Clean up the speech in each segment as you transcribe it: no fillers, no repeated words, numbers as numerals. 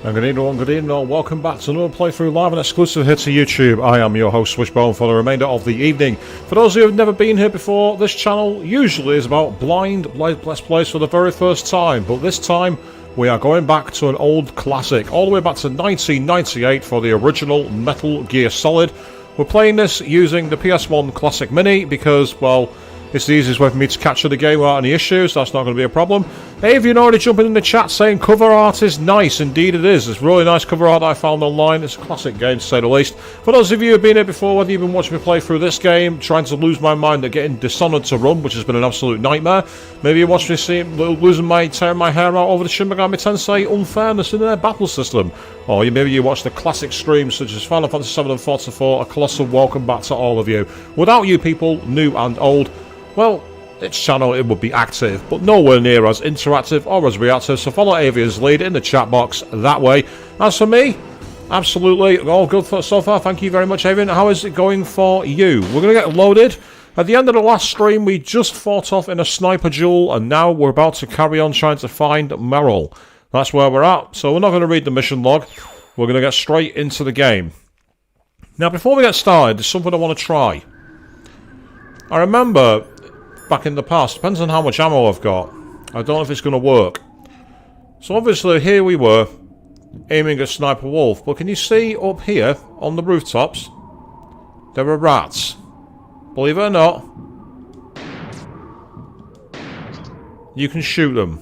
And good evening, welcome back to another playthrough live and exclusive here to YouTube. I am your host Swishbone for the remainder of the evening. For those of you who have never been here before, this channel usually is about blind Let's Plays for the very first time, but this time we are going back to an old classic, all the way back to 1998 for the original Metal Gear Solid. We're playing this using the PS1 Classic Mini because, well, it's the easiest way for me to capture the game without any issues. That's not going to be a problem. Hey, if you're already jumping in the chat saying cover art is nice, indeed it is. It's really nice cover art that I found online. It's a classic game, to say the least. For those of you who have been here before, whether you've been watching me play through this game, trying to lose my mind at getting Dishonored to run, which has been an absolute nightmare. Maybe you watch me tearing my hair out over the Shin Megami Tensei unfairness in their battle system. Or maybe you watch the classic streams such as Final Fantasy VII and Forza 4. A colossal welcome back to all of you. Without you people, new and old, well, its channel, it would be active, but nowhere near as interactive or as reactive, so follow Avian's lead in the chat box that way. As for me, absolutely all good so far, thank you very much, Avian. How is it going for you? We're going to get loaded. At the end of the last stream, we just fought off in a sniper duel, and now we're about to carry on trying to find Meryl. That's where we're at, so we're not going to read the mission log. We're going to get straight into the game. Now, before we get started, there's something I want to try. I remember back in the past, depends on how much ammo I've got, I don't know if it's going to work. So obviously here we were aiming at Sniper Wolf, but can you see up here on the rooftops there are rats? Believe it or not, you can shoot them.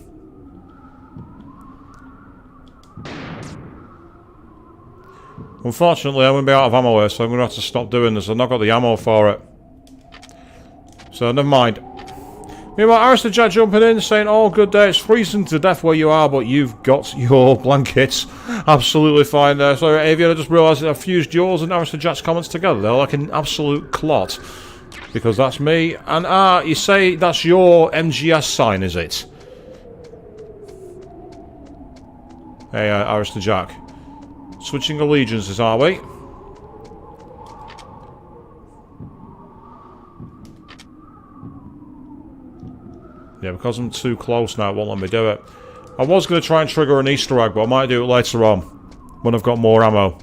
Unfortunately I'm going to be out of ammo here, so I'm going to have to stop doing this. I've not got the ammo for it, so never mind. Meanwhile, Arista Jack jumping in, saying, "Oh, good day, it's freezing to death where you are, but you've got your blankets." Absolutely fine there. So, Avian, I just realised that I've fused yours and Arista Jack's comments together. They're like an absolute clot. Because that's me. And, you say that's your MGS sign, is it? Hey, Arista Jack. Switching allegiances, are we? Yeah, because I'm too close now, it won't let me do it. I was going to try and trigger an Easter egg, but I might do it later on, when I've got more ammo.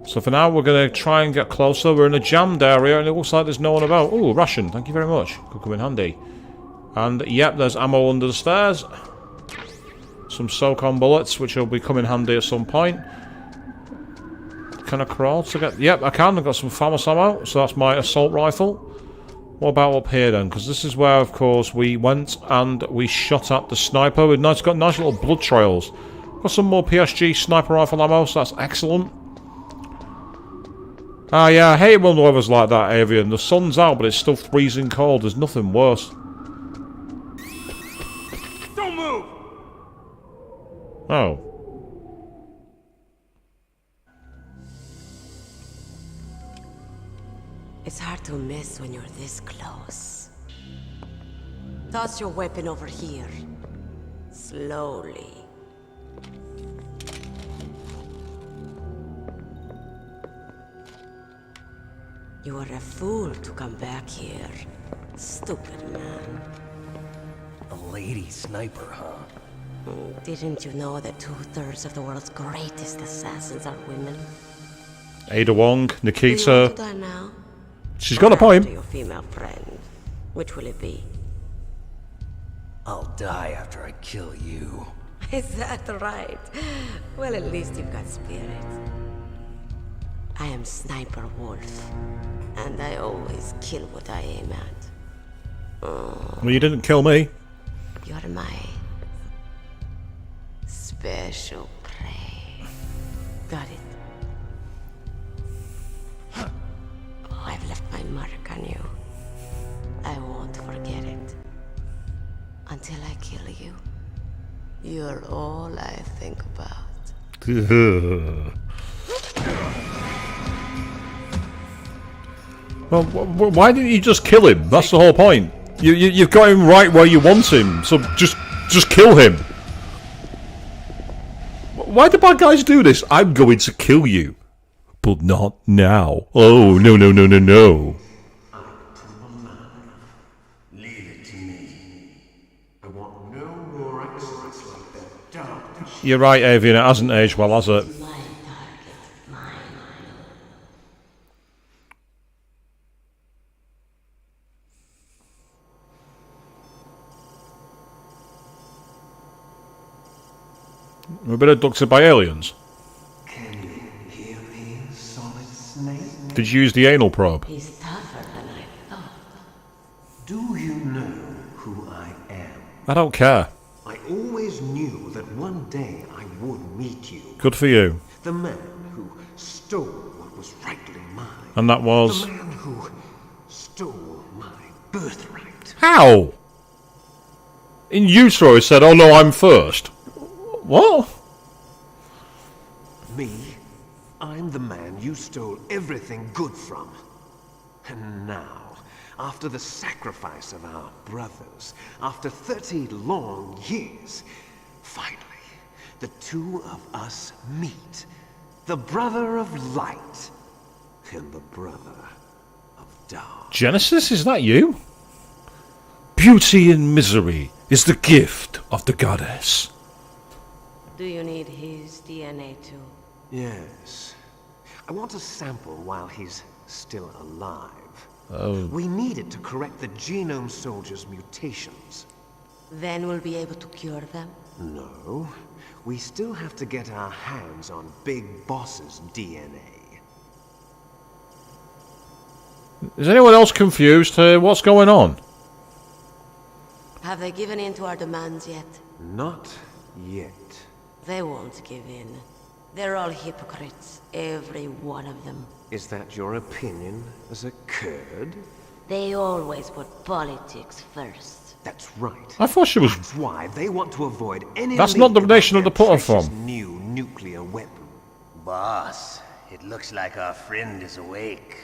So for now, we're going to try and get closer. We're in a jammed area, and it looks like there's no one about. Ooh, ration, thank you very much. Could come in handy. And, yep, there's ammo under the stairs. Some SOCOM bullets, which will be coming handy at some point. Can I crawl to get... Yep, I can. I've got some FAMAS ammo, so that's my assault rifle. What about up here then? Because this is where, of course, we went and we shot at the sniper. We've got nice little blood trails. Got some more PSG sniper rifle ammo, so that's excellent. Ah, yeah, I hate when the weather's like that, Avian. The sun's out, but it's still freezing cold. There's nothing worse. Don't move! Oh. It's hard to miss when you're this close. Toss your weapon over here. Slowly. You were a fool to come back here. Stupid man. A lady sniper, huh? Didn't you know that 2/3 of the world's greatest assassins are women? Ada Wong, Nikita. Do you want to die now? She's got a point. After your female friend. Which will it be? I'll die after I kill you. Is that right? Well, at least you've got spirit. I am Sniper Wolf, and I always kill what I aim at. Well, you didn't kill me. You're my special prey. Got it. I've left my mark on you. I won't forget it. Until I kill you. You're all I think about. Well, why didn't you just kill him? That's the whole point. You've got him right where you want him, so just kill him. Why do bad guys do this? I'm going to kill you. But not now. Oh, no, no, no, no, no. Leave it to me. I want no more accidents like that. You're right, Avian, it hasn't aged well, has it? My target, mine. We're a bit abducted by aliens. Can you hear me, Solid Snake? Did you use the anal probe? He's tougher than I thought. Do you know who I am? I don't care. I always knew that one day I would meet you. Good for you. The man who stole what was rightly mine. And that was... The man who stole my birthright. How? In utero he said, oh no, I'm first. What? Me? I'm the man you stole everything good from. And now, after the sacrifice of our brothers, after 30 long years, finally, the two of us meet. The brother of light and the brother of dark. Genesis, is that you? Beauty in misery is the gift of the goddess. Do you need his DNA too? Yes. I want a sample while he's still alive. Oh. We need it to correct the genome soldier's mutations. Then we'll be able to cure them? No. We still have to get our hands on Big Boss's DNA. Is anyone else confused? What's going on? Have they given in to our demands yet? Not yet. They won't give in. They're all hypocrites, every one of them. Is that your opinion as a Kurd? They always put politics first. That's right. I thought she was... That's why they want to avoid any That's not the leak nation of the about their putter from. precious new nuclear weapon. Boss, it looks like our friend is awake.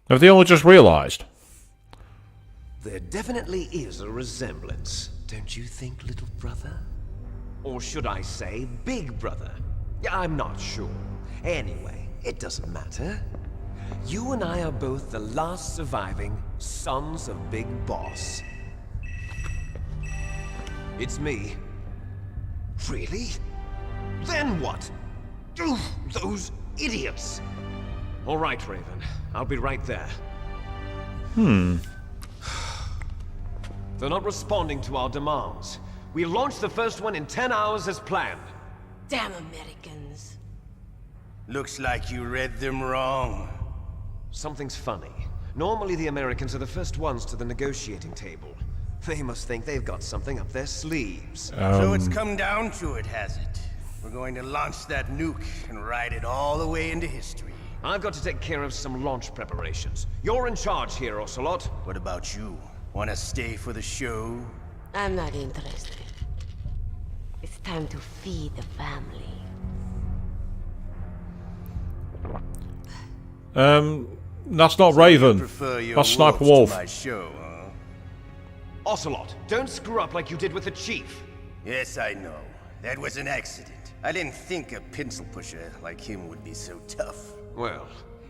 Have they only just realised? There definitely is a resemblance, don't you think, little brother? Or should I say, big brother? Yeah, I'm not sure. Anyway, it doesn't matter. You and I are both the last surviving sons of Big Boss. It's me. Really? Then what? Oof, those idiots! All right, Raven. I'll be right there. They're not responding to our demands. We launched the first one in 10 hours as planned. Damn Americans. Looks like you read them wrong. Something's funny. Normally the Americans are the first ones to the negotiating table. They must think they've got something up their sleeves. So it's come down to it, has it? We're going to launch that nuke and ride it all the way into history. I've got to take care of some launch preparations. You're in charge here, Ocelot. What about you? Want to stay for the show? I'm not interested. It's time to feed the family. That's not Raven. Prefer your That's Sniper wolves Wolf. to my show, huh? Ocelot, don't screw up like you did with the Chief. Yes, I know. That was an accident. I didn't think a pencil pusher like him would be so tough. Well,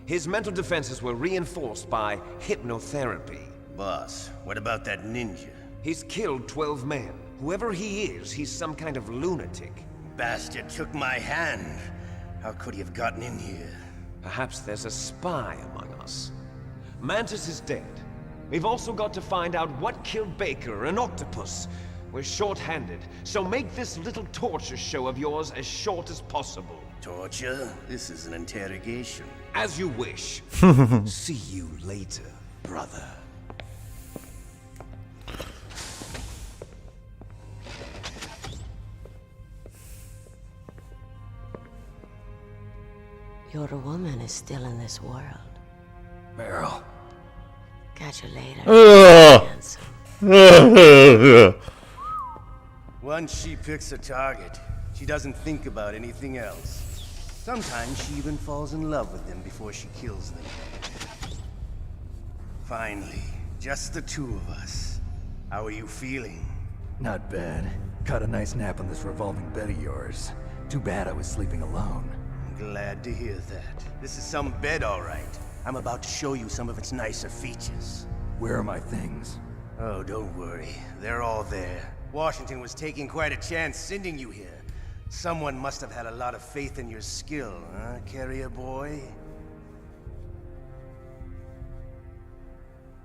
his mental defenses were reinforced by hypnotherapy. Boss, what about that ninja? He's killed 12 men. Whoever he is, he's some kind of lunatic. Bastard took my hand. How could he have gotten in here? Perhaps there's a spy among us. Mantis is dead. We've also got to find out what killed Baker and Octopus. We're short-handed, so make this little torture show of yours as short as possible. Torture? This is an interrogation. As you wish. See you later, brother. Your woman is still in this world. Meryl. Catch you later. Ugh. Handsome. Once she picks a target, she doesn't think about anything else. Sometimes she even falls in love with them before she kills them. Finally, just the two of us. How are you feeling? Not bad. Caught a nice nap on this revolving bed of yours. Too bad I was sleeping alone. I'm glad to hear that. This is some bed, all right. I'm about to show you some of its nicer features. Where are my things? Oh, don't worry. They're all there. Washington was taking quite a chance sending you here. Someone must have had a lot of faith in your skill, huh, carrier boy?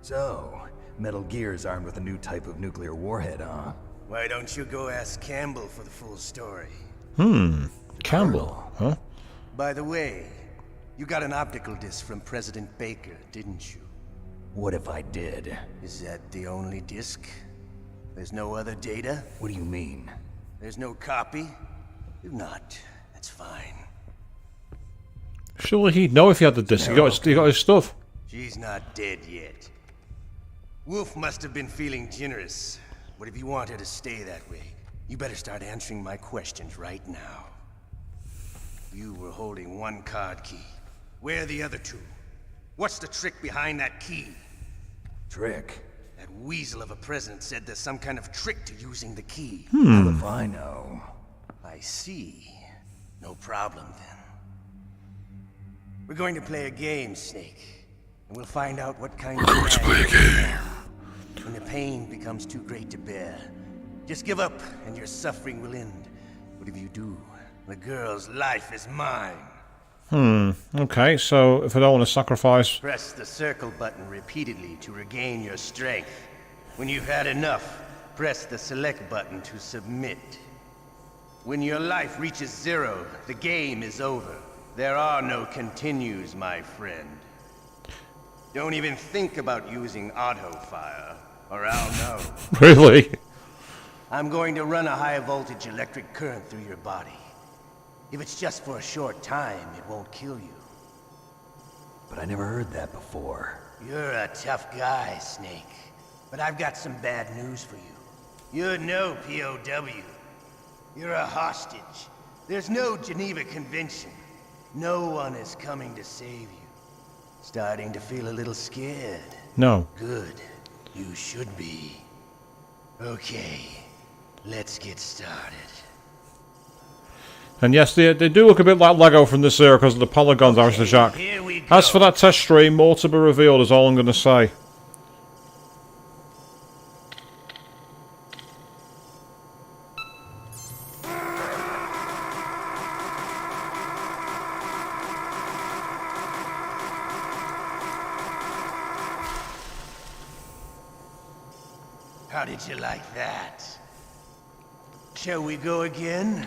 So, Metal Gear's armed with a new type of nuclear warhead, huh? Why don't you go ask Campbell for the full story? Campbell, huh? By the way, you got an optical disc from President Baker, didn't you? What if I did? Is that the only disc? There's no other data? What do you mean? There's no copy? If not, that's fine. Surely he'd know if he had the disc. He got his stuff. She's not dead yet. Wolf must have been feeling generous. But if you want her to stay that way, you better start answering my questions right now. You were holding one card key. Where are the other two? What's the trick behind that key? Trick? That weasel of a president said there's some kind of trick to using the key. How if I know? I see. No problem then. We're going to play a game, Snake. And we'll find out what kind of man. When the pain becomes too great to bear, just give up and your suffering will end. But if you do, the girl's life is mine. Okay, so if I don't want to sacrifice... Press the circle button repeatedly to regain your strength. When you've had enough, press the select button to submit. When your life reaches 0, the game is over. There are no continues, my friend. Don't even think about using auto fire, or I'll know. Really? I'm going to run a high voltage electric current through your body. If it's just for a short time, it won't kill you. But I never heard that before. You're a tough guy, Snake. But I've got some bad news for you. You're no POW. You're a hostage. There's no Geneva Convention. No one is coming to save you. Starting to feel a little scared? No. Good. You should be. Okay, let's get started. And yes, they do look a bit like Lego from this era because of the polygons, Alistair Jack. Here we go. As for that test stream, more to be revealed is all I'm going to say. How did you like that? Shall we go again?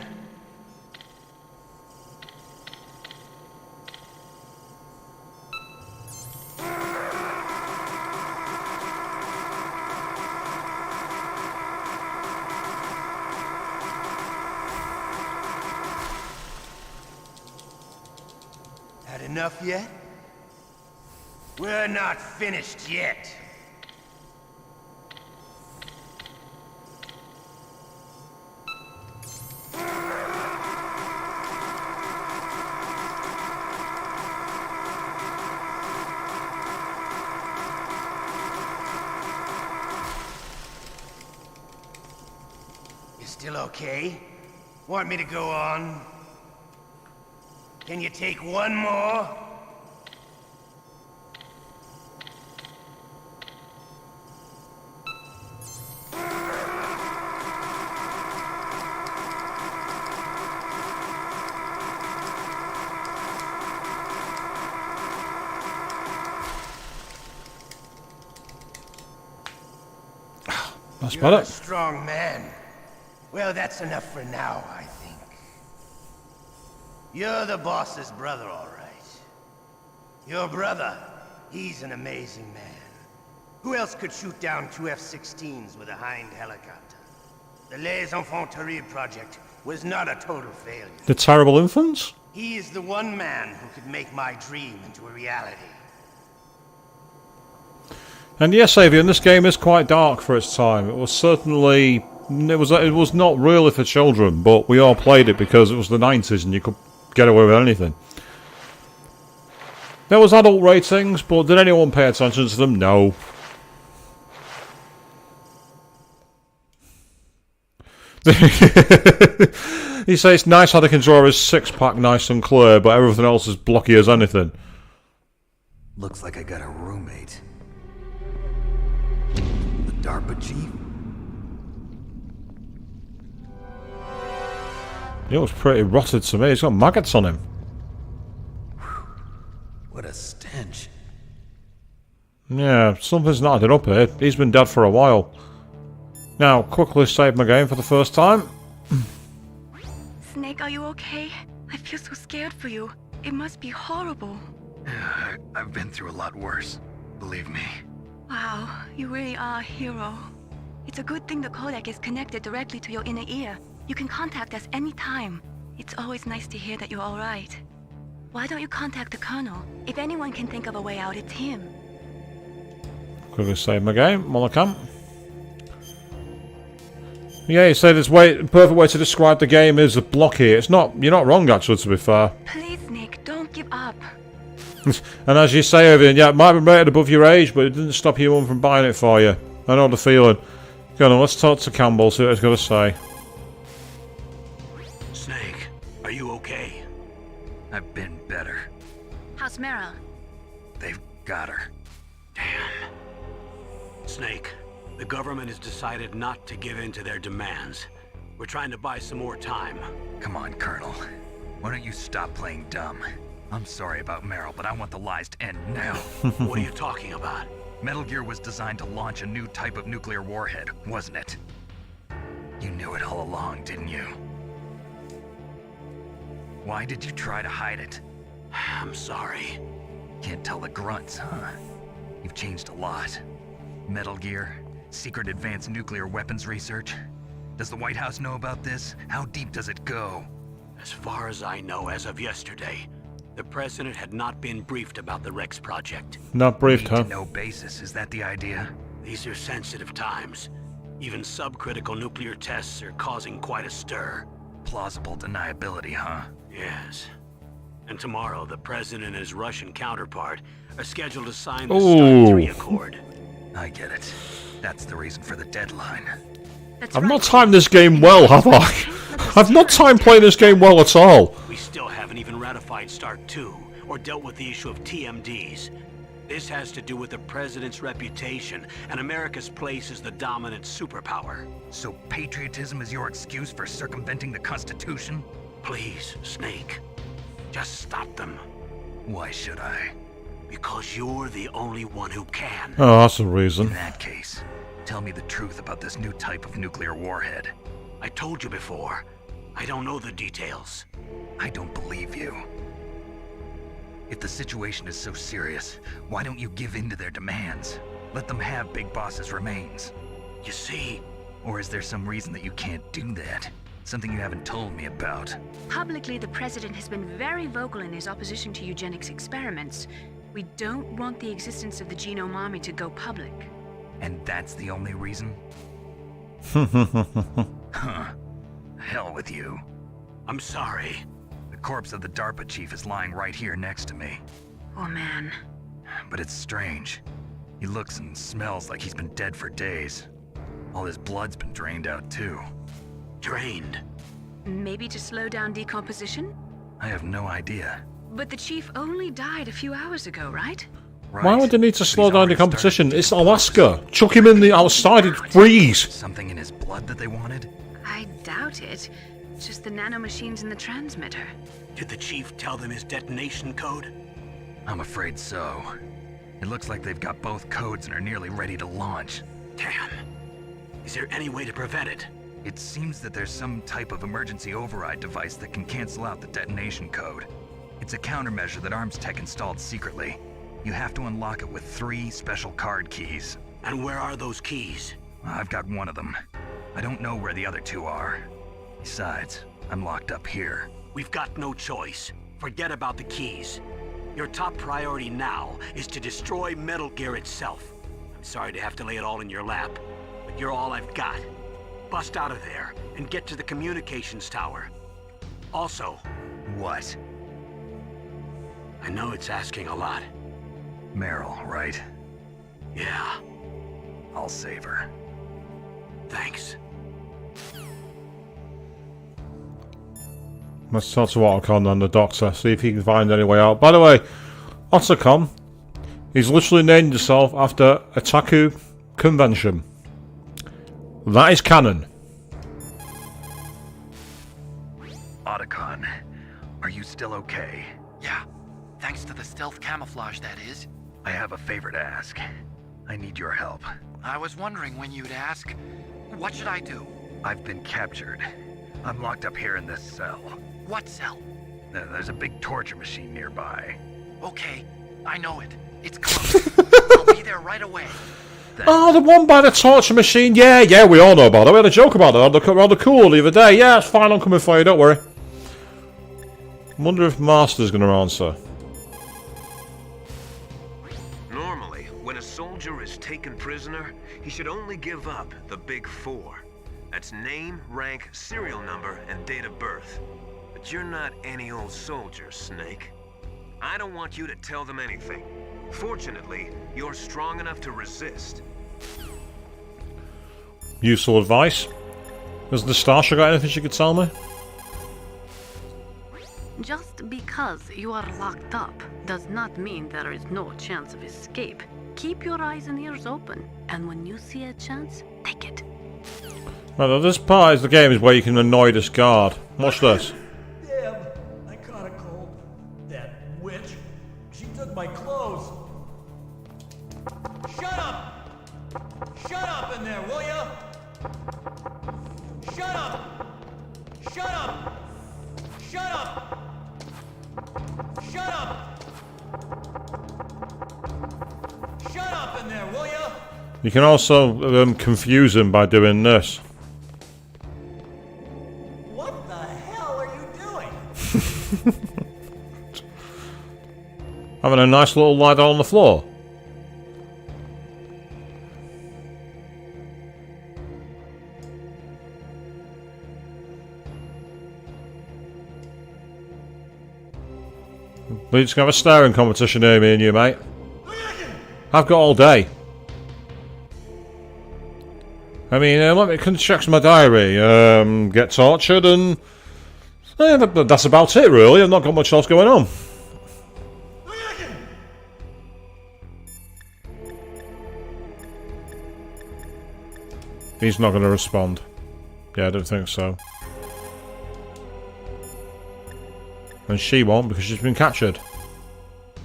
Had enough yet? We're not finished yet. Still okay? Want me to go on? Can you take one more? That's You're a better. strong man. Well, that's enough for now, I think. You're the boss's brother, all right. Your brother, he's an amazing man. Who else could shoot down 2 F-16s with a Hind helicopter? The Les Enfants Terribles project was not a total failure. The terrible infants? He is the one man who could make my dream into a reality. And yes, Avian, this game is quite dark for its time. It was certainly... It was not really for children, but we all played it because it was the 90s and you could get away with anything. There was adult ratings, but did anyone pay attention to them? No. He says it's nice how they can draw his six-pack nice and clear, but everything else is blocky as anything. Looks like I got a roommate. The DARPA chief? He looks pretty rotted to me. He's got maggots on him. What a stench. Yeah, something's not added up here. He's been dead for a while. Now, quickly save my game for the first time. Snake, are you okay? I feel so scared for you. It must be horrible. I've been through a lot worse. Believe me. Wow, you really are a hero. It's a good thing the codec is connected directly to your inner ear. You can contact us anytime. It's always nice to hear that you're alright. Why don't you contact the Colonel? If anyone can think of a way out, it's him. Quickly save my game while I can. Yeah, he said it's perfect way to describe the game is a block here. It's not. You're not wrong, actually, to be fair. Please, Nick, don't give up. And as you say, Evan, yeah, it might be rated above your age, but it didn't stop you from buying it for you. I know the feeling. Go on, let's talk to Campbell, see what he's got to say. Snake, are you okay? I've been better. How's Meryl? They've got her. Damn. Snake, the government has decided not to give in to their demands. We're trying to buy some more time. Come on, Colonel. Why don't you stop playing dumb? I'm sorry about Meryl, but I want the lies to end now. What are you talking about? Metal Gear was designed to launch a new type of nuclear warhead, wasn't it? You knew it all along, didn't you? Why did you try to hide it? I'm sorry. Can't tell the grunts, huh? You've changed a lot. Metal Gear, secret advanced nuclear weapons research. Does the White House know about this? How deep does it go? As far as I know, as of yesterday, the president had not been briefed about the Rex project. Not briefed, huh? No basis, is that the idea? These are sensitive times. Even subcritical nuclear tests are causing quite a stir. Plausible deniability, huh? Yes. And tomorrow, the president and his Russian counterpart are scheduled to sign the Ooh. START 3 Accord. I get it. That's the reason for the deadline. I've not timed this game well, have I? I've not timed playing this game well at all. We still haven't even ratified START 2, or dealt with the issue of TMDs. This has to do with the president's reputation, and America's place as the dominant superpower. So patriotism is your excuse for circumventing the Constitution? Please, Snake, just stop them. Why should I? Because you're the only one who can. Oh, that's a In reason. that case, tell me the truth about this new type of nuclear warhead. I told you before, I don't know the details. I don't believe you. If the situation is so serious, why don't you give in to their demands? Let them have Big Boss's remains. You see, Or is there some reason that you can't do that? Something you haven't told me about. Publicly, the president has been very vocal in his opposition to eugenics experiments. We don't want the existence of the genome army to go public. And that's the only reason? Huh. Hell with you. I'm sorry. The corpse of the DARPA chief is lying right here next to me. Oh man. But it's strange. He looks and smells like he's been dead for days. All his blood's been drained out too. Drained. Maybe to slow down decomposition? I have no idea. But the chief only died a few hours ago, right? Right. Why would they need to But slow he's down already the competition? started It's Alaska. Chuck him in the outside, he'd freeze. Something in his blood that they wanted? I doubt it. Just the nanomachines in the transmitter. Did the chief tell them his detonation code? I'm afraid so. It looks like they've got both codes and are nearly ready to launch. Damn. Is there any way to prevent it? It seems that there's some type of emergency override device that can cancel out the detonation code. It's a countermeasure that Arms Tech installed secretly. You have to unlock it with 3 special card keys. And where are those keys? I've got one of them. I don't know where the other 2 are. Besides, I'm locked up here. We've got no choice. Forget about the keys. Your top priority now is to destroy Metal Gear itself. I'm sorry to have to lay it all in your lap, but you're all I've got. Bust out of there and get to the communications tower. Also, What? I know it's asking a lot. Meryl, right? Yeah, I'll save her. thanks. Let's talk to Otacon and the doctor, see if he can find any way out. By the way, Otacon, He's literally named himself after a Taku convention. That is canon. Otacon, are you still okay? Yeah, thanks to the stealth camouflage, that is. I have a favor to ask. I need your help. I was wondering when you'd ask. What should I do? I've been captured. I'm locked up here in this cell. What cell? There's a big torture machine nearby. Okay, I know it. It's close. I'll be there right away. Oh, the one by the torture machine. Yeah, we all know about it. We had a joke about it on the cool the other day. Yeah, it's fine. I'm coming for you. Don't worry. Wonder if Master's going to answer. Normally, when a soldier is taken prisoner, he should only give up the big four. That's name, rank, serial number, and date of birth. But you're not any old soldier, Snake. I don't want you to tell them anything. Fortunately, you're strong enough to resist. Useful advice. Has Nastasha got anything she could tell me? Just because you are locked up does not mean there is no chance of escape. Keep your eyes and ears open, and when you see a chance, take it. Right, this part of the game is where you can annoy this guard. Watch this. Damn, I caught a cold. That witch. She took my clothes. Shut up! Shut up in there, will ya? Shut up! Shut up! Shut up! Shut up! Shut up in there, will ya? You can also confuse him by doing this. What the hell are you doing? Having a nice little lie down on the floor. We're just going to have a staring competition here, me and you, mate. I've got all day. I mean, let me check my diary. Get tortured and... that's about it, really. I've not got much else going on. He's not going to respond. Yeah, I don't think so. And she won't because she's been captured.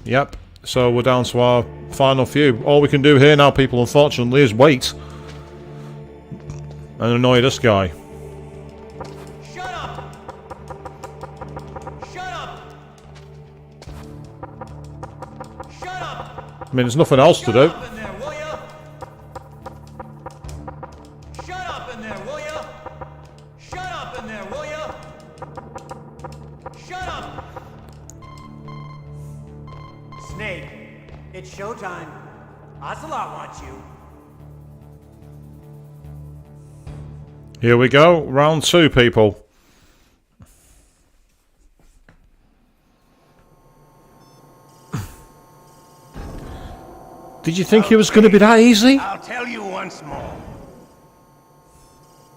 Yep. So we're down to our final few. All we can do here now, people, unfortunately, is wait. And annoy this guy. Shut up! Shut up! Shut up! I mean, there's nothing else to do. Shut up in there, will ya? Shut up in there, will ya? Shut up in there, will ya? Shut up! Snake, it's showtime. Ocelot wants you. Here we go. Round 2, people. Did you think it was going to be that easy? I'll tell you once more.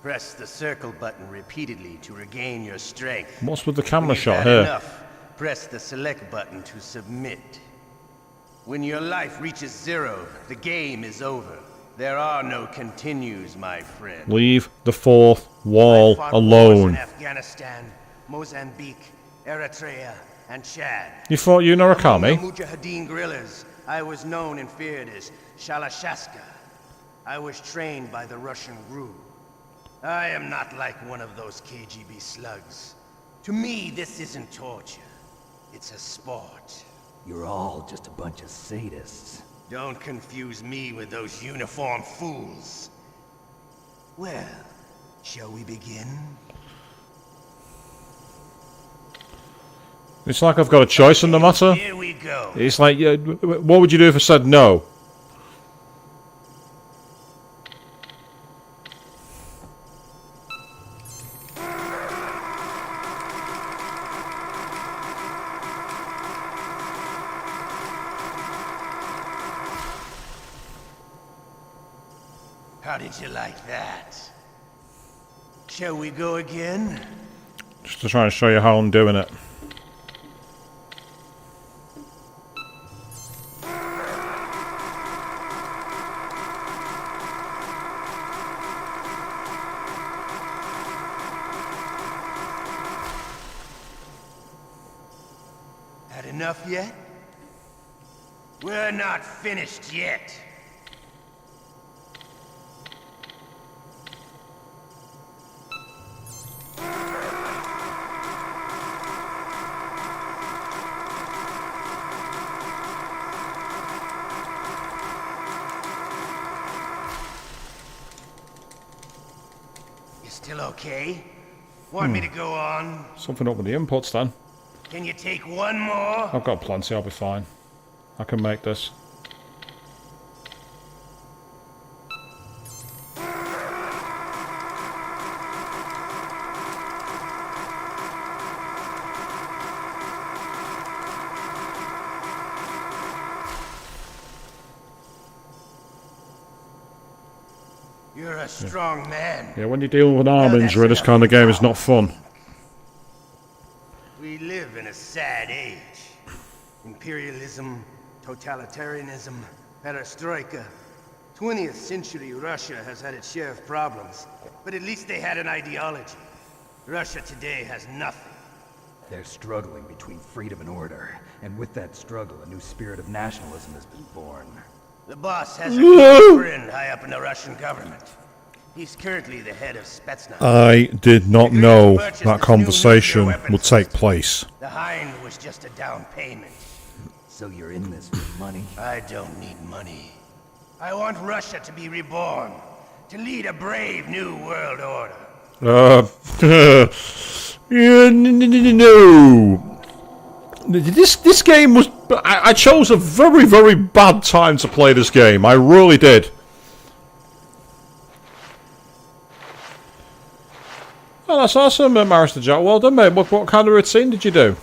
Press the circle button repeatedly to regain your strength. What's with the camera When you've shot had here? enough, press the select button to submit. When your life reaches 0, the game is over. There are no continues, my friend. Leave the fourth wall I fought wars in alone. Afghanistan, Mozambique, Eritrea, and Chad. You thought you know Akami? Among the Mujahideen guerrillas, I was known and feared as Shalashaska. I was trained by the Russian GRU. I am not like one of those KGB slugs. To me, this isn't torture. It's a sport. You're all just a bunch of sadists. Don't confuse me with those uniformed fools. Well, shall we begin? It's like I've got a choice in the matter. Here we go. It's like, yeah, what would you do if I said no? How did you like that? Shall we go again? Just to try and show you how I'm doing it. enough yet? We're not finished yet. You still okay? Want me to go on? Something up with the inputs then. Can you take one more? I've got plenty, I'll be fine. I can make this. You're a strong man. Yeah, when you're dealing with an arm injury, this kind of game is not fun. We live in a sad age. Imperialism, totalitarianism, perestroika. 20th century Russia has had its share of problems, but at least they had an ideology. Russia today has nothing. They're struggling between freedom and order, and with that struggle, a new spirit of nationalism has been born. The boss has a good friend high up in the Russian government. He's currently the head of Spetsnaz. I did not know that conversation would take place. The Hind was just a down payment. So you're in this for money? I don't need money. I want Russia to be reborn, to lead a brave new world order. Yeah, no. This game was... I chose a very, very bad time to play this game. I really did. Oh, that's awesome, Marister Jack. Well done, mate. What kind of routine did you do?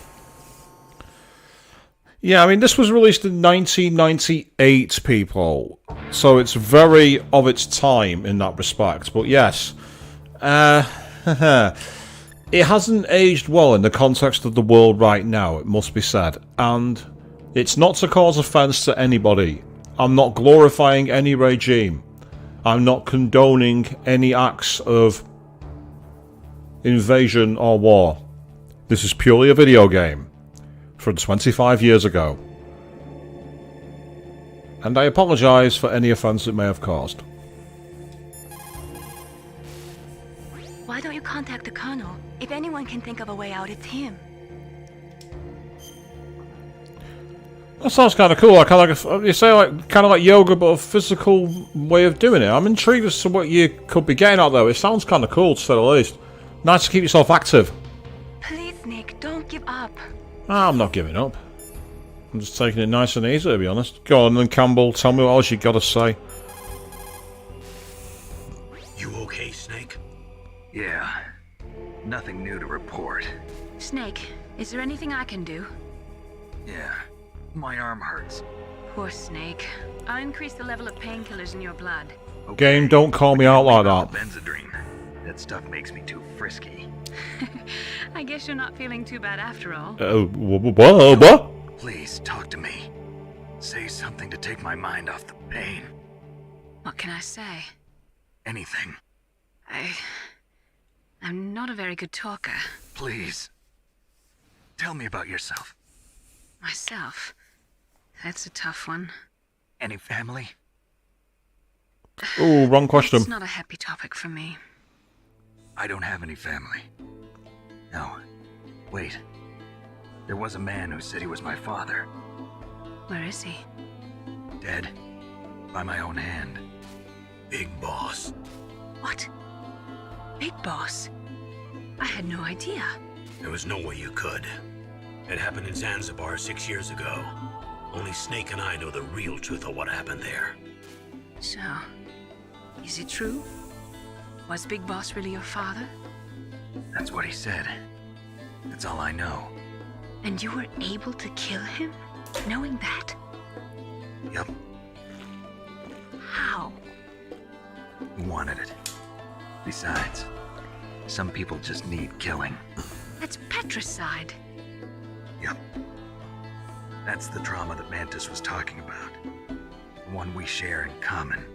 Yeah, I mean, this was released in 1998, people. So it's very of its time in that respect. But yes. It hasn't aged well in the context of the world right now, it must be said. And it's not to cause offence to anybody. I'm not glorifying any regime. I'm not condoning any acts of invasion or war. This is purely a video game from 25 years ago. And I apologise for any offence it may have caused. Why don't you contact the Colonel? If anyone can think of a way out, it's him. That sounds kind of cool. Like, you say, like kind of like yoga, but a physical way of doing it. I'm intrigued as to what you could be getting at, though. It sounds kind of cool, to say the least. Nice to keep yourself active. Please, Nick, don't give up. I'm not giving up. I'm just taking it nice and easy, to be honest. Go on then, Campbell. Tell me what else you got to say. You okay, Snake? Yeah. Nothing new to report. Snake, is there anything I can do? Yeah. My arm hurts. Poor Snake. I'll increase the level of painkillers in your blood. Okay. Game, don't call me out like that. Benzedrine. That stuff makes me too frisky. I guess you're not feeling too bad after all. What? Please, talk to me. Say something to take my mind off the pain. What can I say? Anything. I'm not a very good talker. Please. Tell me about yourself. Myself? That's a tough one. Any family? Oh, wrong question. It's not a happy topic for me. I don't have any family. No. Wait. There was a man who said he was my father. Where is he? Dead. By my own hand. Big Boss. What? Big Boss? I had no idea. There was no way you could. It happened in Zanzibar 6 years ago. Only Snake and I know the real truth of what happened there. So, is it true? Was Big Boss really your father? That's what he said. That's all I know. And you were able to kill him, knowing that? Yep. How? He wanted it. Besides, some people just need killing. That's patricide. Yep. That's the trauma that Mantis was talking about. The one we share in common.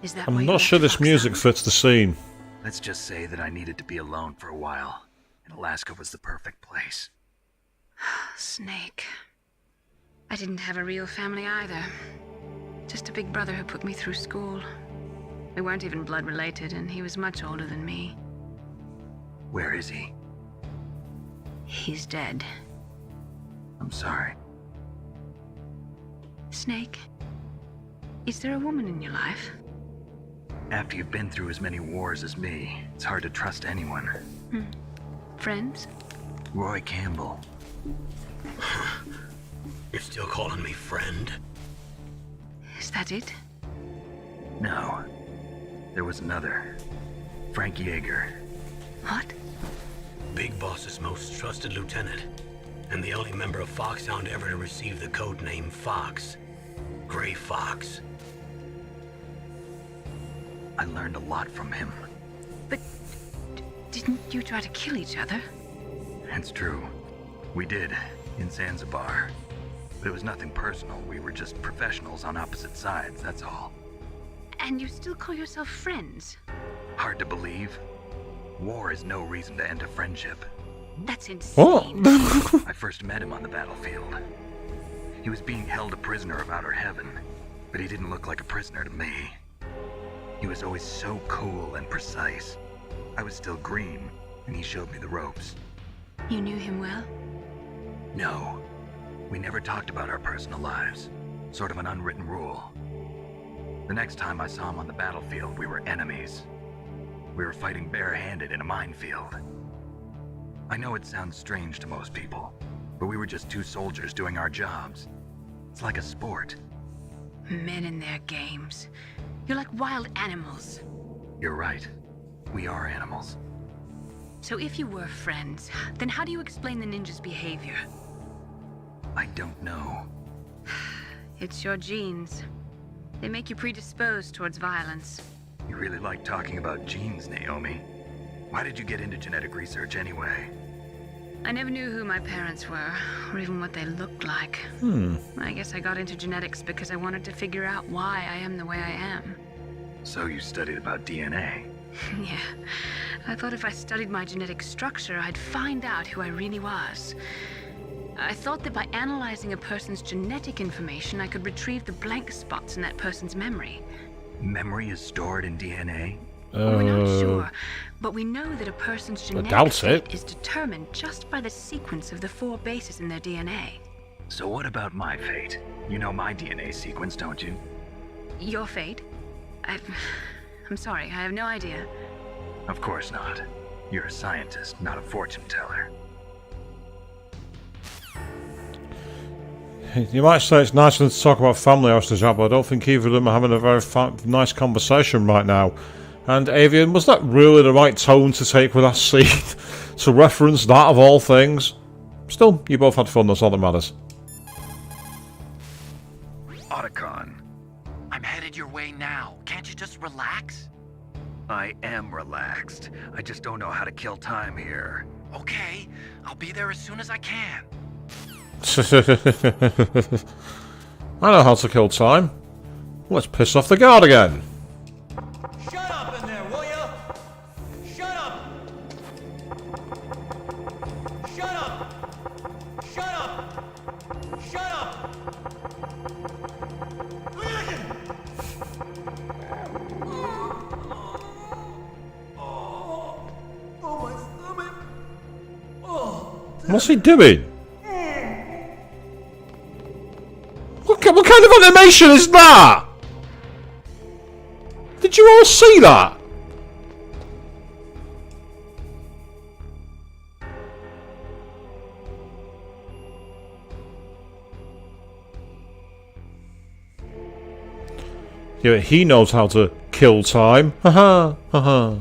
Is that why I'm you not left sure this Fox music Island? fits the scene. Let's just say that I needed to be alone for a while, and Alaska was the perfect place. Snake. I didn't have a real family either. Just a big brother who put me through school. We weren't even blood related, and he was much older than me. Where is he? He's dead. I'm sorry. Snake, is there a woman in your life? After you've been through as many wars as me, it's hard to trust anyone. Friends? Roy Campbell. You're still calling me friend? Is that it? No. There was another. Frank Yeager. What? Big Boss's most trusted lieutenant, and the only member of Foxhound ever to receive the code name Fox. Gray Fox. I learned a lot from him. But didn't you try to kill each other? It's true. We did, in Zanzibar. But it was nothing personal. We were just professionals on opposite sides, that's all. And you still call yourself friends? Hard to believe. War is no reason to end a friendship. That's insane. I first met him on the battlefield. He was being held a prisoner of outer heaven, but he didn't look like a prisoner to me. He was always so cool and precise. I was still green, and he showed me the ropes. You knew him well? No. We never talked about our personal lives. Sort of an unwritten rule. The next time I saw him on the battlefield, we were enemies. We were fighting barehanded in a minefield. I know it sounds strange to most people, but we were just two soldiers doing our jobs. It's like a sport. Men and their games. You're like wild animals. You're right. We are animals. So if you were friends, then how do you explain the ninja's behavior? I don't know. It's your genes. They make you predisposed towards violence. You really like talking about genes, Naomi. Why did you get into genetic research anyway? I never knew who my parents were, or even what they looked like. I guess I got into genetics because I wanted to figure out why I am the way I am. So you studied about DNA? Yeah. I thought if I studied my genetic structure, I'd find out who I really was. I thought that by analyzing a person's genetic information, I could retrieve the blank spots in that person's memory. Memory is stored in DNA? We're not sure, but we know that a person's genetic fate is determined just by the sequence of the 4 bases in their DNA. So what about my fate? You know my DNA sequence, don't you? Your fate? I'm sorry, I have no idea. Of course not. You're a scientist, not a fortune teller. You might say it's nice to talk about family hostage, but I don't think either of them are having a very nice conversation right now. And Avian, was that really the right tone to take with that scene? To reference that of all things? Still, you both had fun, that's all that matters. Otacon. I'm headed your way now. Can't you just relax? I am relaxed. I just don't know how to kill time here. Okay, I'll be there as soon as I can. I know how to kill time. Let's piss off the guard again. Shut up in there, will ya? Shut up! Shut up! Shut up! Shut up! Oh, my stomach! Oh. What's he doing? What kind of animation is that? Did you all see that? Yeah, he knows how to kill time. Haha, haha.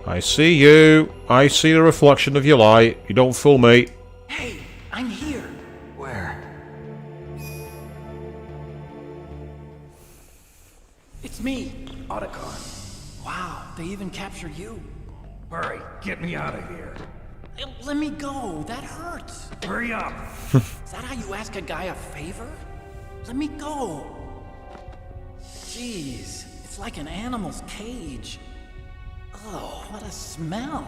I see you. I see the reflection of your light. You don't fool me. Hey, I'm here. Where? It's me, Otacon. Wow, they even captured you. Hurry, get me out of here. Let me go, that hurts. Hurry up! Is that how you ask a guy a favor? Let me go. Jeez, it's like an animal's cage. Oh, what a smell.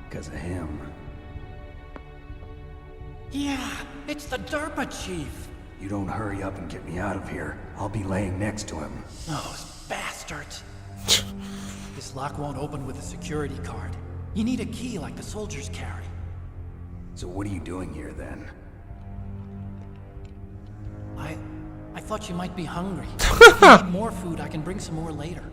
Because of him. Yeah, it's the Derpa Chief. You don't hurry up and get me out of here, I'll be laying next to him. Those bastards. This lock won't open with a security card. You need a key like the soldiers carry. So what are you doing here then? I thought you might be hungry. If you need more food, I can bring some more later.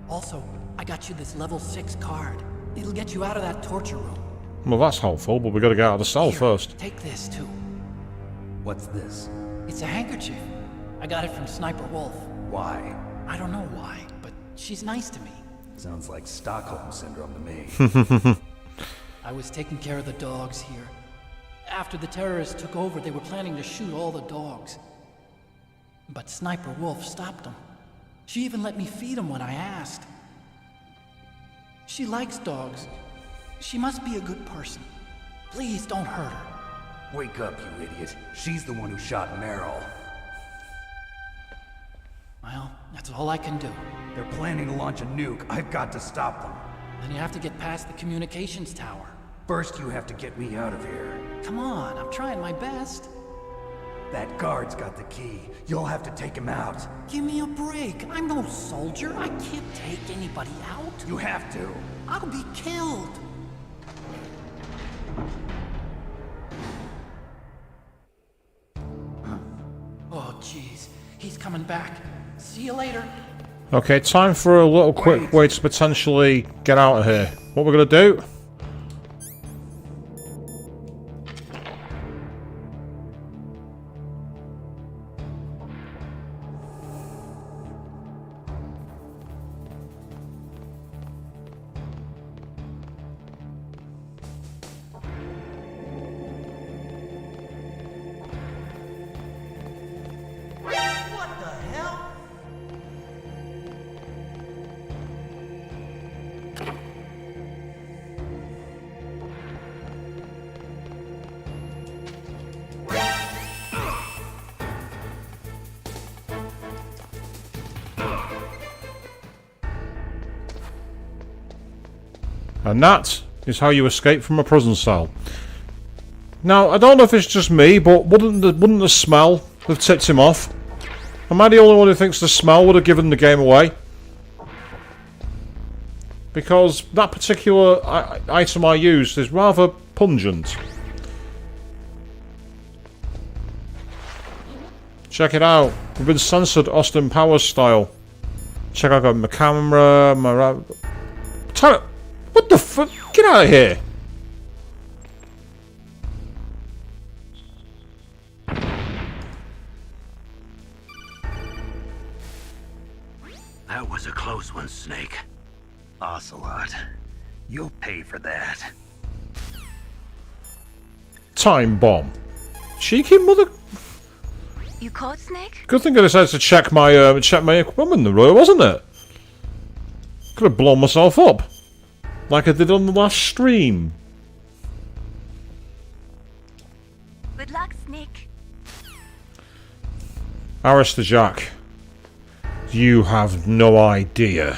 Also, I got you this level 6 card. It'll get you out of that torture room. Well, that's helpful, but we gotta get out of the cell Here, first. Take this too. What's this? It's a handkerchief. I got it from Sniper Wolf. Why? I don't know why, but she's nice to me. Sounds like Stockholm Syndrome to me. I was taking care of the dogs here. After the terrorists took over, they were planning to shoot all the dogs. But Sniper Wolf stopped them. She even let me feed them when I asked. She likes dogs. She must be a good person. Please don't hurt her. Wake up, you idiot. She's the one who shot Meryl. Well, that's all I can do. They're planning to launch a nuke. I've got to stop them. Then you have to get past the communications tower. First, you have to get me out of here. Come on, I'm trying my best. That guard's got the key. You'll have to take him out. Give me a break. I'm no soldier. I can't take anybody out. You have to. I'll be killed. Oh, jeez. He's coming back. See you later. Okay, time for a little quick way to potentially get out of here. What we're gonna do? What the hell? And that is how you escape from a prison cell. Now, I don't know if it's just me, but wouldn't the smell have tipped him off? Am I the only one who thinks the smell would have given the game away? Because that particular item I used is rather pungent. Check it out. We've been censored Austin Powers style. Check out my camera, what the fuck? Get out of here! That was a close one, Snake. Ocelot, you'll pay for that. Time bomb. Cheeky mother. You caught Snake? Good thing I decided to check my equipment, Roy, wasn't it? Could have blown myself up, like I did on the last stream. Good luck, Snake. Alistair Jack, you have no idea.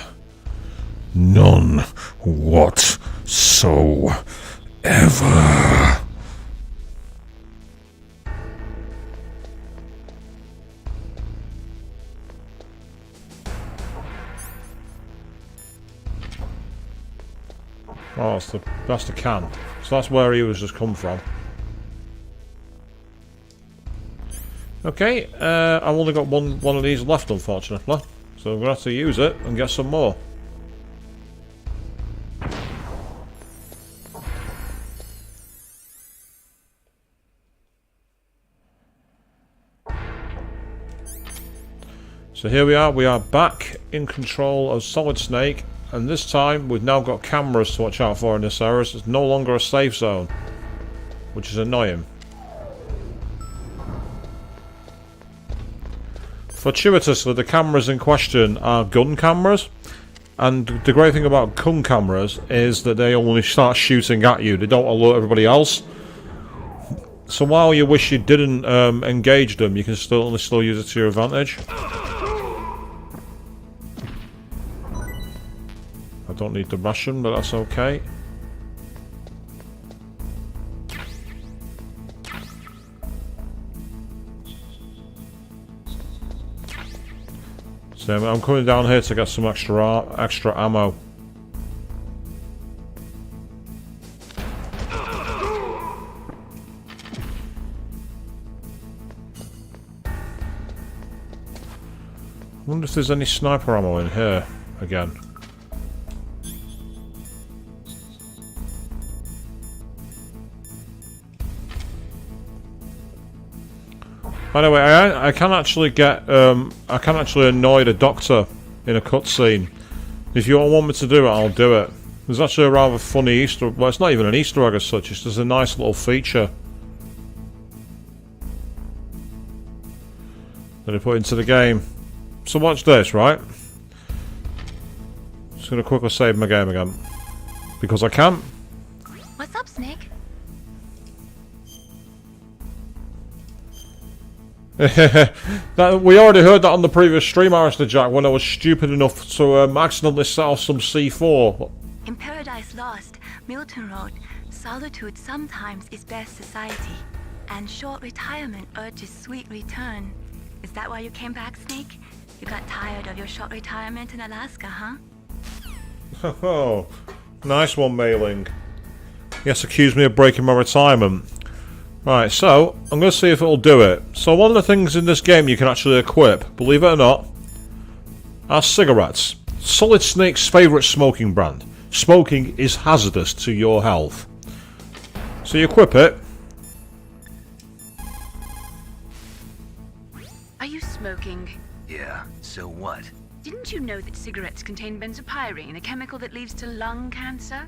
None whatsoever. Oh, that's the can. So that's where he was just come from. Okay, I've only got one of these left, unfortunately. So I'm going to have to use it and get some more. So here we are back in control of Solid Snake, and this time we've now got cameras to watch out for in this area, so it's no longer a safe zone, which is annoying. Fortuitously, the cameras in question are gun cameras, and the great thing about gun cameras is that they only start shooting at you, they don't alert everybody else. So while you wish you didn't engage them, you can still use it to your advantage. I don't need the ration, but that's okay. So I'm coming down here to get some extra ammo. I wonder if there's any sniper ammo in here again. By the way, I can actually get I can actually annoy the doctor in a cutscene. If you want me to do it, I'll do it. There's actually a rather funny Easter. Well, it's not even an Easter egg as such. It's just a nice little feature that I put into the game. So watch this, right? Just gonna quickly save my game again because I can. What's up, Snake? We already heard that on the previous stream, Alistair Jack, when I was stupid enough to accidentally set off some C4. In Paradise Lost, Milton wrote, "Solitude sometimes is best society, and short retirement urges sweet return." Is that why you came back, Snake? You got tired of your short retirement in Alaska, huh? Oh, nice one, Mailing. Yes, accused me of breaking my retirement. Right, so, I'm going to see if it'll do it. So one of the things in this game you can actually equip, believe it or not, are cigarettes. Solid Snake's favourite smoking brand. Smoking is hazardous to your health. So you equip it. Are you smoking? Yeah, so what? Didn't you know that cigarettes contain benzopyrene, a chemical that leads to lung cancer?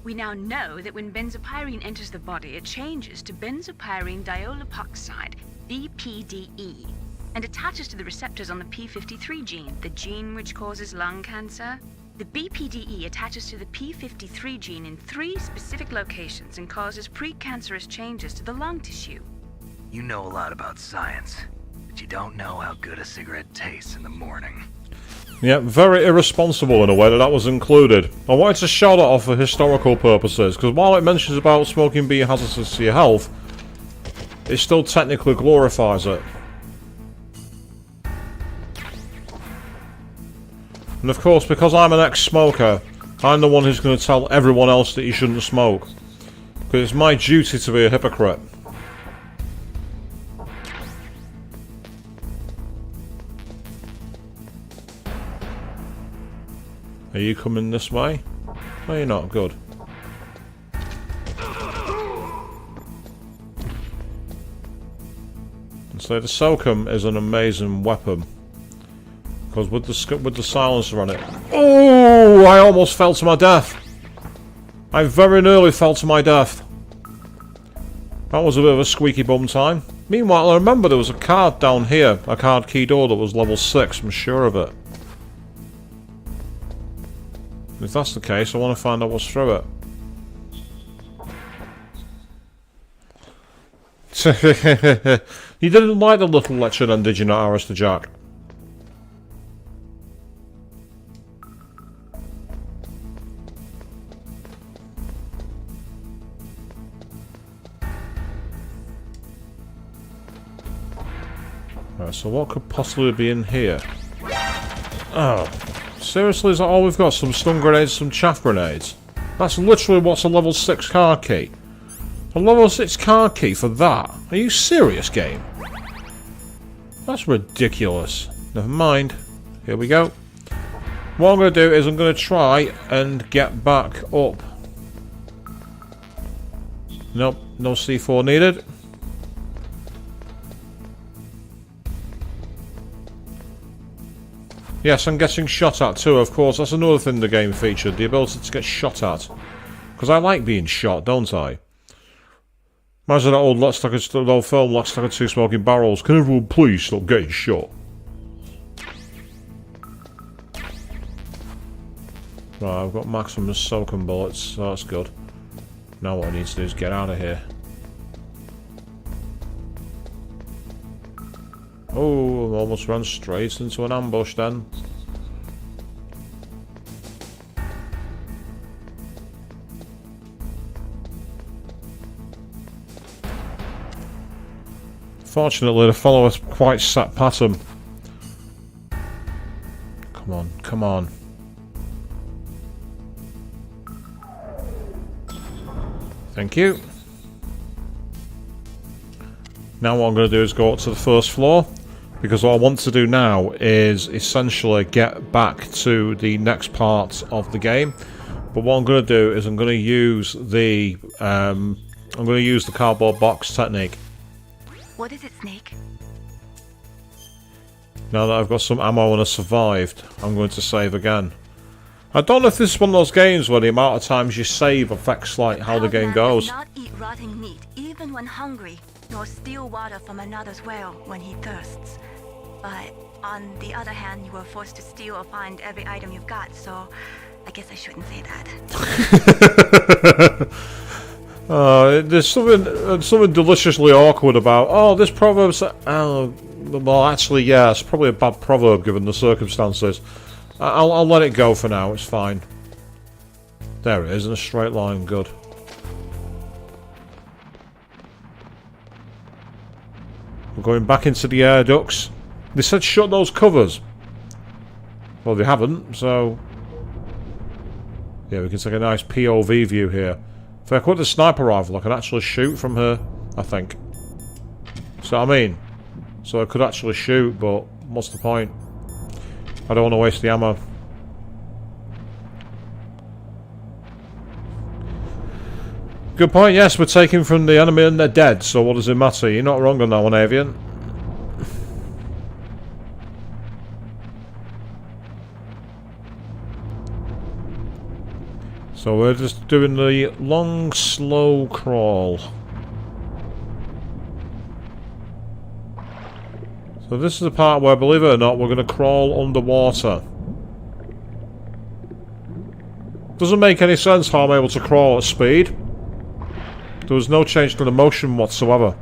We now know that when benzopyrene enters the body, it changes to benzopyrene diolipoxide, BPDE, and attaches to the receptors on the p53 gene, the gene which causes lung cancer. The BPDE attaches to the p53 gene in 3 specific locations and causes precancerous changes to the lung tissue. You know a lot about science, but you don't know how good a cigarette tastes in the morning. Yeah, very irresponsible in a way that was included. I wanted to shout it off for historical purposes, because while it mentions about smoking being hazardous to your health, it still technically glorifies it. And of course, because I'm an ex-smoker, I'm the one who's going to tell everyone else that you shouldn't smoke. Because it's my duty to be a hypocrite. Are you coming this way? No, you're not. Good. And so the Soakum is an amazing weapon. Because with the silencer on it... Oh! I almost fell to my death. I very nearly fell to my death. That was a bit of a squeaky bum time. Meanwhile, I remember there was a card down here. A card key door that was level 6. I'm sure of it. If that's the case, I want to find out what's through it. You didn't like the little lecture then, did you not, Alistair Jack? Right, so what could possibly be in here? Oh. Seriously, is that all we've got? Some stun grenades, some chaff grenades? That's literally what's a level 6 card key. A level 6 card key for that? Are you serious, game? That's ridiculous. Never mind. Here we go. What I'm going to do is I'm going to try and get back up. Nope, no C4 needed. Yes, I'm getting shot at too, of course. That's another thing the game featured, the ability to get shot at. Because I like being shot, don't I? Imagine that old film, Lock, Stock and Two Smoking Barrels. Can everyone please stop getting shot? Right, I've got maximum Soakum bullets, so that's good. Now what I need to do is get out of here. Oh, I almost ran straight into an ambush then. Fortunately, the follower quite sat pat him. Come on, come on. Thank you. Now what I'm going to do is go up to the first floor, because what I want to do now is essentially get back to the next part of the game. But what I'm going to do is I'm going to use the cardboard box technique. What is it, Snake? Now that I've got some ammo and I survived, I'm going to save again. I don't know if this is one of those games where the amount of times you save affects like how the game goes. Does not eat rotting meat, even when hungry, nor steal water from another's well when he thirsts. But on the other hand, you were forced to steal or find every item you've got, so I guess I shouldn't say that. There's something deliciously awkward about, oh, this proverb's... well, actually, yeah, it's probably a bad proverb given the circumstances. I'll let it go for now, it's fine. There it is, in a straight line, good. We're going back into the air ducts. They said shut those covers. Well, they haven't, so... yeah, we can take a nice POV view here. If I quit the sniper rifle, I can actually shoot from her, I think. So, I mean... so I could actually shoot, but what's the point? I don't want to waste the ammo. Good point, yes, we're taking from the enemy and they're dead, so what does it matter? You're not wrong on that one, Avian. So we're just doing the long, slow crawl. So this is the part where, believe it or not, we're going to crawl underwater. Doesn't make any sense how I'm able to crawl at speed. There was no change to the motion whatsoever.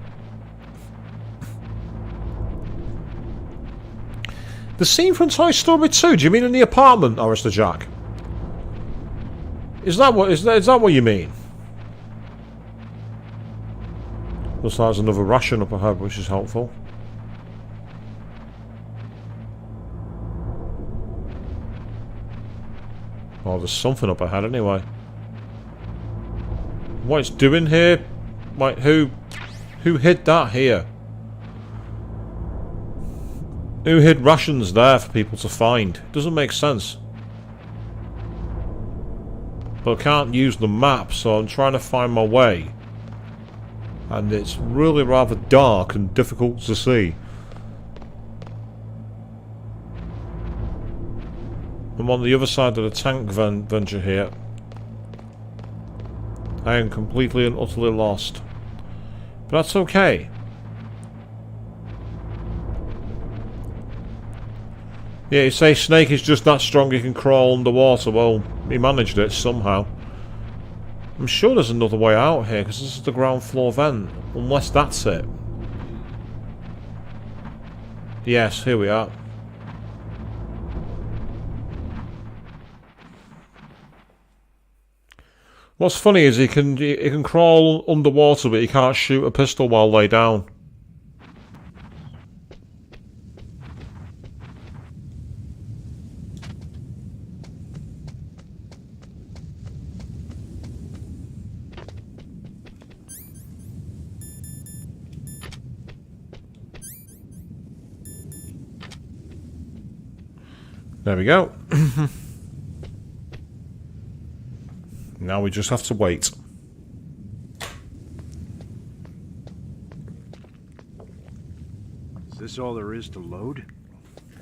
The scene from Toy Story 2, do you mean in the apartment, Orister Jack? Is that what you mean? Looks like there's another ration up ahead, which is helpful. Oh, there's something up ahead anyway. What it's doing here? Like, who hid that here? Who hid rations there for people to find? Doesn't make sense. But I can't use the map, so I'm trying to find my way. And it's really rather dark and difficult to see. I'm on the other side of the tank venture here. I am completely and utterly lost. But that's okay. Yeah, you say Snake is just that strong he can crawl underwater. Well, he managed it somehow. I'm sure there's another way out here, because this is the ground floor vent. Unless that's it. Yes, here we are. What's funny is he can crawl underwater, but he can't shoot a pistol while laid down. There we go. Now we just have to wait. Is this all there is to load?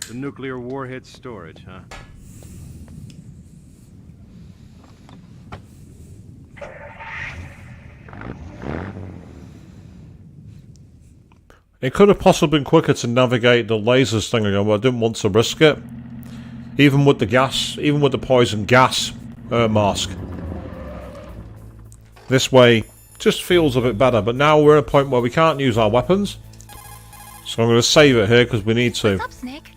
The nuclear warhead storage, huh? It could have possibly been quicker to navigate the lasers thing again, but I didn't want to risk it. Even with the gas, even with the poison gas mask. This way just feels a bit better, but now we're at a point where we can't use our weapons. So I'm going to save it here because we need to. What's up, Snake?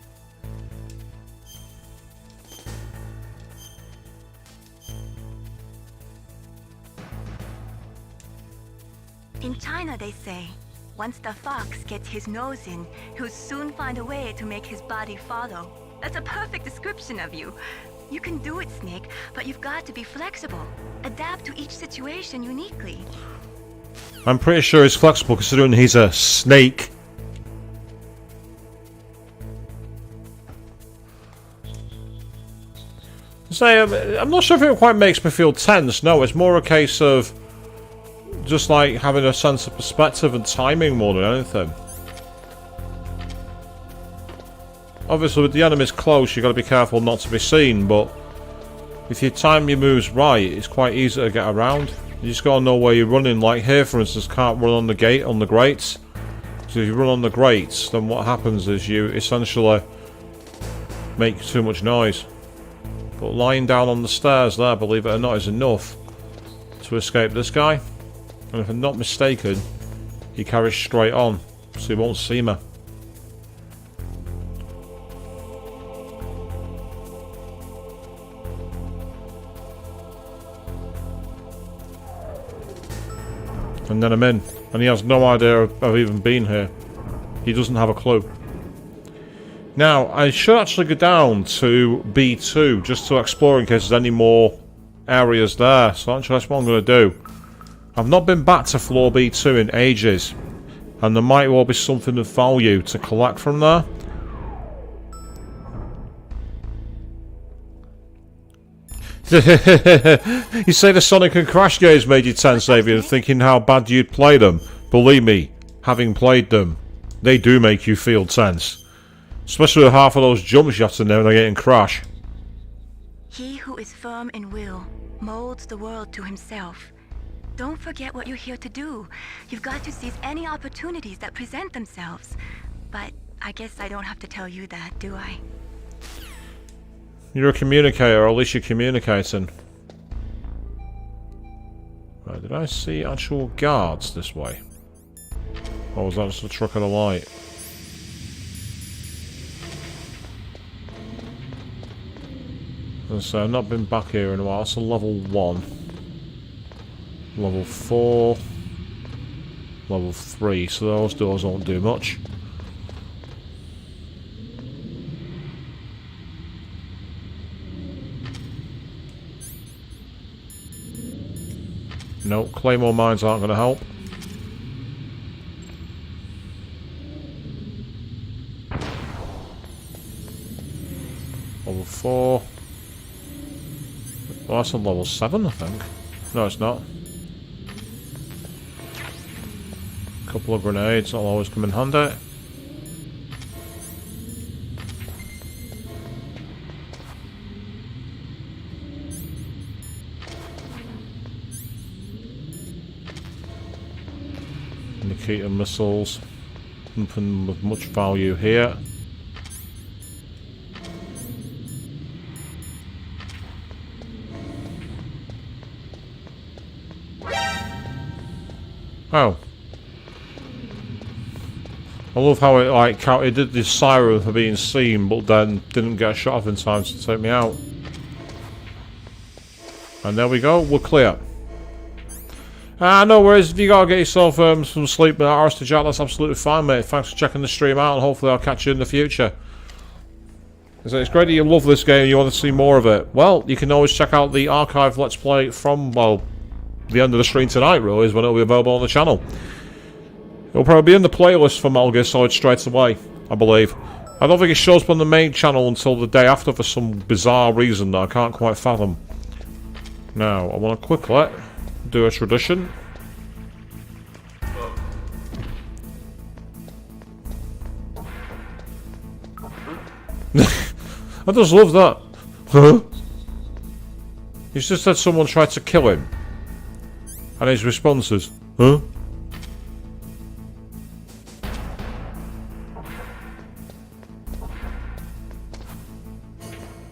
In China, they say, once the fox gets his nose in, he'll soon find a way to make his body follow. That's a perfect description of you. You can do it, Snake, but you've got to be flexible. Adapt to each situation uniquely. I'm pretty sure he's flexible considering he's a snake. I'm not sure if it quite makes me feel tense. No, it's more a case of just like having a sense of perspective and timing more than anything. Obviously, with the enemies close, you've got to be careful not to be seen, but if you time your moves right, it's quite easy to get around. You just gotta know where you're running. Like here, for instance, can't run on the gate, on the grates. So if you run on the grates, then what happens is you essentially make too much noise. But lying down on the stairs there, believe it or not, is enough to escape this guy. And if I'm not mistaken, he carries straight on, so he won't see me. And then I'm in, and he has no idea I've even been here. He doesn't have a clue. Now, I should actually go down to B2 just to explore in case there's any more areas there. So actually that's what I'm going to do. I've not been back to floor B2 in ages, and there might well be something of value to collect from there. You say the Sonic and Crash games made you tense, Avian, thinking how bad you'd play them. Believe me, having played them, they do make you feel tense. Especially with half of those jumps you have to navigate in Crash. He who is firm in will molds the world to himself. Don't forget what you're here to do. You've got to seize any opportunities that present themselves. But I guess I don't have to tell you that, do I? You're a communicator, or at least you're communicating. Right, did I see actual guards this way? Or was that just a truck of the light? As I say, I've not been back here in a while. That's a level 1. Level 4. Level 3, so those doors won't do much. No, claymore mines aren't going to help. Level 4. Well, that's on level 7, I think. No, it's not. A couple of grenades, that'll always come in handy. Nikita missiles. Nothing with much value here. Oh. I love how it like it did this siren for being seen, but then didn't get a shot off in time to take me out. And there we go, we're clear. No worries, if you gotta get yourself some sleep and hours to Jack, that's absolutely fine, mate. Thanks for checking the stream out, and hopefully I'll catch you in the future. So it's great that you love this game and you want to see more of it. Well, you can always check out the archive Let's Play from, well, the end of the stream tonight, really, is when it'll be available on the channel. It'll probably be in the playlist for Metal Gear Solid straight away, I believe. I don't think it shows up on the main channel until the day after for some bizarre reason that I can't quite fathom. Now, I want to quickly do a tradition. I just love that. Huh? He's just said someone tried to kill him. And his response is, huh?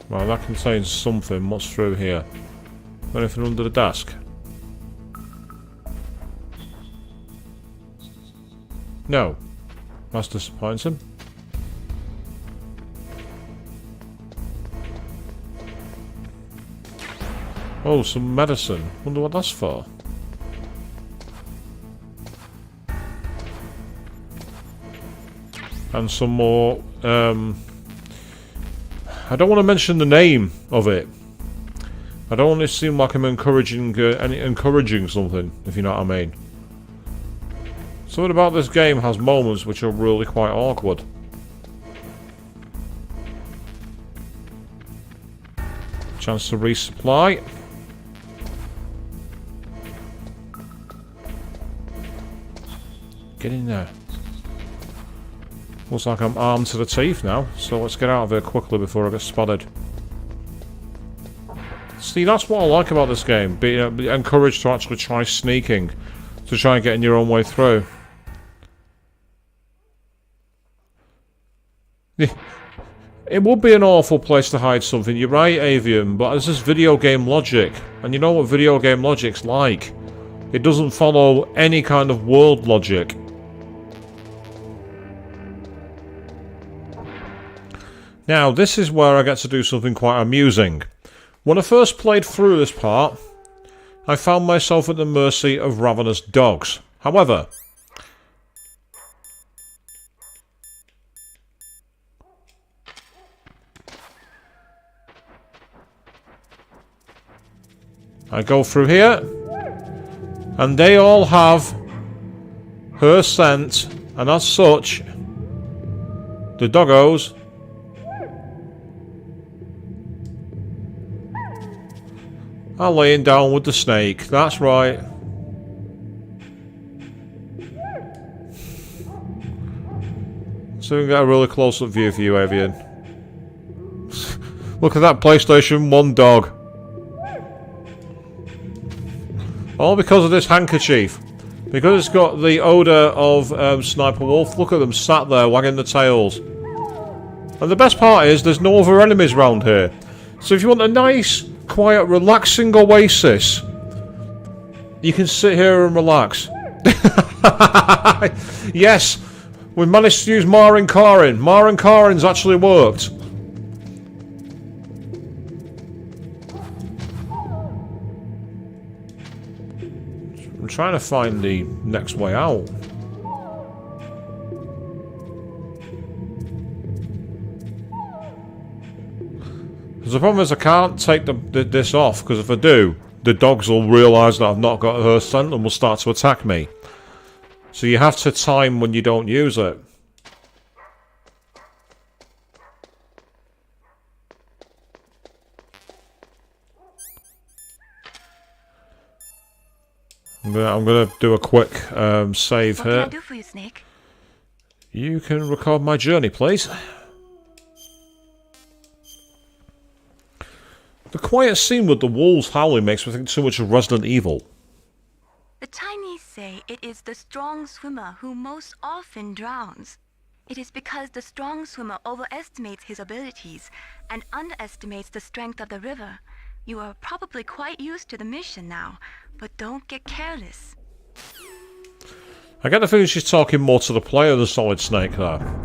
Well, that contains something. What's through here? Anything under the desk? No. That's disappointing. Oh, some medicine. Wonder what that's for. And some more I don't want to mention the name of it. I don't want to seem like I'm encouraging something, if you know what I mean. Something about this game has moments which are really quite awkward. Chance to resupply. Get in there. Looks like I'm armed to the teeth now, so let's get out of here quickly before I get spotted. See, that's what I like about this game. Being encouraged to actually try sneaking. To try and get in your own way through. It would be an awful place to hide something, you're right, Avian, but this is video game logic. And you know what video game logic's like. It doesn't follow any kind of world logic. Now, this is where I get to do something quite amusing. When I first played through this part, I found myself at the mercy of ravenous dogs. However, I go through here, and they all have her scent, and as such, the doggos are laying down with the snake. That's right. So we can get a really close-up view for you, Avian. Look at that PlayStation 1 dog. All because of this handkerchief. Because it's got the odour of Sniper Wolf. Look at them sat there wagging their tails. And the best part is there's no other enemies around here. So if you want a nice, quiet, relaxing oasis, you can sit here and relax. Yes, we managed to use Marin Karin. Marin Karin's actually worked. I'm trying to find the next way out. Because the problem is I can't take this off, because if I do, the dogs will realise that I've not got her scent and will start to attack me. So you have to time when you don't use it. I'm gonna do a quick save here. What can I do for you, Snake? You can record my journey, please. The quiet scene with the wolves howling makes me think too much of Resident Evil. The Chinese say it is the strong swimmer who most often drowns. It is because the strong swimmer overestimates his abilities and underestimates the strength of the river. You are probably quite used to the mission now, but don't get careless. I get the feeling she's talking more to the player than Solid Snake there.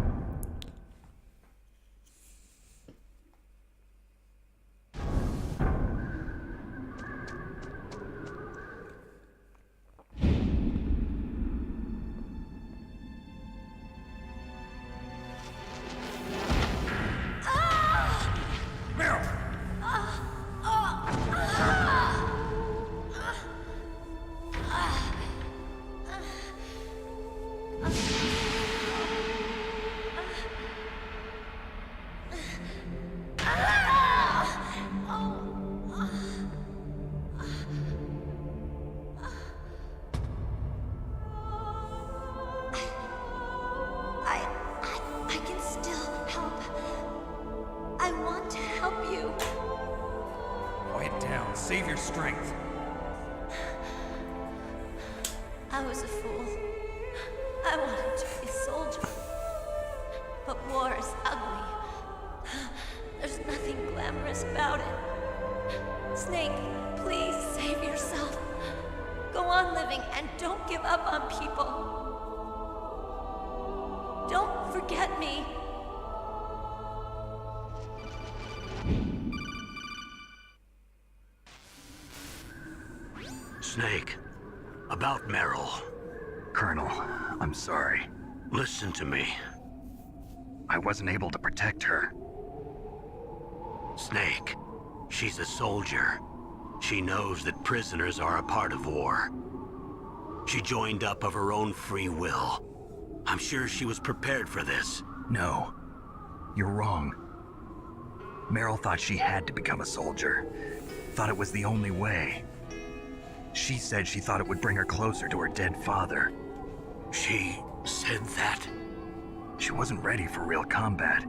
Save your strength. I was a fool. I wanted to be a soldier. But war is ugly. There's nothing glamorous about it. Snake, please save yourself. Go on living and don't give up on people. Don't forget me. Snake, about Meryl. Colonel, I'm sorry. Listen to me. I wasn't able to protect her. Snake. She's a soldier. She knows that prisoners are a part of war. She joined up of her own free will. I'm sure she was prepared for this. No. You're wrong. Meryl thought she had to become a soldier. Thought it was the only way. She said she thought it would bring her closer to her dead father. She said that? She wasn't ready for real combat.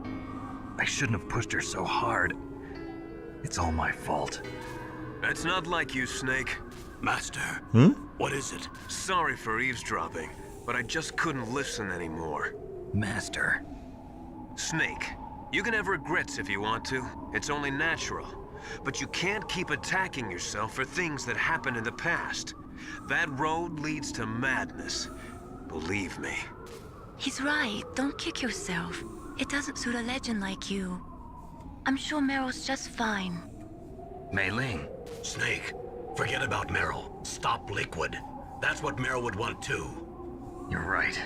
I shouldn't have pushed her so hard. It's all my fault. That's not like you, Snake. Master, what is it? Sorry for eavesdropping, but I just couldn't listen anymore. Master. Snake, you can have regrets if you want to. It's only natural. But you can't keep attacking yourself for things that happened in the past. That road leads to madness. Believe me. He's right. Don't kick yourself. It doesn't suit a legend like you. I'm sure Meryl's just fine. Mei Ling. Snake, forget about Meryl. Stop Liquid. That's what Meryl would want too. You're right.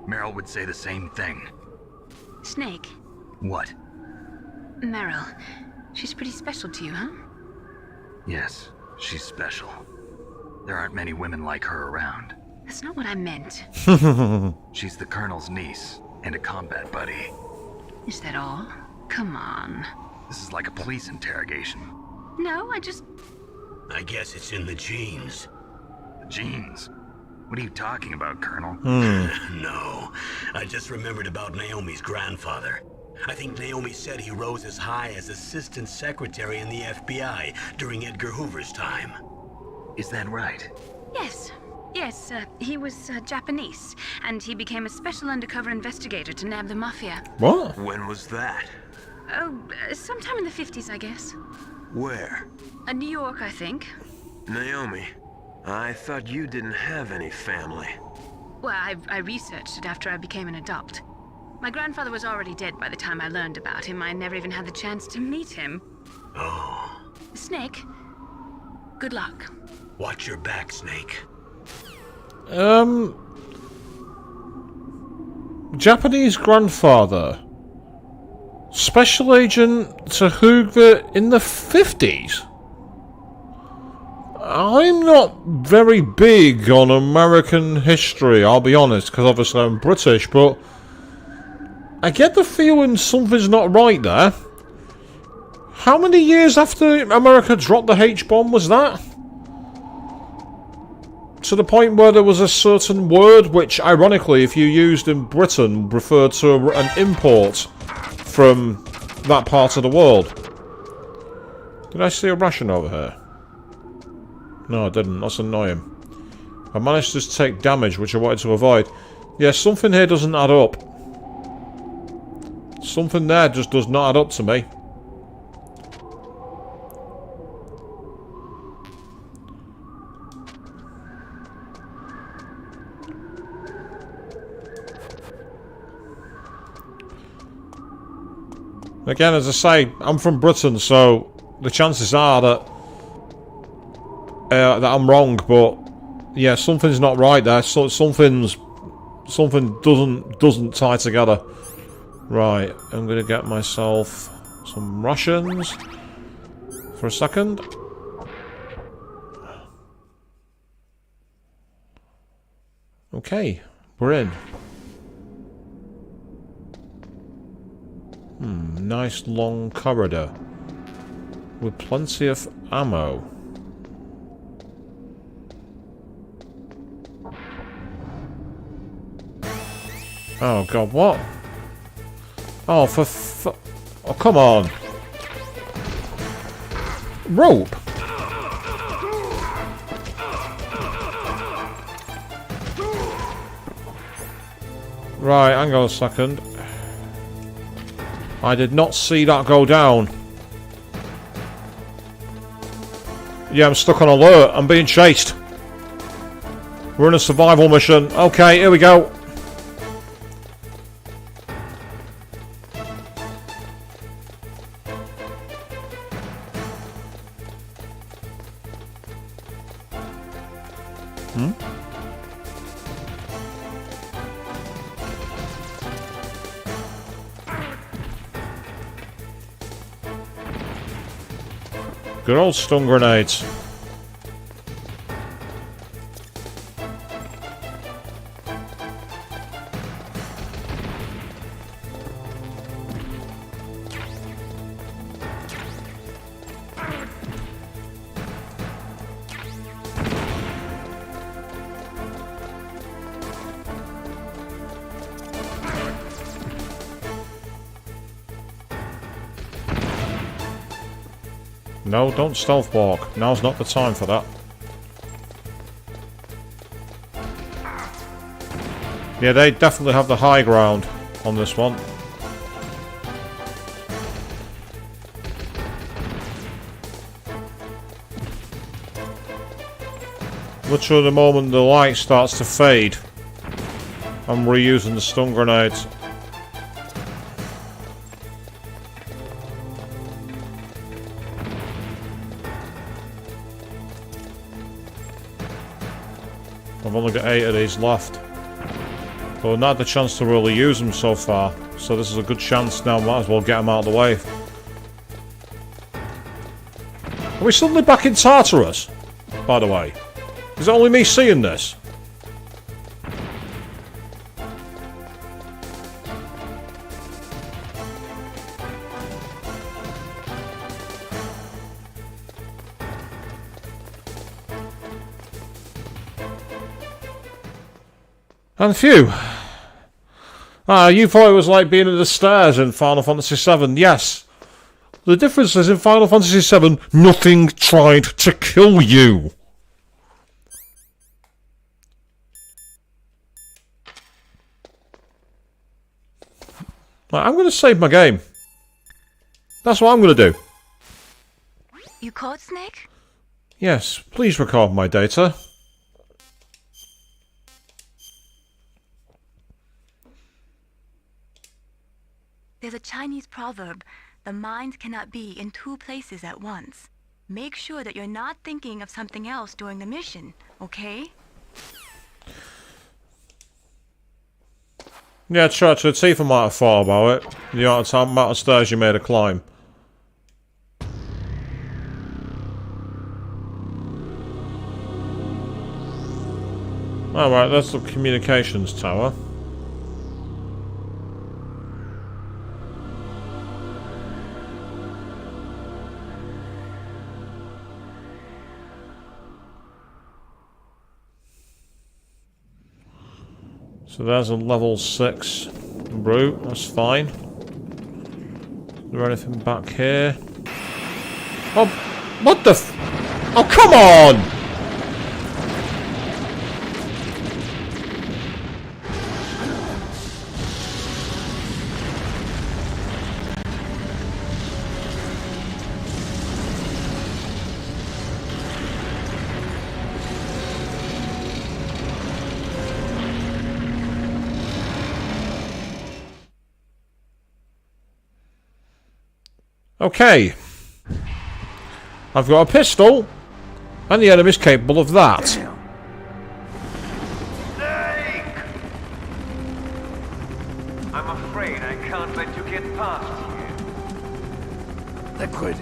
Meryl would say the same thing. Snake. What? Meryl. She's pretty special to you, huh? Yes, she's special. There aren't many women like her around. That's not what I meant. She's the Colonel's niece and a combat buddy. Is that all? Come on. This is like a police interrogation. No, I guess it's in the genes. The genes? What are you talking about, Colonel? No, I just remembered about Naomi's grandfather. I think Naomi said he rose as high as assistant secretary in the FBI during Edgar Hoover's time. Is that right? Yes. Yes, he was Japanese, and he became a special undercover investigator to nab the mafia. What? When was that? Oh, sometime in the 50s, I guess. Where? New York, I think. Naomi, I thought you didn't have any family. Well, I researched it after I became an adult. My grandfather was already dead by the time I learned about him. I never even had the chance to meet him. Oh. Snake, good luck. Watch your back, Snake. Japanese grandfather. Special Agent to Hoover in the 50s? I'm not very big on American history, I'll be honest, because obviously I'm British, but I get the feeling something's not right there. How many years after America dropped the H-bomb was that? To the point where there was a certain word which, ironically, if you used in Britain, referred to an import from that part of the world. Did I see a ration over here? No, I didn't. That's annoying. I managed to take damage, which I wanted to avoid. Yeah, something here doesn't add up. Something there just does not add up to me. Again, as I say, I'm from Britain, so the chances are that that I'm wrong. But yeah, something's not right there. So something doesn't tie together. Right, I'm gonna get myself some rations for a second. Okay, we're in. Nice long corridor with plenty of ammo. Oh god, what? Oh, oh, come on. Rope. Right, hang on a second. I did not see that go down. Yeah, I'm stuck on alert. I'm being chased. We're in a survival mission. Okay, here we go. Good old stun grenades. No, don't stealth walk. Now's not the time for that. Yeah, they definitely have the high ground on this one. Literally the moment the light starts to fade, I'm reusing the stun grenades. I've only got 8 of these left. But I've not had the chance to really use them so far. So this is a good chance now, might as well get them out of the way. Are we suddenly back in Tartarus? By the way. Is it only me seeing this? And phew. You thought it was like being at the stairs in Final Fantasy VII. Yes. The difference is in Final Fantasy VII, nothing tried to kill you. Right, I'm going to save my game. That's what I'm going to do. You caught Snake? Yes, please record my data. There's a Chinese proverb, the mind cannot be in 2 places at once. Make sure that you're not thinking of something else during the mission, okay? Yeah, Church, the Tifa might have thought about it. The amount of stairs you made her climb. Alright, that's the communications tower. So there's a level 6 route, that's fine. Is there anything back here? Oh, what the f- Oh, come on! Okay. I've got a pistol, and the enemy's capable of that. Snake! I'm afraid I can't let you get past here. Liquid.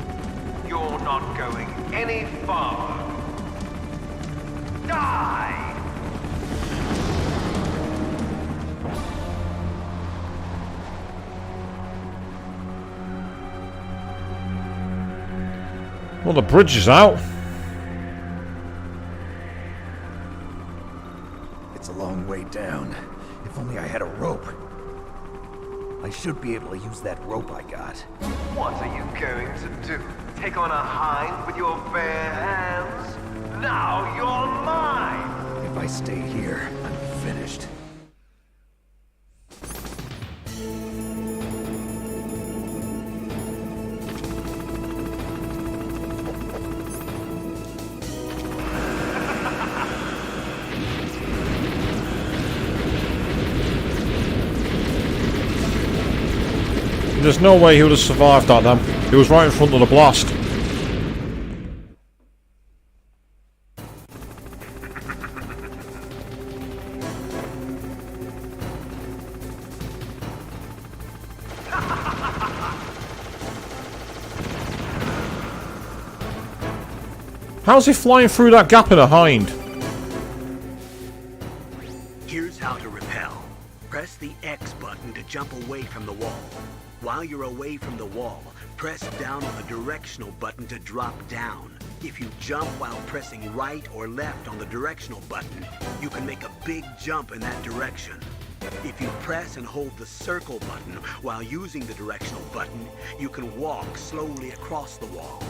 You're not going any farther. Die! Well, the bridge is out. It's a long way down. If only I had a rope. I should be able to use that rope I got. What are you going to do? Take on a hind with your bare hands? Now you're mine! If I stay here, I'm finished. There's no way he would have survived that then. He was right in front of the blast. How's he flying through that gap in a hind? Here's how to repel. Press the X button to jump away from the wall. While you're away from the wall, press down on the directional button to drop down. If you jump while pressing right or left on the directional button, you can make a big jump in that direction. If you press and hold the circle button while using the directional button, you can walk slowly across the wall.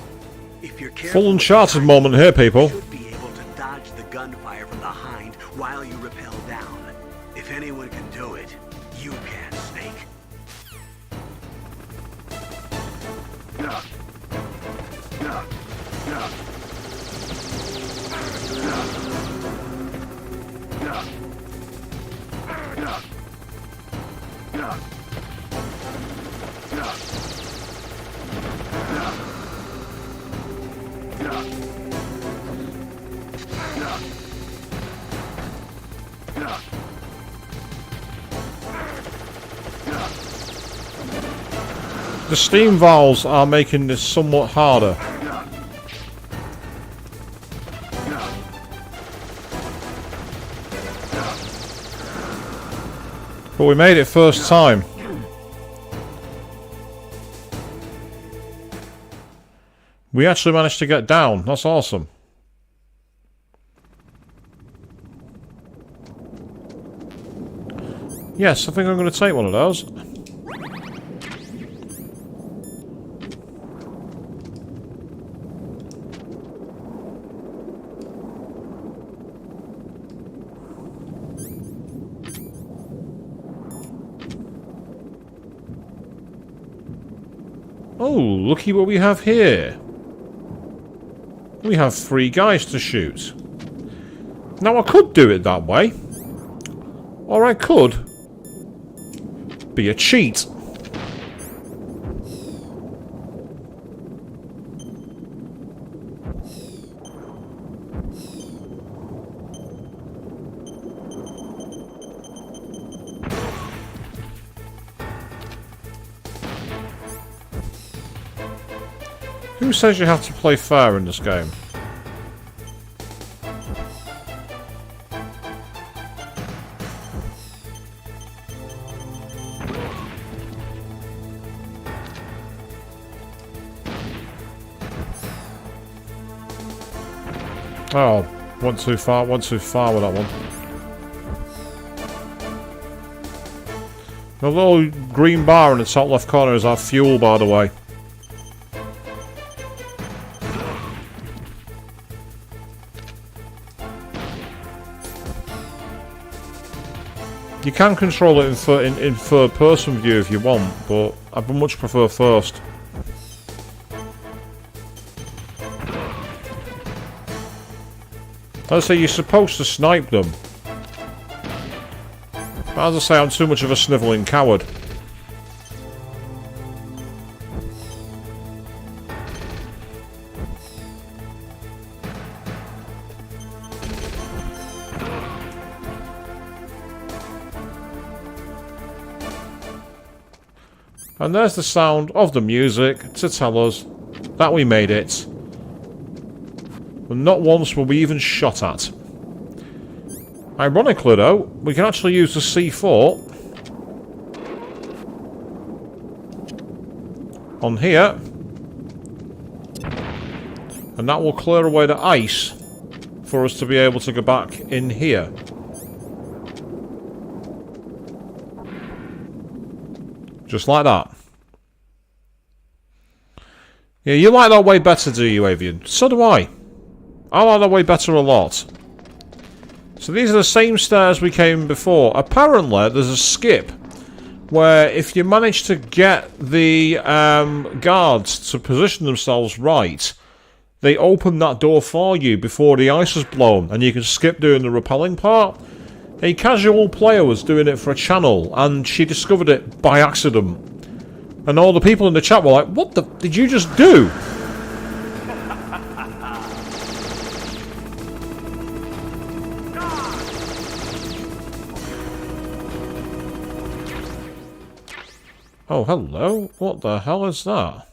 If you're careful, Full Uncharted moment here, people. you should be able to dodge the gunfire from the hind while you rappel down. If anyone can do it, you can, Snake. The steam valves are making this somewhat harder. But we made it first time. We actually managed to get down. That's awesome. Yes, I think I'm going to take one of those. Oh, looky what we have here. We have 3 guys to shoot. Now I could do it that way. Or I could be a cheat. Who says you have to play fair in this game? Oh, went too far with that one. The little green bar in the top left corner is our fuel, by the way. You can control it in third person view if you want, but I would much prefer first. Let's say you're supposed to snipe them. But as I say, I'm too much of a snivelling coward. And there's the sound of the music to tell us that we made it. And not once were we even shot at. Ironically though, we can actually use the C4 on here. And that will clear away the ice for us to be able to go back in here. Just like that. Yeah, you like that way better, do you, Avian? So do I. I like that way better a lot. So these are the same stairs we came before. Apparently, there's a skip where if you manage to get the guards to position themselves right, they open that door for you before the ice is blown, and you can skip doing the rappelling part. A casual player was doing it for a channel, and she discovered it by accident. And all the people in the chat were like, what the did you just do? Oh, hello? What the hell is that?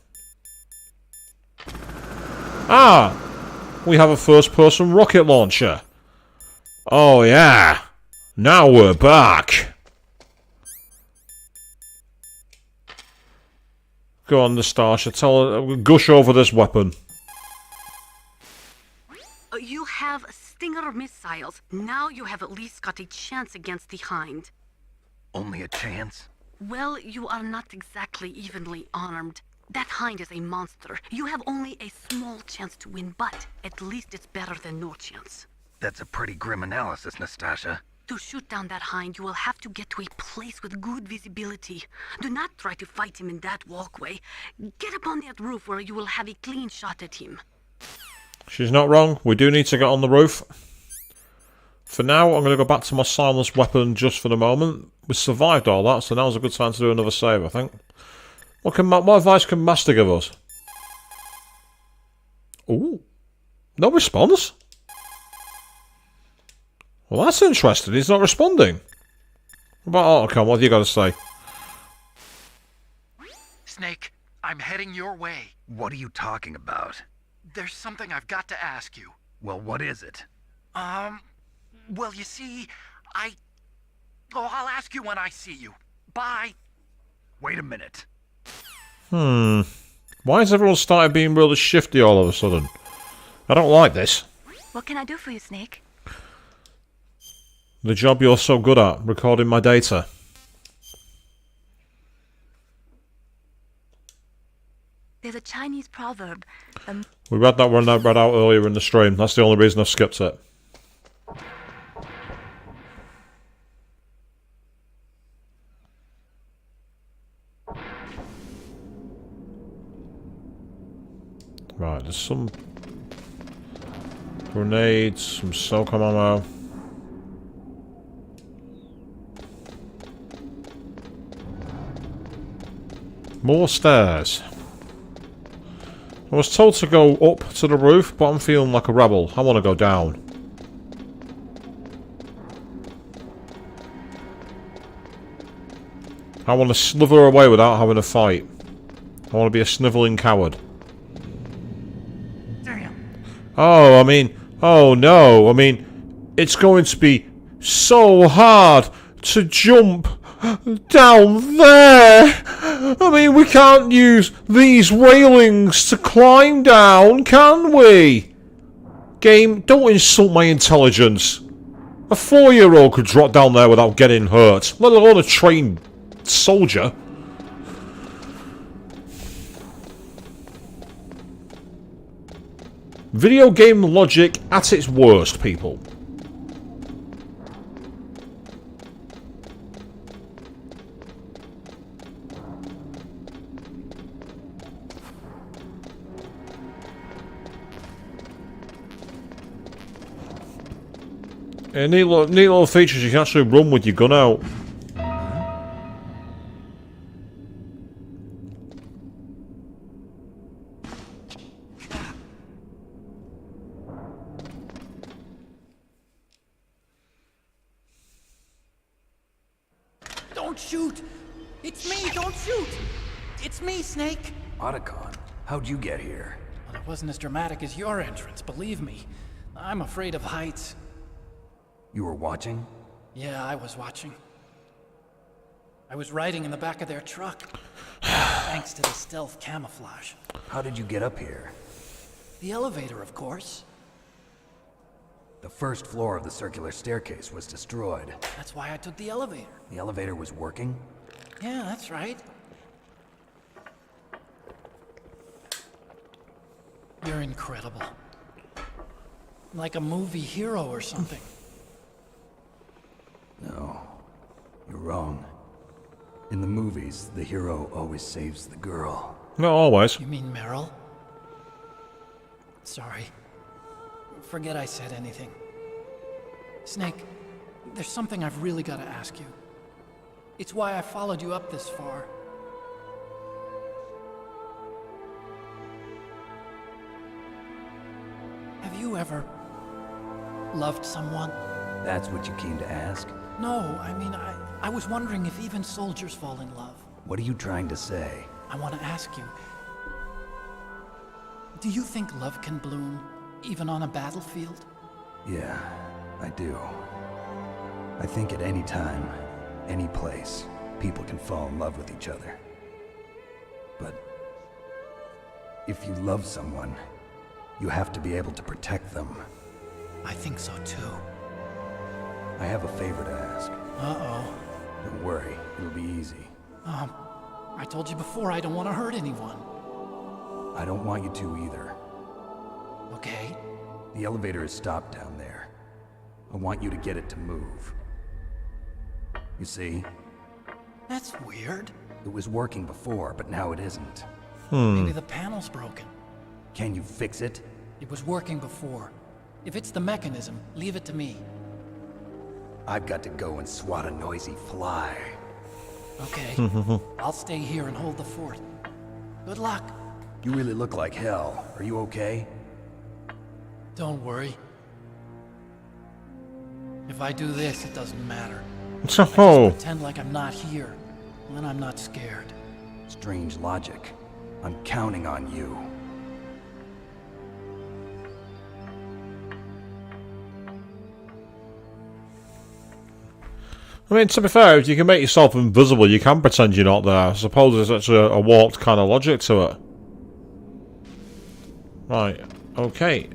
Ah! we have a first-person rocket launcher. Oh yeah, now we're back. Go on, Nastasha, tell her, gush over this weapon. You have Stinger missiles. Now you have at least got a chance against the Hind. Only a chance? Well, you are not exactly evenly armed. That Hind is a monster. You have only a small chance to win, but at least it's better than no chance. That's a pretty grim analysis, Nastasha. To shoot down that Hind, you will have to get to a place with good visibility. Do not try to fight him in that walkway. Get up on that roof where you will have a clean shot at him. She's not wrong. We do need to get on the roof. For now, I'm going to go back to my silenced weapon just for the moment. We survived all that, so now's a good time to do another save, I think. What advice can Master give us? Ooh. No response? Well, that's interesting. He's not responding. What about Otacon? What have you got to say? Snake, I'm heading your way. What are you talking about? There's something I've got to ask you. Well, what is it? Well, you see, I'll ask you when I see you. Bye. Wait a minute. Why has everyone started being really shifty all of a sudden? I don't like this. What can I do for you, Snake? The job you're so good at, recording my data. There's a Chinese proverb. We read that one read out earlier in the stream. That's the only reason I've skipped it. Right, there's some grenades, some SOCOM ammo. More stairs. I was told to go up to the roof, but I'm feeling like a rebel. I want to go down. I want to slither away without having a fight. I want to be a snivelling coward. Oh, I mean, oh no, I mean, it's going to be so hard to jump down there. I mean, we can't use these railings to climb down, can we? Game, don't insult my intelligence. A 4-year-old could drop down there without getting hurt, let alone a trained soldier. Video game logic at its worst, people. Neat little features, you can actually run with your gun out. Don't shoot! It's me, don't shoot! It's me, Snake! Otacon, how'd you get here? Well, it wasn't as dramatic as your entrance, believe me. I'm afraid of heights. You were watching? Yeah, I was watching. I was riding in the back of their truck. Thanks to the stealth camouflage. How did you get up here? The elevator, of course. The first floor of the circular staircase was destroyed. That's why I took the elevator. The elevator was working? Yeah, that's right. You're incredible. Like a movie hero or something. No, you're wrong. In the movies, the hero always saves the girl. Not always. You mean Meryl? Sorry. Forget I said anything. Snake, there's something I've really got to ask you. It's why I followed you up this far. Have you ever loved someone? That's what you came to ask? No, I mean, I was wondering if even soldiers fall in love. What are you trying to say? I want to ask you, do you think love can bloom Even on a battlefield? Yeah, I do. I think at any time, any place, people can fall in love with each other. But if you love someone, you have to be able to protect them. I think so too. I have a favor to ask. Uh-oh. Don't worry, it'll be easy. I told you before I don't want to hurt anyone. I don't want you to either. Okay. The elevator is stopped down there. I want you to get it to move. You see? That's weird. It was working before, but now it isn't. Maybe the panel's broken. Can you fix it? It was working before. If it's the mechanism, leave it to me. I've got to go and swat a noisy fly. Okay. I'll stay here and hold the fort. Good luck. You really look like hell. Are you okay? Don't worry. If I do this, it doesn't matter. I just Oh. pretend like I'm not here. Then I'm not scared. Strange logic. I'm counting on you. I mean, to be fair, if you can make yourself invisible, you can pretend you're not there. I suppose there's actually a warped kind of logic to it. Right, okay.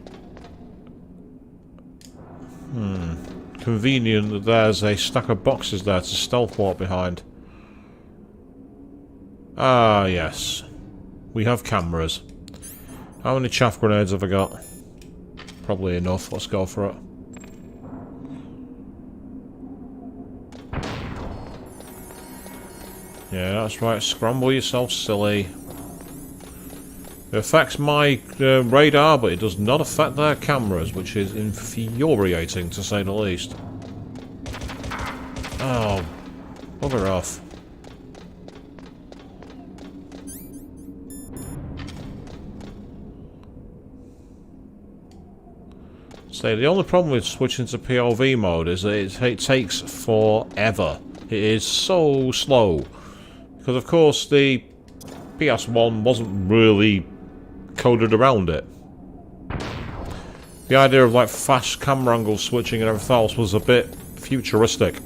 Convenient that there's a stack of boxes there to stealth walk behind. Ah, yes. We have cameras. How many chaff grenades have I got? Probably enough. Let's go for it. Yeah, that's right. Scramble yourself, silly. It affects my radar, but it does not affect their cameras, which is infuriating, to say the least. Oh, bugger off. So the only problem with switching to POV mode is that it takes forever. It is so slow. Because of course the PS1 wasn't really coded around it. The idea of like fast camera angle switching and everything else was a bit futuristic.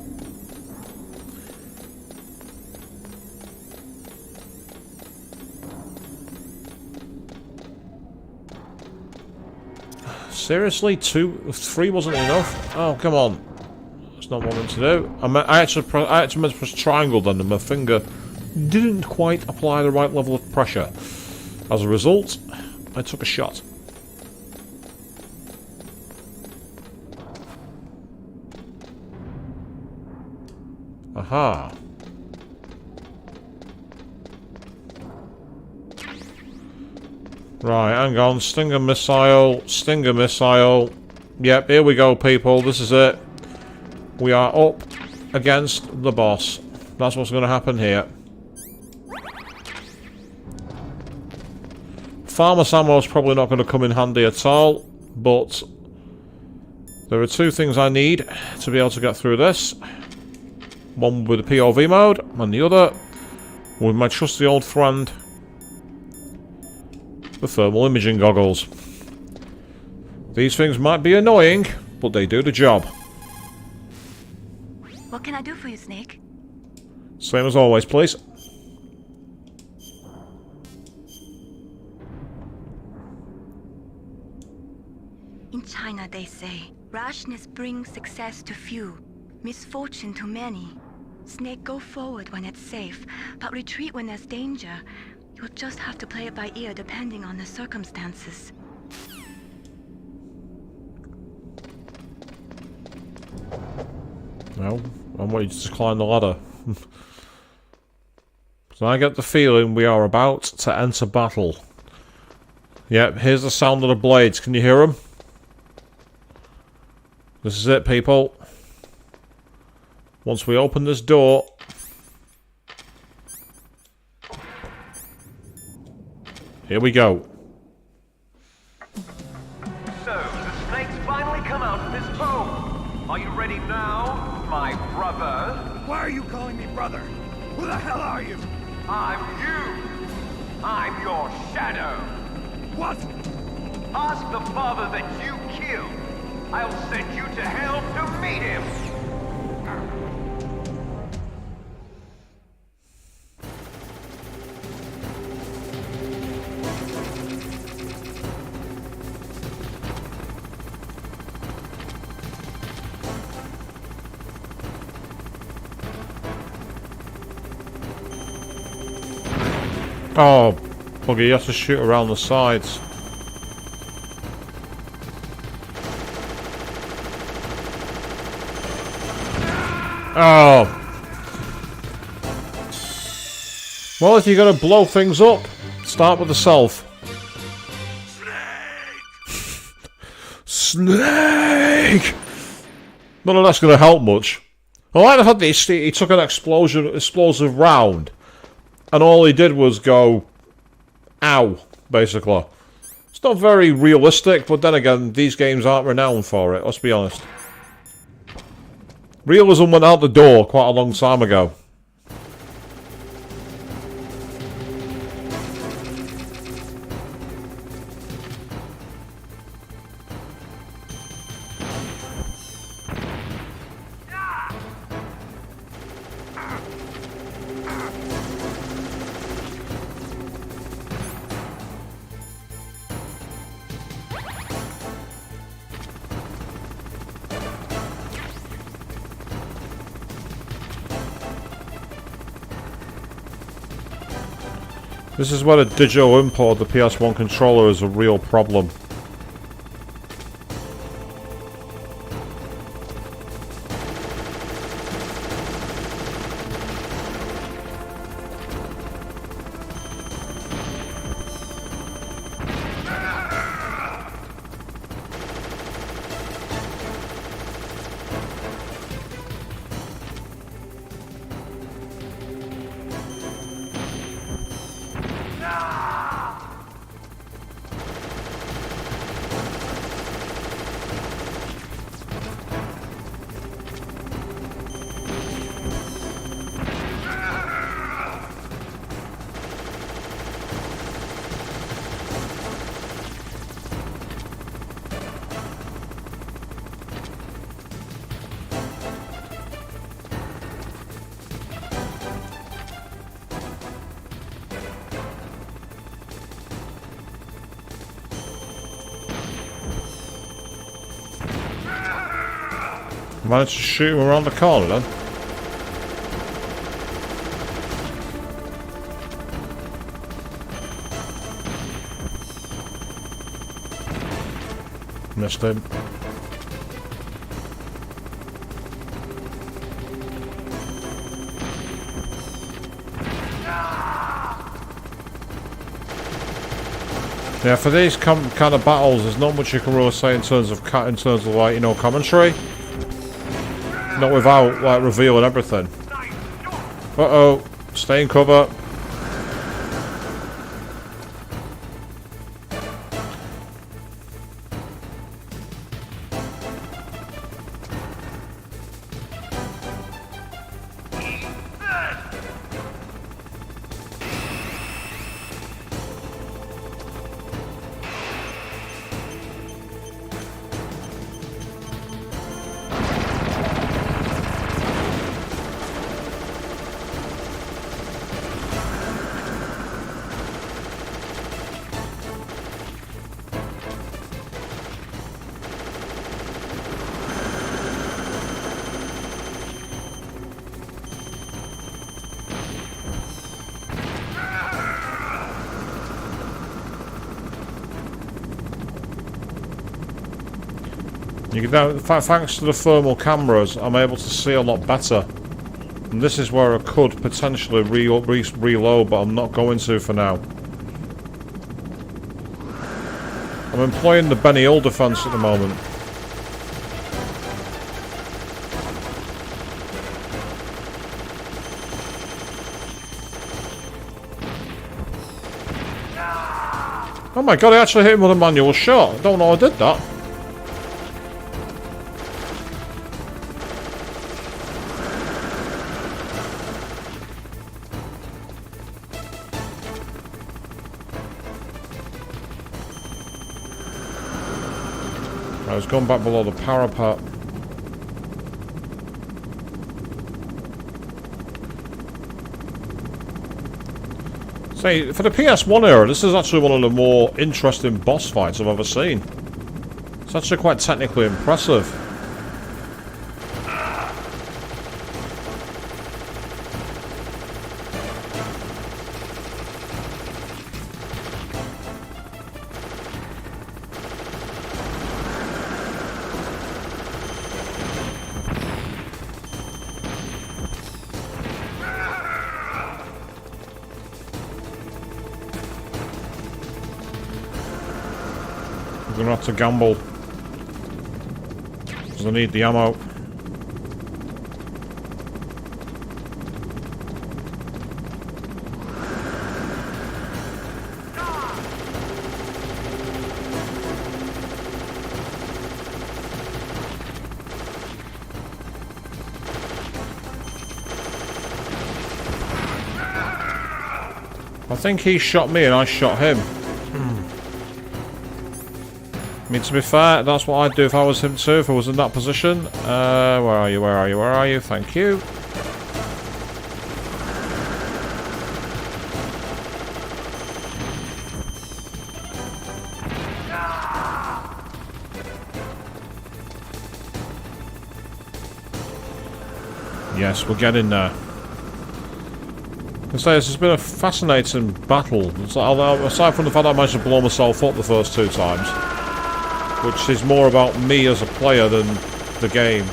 Seriously? 3 wasn't enough? Oh, come on. That's not what I meant to do. I actually meant to press triangle then, and my finger didn't quite apply the right level of pressure. As a result, I took a shot. Aha. Right, hang on. Stinger missile. Stinger missile. Yep, here we go, people. This is it. We are up against the boss. That's what's going to happen here. Farmer's ammo is probably not going to come in handy at all, but there are 2 things I need to be able to get through this. One with the POV mode, and the other with my trusty old friend, the thermal imaging goggles. These things might be annoying, but they do the job. What can I do for you, Snake? Same as always, please. In China, they say, rashness brings success to few, misfortune to many. Snake, go forward when it's safe, but retreat when there's danger. You'll just have to play it by ear depending on the circumstances. No, I want you to climb the ladder. So I get the feeling we are about to enter battle. Yep, here's the sound of the blades. Can you hear them? This is it, people. Once we open this door... Here we go. So, the snakes finally come out of this home. Are you ready now, my brother? Why are you calling me brother? Who the hell are you? I'm you. I'm your shadow. What? Ask the father that you killed. I'll send you to hell to meet him. Oh, bugger, you have to shoot around the sides. Oh. Well, if you're going to blow things up, start with the self. Snake! None of that's going to help much. I like the fact that he took an explosive round, and all he did was go, ow, basically. It's not very realistic, but then again, these games aren't renowned for it, let's be honest. Realism went out the door quite a long time ago. This is where the digital import of the PS1 controller is a real problem. Managed to shoot him around the corner then. Missed him. Yeah, for these kind of battles, there's not much you can really say in terms of like, you know, commentary. Not without like revealing everything. Uh-oh, stay in cover. Thanks to the thermal cameras, I'm able to see a lot better. And this is where I could potentially reload, but I'm not going to for now. I'm employing the Benny Hill defense at the moment. Oh my god, I actually hit him with a manual shot. I don't know I did that. I was going back below the parapet. Say, for the PS1 era, this is actually one of the more interesting boss fights I've ever seen. It's actually quite technically impressive. I'm gonna have to gamble. Because I need the ammo. I think he shot me and I shot him. I mean, to be fair, that's what I'd do if I was him too, if I was in that position. Where are you, where are you, where are you? Thank you. Yes, we're getting there. I say, this has been a fascinating battle. It's like, aside from the fact that I managed to blow myself up the first 2 times, which is more about me as a player than the game.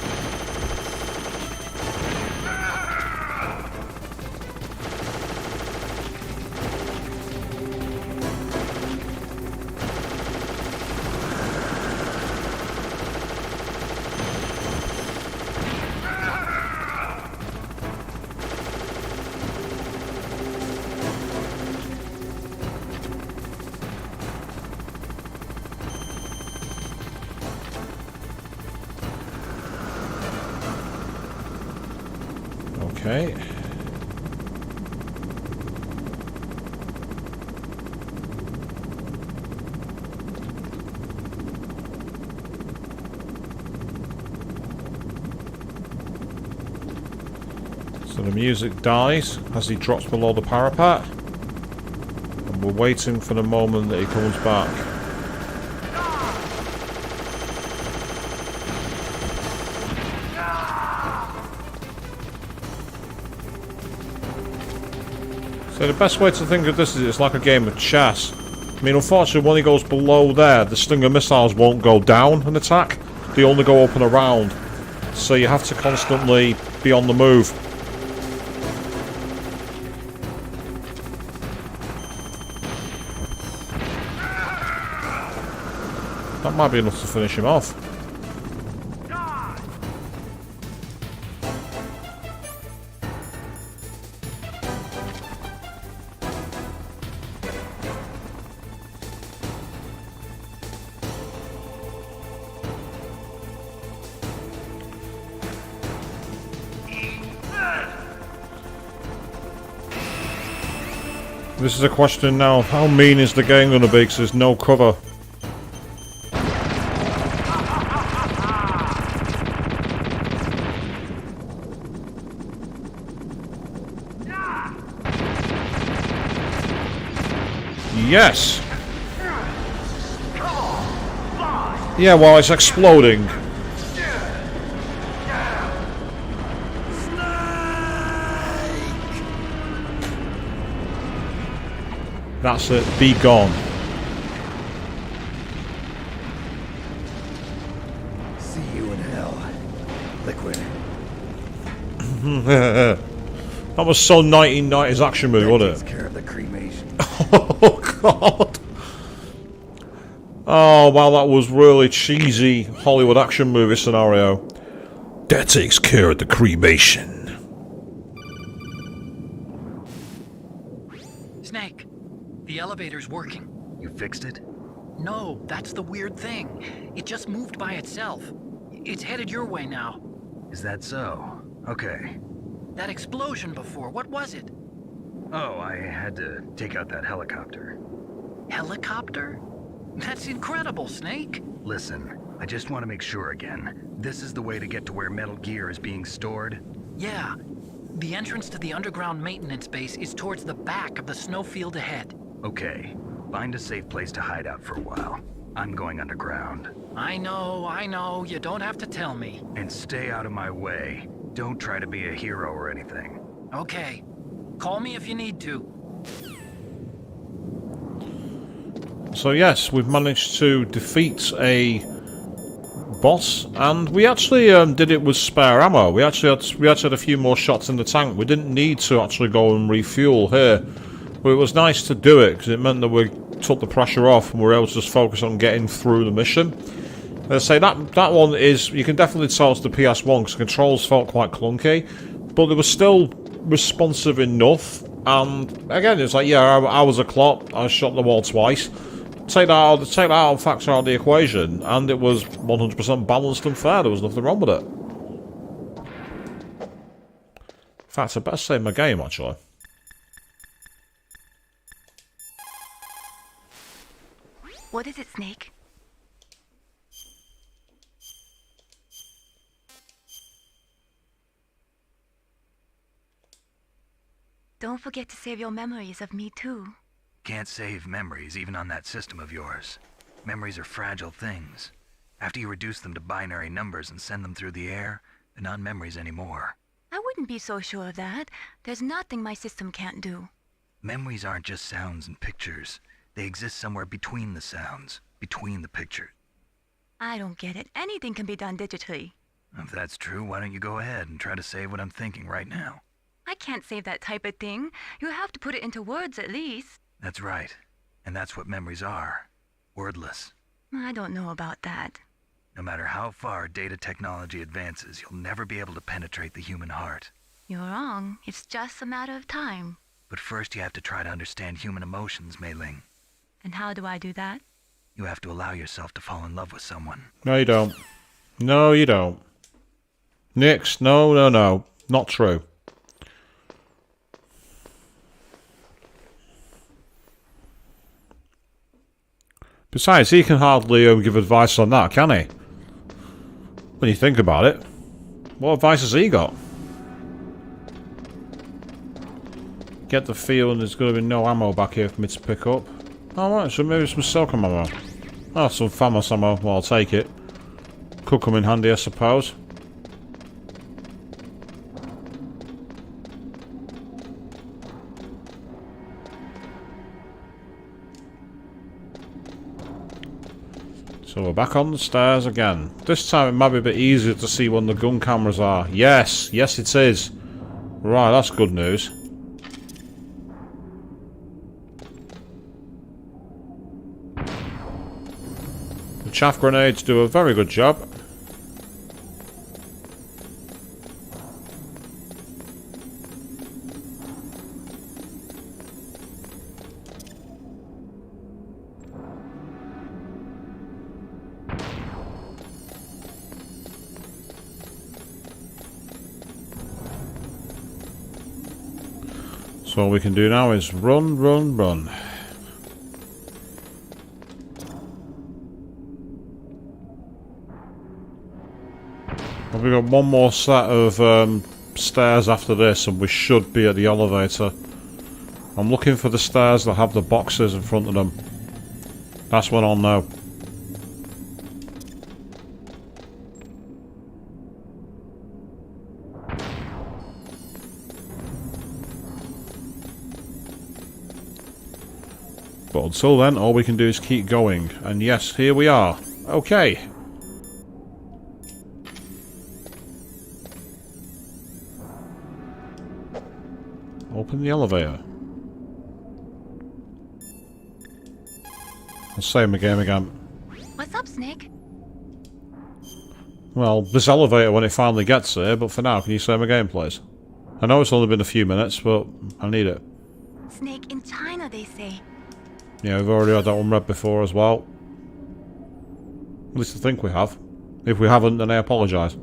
Okay. So the music dies as he drops below the parapet. And we're waiting for the moment that he comes back. So the best way to think of this is it's like a game of chess. I mean, unfortunately, when he goes below there, the Stinger missiles won't go down and attack. They only go up and around. So you have to constantly be on the move. That might be enough to finish him off. This is a question now, how mean is the game going to be because there's no cover? Yes! Yeah, while it's exploding. That's it, be gone. See you in hell, Liquid. That was so 1990s action movie, wasn't it? Takes care of the cremation. Oh god. Oh wow, that was really cheesy Hollywood action movie scenario. That takes care of the cremation. Snake, the elevator's working. You fixed it? No, that's the weird thing. It just moved by itself. It's headed your way now. Is that so? Okay. That explosion before, what was it? Oh, I had to take out that helicopter. Helicopter? That's incredible, Snake. Listen, I just want to make sure again. This is the way to get to where Metal Gear is being stored? Yeah. The entrance to the underground maintenance base is towards the back of the snowfield ahead. Okay. Find a safe place to hide out for a while. I'm going underground. I know. You don't have to tell me. And stay out of my way. Don't try to be a hero or anything. Okay. Call me if you need to. So yes, we've managed to defeat a boss, and we actually did it with spare ammo. We actually had a few more shots in the tank. We didn't need to actually go and refuel here, but it was nice to do it because it meant that we took the pressure off and we were able to just focus on getting through the mission. Let's say that one is, you can definitely tell it's the PS1 because the controls felt quite clunky, but they were still responsive enough. And again, it's like, yeah, I was a clop. I shot the wall twice. Take that out, factor out the equation, and it was 100% balanced and fair. There was nothing wrong with it. In fact, I better save my game, actually. What is it, Snake? Don't forget to save your memories of me, too. Can't save memories even on that system of yours. Memories are fragile things. After you reduce them to binary numbers and send them through the air, they're not memories anymore. I wouldn't be so sure of that. There's nothing my system can't do. Memories aren't just sounds and pictures. They exist somewhere between the sounds, between the pictures. I don't get it. Anything can be done digitally. If that's true, why don't you go ahead and try to save what I'm thinking right now? I can't save that type of thing. You have to put it into words at least. That's right. And that's what memories are. Wordless. I don't know about that. No matter how far data technology advances, you'll never be able to penetrate the human heart. You're wrong. It's just a matter of time. But first you have to try to understand human emotions, Mei Ling. And how do I do that? You have to allow yourself to fall in love with someone. No, you don't. No, you don't. Nix, no. Not true. Besides, he can hardly give advice on that, can he? When you think about it. What advice has he got? Get the feeling there's going to be no ammo back here for me to pick up. Alright, so maybe some Silcom ammo. Oh, some FAMAS ammo. Well, I'll take it. Could come in handy, I suppose. So we're back on the stairs again. This time it might be a bit easier to see when the gun cameras are. Yes it is. Right, that's good news. The chaff grenades do a very good job. So all we can do now is run. We've got one more set of stairs after this and we should be at the elevator. I'm looking for the stairs that have the boxes in front of them. That's what I'll know. But until then, all we can do is keep going. And yes, here we are. Okay. Open the elevator. I'll save my game again. What's up, Snake? Well, this elevator when it finally gets there, but for now, can you save my game, please? I know it's only been a few minutes, but I need it. Snake, in China, they say. Yeah, we've already had that one read before as well. At least I think we have. If we haven't, then I apologise.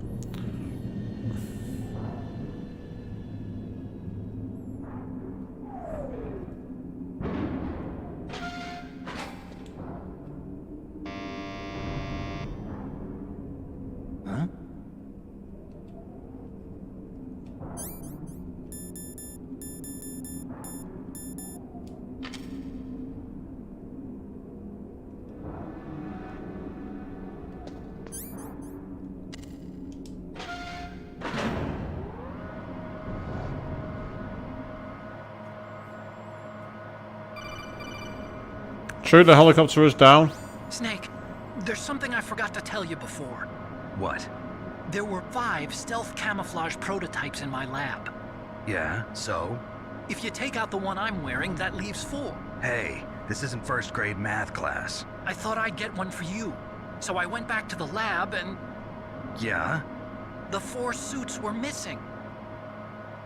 True, the helicopter is down. Snake, there's something I forgot to tell you before. What? There were 5 stealth camouflage prototypes in my lab. Yeah, so? If you take out the one I'm wearing, that leaves 4. Hey, this isn't first grade math class. I thought I'd get one for you. So I went back to the lab and... Yeah? The 4 suits were missing.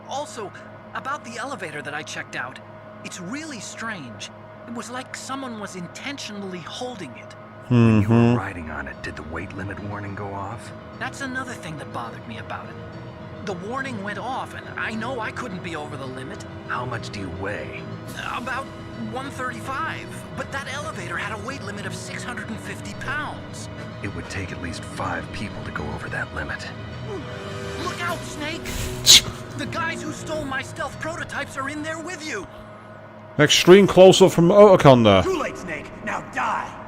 Also, about the elevator that I checked out, it's really strange. It was like someone was intentionally holding it. When you were riding on it, did the weight limit warning go off? That's another thing that bothered me about it. The warning went off, and I know I couldn't be over the limit. How much do you weigh? About 135, but that elevator had a weight limit of 650 pounds. It would take at least 5 people to go over that limit. Look out, Snake! The guys who stole my stealth prototypes are in there with you! Extreme close-up from Otacon there. Too late, Snake. Now die.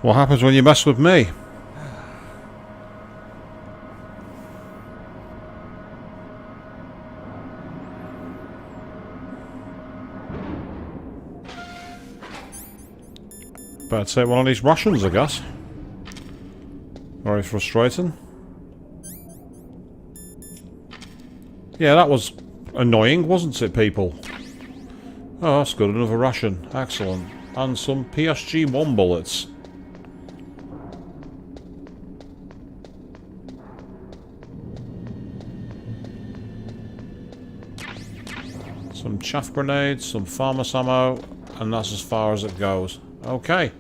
What happens when you mess with me? Better take one of these rations, I guess. Very frustrating. Yeah, that was annoying, wasn't it, people? Oh, that's good. Another ration. Excellent. And some PSG-1 bullets. Some chaff grenades, some farmer's ammo, and that's as far as it goes. Okay.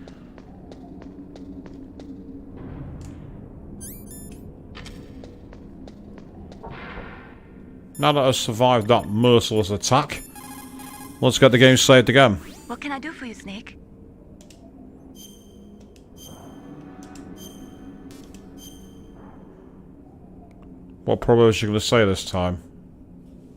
Now that I've survived that merciless attack, let's get the game saved again. What can I do for you, Snake? What probably is she going to say this time?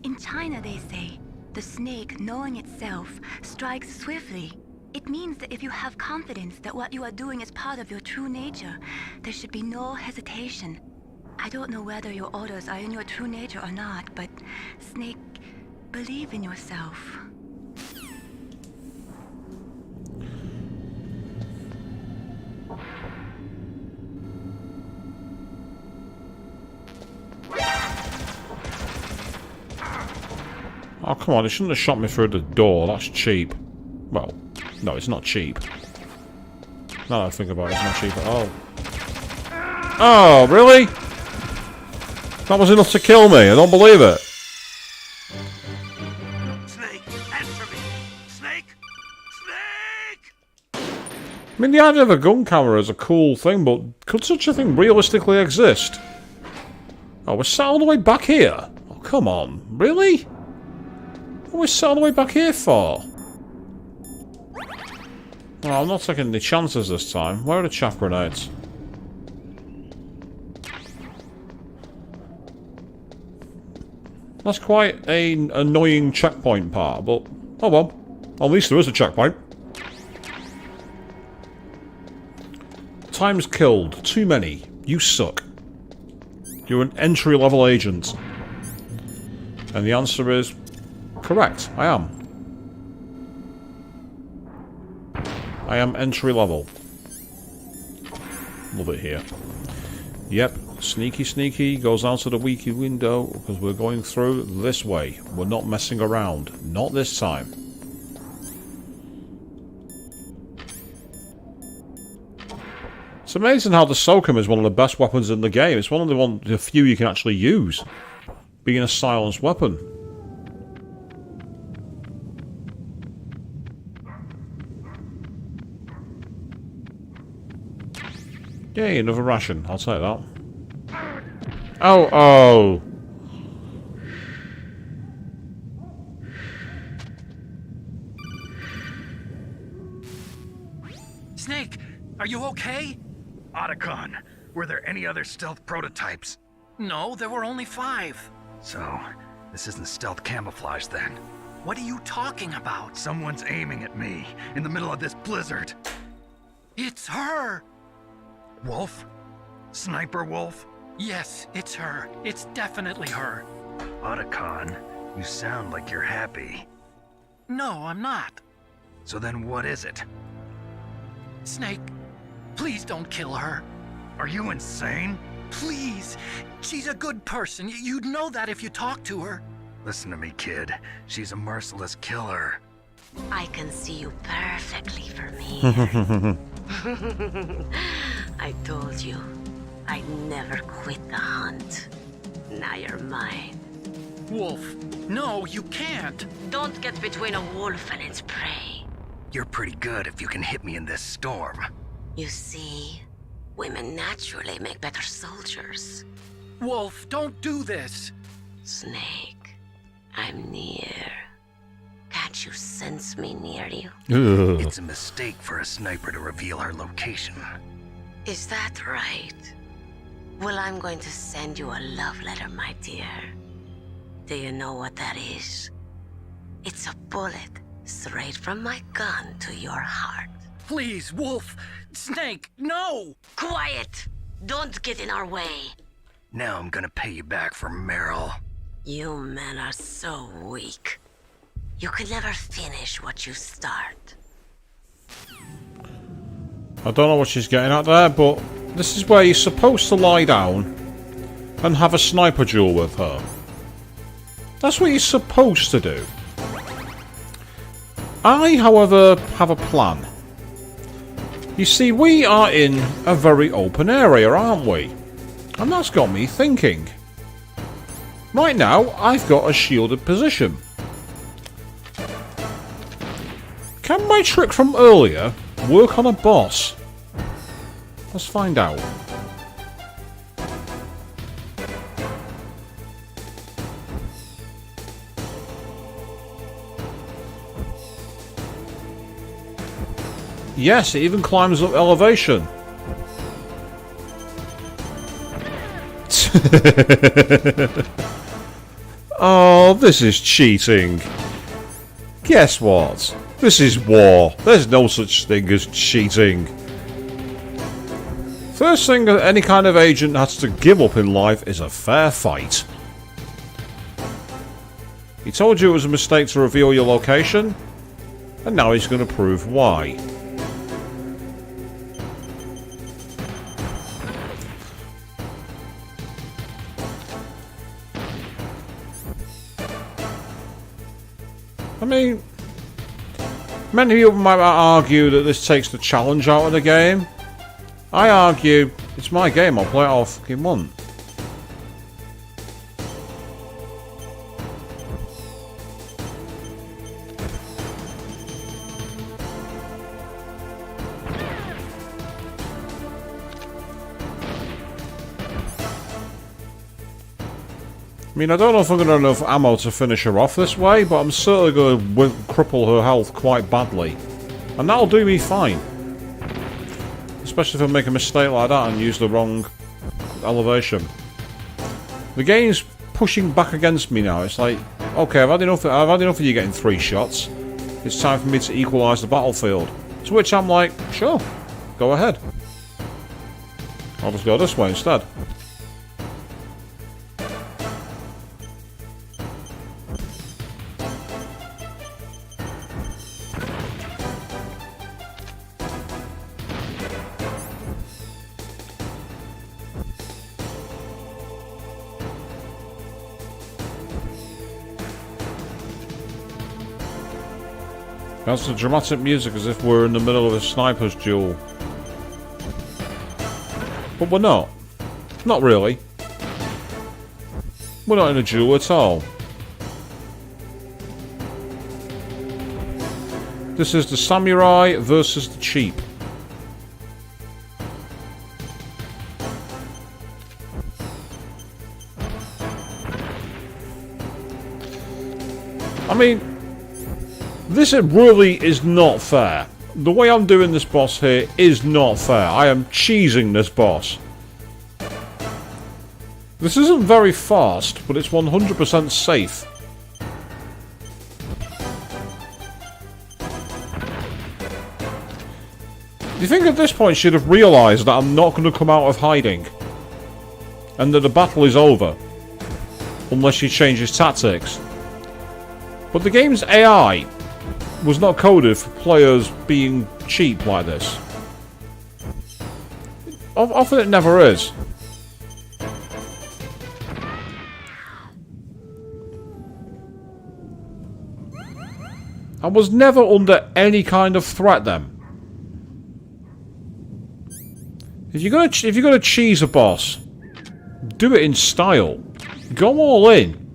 In China, they say, the snake, knowing itself, strikes swiftly. It means that if you have confidence that what you are doing is part of your true nature, there should be no hesitation. I don't know whether your orders are in your true nature or not, but, Snake, believe in yourself. Oh, come on, it shouldn't have shot me through the door. That's cheap. Well, no, it's not cheap. Now that I think about it, it's not cheap at all. Oh, really? That was enough to kill me. I don't believe it. Snake, answer me. Snake? Snake! I mean, the idea of a gun camera is a cool thing, but could such a thing realistically exist? Oh, we're sat all the way back here? Oh, come on. Really? What are we sat all the way back here for? Oh, I'm not taking any chances this time. Where are the chaff grenades? That's quite an annoying checkpoint part, but oh well. At least there is a checkpoint. Times killed. Too many. You suck. You're an entry-level agent. And the answer is correct. I am. I am entry-level. Love it here. Yep. Sneaky, sneaky, goes out to the wiki window because we're going through this way. We're not messing around. Not this time. It's amazing how the Soakum is one of the best weapons in the game. It's one of the few you can actually use, being a silenced weapon. Yay, another ration. I'll take that. Oh. Snake, are you okay? Otacon, were there any other stealth prototypes? No, there were only 5. So, this isn't stealth camouflage then. What are you talking about? Someone's aiming at me in the middle of this blizzard. It's her! Wolf? Sniper Wolf? Yes, it's her. It's definitely her. Otacon, you sound like you're happy. No, I'm not. So then what is it? Snake, please don't kill her. Are you insane? Please! She's a good person. You'd know that if you talked to her. Listen to me, kid. She's a merciless killer. I can see you perfectly from here. I told you, I'd never quit the hunt. Now you're mine. Wolf, no, you can't. Don't get between a wolf and its prey. You're pretty good if you can hit me in this storm. You see, women naturally make better soldiers. Wolf, don't do this. Snake, I'm near. Can't you sense me near you? Ugh. It's a mistake for a sniper to reveal her location. Is that right? Well, I'm going to send you a love letter, my dear. Do you know what that is? It's a bullet straight from my gun to your heart. Please, Wolf! Snake, no! Quiet! Don't get in our way. Now I'm gonna pay you back for Meryl. You men are so weak. You can never finish what you start. I don't know what she's getting at there, but this is where you're supposed to lie down and have a sniper duel with her. That's what you're supposed to do. I, however, have a plan. You see, we are in a very open area, aren't we? And that's got me thinking. Right now, I've got a shielded position. Can my trick from earlier work on a boss? Let's find out. Yes, it even climbs up elevation. Oh, this is cheating. Guess what? This is war. There's no such thing as cheating. First thing that any kind of agent has to give up in life is a fair fight. He told you it was a mistake to reveal your location, and now he's going to prove why. I mean, many people might argue that this takes the challenge out of the game. I argue, it's my game, I'll play it all I fucking want. I mean, I don't know if I'm going to have enough ammo to finish her off this way, but I'm certainly going to cripple her health quite badly. And that'll do me fine. Especially if I make a mistake like that and use the wrong elevation. The game's pushing back against me now. It's like, okay, I've had enough of you getting 3 shots. It's time for me to equalise the battlefield. To which I'm like, sure, go ahead. I'll just go this way instead. That's the dramatic music as if we're in the middle of a sniper's duel. But we're not. Not really. We're not in a duel at all. This is the samurai versus the cheap. I mean, this really is not fair. The way I'm doing this boss here is not fair. I am cheesing this boss. This isn't very fast, but it's 100% safe. Do you think at this point she'd have realised that I'm not going to come out of hiding? And that the battle is over? Unless she changes tactics. But the game's AI was not coded for players being cheap like this. Often it never is. I was never under any kind of threat then. If you're gonna cheese a boss, do it in style. Go all in.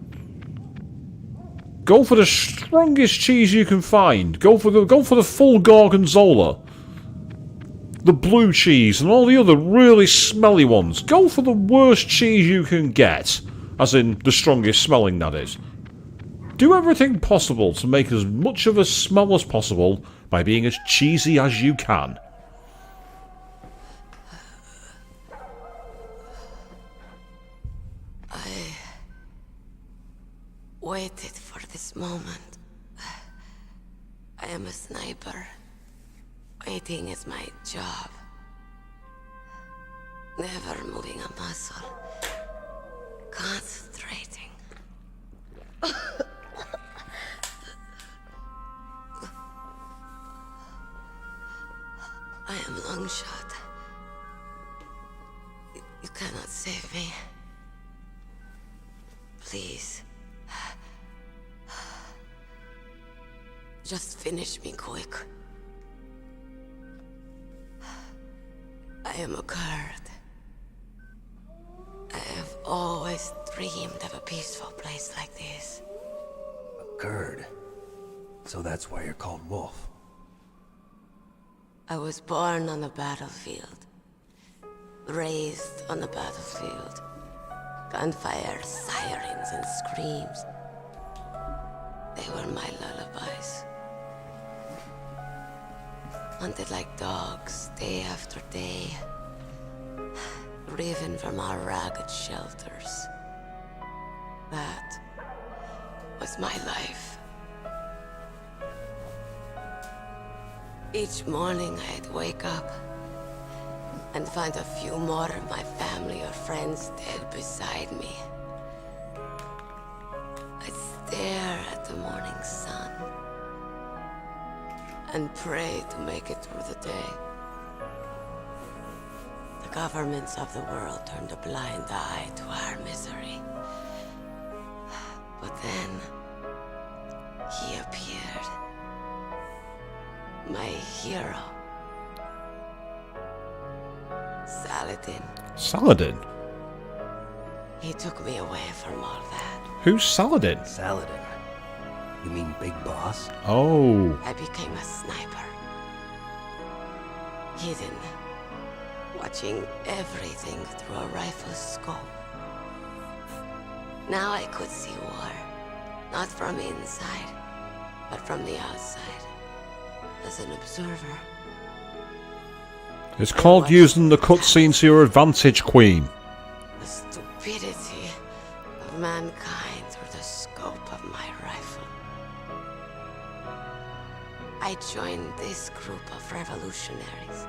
Go for the strongest cheese you can find. Go for the full gorgonzola. The blue cheese and all the other really smelly ones. Go for the worst cheese you can get. As in, the strongest smelling, that is. Do everything possible to make as much of a smell as possible by being as cheesy as you can. I waited for this moment. I am a sniper. Waiting is my job. Never moving a muscle. Concentrating. I am long shot. You cannot save me. Please. Just finish me quick. I am a Kurd. I have always dreamed of a peaceful place like this. A Kurd? So that's why you're called Wolf. I was born on the battlefield. Raised on the battlefield. Gunfire, sirens, and screams. They were my lullabies. Hunted like dogs, day after day. Driven from our ragged shelters. That was my life. Each morning I'd wake up and find a few more of my family or friends dead beside me. I'd stare at the morning sun and pray to make it through the day. The governments of the world turned a blind eye to our misery. But then, he appeared. My hero. Saladin. Saladin? He took me away from all that. Who's Saladin? Saladin? You mean Big Boss? Oh. I became a sniper. Hidden. Watching everything through a rifle's scope. Now I could see war. Not from inside, but from the outside. As an observer. It's called using the cutscene to your advantage, Queen. The stupidity of mankind through the scope of my rifle. I joined this group of revolutionaries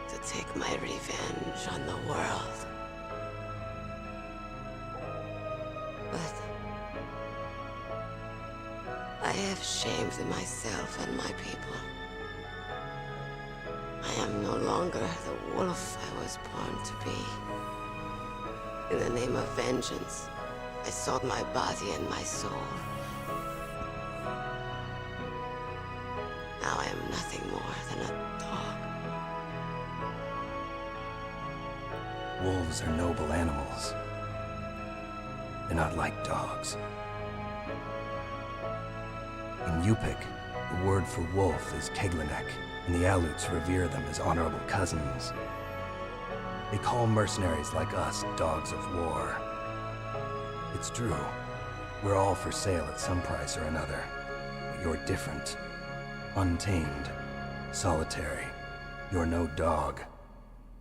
to take my revenge on the world. But I have shamed myself and my people. I am no longer the wolf I was born to be. In the name of vengeance, I sold my body and my soul. Now I am nothing more than a dog. wolves are noble animals. They're not like dogs. In Yupik, the word for wolf is Keglanek, and the Aleuts revere them as honorable cousins. They call mercenaries like us dogs of war. It's true. We're all for sale at some price or another. But you're different. Untamed. Solitary. You're no dog.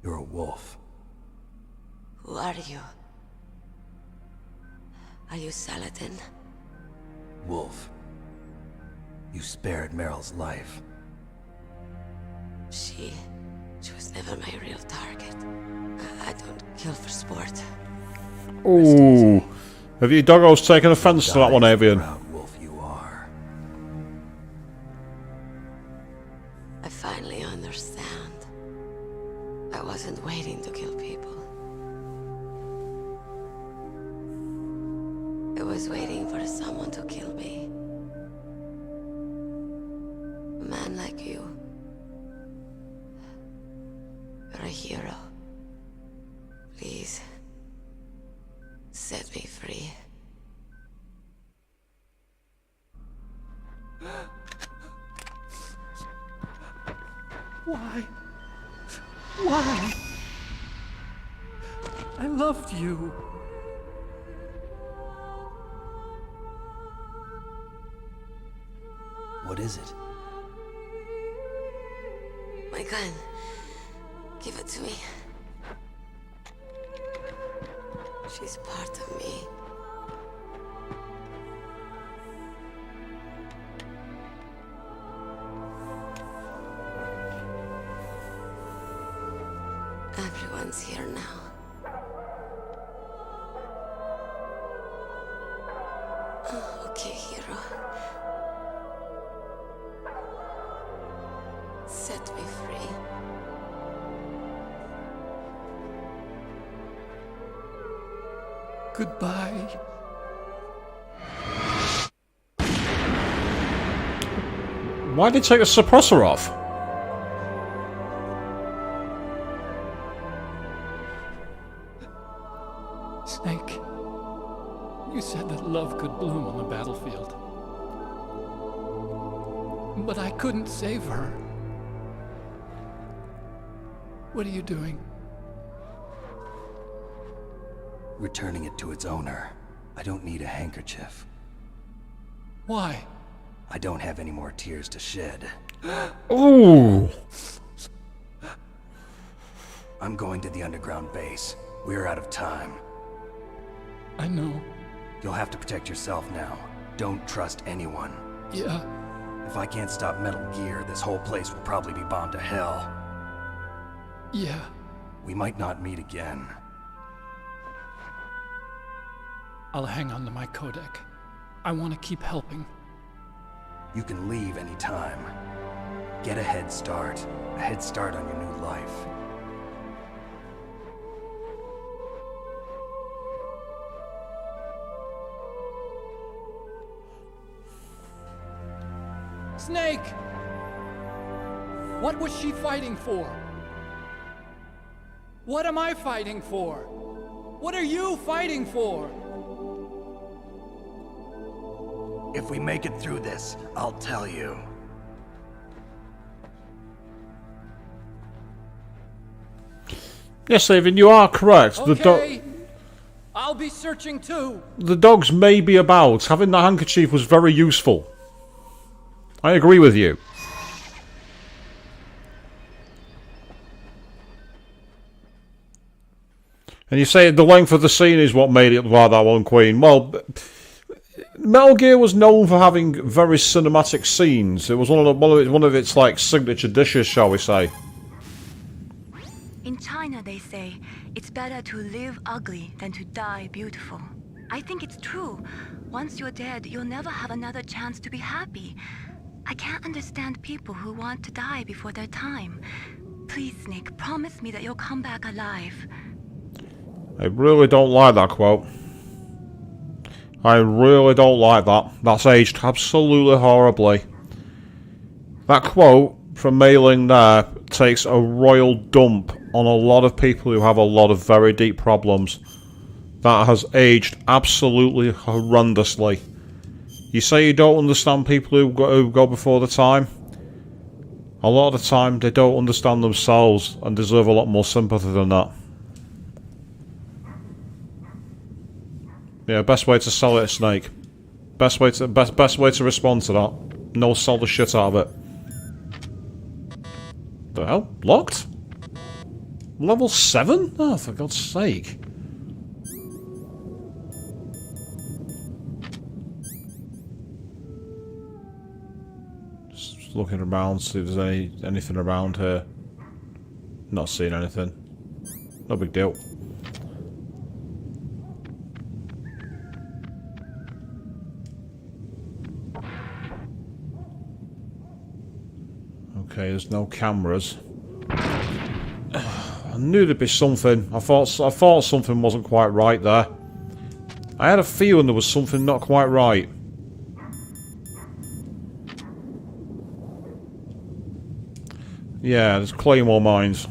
You're a wolf. Who are you? Are you Saladin? Wolf. You spared Meryl's life. She was never my real target. I don't kill for sport. Ooh. Have you doggos taken offence to that one, Avian? Wolf you are. I finally understand. I wasn't waiting to kill people. I was waiting for someone to kill me. A man like you. You're a hero. Please, set me free. Why? Why? I loved you. What is it? My gun. Give it to me. She's part of me. Everyone's here now. Oh, okay, hero. Set me free. Goodbye. Why did he take the suppressor off? Snake, you said that love could bloom on the battlefield. But I couldn't save her. What are you doing? Returning it to its owner. I don't need a handkerchief. Why? I don't have any more tears to shed. Ooh. I'm going to the underground base. We're out of time. I know. You'll have to protect yourself now. Don't trust anyone. Yeah. If I can't stop Metal Gear, this whole place will probably be bombed to hell. Yeah. We might not meet again. I'll hang on to my codec. I want to keep helping. You can leave anytime. Get a head start. A head start on your new life. Snake! What was she fighting for? What am I fighting for? What are you fighting for? If we make it through this, I'll tell you. Yes, Avian, you are correct. Okay. I'll be searching too. The dogs may be about. Having the handkerchief was very useful. I agree with you. And you say the length of the scene is what made it why that one Queen. Well, Metal Gear was known for having very cinematic scenes. It was one of its like signature dishes, shall we say. In China, they say, it's better to live ugly than to die beautiful. I think it's true. Once you're dead, you'll never have another chance to be happy. I can't understand people who want to die before their time. Please, Nick, promise me that you'll come back alive. I really don't like that quote. I really don't like that. That's aged absolutely horribly. That quote from Mei Ling there takes a royal dump on a lot of people who have a lot of very deep problems. That has aged absolutely horrendously. You say you don't understand people who go before the time. A lot of the time, they don't understand themselves and deserve a lot more sympathy than that. Yeah, best way to sell it, Snake. Best way to respond to that. No, sell the shit out of it. The hell? Locked? Level 7? Oh, for God's sake. Just looking around, see if there's anything around here. Not seeing anything. No big deal. Okay, there's no cameras. I knew there'd be something. I thought something wasn't quite right there. I had a feeling there was something not quite right. Yeah, there's claymore mines.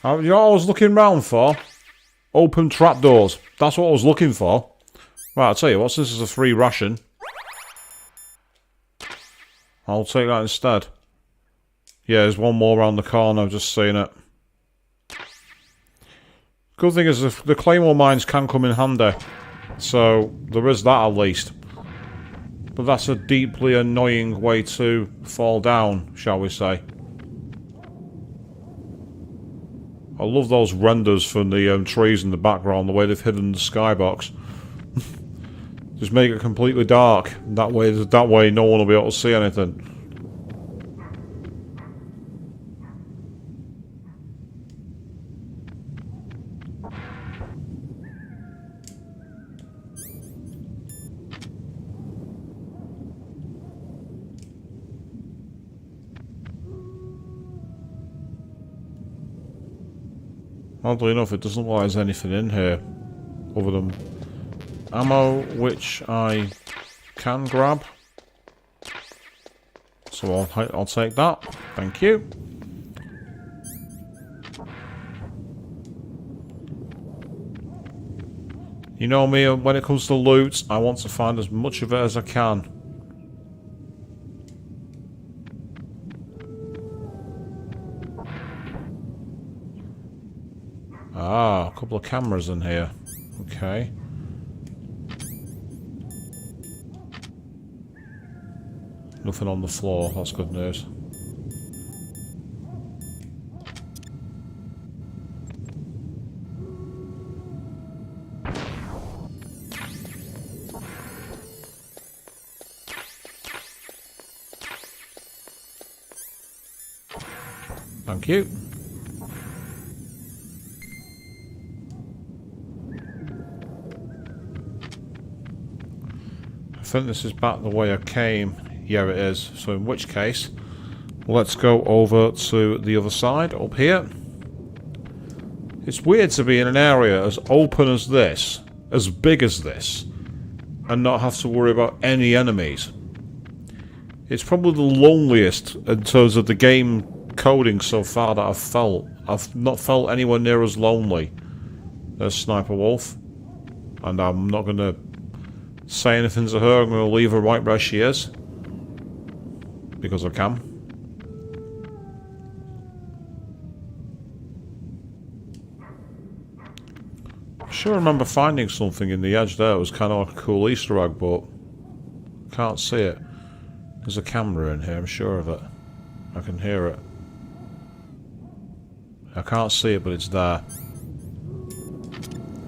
You know what I was looking round for? Open trapdoors. That's what I was looking for. Right, I'll tell you what, this is a free ration. I'll take that instead. Yeah, there's one more around the corner, I've just seen it. Good thing is the claymore mines can come in handy. So, there is that at least. But that's a deeply annoying way to fall down, shall we say. I love those renders from the trees in the background, the way they've hidden the skybox. Just make it completely dark. That way no one will be able to see anything. Oddly enough, it doesn't look like there's anything in here other than ammo, which I can grab. So I'll take that. Thank you. You know me, when it comes to loot, I want to find as much of it as I can. Ah, a couple of cameras in here. Okay. Nothing on the floor, that's good news. Thank you. I think this is back the way I came. Yeah, it is. So in which case, let's go over to the other side, up here. It's weird to be in an area as open as this, as big as this, and not have to worry about any enemies. It's probably the loneliest in terms of the game coding so far that I've felt. I've not felt anywhere near as lonely as Sniper Wolf. And I'm not going to say anything to her. I'm going to leave her right where she is. Because I can. I sure remember finding something in the edge there. It was kind of like a cool Easter egg, but can't see it. There's a camera in here, I'm sure of it. I can hear it. I can't see it, but it's there.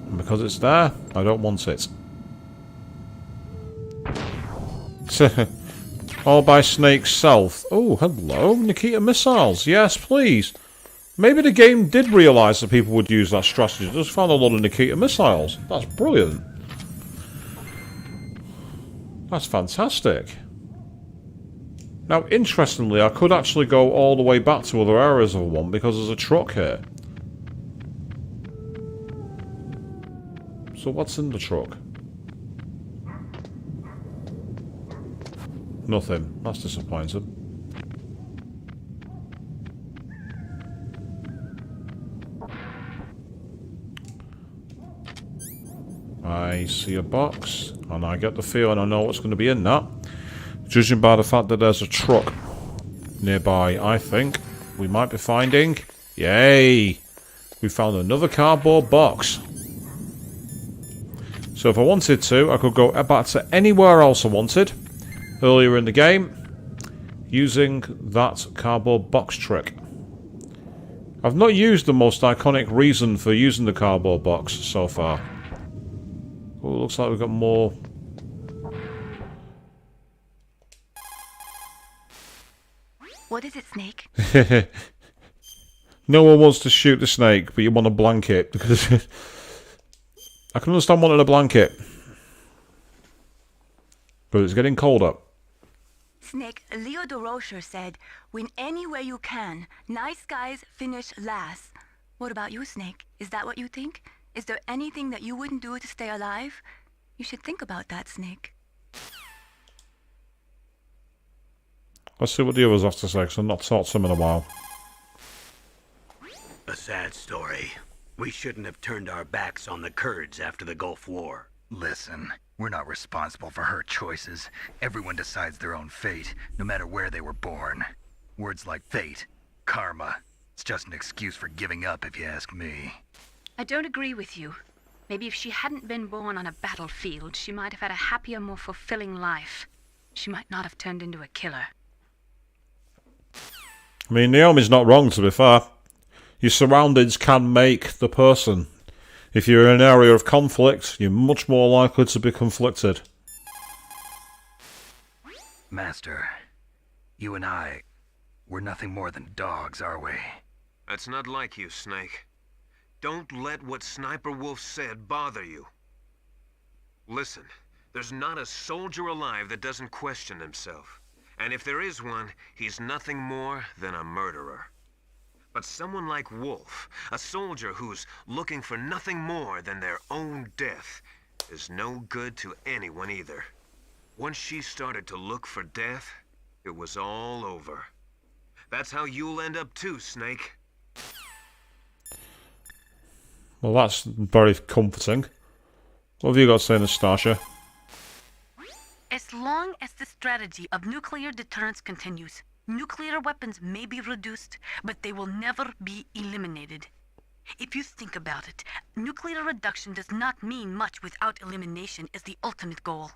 And because it's there, I don't want it. All by Snake's self. Oh, hello, Nikita missiles. Yes, please. Maybe the game did realise that people would use that strategy. Just found a lot of Nikita missiles. That's brilliant. That's fantastic. Now, interestingly, I could actually go all the way back to other areas of one because there's a truck here. So what's in the truck? Nothing. That's disappointing. I see a box, and I get the feeling I know what's going to be in that. Judging by the fact that there's a truck nearby, I think we might be finding... Yay! We found another cardboard box. So if I wanted to, I could go back to anywhere else I wanted earlier in the game using that cardboard box trick. I've not used the most iconic reason for using the cardboard box so far. Oh, looks like we've got more. What is it, Snake? No one wants to shoot the snake, but you want a blanket because I can understand wanting a blanket, but it's getting colder. Snake, Leo de Rocher said, win anywhere you can. Nice guys finish last. What about you, Snake? Is that what you think? Is there anything that you wouldn't do to stay alive? You should think about that, Snake. Let's see what the others have to say, because I've not talked to them in a while. A sad story. We shouldn't have turned our backs on the Kurds after the Gulf War. Listen, we're not responsible for her choices. Everyone decides their own fate, no matter where they were born. Words like fate, karma, it's just an excuse for giving up if you ask me. I don't agree with you. Maybe if she hadn't been born on a battlefield, she might have had a happier, more fulfilling life. She might not have turned into a killer. I mean, Naomi's not wrong, to be fair. Your surroundings can make the person. If you're in an area of conflict, you're much more likely to be conflicted. Master, you and I, we're nothing more than dogs, are we? That's not like you, Snake. Don't let what Sniper Wolf said bother you. Listen, there's not a soldier alive that doesn't question himself. And if there is one, he's nothing more than a murderer. But someone like Wolf, a soldier who's looking for nothing more than their own death, is no good to anyone either. Once she started to look for death, it was all over. That's how you'll end up too, Snake. Well, that's very comforting. What have you got to say, Nastasha? As long as the strategy of nuclear deterrence continues, nuclear weapons may be reduced, but they will never be eliminated. If you think about it, nuclear reduction does not mean much without elimination as the ultimate goal.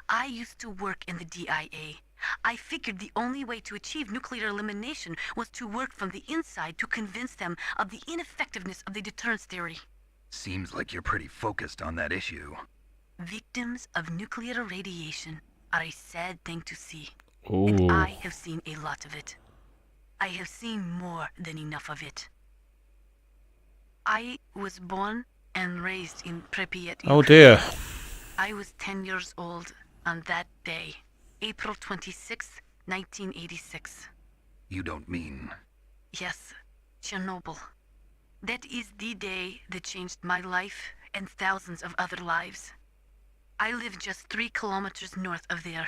I used to work in the DIA. I figured the only way to achieve nuclear elimination was to work from the inside to convince them of the ineffectiveness of the deterrence theory. Seems like you're pretty focused on that issue. Victims of nuclear radiation are a sad thing to see. Ooh. And I have seen a lot of it. I have seen more than enough of it. I was born and raised in Pripyat. Oh dear. I was 10 years old on that day, April 26, 1986. You don't mean... Yes, Chernobyl. That is the day that changed my life and thousands of other lives. I live just 3 kilometers north of there.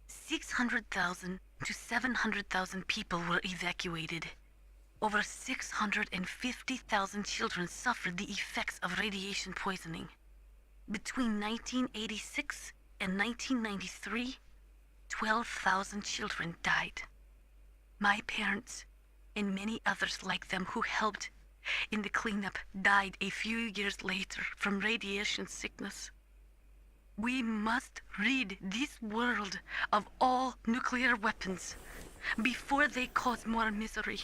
600,000 to 700,000 people were evacuated. Over 650,000 children suffered the effects of radiation poisoning. Between 1986 and 1993, 12,000 children died. My parents, and many others like them who helped in the cleanup, died a few years later from radiation sickness. We must rid this world of all nuclear weapons before they cause more misery,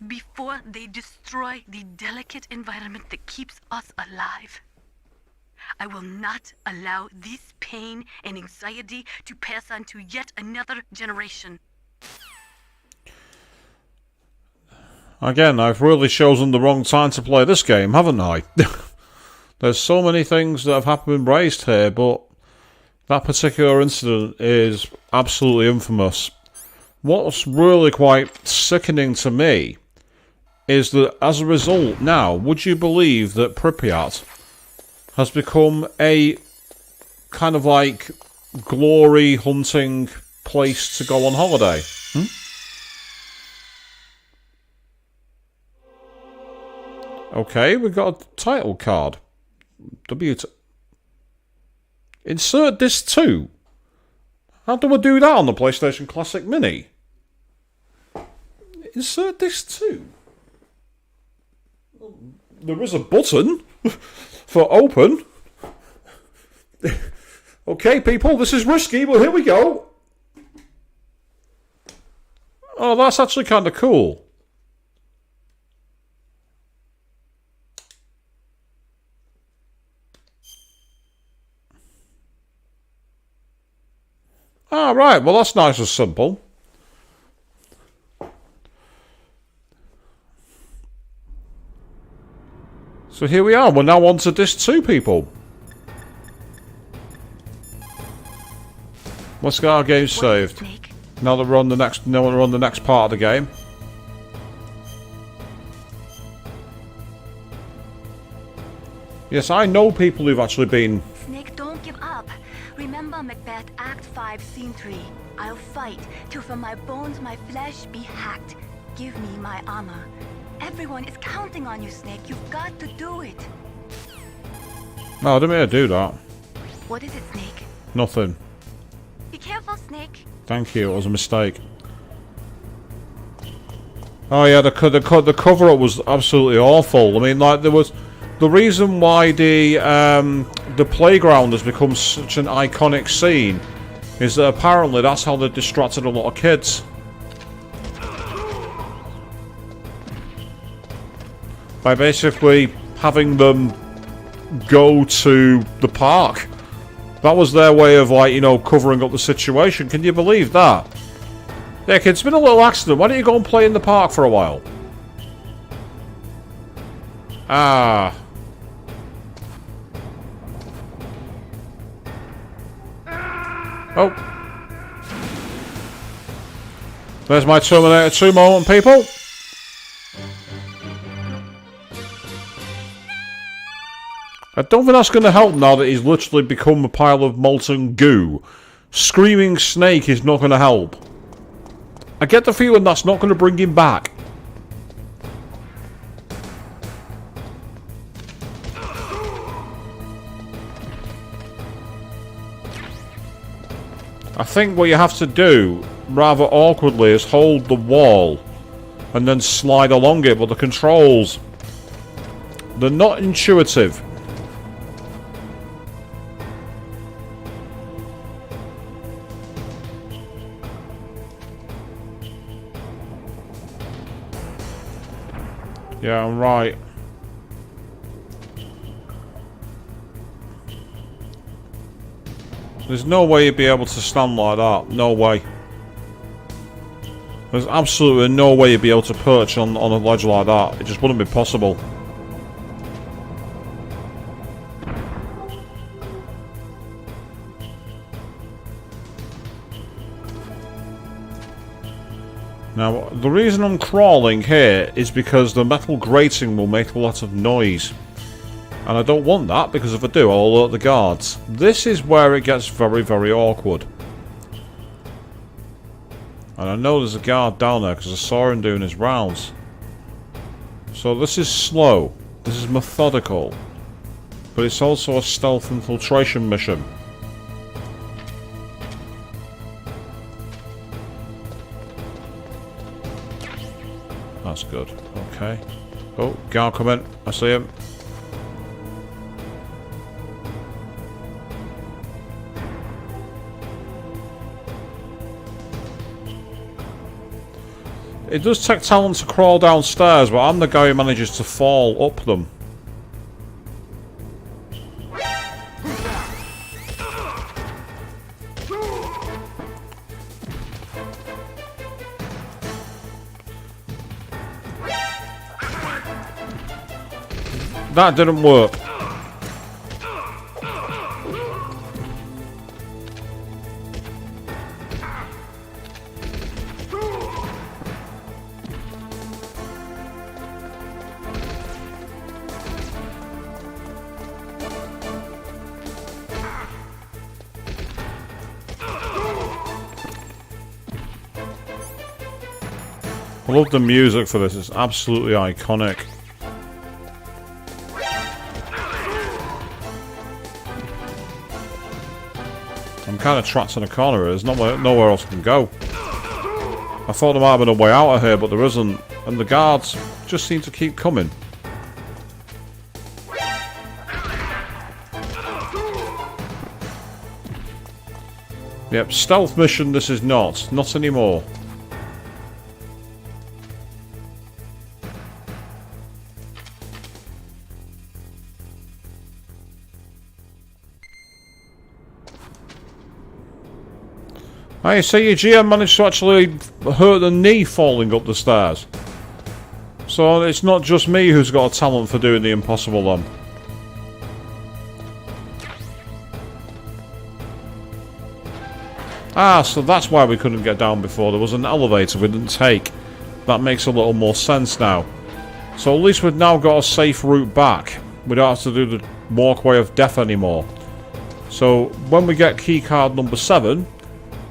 before they destroy the delicate environment that keeps us alive. I will not allow this pain and anxiety to pass on to yet another generation. Again, I've really chosen the wrong time to play this game, haven't I? There's so many things that have happened and raised here, but that particular incident is absolutely infamous. What's really quite sickening to me is that as a result now, would you believe that Pripyat has become a kind of like glory hunting place to go on holiday? Okay, we've got a title card. Insert disc 2? How do I do that on the PlayStation Classic Mini? Insert disc 2? There is a button for open. Okay, people, this is risky, but here we go. Oh, that's actually kind of cool. Ah, right. Well, that's nice and simple. So here we are. We're now on to disc 2, people. Let's get our game saved. Now that we're on the next part of the game. Yes, I know people who've actually been... Snake, don't give up. Remember Macbeth Act 5, Scene 3. I'll fight till from my bones my flesh be hacked. Give me my armor. Everyone is counting on you, Snake. You've got to do it. No, I didn't mean to do that. What is it, Snake? Nothing. Be careful, Snake. Thank you, it was a mistake. Oh yeah, the cover-up was absolutely awful. I mean, like, there was... The reason why the playground has become such an iconic scene is that apparently that's how they distracted a lot of kids. By basically having them go to the park. That was their way of, like, you know, covering up the situation. Can you believe that? Yeah, kid, it's been a little accident. Why don't you go and play in the park for a while? Ah. Oh. There's my Terminator 2 moment, people. I don't think that's going to help now that he's literally become a pile of molten goo. Screaming Snake is not going to help. I get the feeling that's not going to bring him back. I think what you have to do, rather awkwardly, is hold the wall and then slide along it, but the controls, they're not intuitive. Yeah, I'm right. There's no way you'd be able to stand like that. No way. There's absolutely no way you'd be able to perch on a ledge like that. It just wouldn't be possible. Now, the reason I'm crawling here is because the metal grating will make a lot of noise. And I don't want that, because if I do, I'll alert the guards. This is where it gets very, very awkward. And I know there's a guard down there, because I saw him doing his rounds. So this is slow. This is methodical. But it's also a stealth infiltration mission. That's good. Okay. Oh, guard come in. I see him. It does take talent to crawl downstairs, but I'm the guy who manages to fall up them. That didn't work. I love the music for this, it's absolutely iconic. I'm kind of trapped in a corner here. There's nowhere else I can go. I thought there might have been a way out of here, but there isn't. And the guards just seem to keep coming. Yep, stealth mission this is not. Not anymore. I say your GM managed to actually hurt the knee falling up the stairs. So it's not just me who's got a talent for doing the impossible then. Ah, so that's why we couldn't get down before. There was an elevator we didn't take. That makes a little more sense now. So at least we've now got a safe route back. We don't have to do the walkway of death anymore. So when we get keycard number 7...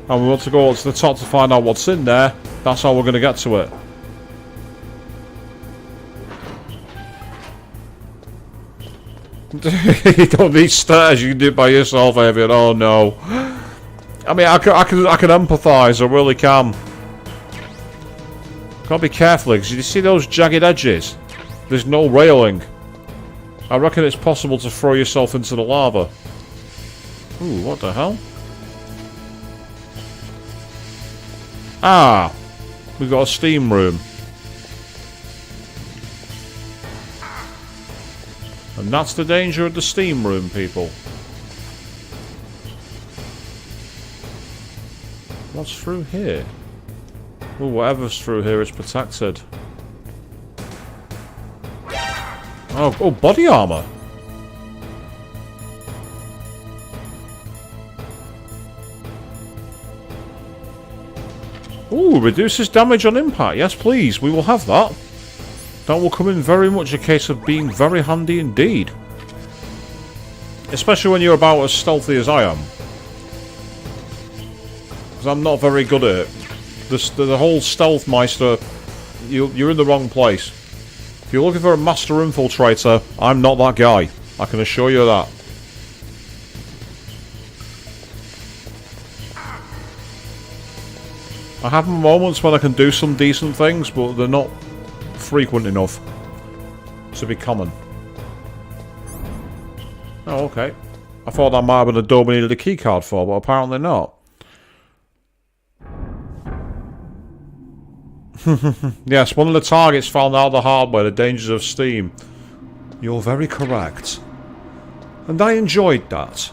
and we want to go up to the top to find out what's in there, that's how we're going to get to it. You don't need stairs, you can do it by yourself, Avian. Oh no. I mean, I can empathise, I really can. Gotta be careful, because you see those jagged edges? There's no railing. I reckon it's possible to throw yourself into the lava. Ooh, what the hell? Ah, we've got a steam room. And that's the danger of the steam room, people. What's through here? Oh, whatever's through here is protected. Oh, body armor. Ooh, reduces damage on impact. Yes, please. We will have that. That will come in very much a case of being very handy indeed. Especially when you're about as stealthy as I am. Because I'm not very good at it. The whole stealth meister, you're in the wrong place. If you're looking for a master infiltrator, I'm not that guy. I can assure you that. I have moments when I can do some decent things, but they're not frequent enough to be common. Oh, okay. I thought that might have been a door we needed a keycard for, but apparently not. Yes, one of the targets found out the hard way, the dangers of steam. You're very correct. And I enjoyed that.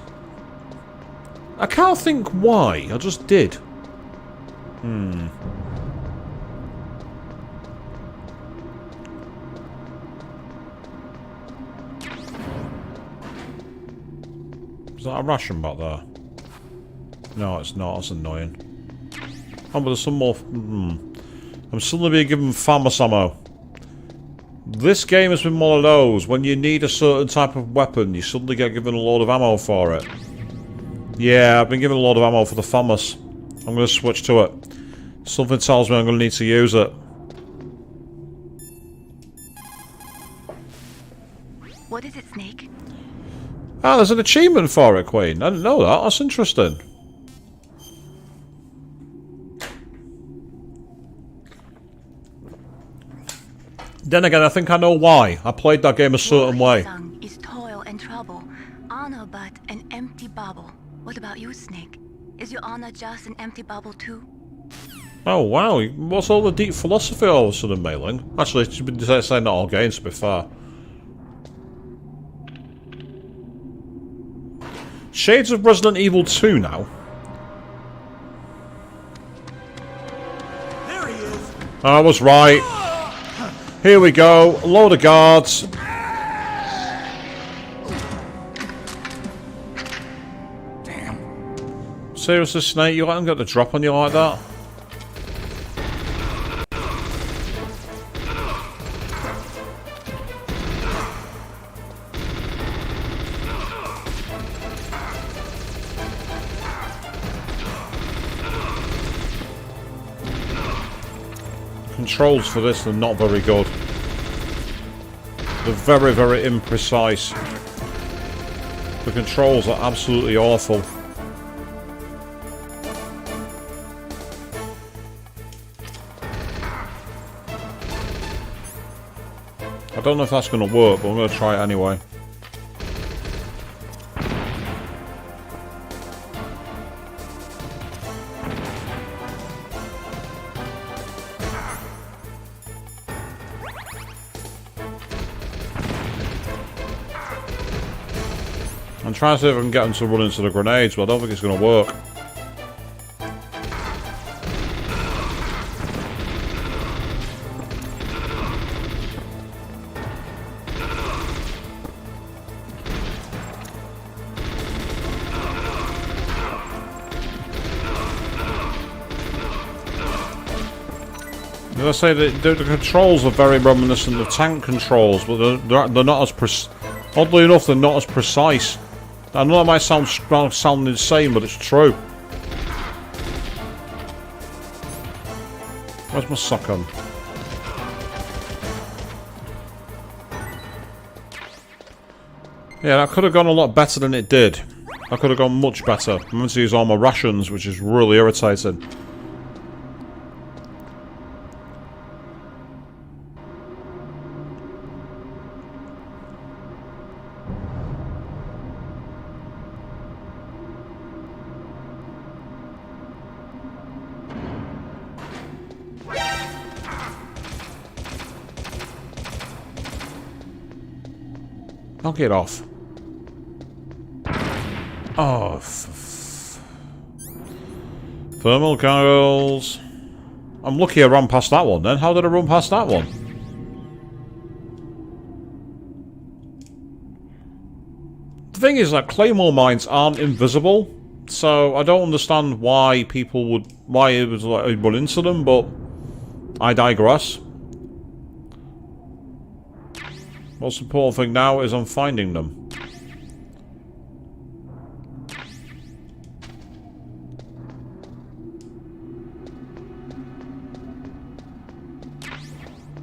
I can't think why, I just did. Is that a ration back there? No, it's not. That's annoying. Oh, but there's some more... I'm suddenly being given FAMAS ammo. This game has been one of those. When you need a certain type of weapon, you suddenly get given a load of ammo for it. Yeah, I've been given a load of ammo for the FAMAS. I'm going to switch to it. Something tells me I'm going to need to use it. What is it, Snake? Ah, there's an achievement for it, Queen. I didn't know that. That's interesting. Then again, I think I know why. I played that game a certain way. Is toil and trouble, honor but an empty bubble. What about you, Snake? Is your honor just an empty bubble too? Oh wow, what's all the deep philosophy all of a sudden, Mailing? Actually, she's been saying that all games, to be fair. Shades of Resident Evil 2 now. There he is. I was right. Here we go, a load of guards. Damn. Seriously, Snake, you let them get the drop on you like that? Controls for this are not very good. They're very, very imprecise. The controls are absolutely awful. don't know if that's going to work, but I'm going to try it anyway. I'm trying to see if I can get him to run into the grenades, but I don't think it's going to work. As I say, the controls are very reminiscent of tank controls, but they're not as oddly enough, they're not as precise. I know that might sound insane, but it's true. Where's my shotgun? Yeah, that could have gone a lot better than it did. That could have gone much better. I'm having to use all my rations, which is really irritating. I'll get off. Oh, thermal goggles. I'm lucky I ran past that one then. How did I run past that one? The thing is that claymore mines aren't invisible, so I don't understand why people would, why it was like I'd run into them, but I digress. Most important thing now is I'm finding them.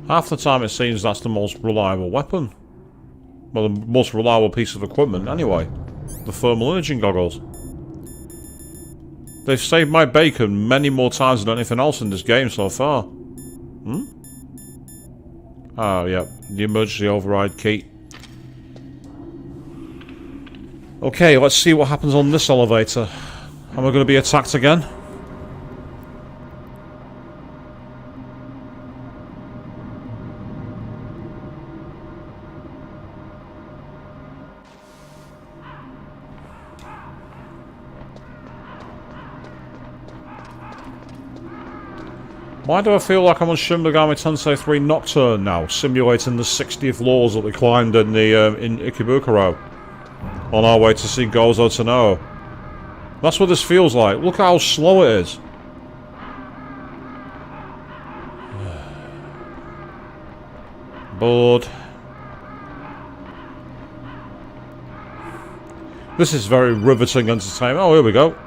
Half the time it seems that's the most reliable weapon. Well, the most reliable piece of equipment anyway. The thermal imaging goggles. They've saved my bacon many more times than anything else in this game so far. Hmm? Oh, yeah. The emergency override key. Okay, let's see what happens on this elevator. Am I going to be attacked again? Why do I feel like I'm on Shin Megami Tensei 3 Nocturne now, simulating the 60th floors that we climbed in the in Ikebukuro, on our way to see Gozo Tano? That's what this feels like. Look how slow it is. Bored. This is very riveting entertainment. Oh, here we go.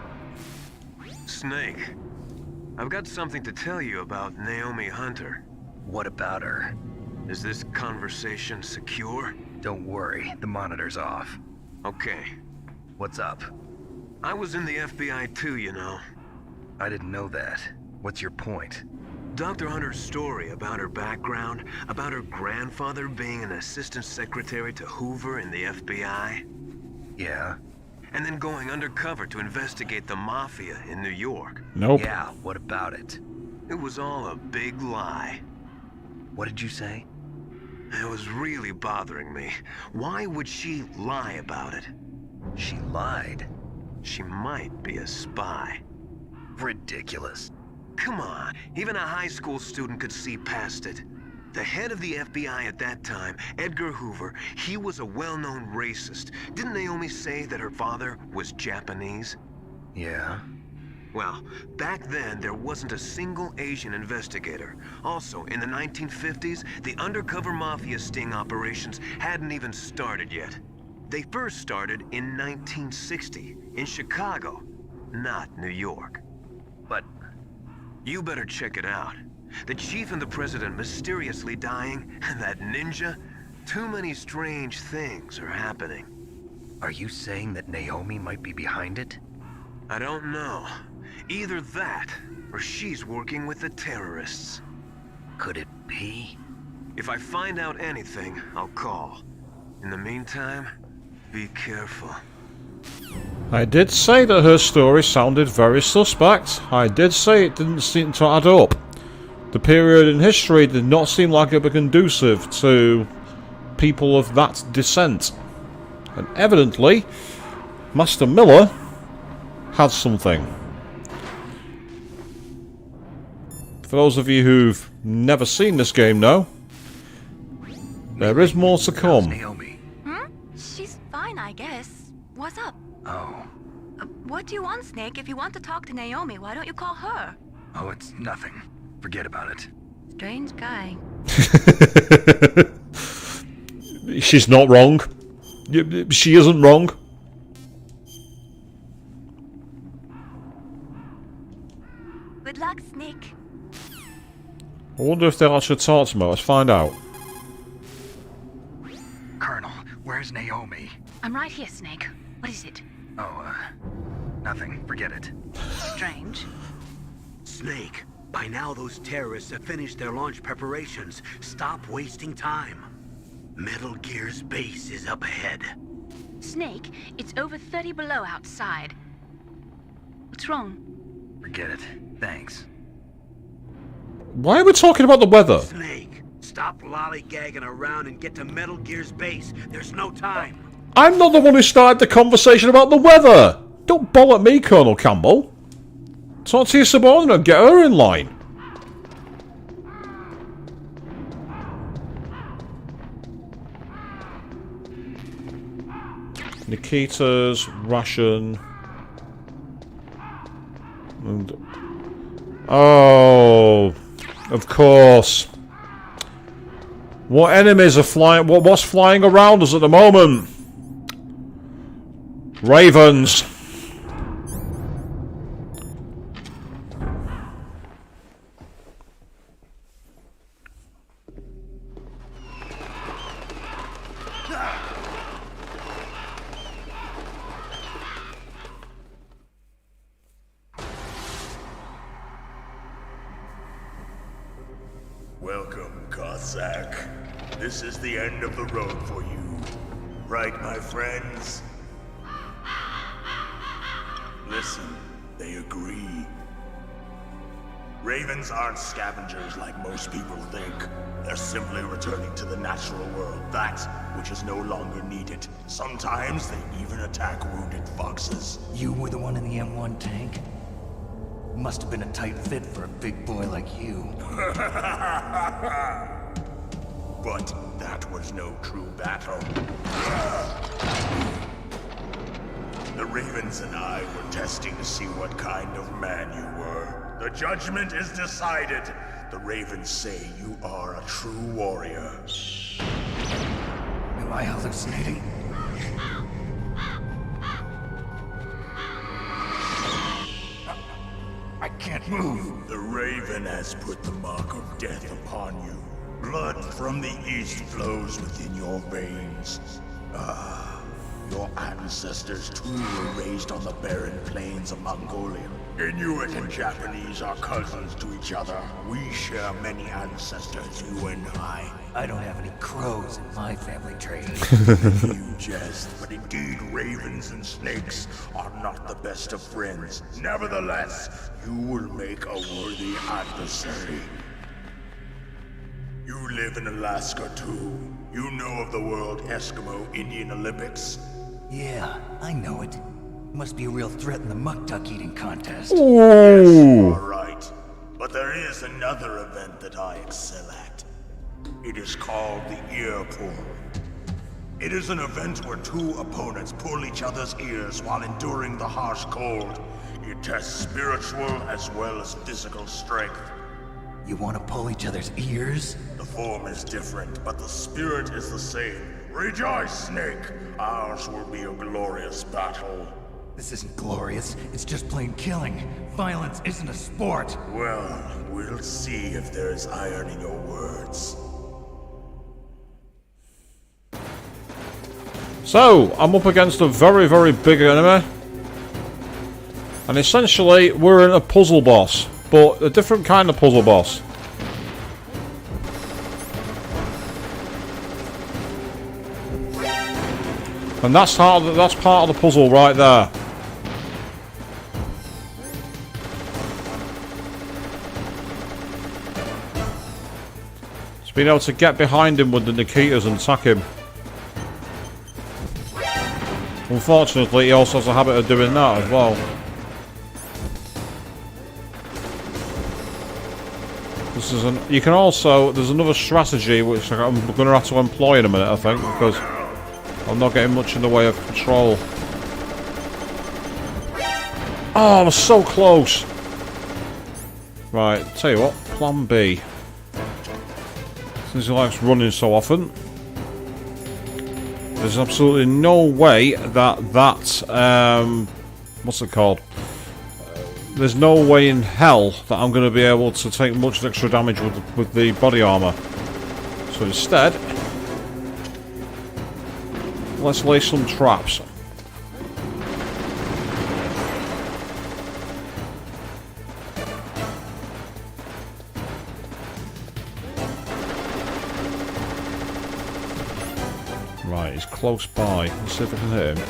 Snake, I've got something to tell you about Naomi Hunter. What about her? Is this conversation secure? Don't worry, the monitor's off. Okay. What's up? I was in the FBI too, you know. I didn't know that. What's your point? Dr. Hunter's story about her background, about her grandfather being an assistant secretary to Hoover in the FBI. Yeah? And then going undercover to investigate the Mafia in New York. Nope. Yeah, what about it? It was all a big lie. What did you say? It was really bothering me. Why would she lie about it? She lied? She might be a spy. Ridiculous. Come on, even a high school student could see past it. The head of the FBI at that time, Edgar Hoover, he was a well-known racist. Didn't Naomi say that her father was Japanese? Yeah. Well, back then, there wasn't a single Asian investigator. Also, in the 1950s, the undercover mafia sting operations hadn't even started yet. They first started in 1960, in Chicago, not New York. But you better check it out. The chief and the president mysteriously dying, and that ninja. Too many strange things are happening. are you saying that Naomi might be behind it? I don't know. Either that, or she's working with the terrorists. Could it be? If I find out anything, I'll call. In the meantime, be careful. I did say that her story sounded very suspect. I did say it didn't seem to add up. The period in history did not seem like it would be conducive to people of that descent. And evidently, Master Miller had something. For those of you who've never seen this game now, there is more to come. Naomi. She's fine, I guess. What's up? Oh. What do you want, Snake? If you want to talk to Naomi, why don't you call her? Oh, it's nothing. Forget about it. Strange guy. She's not wrong. She isn't wrong. Good luck, Snake. I wonder if they'll actually talk to me. Let's find out. Colonel, where's Naomi? I'm right here, Snake. What is it? Oh, nothing. Forget it. Strange. Snake, by now those terrorists have finished their launch preparations. Stop wasting time. Metal Gear's base is up ahead. Snake, it's over 30 below outside. What's wrong? Forget it. Thanks. Why are we talking about the weather? Snake, stop lollygagging around and get to Metal Gear's base. There's no time. I'm not the one who started the conversation about the weather. Don't boll at me, Colonel Campbell. Talk to your subordinate and get her in line. Nikita's ration. And oh, of course. What enemies are flying? What's flying around us at the moment? Ravens. Welcome, Cossack. This is the end of the road for you. Right, my friends? Listen, they agree. Ravens aren't scavengers like most people think. They're simply returning to the natural world, that which is no longer needed. Sometimes they even attack wounded foxes. You were the one in the M1 tank? Must have been a tight fit for a big boy like you. But that was no true battle. The Ravens and I were testing to see what kind of man you were. The judgment is decided. The Ravens say you are a true warrior. Am I hallucinating? I can't move. The Raven has put the mark of death upon you. Blood from the east flows within your veins. Your ancestors too were raised on the barren plains of Mongolia. Inuit and Japanese are cousins to each other. We share many ancestors, you and I. I don't have any crows in my family tree. You jest, but indeed ravens and snakes are not the best of friends. Nevertheless, you will make a worthy adversary. You live in Alaska too. You know of the World Eskimo Indian Olympics? Yeah, I know it. Must be a real threat in the muck-duck eating contest. Yes, you are right. But there is another event that I excel at. It is called the ear pull. It is an event where two opponents pull each other's ears while enduring the harsh cold. It tests spiritual as well as physical strength. You want to pull each other's ears? The form is different, but the spirit is the same. Rejoice, Snake! Ours will be a glorious battle. This isn't glorious, it's just plain killing. Violence isn't a sport. Well, we'll see if there's iron in your words. So, I'm up against a very, very big enemy. And essentially, we're in a puzzle boss. But a different kind of puzzle boss. And that's part of the puzzle right there. It's being able to get behind him with the Nikitas and attack him. Unfortunately, he also has a habit of doing that as well. This is you can also, there's another strategy which I'm going to have to employ in a minute, I think, because I'm not getting much in the way of control. Oh, I was so close! Right, tell you what, plan B. Since he likes running so often, there's absolutely no way that what's it called? There's no way in hell that I'm going to be able to take much extra damage with the body armor. So instead, let's lay some traps. Right, he's close by. Let's see if I can hit him.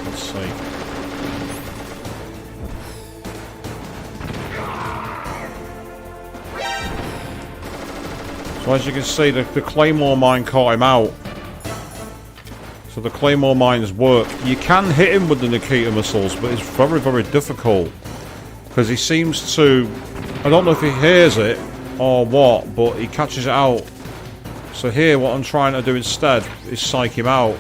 Let's see. So as you can see, the Claymore mine caught him out. So the Claymore mines work. You can hit him with the Nikita missiles, but it's very, very difficult. Because he seems to... I don't know if he hears it or what, but he catches it out. So here, what I'm trying to do instead is psych him out.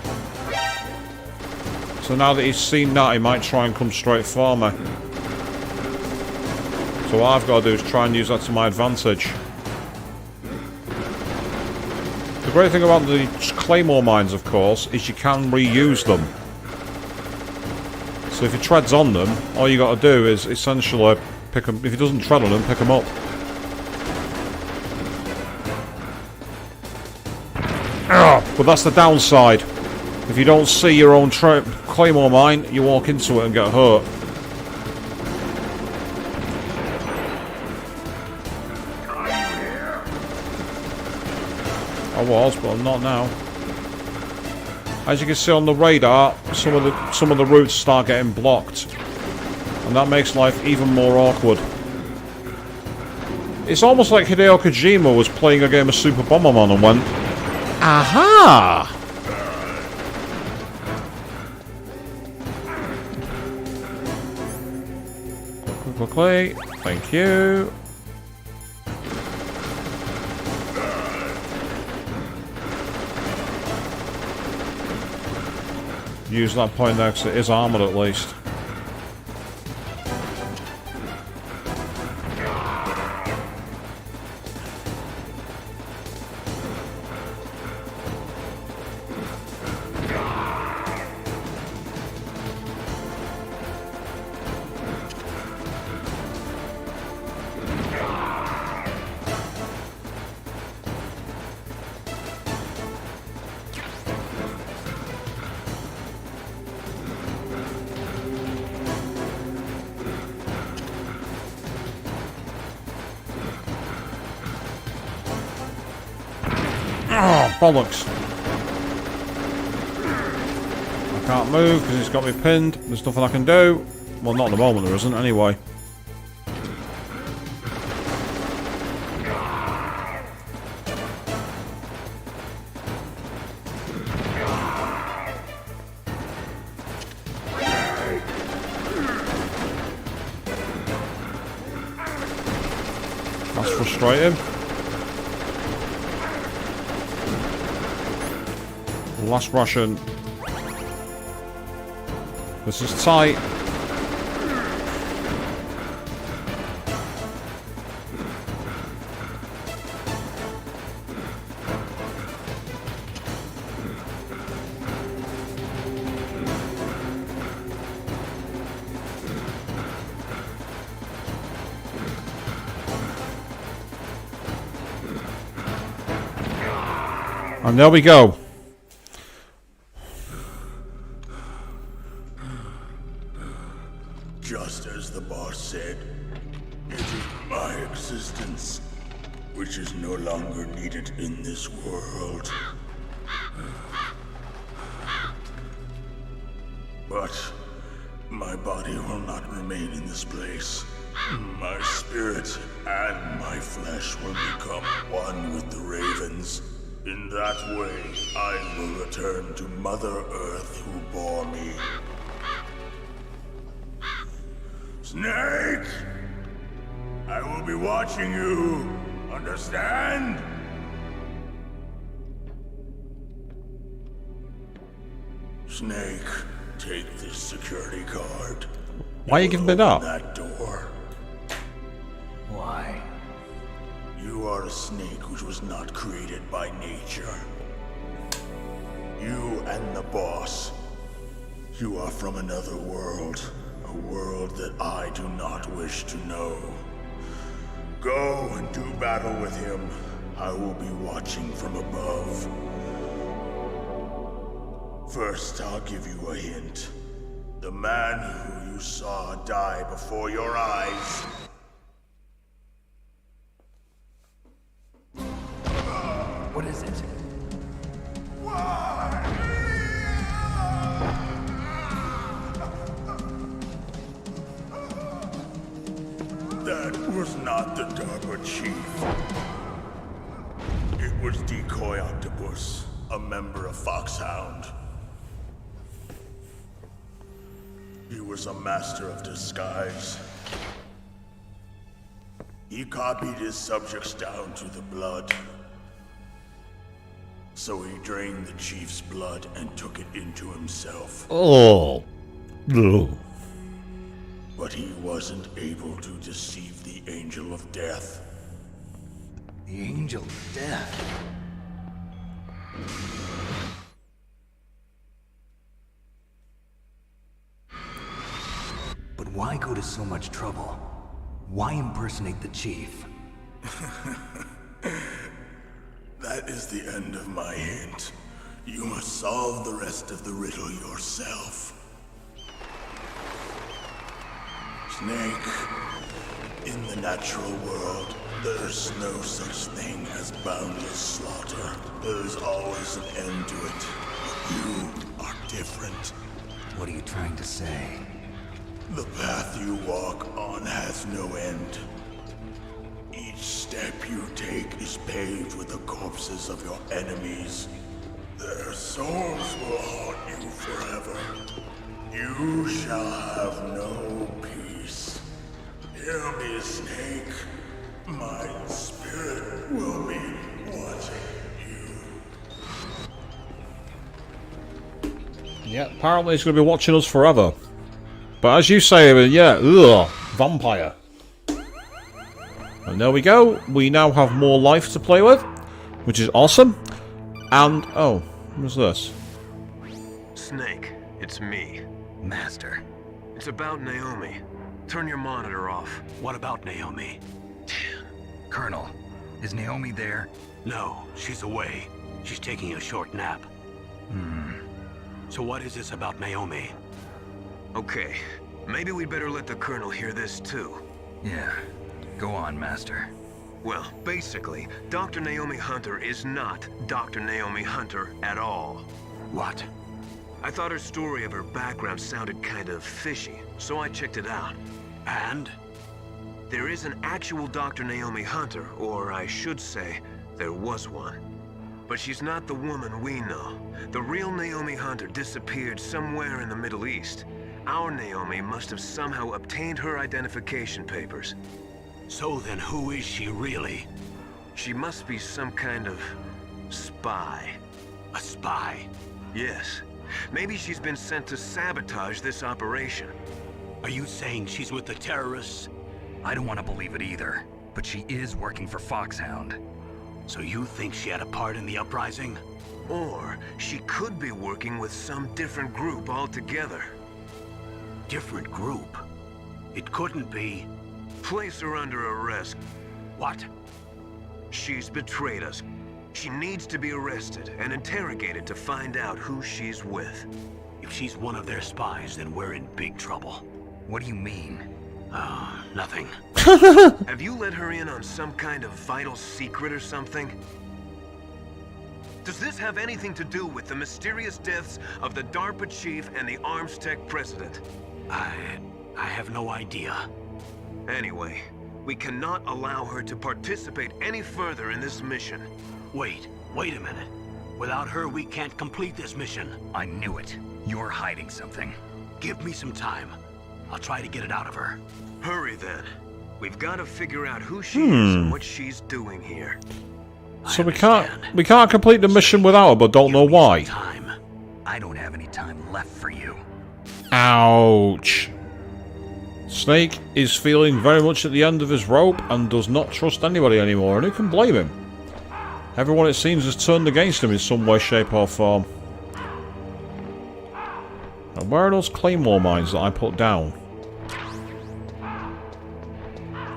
So now that he's seen that, he might try and come straight for me. So what I've got to do is try and use that to my advantage. The great thing about the Claymore mines, of course, is you can reuse them. So if he treads on them, all you got to do is essentially pick them. If he doesn't tread on them, pick them up. But that's the downside. If you don't see your own Claymore mine, you walk into it and get hurt. I was, but I'm not now. As you can see on the radar, some of the routes start getting blocked, and that makes life even more awkward. It's almost like Hideo Kojima was playing a game of Super Bomberman and went, aha! Quickly, thank you. Use that point there because it is armoured at least. Oh, bollocks. I can't move because he's got me pinned. There's nothing I can do. Well, not at the moment there isn't, anyway. That's frustrating. Last Russian. This is tight. And there we go. Just as the boss said, it is my existence which is no longer longer needed in this world. But my body will not remain in this place. My spirit and my flesh will become one with the ravens. In that way, I will return to Mother Earth who bore me. Snake! I will be watching you. Understand? Snake, take this security card. Why are you giving me that? That door. Why? You are a snake which was not created by nature. You and the boss. You are from another world. A world that I do not wish to know. Go and do battle with him. I will be watching from above. First, I'll give you a hint. The man who you saw die before your eyes. What is it? That was not the DARPA chief. It was Decoy Octopus, a member of Foxhound. He was a master of disguise. He copied his subjects down to the blood. So he drained the chief's blood and took it into himself. Oh. No. But he wasn't able to deceive the Angel of Death. The Angel of Death? But why go to so much trouble? Why impersonate the chief? That is the end of my hint. You must solve the rest of the riddle yourself. Snake, in the natural world, there's no such thing as boundless slaughter. There's always an end to it. But you are different. What are you trying to say? The path you walk on has no end. Each step you take is paved with the corpses of your enemies. Their souls will haunt you forever. You shall have no peace. Hear me, Snake. My spirit will be watching you. Yeah, apparently he's going to be watching us forever. But as you say, yeah, ugh, vampire. And there we go. We now have more life to play with, which is awesome. And, oh, what's this? Snake, it's me. Master. It's about Naomi. Turn your monitor off. What about Naomi? Colonel, is Naomi there? No, she's away. She's taking a short nap. So what is this about Naomi? Okay, maybe we'd better let the Colonel hear this too. Yeah. Go on, Master. Well, basically, Dr. Naomi Hunter is not Dr. Naomi Hunter at all. What? I thought her story of her background sounded kind of fishy, so I checked it out. And? There is an actual Dr. Naomi Hunter, or I should say, there was one. But she's not the woman we know. The real Naomi Hunter disappeared somewhere in the Middle East. Our Naomi must have somehow obtained her identification papers. So then who is she really? She must be some kind of spy. A spy? Yes. Maybe she's been sent to sabotage this operation. Are you saying she's with the terrorists? I don't want to believe it either, but she is working for Foxhound. So you think she had a part in the uprising? Or she could be working with some different group altogether. Different group? It couldn't be. Place her under arrest. What? She's betrayed us. She needs to be arrested and interrogated to find out who she's with. If she's one of their spies, then we're in big trouble. What do you mean? Nothing. Have you let her in on some kind of vital secret or something? Does this have anything to do with the mysterious deaths of the DARPA chief and the Arms Tech president? I have no idea. Anyway, we cannot allow her to participate any further in this mission. Wait a minute. Without her, we can't complete this mission. I knew it. You're hiding something. Give me some time. I'll try to get it out of her. Hurry then. We've got to figure out who she is and what she's doing here. So we can't complete the mission without her, but don't know why. I don't have any time left for you. Ouch. Snake is feeling very much at the end of his rope and does not trust anybody anymore, and who can blame him? Everyone, it seems, has turned against him in some way, shape or form. Now, where are those claymore mines that I put down?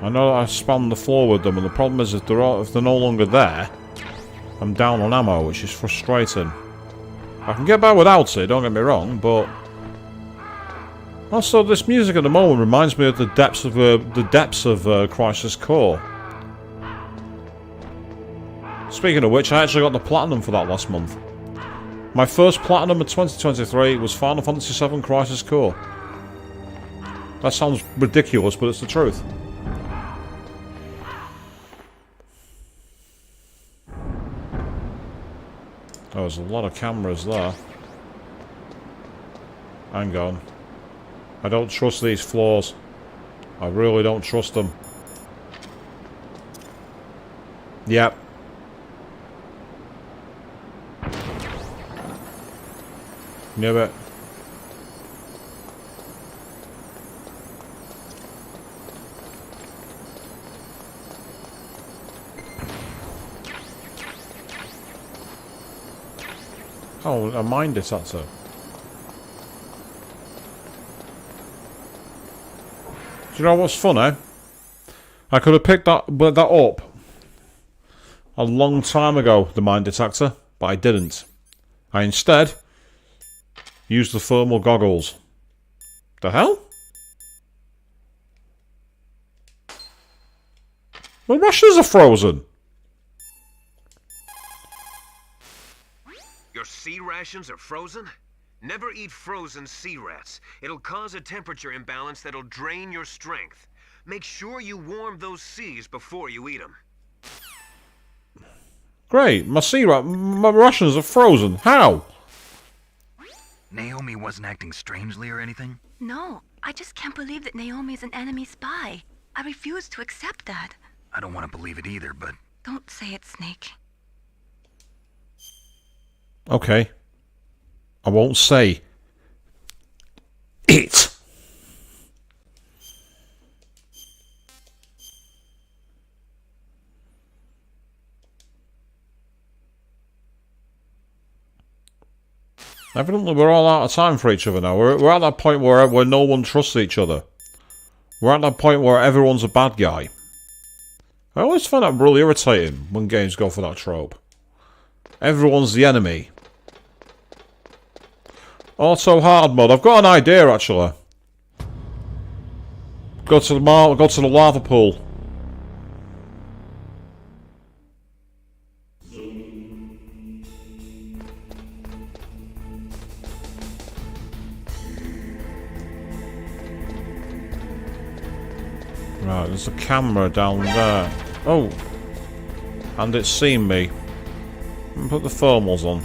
I know that I spammed the floor with them, and the problem is if they're no longer there, I'm down on ammo, which is frustrating. I can get by without it, don't get me wrong, but also this music at the moment reminds me of the depths of Crisis Core. Speaking of which, I actually got the platinum for that last month. My first platinum of 2023 was Final Fantasy VII Crisis Core. That sounds ridiculous, but it's the truth. Oh, there's a lot of cameras there. Hang on. I don't trust these floors. I really don't trust them. Yep. Knew it. Oh, a mine detector. Do you know what's funny? I could have picked that up a long time ago, the mine detector, but I didn't. I instead used the thermal goggles. The hell? The rations are frozen. Your sea rations are frozen? Never eat frozen sea rats. It'll cause a temperature imbalance that'll drain your strength. Make sure you warm those seas before you eat them. Great, my rations are frozen. How? Naomi wasn't acting strangely or anything? No, I just can't believe that Naomi is an enemy spy. I refuse to accept that. I don't want to believe it either, but... Don't say it, Snake. Okay. I won't say it. Evidently we're all out of time for each other now. We're at that point where no one trusts each other. We're at that point where everyone's a bad guy. I always find that really irritating when games go for that trope. Everyone's the enemy. Auto hard mode. I've got an idea actually. Go to the lava pool. Right, there's a camera down there. Oh! And it's seen me. Put the thermals on.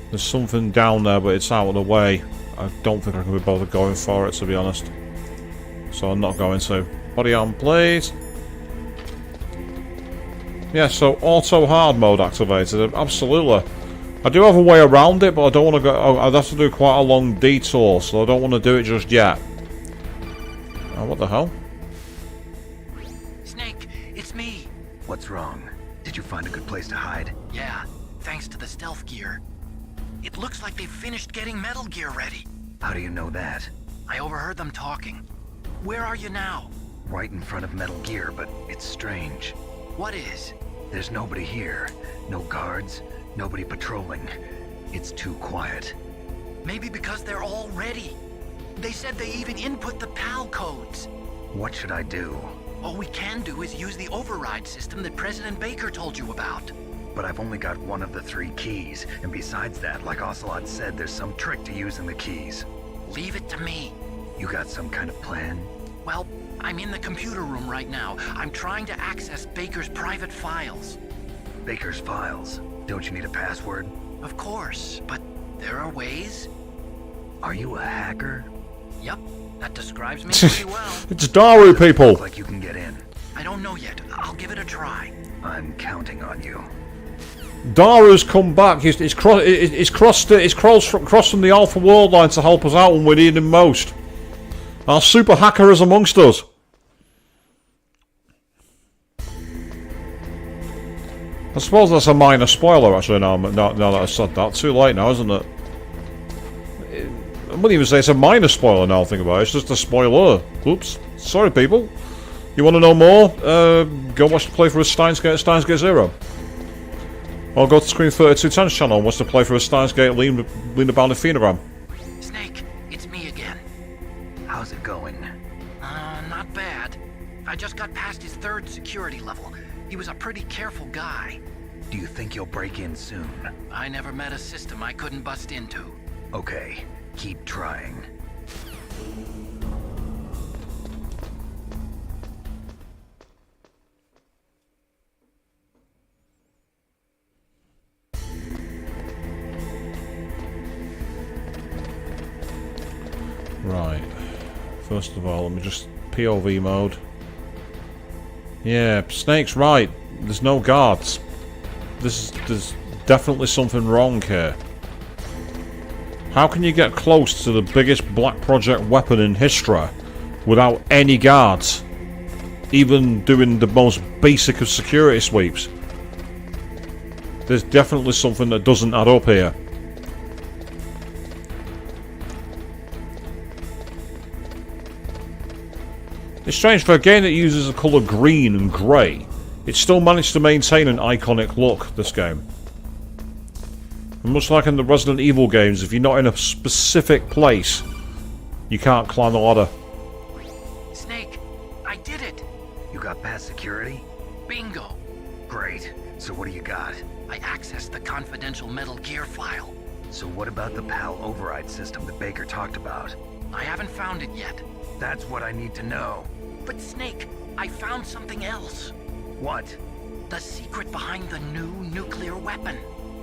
There's something down there, but it's out of the way. I don't think I can be bothered going for it, to be honest. So I'm not going to. Body on, please. Yeah, so auto hard mode activated. Absolutely. I do have a way around it, but I don't want to go... I'd have to do quite a long detour, so I don't want to do it just yet. Oh, what the hell? Snake, it's me. What's wrong? Did you find a good place to hide? Yeah, thanks to the stealth gear. It looks like they've finished getting Metal Gear ready. How do you know that? I overheard them talking. Where are you now? Right in front of Metal Gear, but it's strange. What is? There's nobody here. No guards, nobody patrolling. It's too quiet. Maybe because they're all ready. They said they even input the PAL codes. What should I do? All we can do is use the override system that President Baker told you about. But I've only got one of the 3 keys, and besides that, like Ocelot said, there's some trick to using the keys. Leave it to me. You got some kind of plan? Well, I'm in the computer room right now. I'm trying to access Baker's private files. Baker's files? Don't you need a password? Of course, but there are ways. Are you a hacker? Yep, that describes me pretty well. It's Daru, people! Looks like you can get in. I don't know yet. I'll give it a try. I'm counting on you. Daru's come back. He's crossed from the Alpha World line to help us out when we need him most. Our super hacker is amongst us. I suppose that's a minor spoiler, actually, now that I've said that. Too late now, isn't it? I wouldn't even say it's a minor spoiler now, I think about it. It's just a spoiler. Oops. Sorry, people. You want to know more? Go watch the playthrough of Steins Gate 0. Or go to Screen 3210's channel and watch the playthrough of Steins Gate Lean About the Phenogram. Snake, it's me again. How's it going? Not bad. I just got past his 3rd security level. He was a pretty careful guy. Do you think you'll break in soon? I never met a system I couldn't bust into. Okay, keep trying. Right. First of all, let me just POV mode. Yeah, Snake's right. There's no guards. There's definitely something wrong here. How can you get close to the biggest Black Project weapon in history without any guards? Even doing the most basic of security sweeps. There's definitely something that doesn't add up here. It's strange, for a game that uses the colour green and grey, it still managed to maintain an iconic look, this game. And much like in the Resident Evil games, if you're not in a specific place, you can't climb the ladder. Snake, I did it! You got past security? Bingo! Great. So what do you got? I accessed the confidential Metal Gear file. So what about the PAL override system that Baker talked about? I haven't found it yet. That's what I need to know. But Snake, I found something else. What? The secret behind the new nuclear weapon.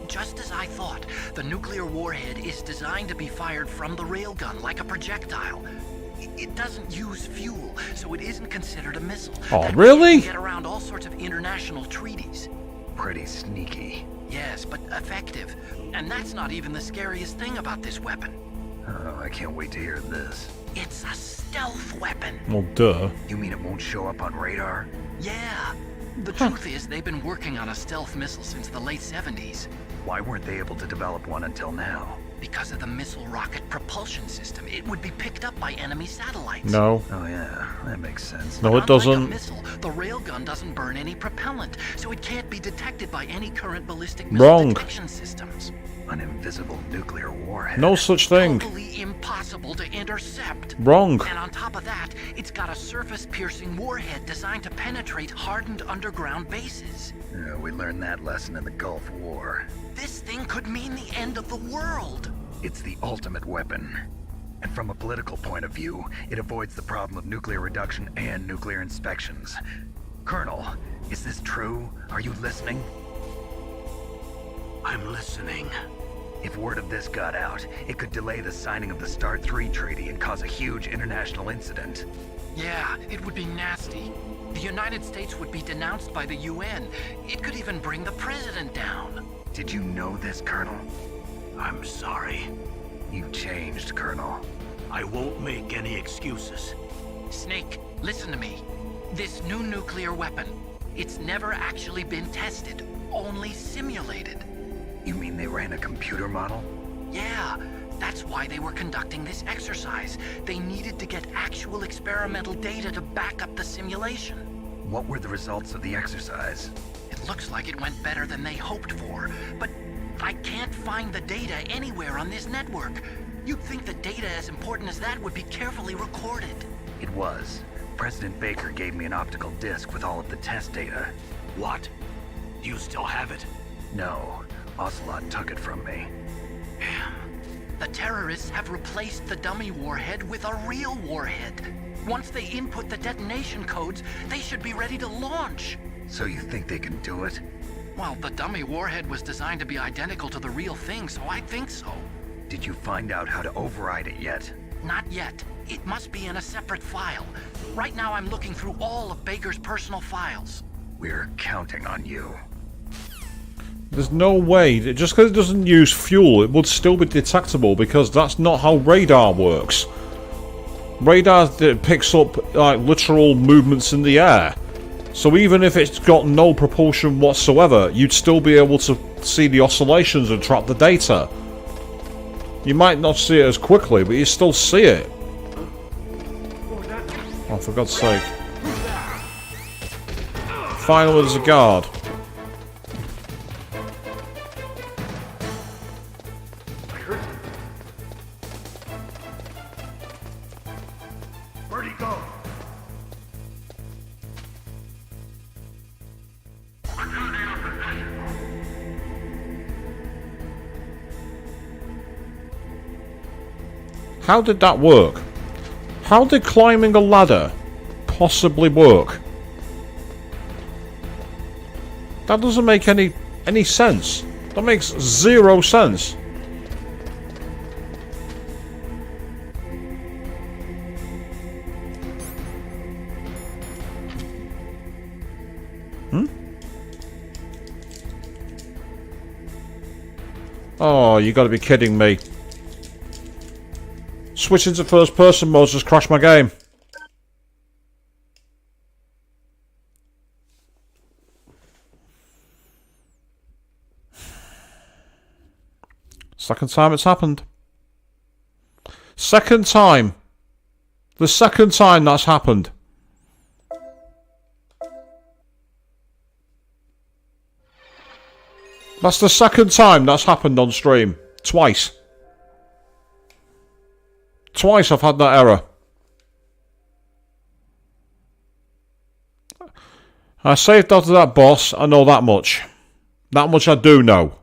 Just as I thought, the nuclear warhead is designed to be fired from the railgun like a projectile. It doesn't use fuel, so it isn't considered a missile. Oh, really? Get around all sorts of international treaties. Pretty sneaky. Yes, but effective. And that's not even the scariest thing about this weapon. Oh, I can't wait to hear this. It's a stealth weapon. Well, duh. You mean it won't show up on radar? Yeah. The truth is, they've been working on a stealth missile since the late 70s. Why weren't they able to develop one until now? Because of the missile rocket propulsion system. It would be picked up by enemy satellites. No. Oh yeah, that makes sense. No, it doesn't. Unlike a missile, the railgun doesn't burn any propellant, so it can't be detected by any current ballistic missile detection systems. An invisible nuclear warhead. No such thing. Totally impossible to intercept. Wrong. And on top of that, it's got a surface-piercing warhead designed to penetrate hardened underground bases. Yeah, we learned that lesson in the Gulf War. This thing could mean the end of the world. It's the ultimate weapon. And from a political point of view, it avoids the problem of nuclear reduction and nuclear inspections. Colonel, is this true? Are you listening? I'm listening. If word of this got out, it could delay the signing of the START 3 treaty and cause a huge international incident. Yeah, it would be nasty. The United States would be denounced by the UN. It could even bring the president down. Did you know this, Colonel? I'm sorry. You changed, Colonel. I won't make any excuses. Snake, listen to me. This new nuclear weapon, it's never actually been tested, only simulated. You mean they ran a computer model? Yeah, that's why they were conducting this exercise. They needed to get actual experimental data to back up the simulation. What were the results of the exercise? It looks like it went better than they hoped for, but I can't find the data anywhere on this network. You'd think that data as important as that would be carefully recorded. It was. President Baker gave me an optical disc with all of the test data. What? Do you still have it? No, Ocelot took it from me. The terrorists have replaced the dummy warhead with a real warhead. Once they input the detonation codes, they should be ready to launch. So you think they can do it? Well, the dummy warhead was designed to be identical to the real thing, so I think so. Did you find out how to override it yet? Not yet. It must be in a separate file. Right now I'm looking through all of Baker's personal files. We're counting on you. There's no way, just because it doesn't use fuel, it would still be detectable, because that's not how radar works. Radar picks up like literal movements in the air. So even if it's got no propulsion whatsoever, you'd still be able to see the oscillations and track the data. You might not see it as quickly, but you still see it. Oh, for God's sake. Finally, there's a guard. Where'd he go? How did that work? How did climbing a ladder possibly work? That doesn't make any sense. That makes zero sense. Oh, you gotta be kidding me. Switching to first person mode just crashed my game. Second time it's happened. Second time. The second time that's happened. That's the second time that's happened on stream. Twice. Twice I've had that error. I saved after that boss, I know that much. That much I do know.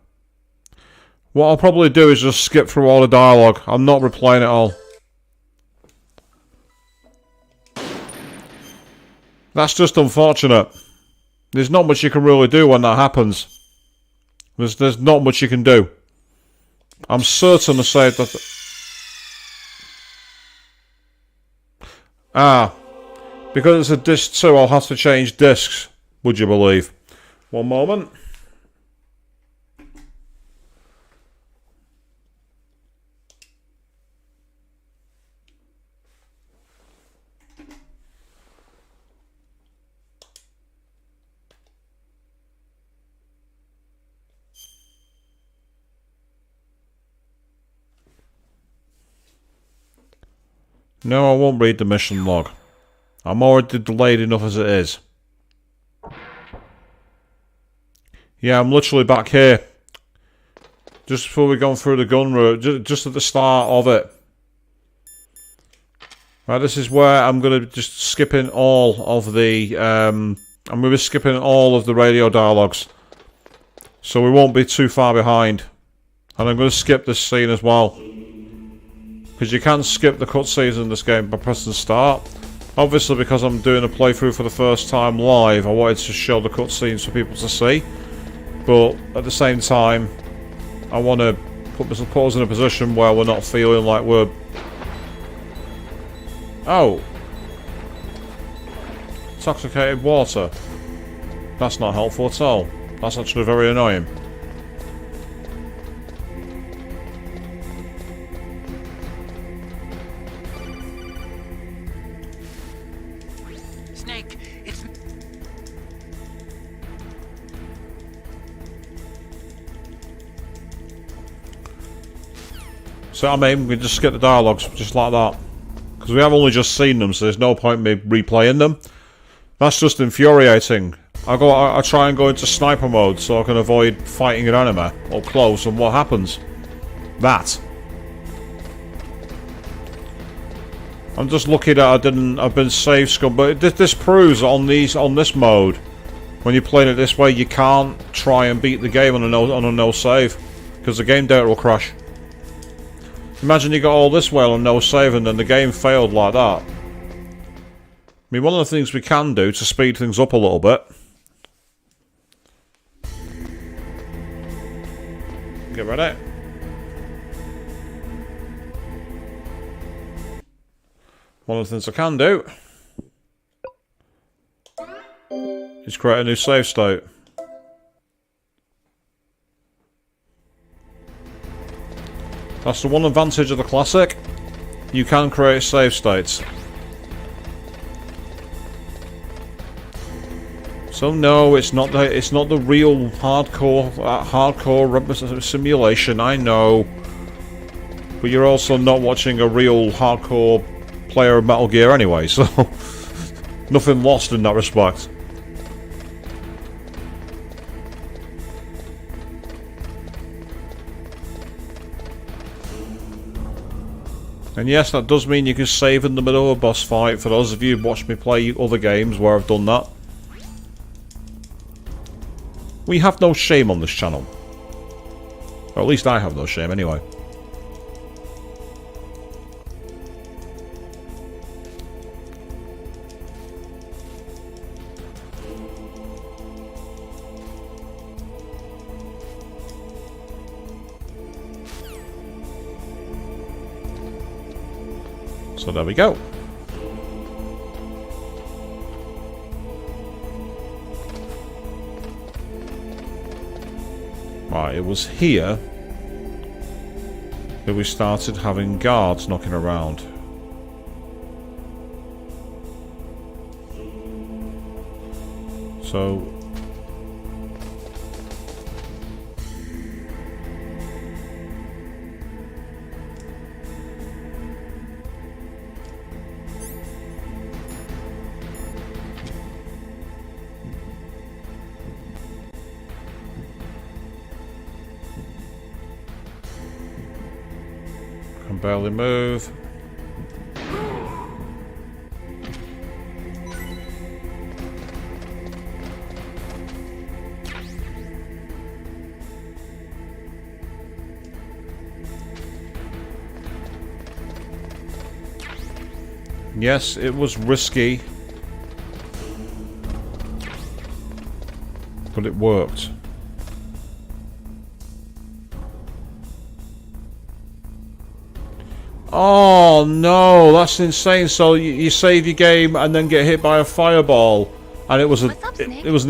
What I'll probably do is just skip through all the dialogue. I'm not replaying it all. That's just unfortunate. There's not much you can really do when that happens. There's not much you can do. I'm certain I saved that... Ah, because it's a disc 2, I'll have to change discs, would you believe? One moment. No, I won't read the mission log. I'm already delayed enough as it is. Yeah, I'm literally back here. Just before we go through the gun route, just at the start of it. Right, this is where I'm going to just skipping all of the... I'm going to be skipping all of the radio dialogues. So we won't be too far behind. And I'm going to skip this scene as well. Because you can skip the cutscenes in this game by pressing start. Obviously, because I'm doing a playthrough for the first time live, I wanted to show the cutscenes for people to see. But at the same time, I want to put us in a position where we're not feeling like we're... Oh! Intoxicated water. That's not helpful at all. That's actually very annoying. Snake, it's... So I mean, we just skip the dialogues just like that. Because we have only just seen them, so there's no point in me replaying them. That's just infuriating. I try and go into sniper mode so I can avoid fighting an enemy up close, and what happens? That. I'm just looking at I've been save scum, but this proves on this mode, when you're playing it this way, you can't try and beat the game on a no save, because the game data will crash. Imagine you got all this way on no save and then the game failed like that. I mean, one of the things we can do to speed things up a little bit. Get ready. One of the things I can do is create a new save state. That's the one advantage of the classic. You can create save states. So no, it's not the real hardcore simulation. I know, but you're also not watching a real hardcore player of Metal Gear anyway. So nothing lost in that respect. And yes, that does mean you can save in the middle of a boss fight, for those of you who've watched me play other games where I've done that. We have no shame on this channel. Or at least I have no shame anyway. So there we go. Right, it was here that we started having guards knocking around. So can barely move. Yes, it was risky, but it worked. Oh no, that's insane. So you save your game and then get hit by a fireball, and it was an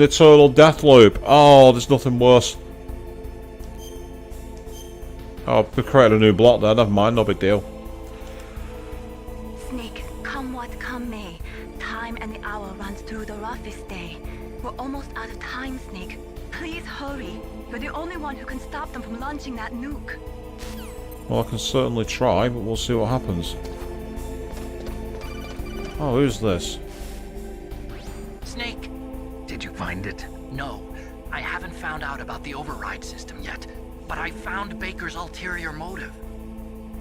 eternal death loop. Oh, there's nothing worse. Oh, we created a new block there. Never mind, no big deal. Snake, come what come may, time and the hour runs through the roughest day. We're almost out of time, Snake. Please hurry. You're the only one who can stop them from launching that nuke. Well, I can certainly try, but we'll see what happens. Oh, who's this? Snake. Did you find it? No, I haven't found out about the override system yet, but I found Baker's ulterior motive.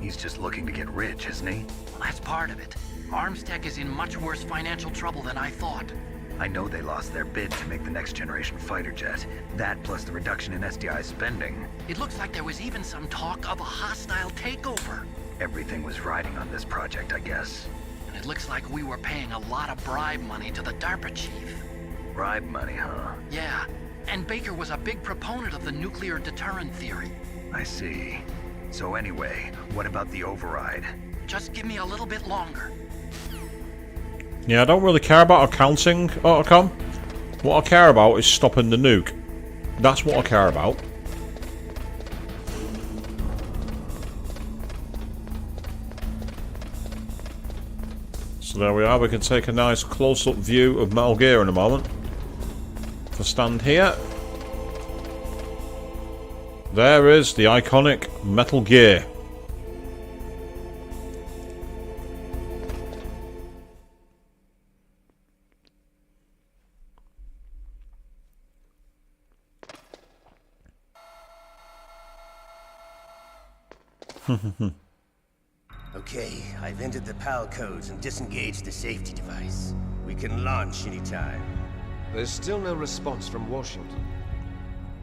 He's just looking to get rich, isn't he? Well, that's part of it. Armstech is in much worse financial trouble than I thought. I know they lost their bid to make the next generation fighter jet. That plus the reduction in SDI spending. It looks like there was even some talk of a hostile takeover. Everything was riding on this project, I guess. And it looks like we were paying a lot of bribe money to the DARPA chief. Bribe money, huh? Yeah, and Baker was a big proponent of the nuclear deterrent theory. I see. So anyway, what about the override? Just give me a little bit longer. Yeah, I don't really care about accounting, Otacon. What I care about is stopping the nuke. That's what I care about. So there we are, we can take a nice close-up view of Metal Gear in a moment. If I stand here, there is the iconic Metal Gear. Okay, I've entered the PAL codes and disengaged the safety device. We can launch anytime. There's still no response from Washington.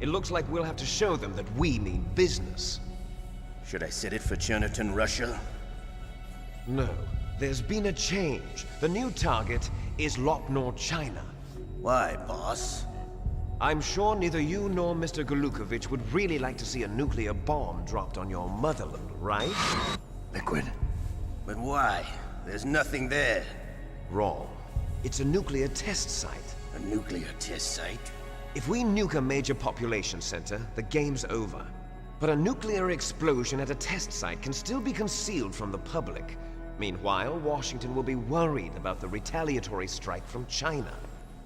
It looks like we'll have to show them that we mean business. Should I set it for Cherniton, Russia? No. There's been a change. The new target is Lopnor, China. Why, boss? I'm sure neither you nor Mr. Golukovich would really like to see a nuclear bomb dropped on your motherland, right? Liquid. But why? There's nothing there. Wrong. It's a nuclear test site. A nuclear test site? If we nuke a major population center, the game's over. But a nuclear explosion at a test site can still be concealed from the public. Meanwhile, Washington will be worried about the retaliatory strike from China.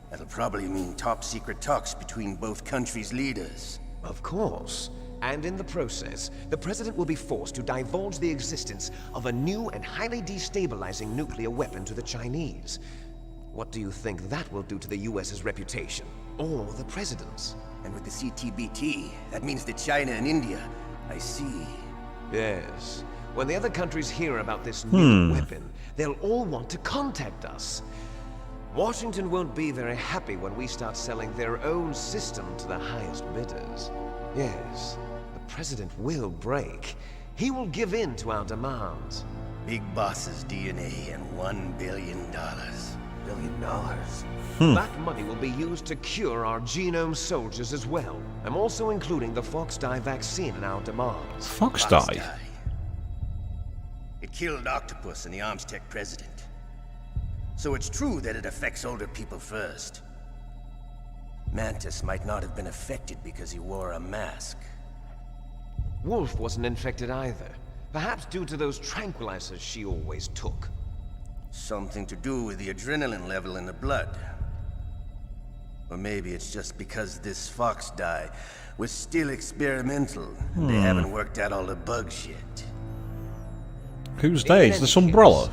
That'll probably mean top-secret talks between both countries' leaders. Of course. And in the process, the President will be forced to divulge the existence of a new and highly destabilizing nuclear weapon to the Chinese. What do you think that will do to the US's reputation? Or the President's? And with the CTBT, that means that China and India... I see. Yes. When the other countries hear about this new weapon, they'll all want to contact us. Washington won't be very happy when we start selling their own system to the highest bidders. Yes, the President will break. He will give in to our demands. Big Boss's DNA and $1 billion. That money will be used to cure our genome soldiers as well. I'm also including the Fox-Die vaccine in our demands. Fox-Die? It killed Octopus and the Armstech president. So it's true that it affects older people first. Mantis might not have been affected because he wore a mask. Wolf wasn't infected either. Perhaps due to those tranquilizers she always took. Something to do with the adrenaline level in the blood. Or maybe it's just because this Fox-Die was still experimental. And they haven't worked out all the bugs yet. Whose day? It's this umbrella.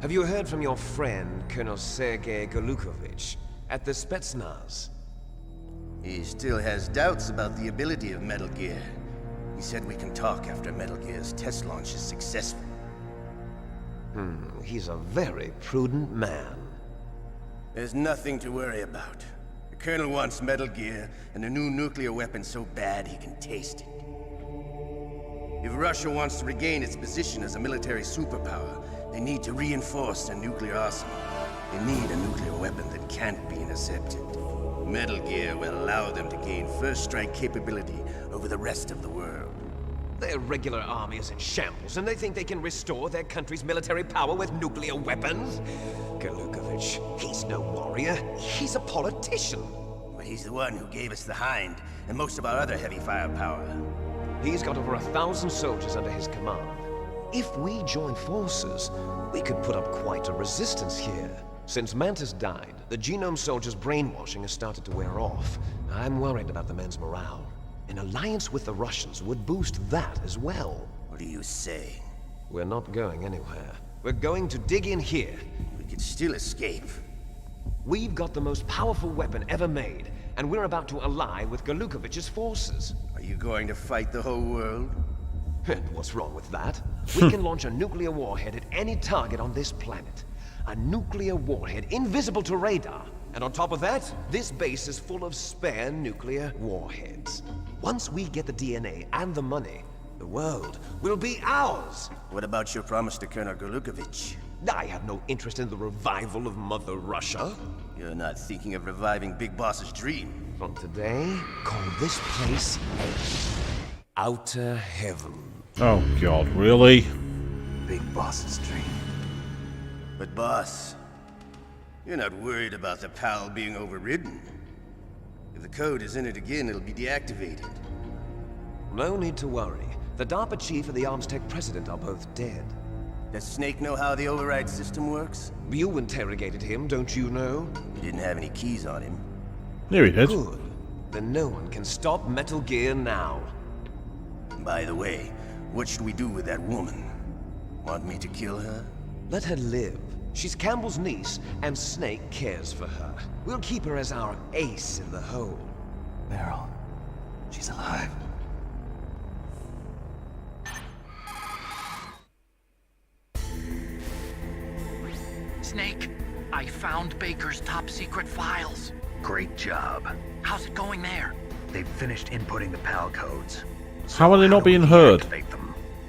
Have you heard from your friend, Colonel Sergei Golukovich, at the Spetsnaz? He still has doubts about the ability of Metal Gear. He said we can talk after Metal Gear's test launch is successful. He's a very prudent man. There's nothing to worry about. The Colonel wants Metal Gear and a new nuclear weapon so bad he can taste it. If Russia wants to regain its position as a military superpower, they need to reinforce their nuclear arsenal. They need a nuclear weapon that can't be intercepted. Metal Gear will allow them to gain first strike capability over the rest of the world. Their regular army is in shambles, and they think they can restore their country's military power with nuclear weapons? Golukovich, he's no warrior. He's a politician. But he's the one who gave us the Hind and most of our other heavy firepower. He's got over 1,000 soldiers under his command. If we join forces, we could put up quite a resistance here. Since Mantis died, the genome soldiers' brainwashing has started to wear off. I'm worried about the men's morale. An alliance with the Russians would boost that as well. What do you say? We're not going anywhere. We're going to dig in here. We could still escape. We've got the most powerful weapon ever made, and we're about to ally with Golukovich's forces. Are you going to fight the whole world? And what's wrong with that? We can launch a nuclear warhead at any target on this planet. A nuclear warhead invisible to radar. And on top of that, this base is full of spare nuclear warheads. Once we get the DNA and the money, the world will be ours! What about your promise to Colonel Golukovich? I have no interest in the revival of Mother Russia. You're not thinking of reviving Big Boss's dream. From today, call this place Outer Heaven. Oh god, really? Big Boss's dream. But boss, you're not worried about the PAL being overridden. If the code is in it again, it'll be deactivated. No need to worry. The DARPA chief and the Armstech president are both dead. Does Snake know how the override system works? You interrogated him, don't you know? He didn't have any keys on him. Yeah, he did. Good. Then no one can stop Metal Gear now. By the way, what should we do with that woman? Want me to kill her? Let her live. She's Campbell's niece, and Snake cares for her. We'll keep her as our ace in the hole. Meryl, she's alive. Snake. I found Baker's top secret files. Great job. How's it going there? They've finished inputting the PAL codes. How are they not being heard?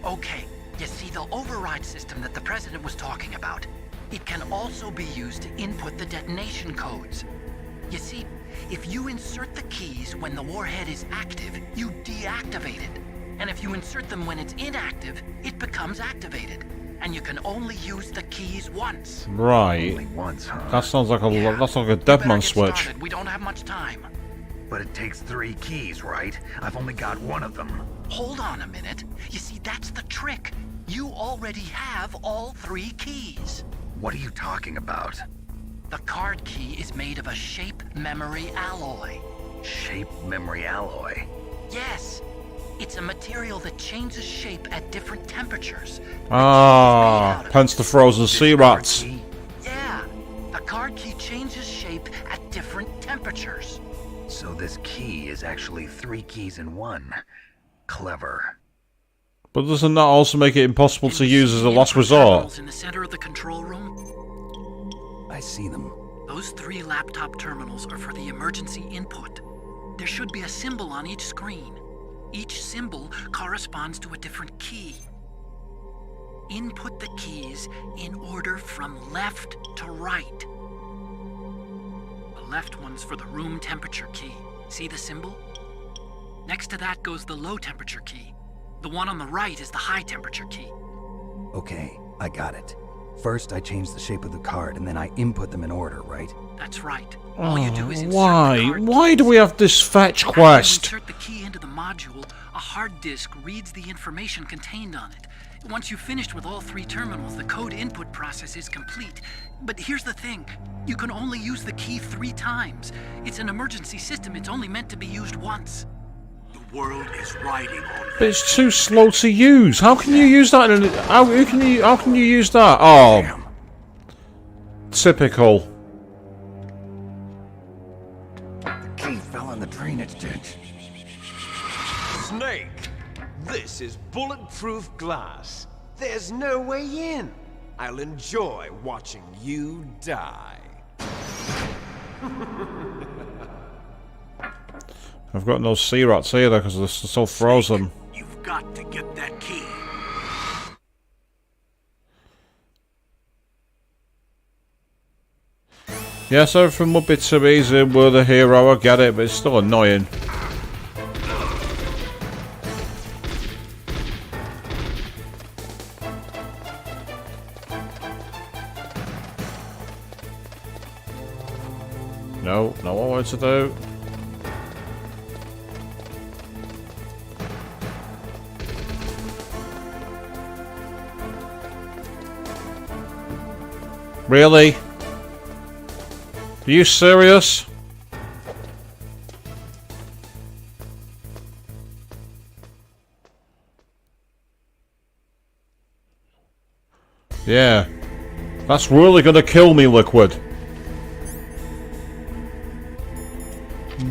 Okay, you see the override system that the President was talking about. It can also be used to input the detonation codes. You see, if you insert the keys when the warhead is active, you deactivate it. And if you insert them when it's inactive, it becomes activated. And you can only use the keys once. Right. Only once, huh? That sounds like a dead man switch. Started. We don't have much time. But it takes 3 keys, right? I've only got 1 of them. Hold on a minute. You see, that's the trick. You already have all 3 keys. What are you talking about? The card key is made of a shape memory alloy. Shape memory alloy? Yes. It's a material that changes shape at different temperatures. Ah, hence the frozen sea rats. Yeah. The card key changes shape at different temperatures. So this key is actually 3 keys in 1. Clever. But doesn't that also make it impossible to use as a last resort? In the center of the control room. I see them. Those 3 laptop terminals are for the emergency input. There should be a symbol on each screen. Each symbol corresponds to a different key. Input the keys in order from left to right. The left one's for the room temperature key. See the symbol? Next to that goes the low temperature key. The one on the right is the high temperature key. Okay, I got it. First, I change the shape of the card, and then I input them in order, right? That's right. All you do is insert why? the card Why do we have this fetch quest? Insert the key into the module, a hard disk reads the information contained on it. Once you've finished with all 3 terminals, the code input process is complete. But here's the thing. You can only use the key 3 times. It's an emergency system. It's only meant to be used once. The world is riding on that. But it's too slow to use. How can you use that? How can you use that? Oh, damn. Typical. The key fell in the drainage ditch. Snake, this is bulletproof glass. There's no way in. I'll enjoy watching you die. I've got no sea rats either because they're so frozen. You've got to get that key. Yes, everything would be too easy. We're the hero, I get it, but it's still annoying. No, not what I wanted to do. Really? Are you serious? Yeah. That's really gonna kill me, Liquid.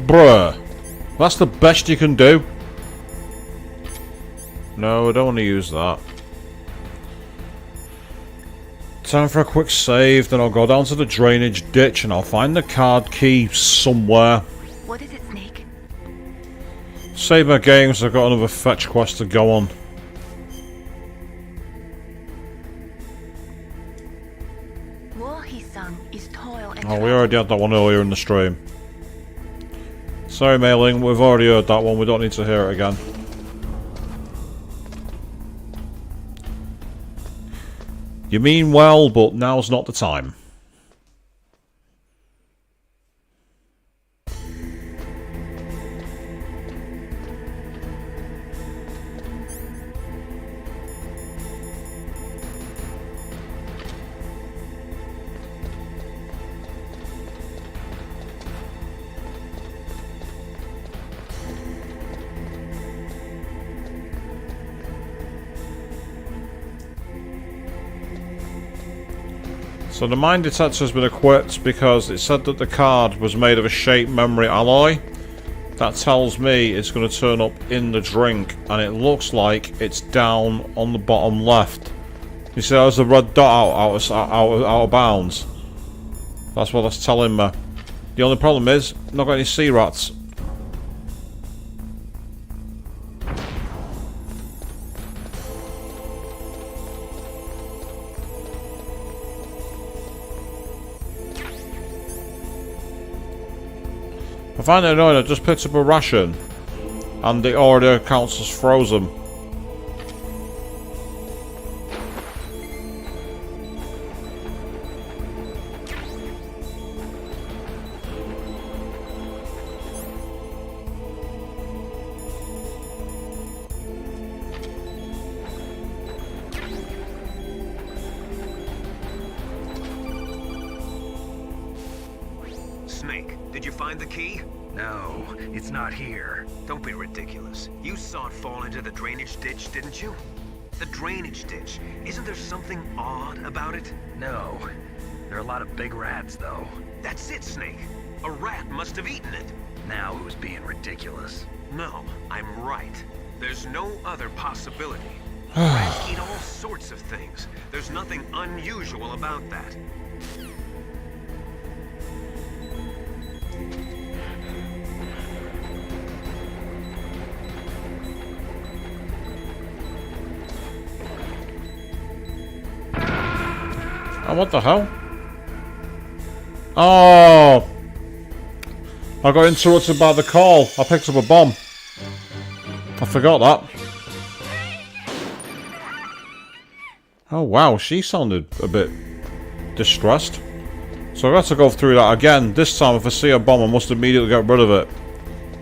Bruh. That's the best you can do. No, I don't want to use that. Time for a quick save, then I'll go down to the drainage ditch and I'll find the card key somewhere. What is it, Snake? Save my games, I've got another fetch quest to go on. Oh, we already had that one earlier in the stream. Sorry, Mailing, we've already heard that one, we don't need to hear it again. You mean well, but now's not the time. So the mine detector has been equipped because it said that the card was made of a shape memory alloy. That tells me it's going to turn up in the drink, and it looks like it's down on the bottom left You see, there's a red dot out of bounds. That's what that's telling me. The only problem is, not got any sea rats. I find it annoying. I just picked up a ration, and it already counts as frozen. Snake, did you find the key? No, it's not here. Don't be ridiculous. You saw it fall into the drainage ditch, didn't you? The drainage ditch. Isn't there something odd about it? No. There are a lot of big rats, though. That's it, Snake. A rat must have eaten it. Now who's being ridiculous? No, I'm right. There's no other possibility. Rats eat all sorts of things. There's nothing unusual about that. Oh, what the hell? Oh! I got interrupted by the call. I picked up a bomb. I forgot that. Oh wow, she sounded a bit distressed. So I got to go through that again. This time if I see a bomb I must immediately get rid of it.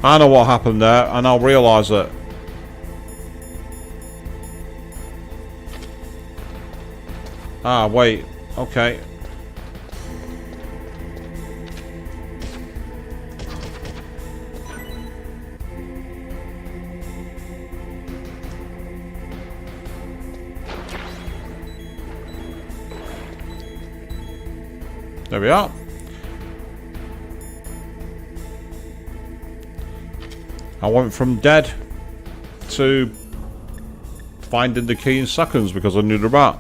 I know what happened there and I'll realise it. Ah, wait. Okay. There we are. I went from dead to finding the key in seconds because I knew the rat.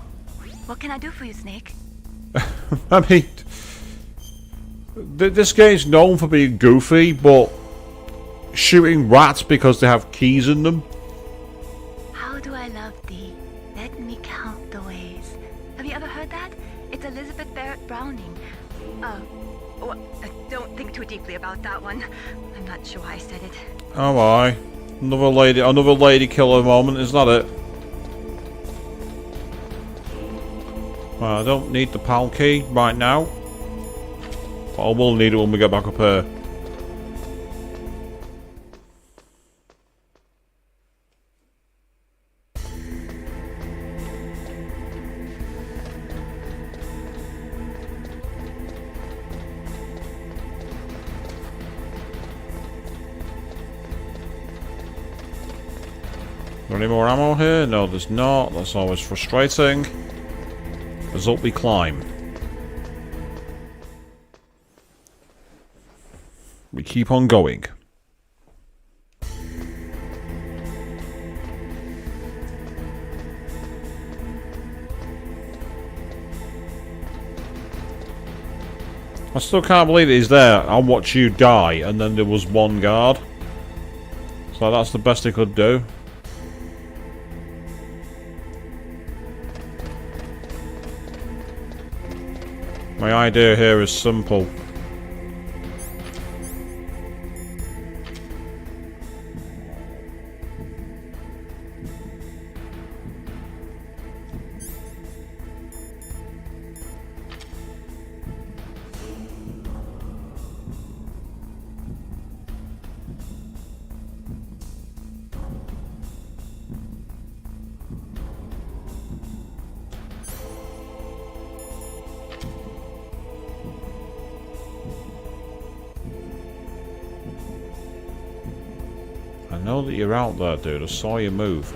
What can I do for you, Snake? I mean, this game's known for being goofy, but shooting rats because they have keys in them. How do I love thee? Let me count the ways. Have you ever heard that? It's Elizabeth Barrett Browning. Don't think too deeply about that one. I'm not sure why I said it. Oh my. Another lady killer moment, is that it? Well, I don't need the PAL key right now. But I will need it when we get back up here. Any more ammo here? No, there's not. That's always frustrating. As up we climb. We keep on going. I still can't believe he's there. I'll watch you die, and then there was one guard. So that's the best he could do. My idea here is simple. I know that you're out there, dude. I saw you move.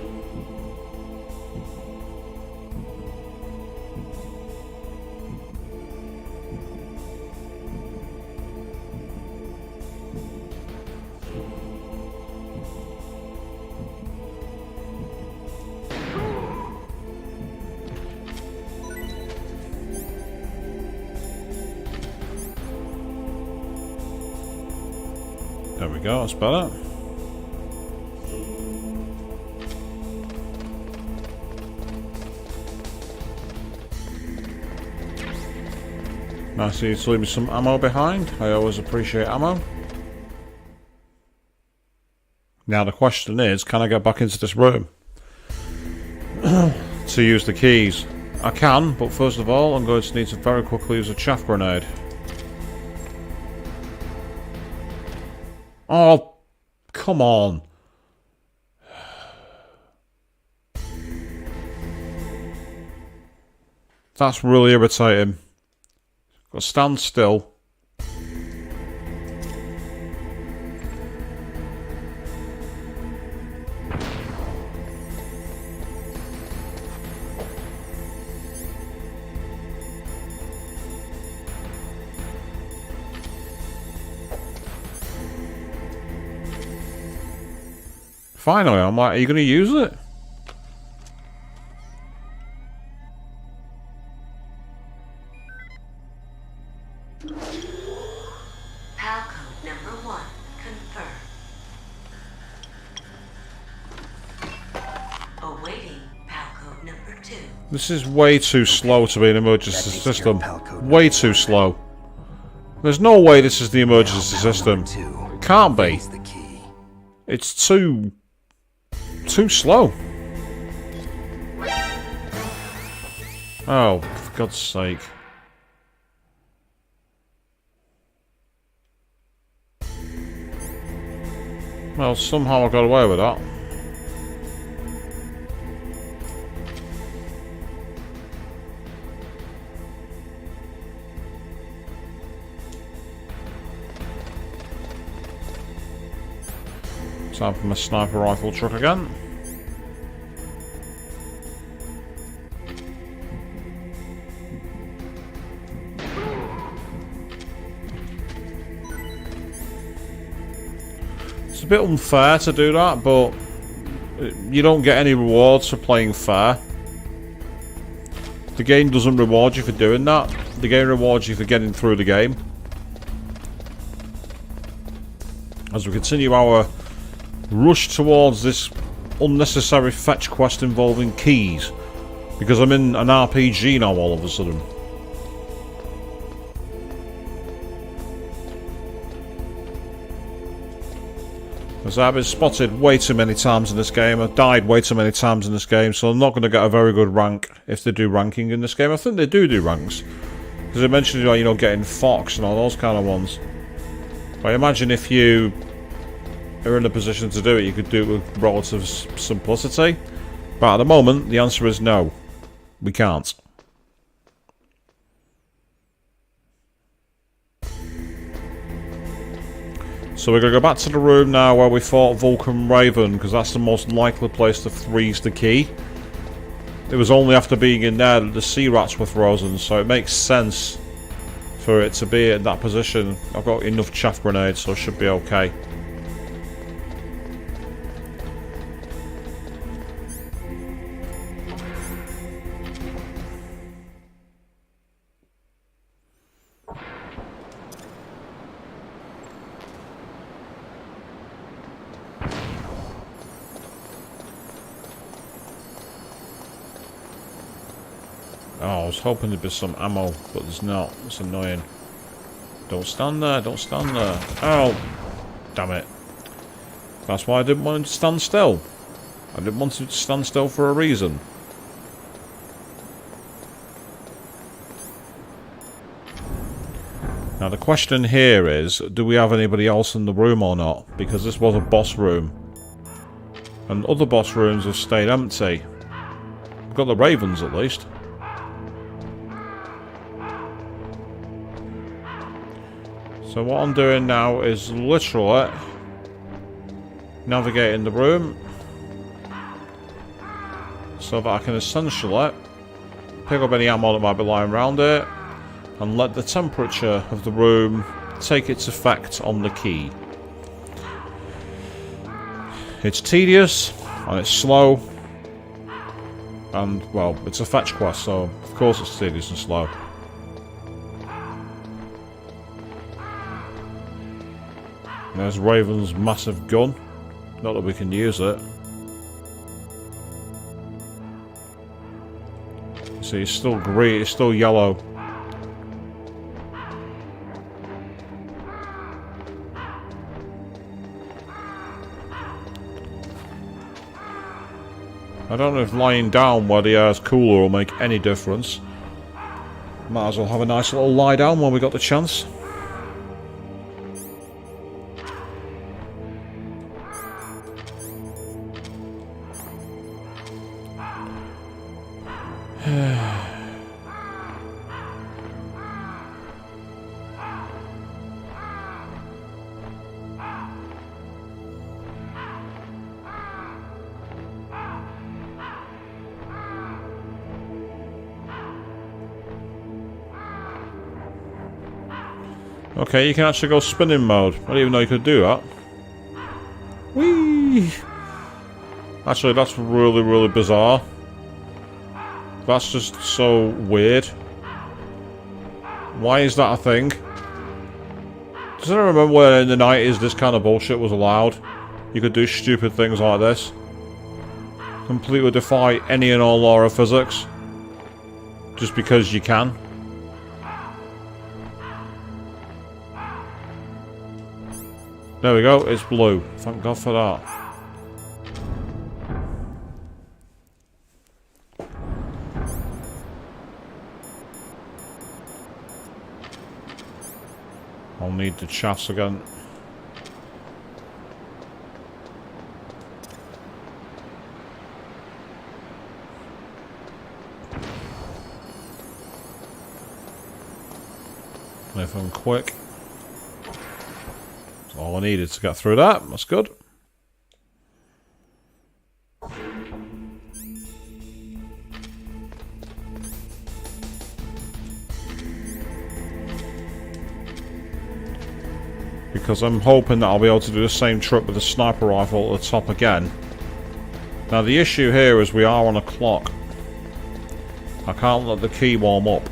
we go, that's better. Nice of you to leave me some ammo behind. I always appreciate ammo. Now the question is, can I get back into this room to use the keys? I can, but first of all, I'm going to need to very quickly use a chaff grenade. Oh, come on. That's really irritating. Got to stand still. Finally, I'm like, are you going to use it? PAL code number 1, confirmed. Awaiting PAL code number 2. This is way too slow to be an emergency system. Way too slow. There's no way this is the emergency system. It can't be. It's too slow. Oh, for God's sake. Well, somehow I got away with that. Time for my sniper rifle truck again. It's a bit unfair to do that, but you don't get any rewards for playing fair. The game doesn't reward you for doing that. The game rewards you for getting through the game. As we continue our rush towards this unnecessary fetch quest involving keys, because I'm in an RPG now all of a sudden. Because I've been spotted way too many times in this game, I've died way too many times in this game, so I'm not going to get a very good rank if they do ranking in this game. I think they do ranks, because they mentioned, you know, getting Fox and all those kind of ones. But I imagine if you are in a position to do it, you could do it with relative simplicity. But at the moment, the answer is no. We can't. So we're going to go back to the room now where we fought Vulcan Raven, because that's the most likely place to freeze the key. It was only after being in there that the sea rats were frozen, so it makes sense for it to be in that position. I've got enough chaff grenades, so it should be okay. Oh, I was hoping there'd be some ammo, but there's not. It's annoying. Don't stand there, don't stand there. Oh, damn it. That's why I didn't want him to stand still. I didn't want him to stand still for a reason. Now the question here is, do we have anybody else in the room or not? Because this was a boss room. And other boss rooms have stayed empty. We've got the Ravens at least. So what I'm doing now is literally navigating the room so that I can essentially pick up any ammo that might be lying around it and let the temperature of the room take its effect on the key. It's tedious and it's slow and, well, it's a fetch quest, so of course it's tedious and slow. There's Raven's massive gun. Not that we can use it. See, it's still green, it's still yellow. I don't know if lying down where the air is cooler will make any difference. Might as well have a nice little lie down when we got the chance. Okay, you can actually go spinning mode. I didn't even know you could do that. Whee! Actually, that's really, really bizarre. That's just so weird. Why is that a thing? Does anyone remember when in the 90s this kind of bullshit was allowed? You could do stupid things like this. Completely defy any and all law of physics. Just because you can. There we go, it's blue. Thank God for that. I'll need the chaffs again. Anything quick. All I needed to get through that. That's good. Because I'm hoping that I'll be able to do the same trick with the sniper rifle at the top again. Now the issue here is we are on a clock. I can't let the key warm up.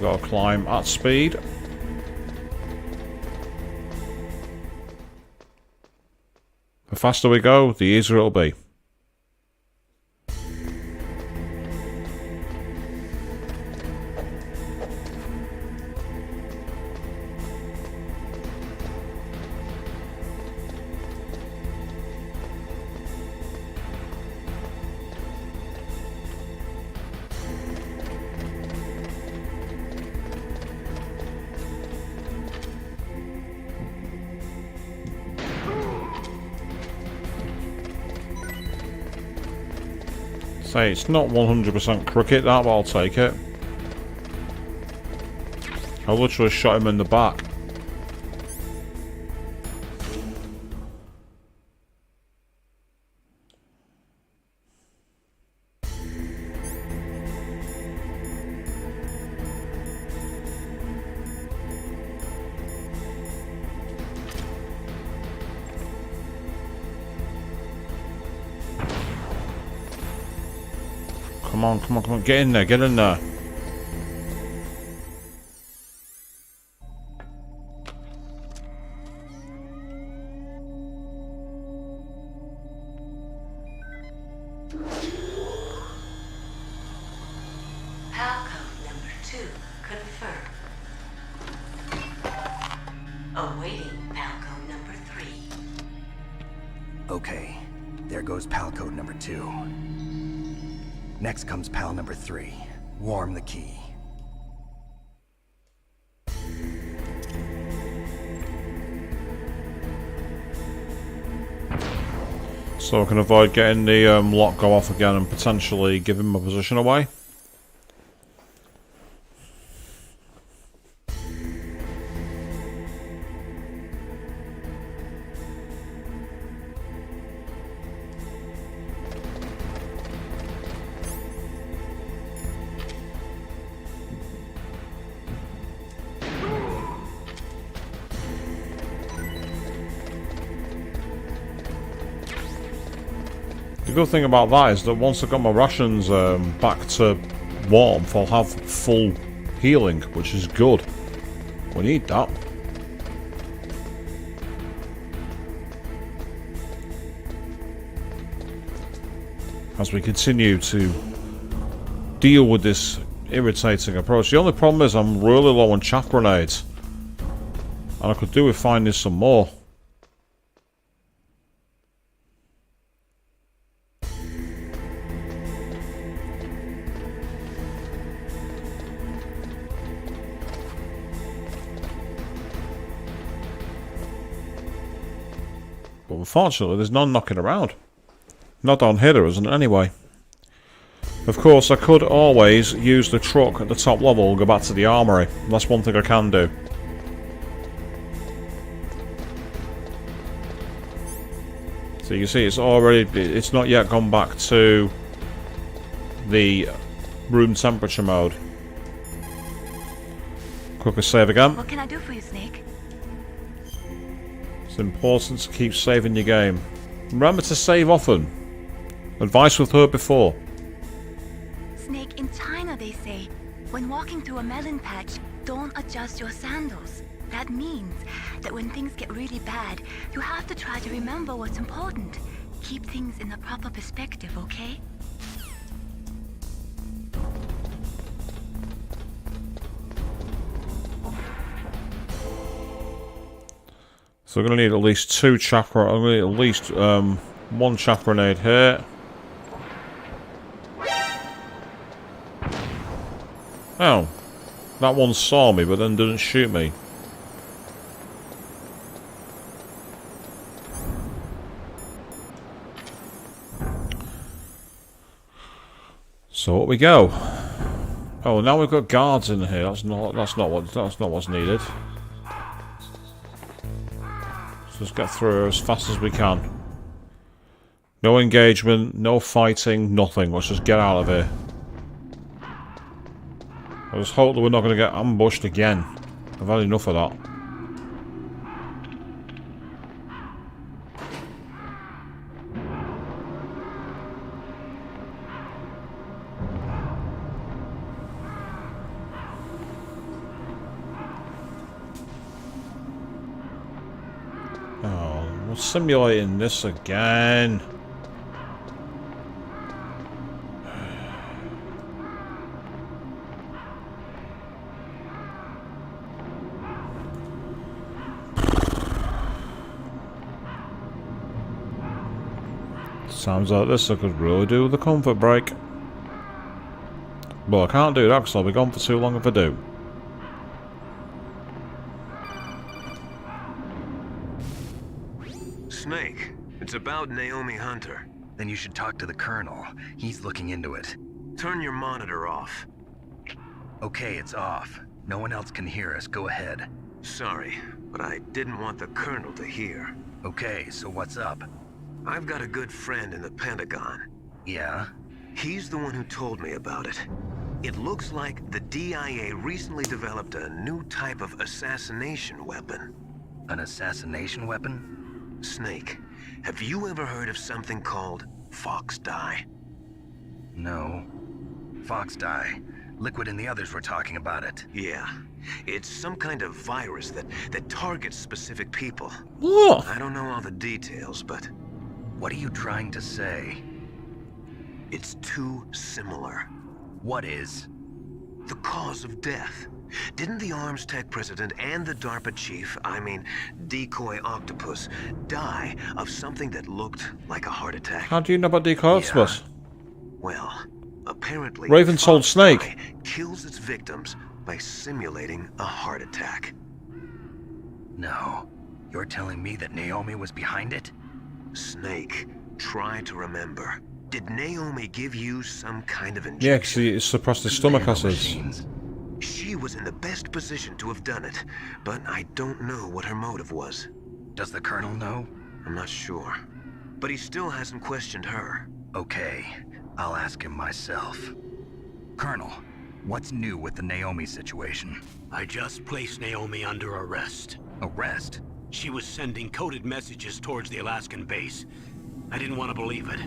Got to climb at speed. The faster we go, the easier it'll be. Say, it's not 100% cricket, that, but I'll take it. I literally shot him in the back. Come on, come on, come on. Get in there, get in there. Palcode number 2 confirmed. Awaiting Palcode number 3. Okay, there goes pal code number 2. Next comes pal number 3. Warm the key. So I can avoid getting the lock go off again and potentially give him my position away. The good thing about that is that once I've got my rations back to warmth, I'll have full healing, which is good. We need that. As we continue to deal with this irritating approach. The only problem is I'm really low on chaff grenades. And I could do with finding some more. But unfortunately, there's none knocking around. Not down here there isn't anyway. Of course, I could always use the truck at the top level and go back to the armory. That's one thing I can do. So you see, it's not yet gone back to the room temperature mode. Quickly save again. What can I do for you, Snake? It's important to keep saving your game. Remember to save often. Advice we've heard before. Snake, in China they say, when walking through a melon patch, don't adjust your sandals. That means that when things get really bad, you have to try to remember what's important. Keep things in the proper perspective, okay? So we're going to need at least 2 chakra. I'm going to need at least 1 chaff grenade here. Oh, that one saw me but then didn't shoot me. So up we go. Oh, now we've got guards in here. That's not what's needed. Let's just get through as fast as we can. No engagement, no fighting, nothing. Let's just get out of here. I just hope that we're not going to get ambushed again. I've had enough of that. Oh, we're simulating this again. Sounds like this I could really do with a comfort break. But I can't do that because I'll be gone for too long if I do. Snake, it's about Naomi Hunter. Then you should talk to the Colonel. He's looking into it. Turn your monitor off. Okay, it's off. No one else can hear us. Go ahead. Sorry, but I didn't want the Colonel to hear. Okay, so what's up? I've got a good friend in the Pentagon. Yeah? He's the one who told me about it. It looks like the DIA recently developed a new type of assassination weapon. An assassination weapon? Snake, have you ever heard of something called Fox Dye? No. Fox Dye. Liquid and the others were talking about it. Yeah. It's some kind of virus that targets specific people. What? I don't know all the details, but... What are you trying to say? It's too similar. What is? The cause of death. Didn't the Arms Tech president and the DARPA chief, I mean, Decoy Octopus, die of something that looked like a heart attack? How do you know about Decoy Octopus? Well, apparently... Raven told Snake. Dye kills its victims by simulating a heart attack. No. You're telling me that Naomi was behind it? Snake, try to remember. Did Naomi give you some kind of injection? Yeah, because he suppressed his stomach acids. She was in the best position to have done it, but I don't know what her motive was. Does the Colonel know? I'm not sure. But he still hasn't questioned her. Okay, I'll ask him myself. Colonel, what's new with the Naomi situation? I just placed Naomi under arrest. Arrest? She was sending coded messages towards the Alaskan base. I didn't want to believe it.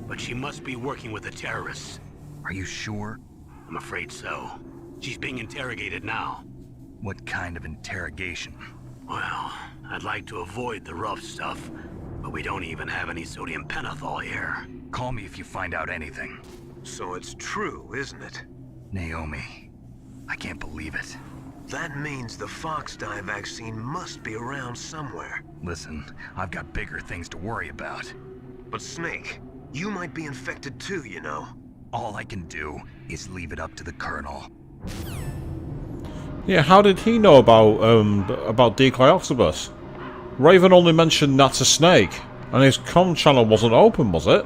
but she must be working with the terrorists. Are you sure? I'm afraid so. She's being interrogated now. What kind of interrogation? Well, I'd like to avoid the rough stuff, but we don't even have any sodium pentothal here. Call me if you find out anything. So it's true, isn't it? Naomi, I can't believe it. That means the Fox dye vaccine must be around somewhere. Listen, I've got bigger things to worry about. But Snake, you might be infected too, you know. All I can do is leave it up to the Colonel. Yeah, how did he know about Decoy Octopus? Raven only mentioned that to Snake, and his comm channel wasn't open, was it?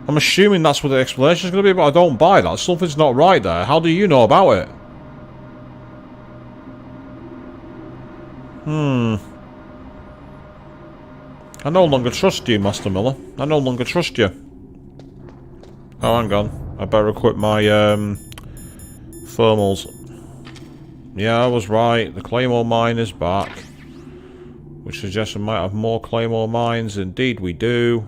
I'm assuming that's what the explanation is going to be, but I don't buy that. Something's not right there. How do you know about it? I no longer trust you, Master Miller. I no longer trust you. Oh, hang on. I better equip my thermals. Yeah, I was right. The Claymore mine is back. Which suggests we might have more Claymore mines. Indeed we do.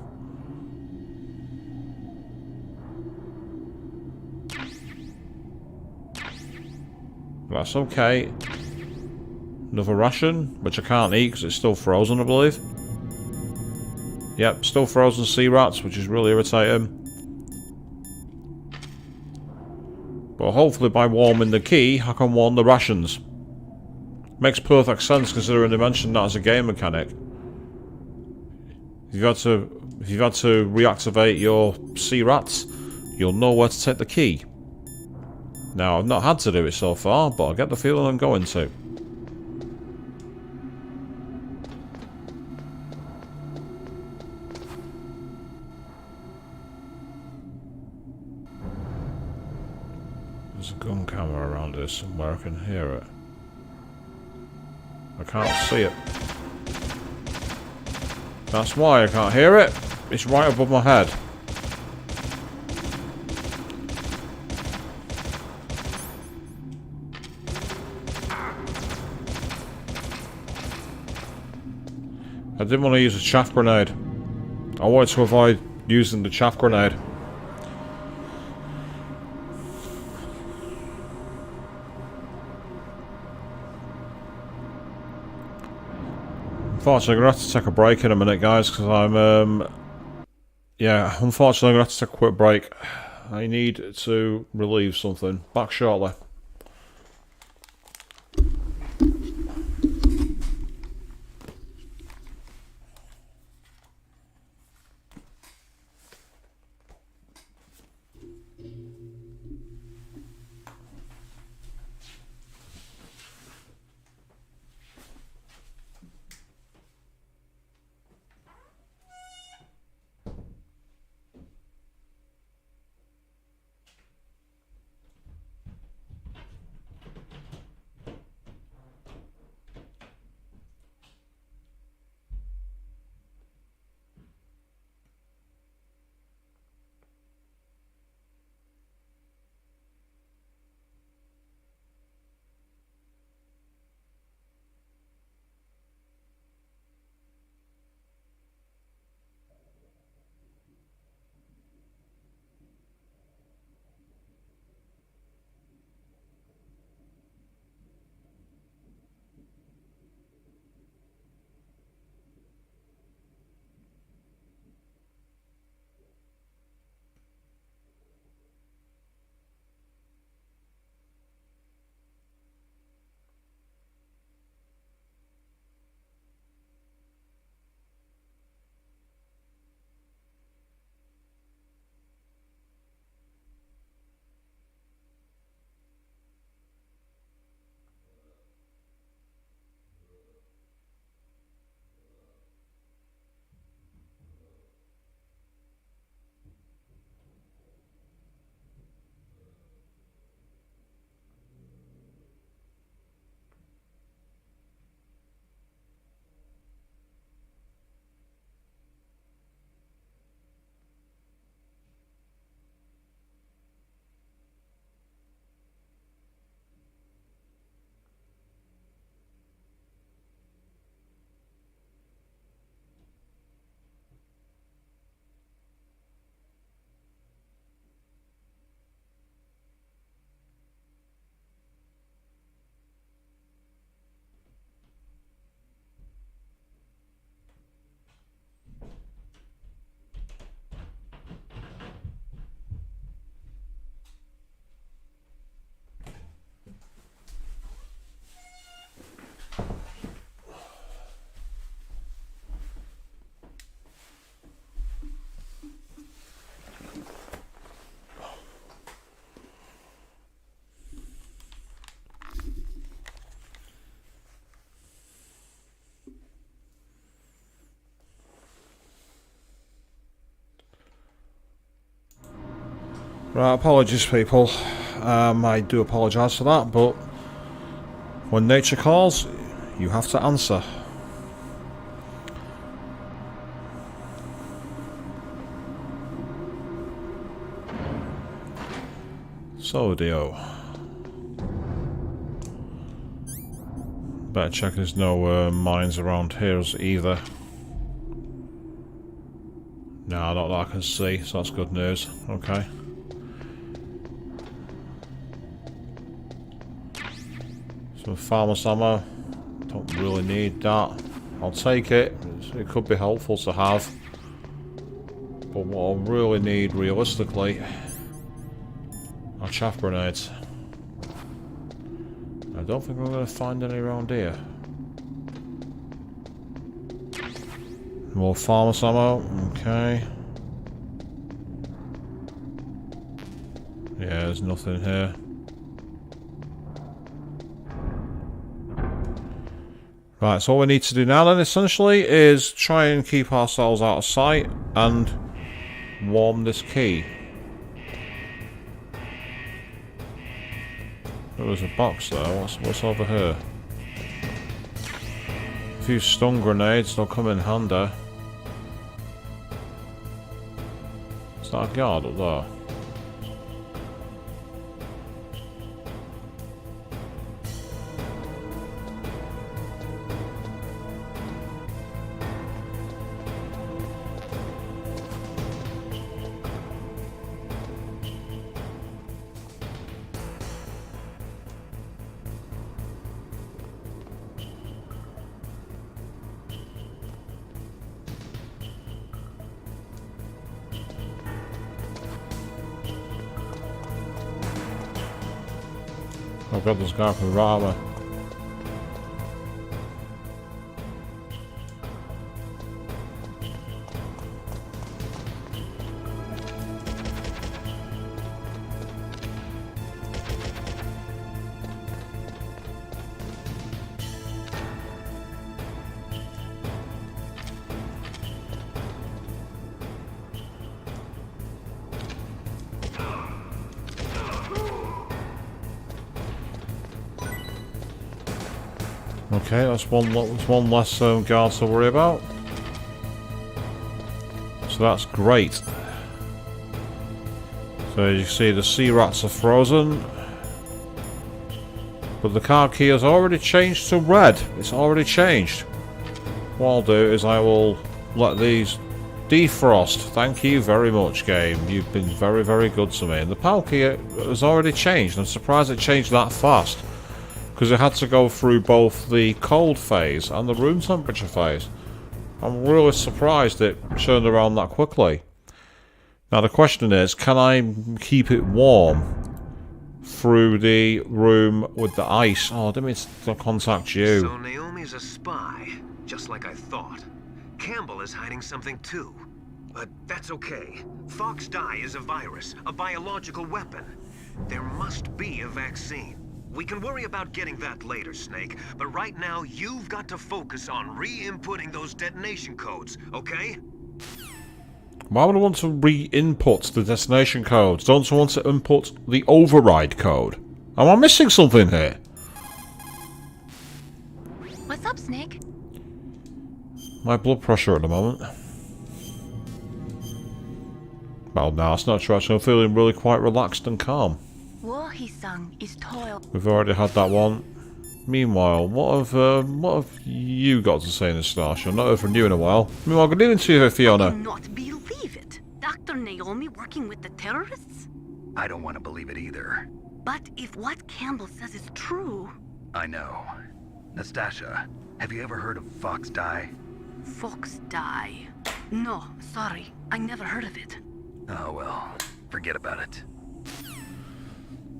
That's okay. Another ration, which I can't eat because it's still frozen, I believe. Yep, still frozen sea rats, which is really irritating. But hopefully by warming the key, I can warm the rations. Makes perfect sense considering they mentioned that as a game mechanic. If you've had to reactivate your sea rats, you'll know where to take the key. Now, I've not had to do it so far, but I get the feeling I'm going to. There's a gun camera around here somewhere, I can hear it. I can't see it. That's why I can't hear it. It's right above my head. I didn't want to use a chaff grenade. I wanted to avoid using the chaff grenade. Unfortunately, I'm going to have to take a break in a minute, guys, because I'm, yeah, unfortunately, I'm going to have to take a quick break. I need to relieve something. Back shortly. Right, apologies people. I do apologise for that, but when nature calls, you have to answer. So, Dio. Better check there's no mines around here either. No, not that I can see, so that's good news. Okay. Some farmer's ammo. Don't really need that. I'll take it. It could be helpful to have. But what I really need, realistically, are chaff grenades. I don't think we're going to find any around here. More farmer's ammo. Okay. Yeah, there's nothing here. Right, so all we need to do now then, essentially, is try and keep ourselves out of sight and warm this key. Oh, there's a box there. What's over here? A few stun grenades, they'll come in handy. Is that a guard up there? I've got this guy from Rama. Okay, that's one less guard to worry about. So that's great. So as you see, the sea rats are frozen. But the card key has already changed to red. It's already changed. What I'll do is I will let these defrost. Thank you very much, game. You've been very, very good to me. And the PAL key has already changed. I'm surprised it changed that fast. Because it had to go through both the cold phase and the room temperature phase. I'm really surprised it turned around that quickly. Now the question is, can I keep it warm through the room with the ice? Oh, I didn't mean to contact you. So Naomi's a spy, just like I thought. Campbell is hiding something too. But that's okay. Fox dye is a virus, a biological weapon. There must be a vaccine. We can worry about getting that later, Snake, but right now you've got to focus on re-inputting those detonation codes, okay? Why would I want to re-input the destination codes? Don't I want to input the override code? Am I missing something here? What's up, Snake? My blood pressure at the moment. Well, no, it's not true. I'm feeling really quite relaxed and calm. War-he-sung is toil. We've already had that one. Meanwhile, what have you got to say in this Starship? I've not heard from you in a while. Meanwhile, good evening to you, Fiona. I cannot believe it. Dr. Naomi working with the terrorists? I don't want to believe it either. But if what Campbell says is true... I know. Nastasha, have you ever heard of Fox dye? Fox dye? No, sorry. I never heard of it. Oh well, forget about it.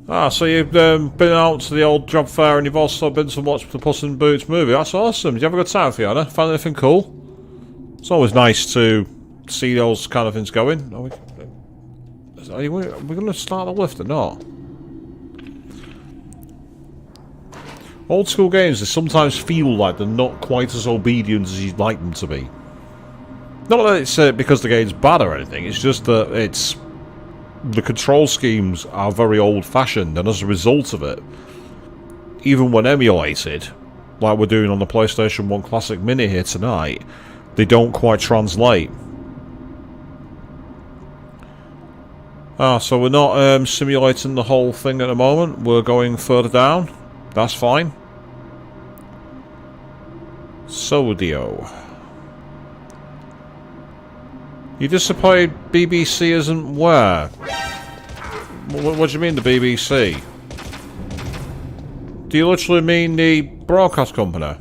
Ah, so you've been out to the old job fair and you've also been to watch the Puss in Boots movie. That's awesome. Did you have a good time, Fiona? Found anything cool? It's always nice to see those kind of things going. Are we going to start the lift or not? Old school games, they sometimes feel like they're not quite as obedient as you'd like them to be. Not that it's because the game's bad or anything, it's just that it's the control schemes are very old-fashioned, and as a result of it, even when emulated, like we're doing on the PlayStation 1 Classic Mini here tonight, they don't quite translate. So we're not simulating the whole thing at the moment. We're going further down. That's fine. Sodio. You disappointed BBC isn't where? What do you mean the BBC? Do you literally mean the broadcast company?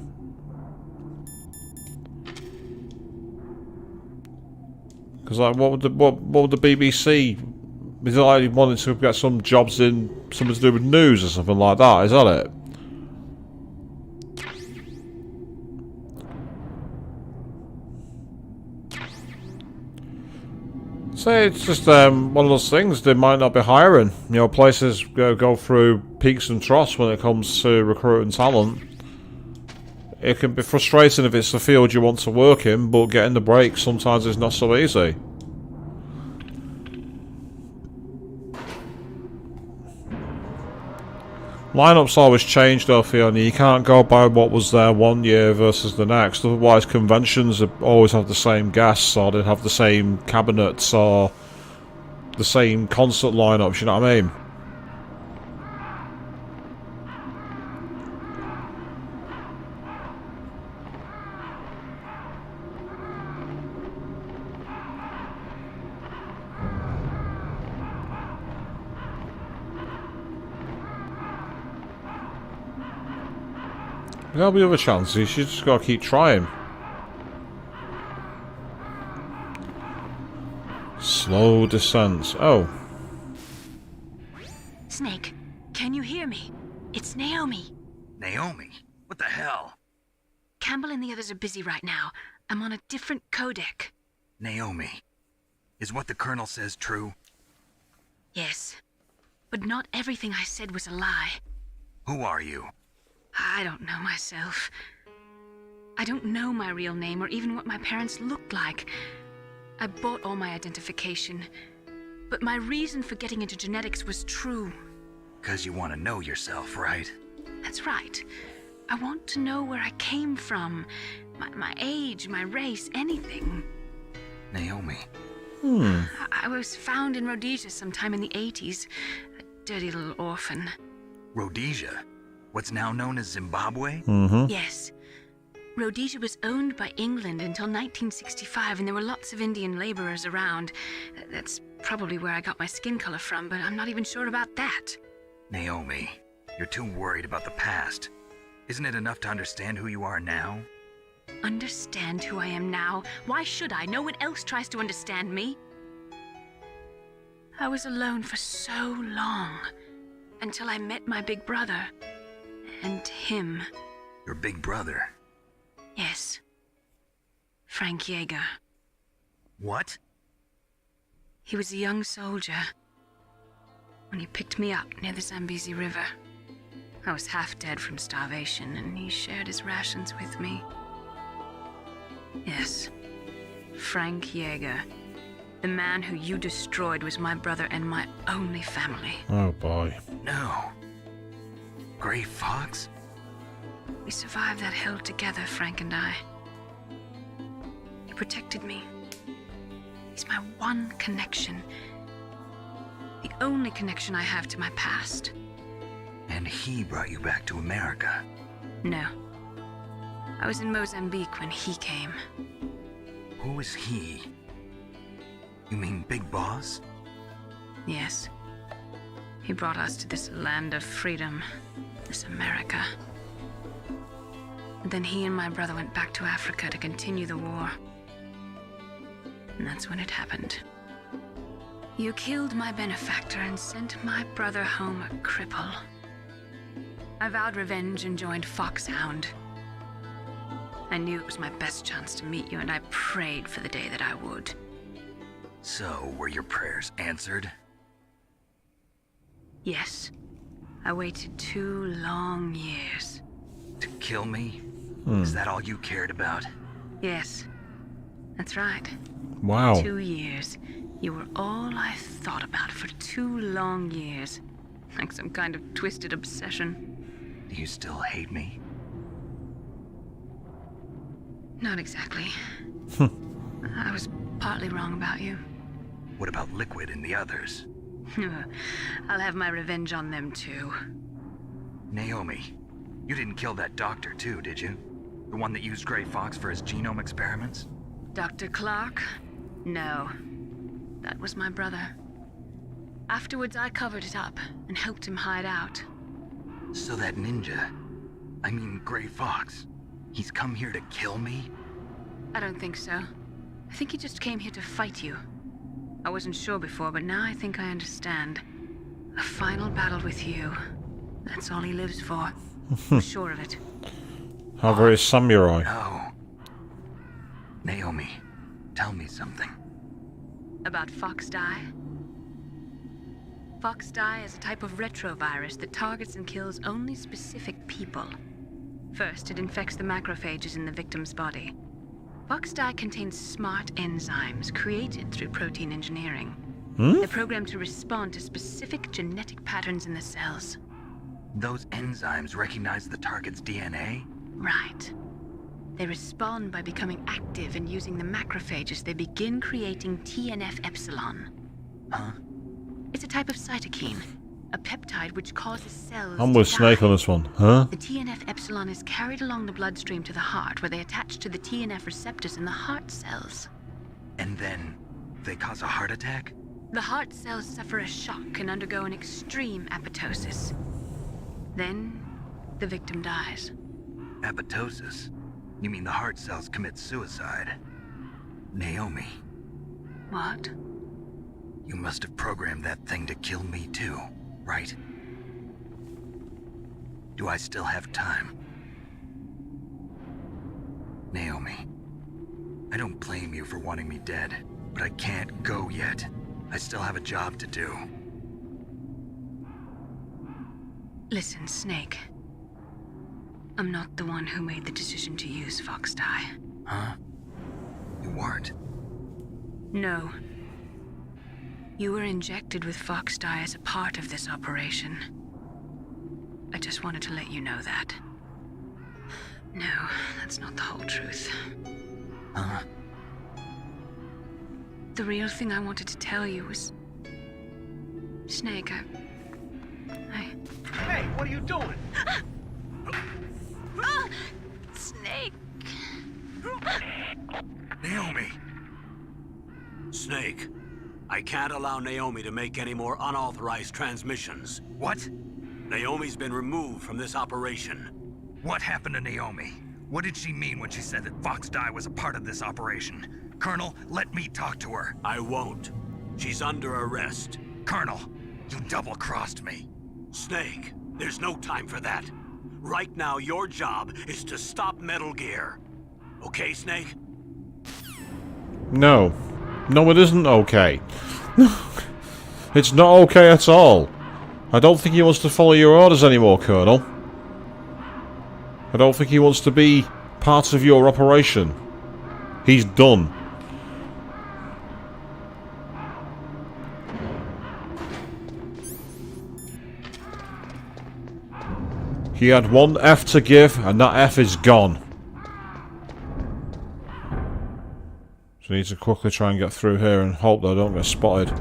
Because like, what would the BBC? Is it like wanting to get some jobs in something to do with news or something like that? Is that it? Say it's just one of those things. They might not be hiring. You know, places go through peaks and troughs when it comes to recruiting talent. It can be frustrating if it's the field you want to work in, but getting the break sometimes is not so easy. Lineups always change though, Fiona. You can't go by what was there one year versus the next. Otherwise, conventions always have the same guests, or they'd have the same cabinets, or the same concert lineups. You know what I mean? There'll be other chances. You should just gotta keep trying. Slow descent. Oh. Snake, can you hear me? It's Naomi. Naomi? What the hell? Campbell and the others are busy right now. I'm on a different codec. Naomi, is what the Colonel says true? Yes. But not everything I said was a lie. Who are you? I don't know myself. I don't know my real name or even what my parents looked like. I bought all my identification. But my reason for getting into genetics was true. 'Cause you want to know yourself, right? That's right. I want to know where I came from. My age, my race, anything. Naomi. I was found in Rhodesia sometime in the 80s. A dirty little orphan. Rhodesia? What's now known as Zimbabwe? Yes. Rhodesia was owned by England until 1965, and there were lots of Indian laborers around. That's probably where I got my skin color from, but I'm not even sure about that. Naomi, you're too worried about the past. Isn't it enough to understand who you are now? Understand who I am now? Why should I? No one else tries to understand me. I was alone for so long, until I met my big brother. And him. Your big brother? Yes. Frank Yeager. What? He was a young soldier when he picked me up near the Zambezi River. I was half dead from starvation, and he shared his rations with me. Yes. Frank Yeager. The man who you destroyed was my brother and my only family. Oh boy. No. Gray Fox? We survived that hell together, Frank and I. He protected me. He's my one connection. The only connection I have to my past. And he brought you back to America? No. I was in Mozambique when he came. Who is he? You mean Big Boss? Yes. He brought us to this land of freedom. This America. And then he and my brother went back to Africa to continue the war. And that's when it happened. You killed my benefactor and sent my brother home a cripple. I vowed revenge and joined Foxhound. I knew it was my best chance to meet you, and I prayed for the day that I would. So, were your prayers answered? Yes. I waited 2 long years. To kill me? Is that all you cared about? Yes. That's right. Wow. 2 years. You were all I thought about for 2 long years. Like some kind of twisted obsession. Do you still hate me? Not exactly. I was partly wrong about you. What about Liquid and the others? I'll have my revenge on them too. Naomi, you didn't kill that doctor too, did you? The one that used Grey Fox for his genome experiments? Dr. Clark? No. That was my brother. Afterwards, I covered it up and helped him hide out. So that ninja, I mean Grey Fox, he's come here to kill me? I don't think so. I think he just came here to fight you. I wasn't sure before, but now I think I understand. A final battle with you. That's all he lives for. I'm sure of it. How very samurai. No. Naomi, tell me something. About Fox Die? Fox Die is a type of retrovirus that targets and kills only specific people. First, it infects the macrophages in the victim's body. Fox Die contains smart enzymes created through protein engineering. They're programmed to respond to specific genetic patterns in the cells. Those enzymes recognize the target's DNA? Right. They respond by becoming active and using the macrophages. They begin creating TNF-epsilon. Huh? It's a type of cytokine, a peptide which causes cells I'm with to Snake die. on this one. Huh? The TNF-epsilon is carried along the bloodstream to the heart, where they attach to the TNF receptors in the heart cells. And then they cause a heart attack? The heart cells suffer a shock and undergo an extreme apoptosis. Then, the victim dies. Apoptosis? You mean the heart cells commit suicide? Naomi. What? You must have programmed that thing to kill me too, right? Do I still have time? Naomi, I don't blame you for wanting me dead, but I can't go yet. I still have a job to do. Listen, Snake. I'm not the one who made the decision to use Fox Die. Huh? You weren't? No. You were injected with Fox Die as a part of this operation. I just wanted to let you know that. No, that's not the whole truth. Huh? The real thing I wanted to tell you was... Snake, I... Hey, what are you doing? Snake! Naomi! Snake, I can't allow Naomi to make any more unauthorized transmissions. What? Naomi's been removed from this operation. What happened to Naomi? What did she mean when she said that Fox Die was a part of this operation? Colonel, let me talk to her. I won't. She's under arrest. Colonel, you double-crossed me. Snake, there's no time for that. Right now, your job is to stop Metal Gear. Okay, Snake? No. No, it isn't okay. It's not okay at all. I don't think he wants to follow your orders anymore, Colonel. I don't think he wants to be part of your operation. He's done. He had one F to give, and that F is gone. So I need to quickly try and get through here and hope that I don't get spotted.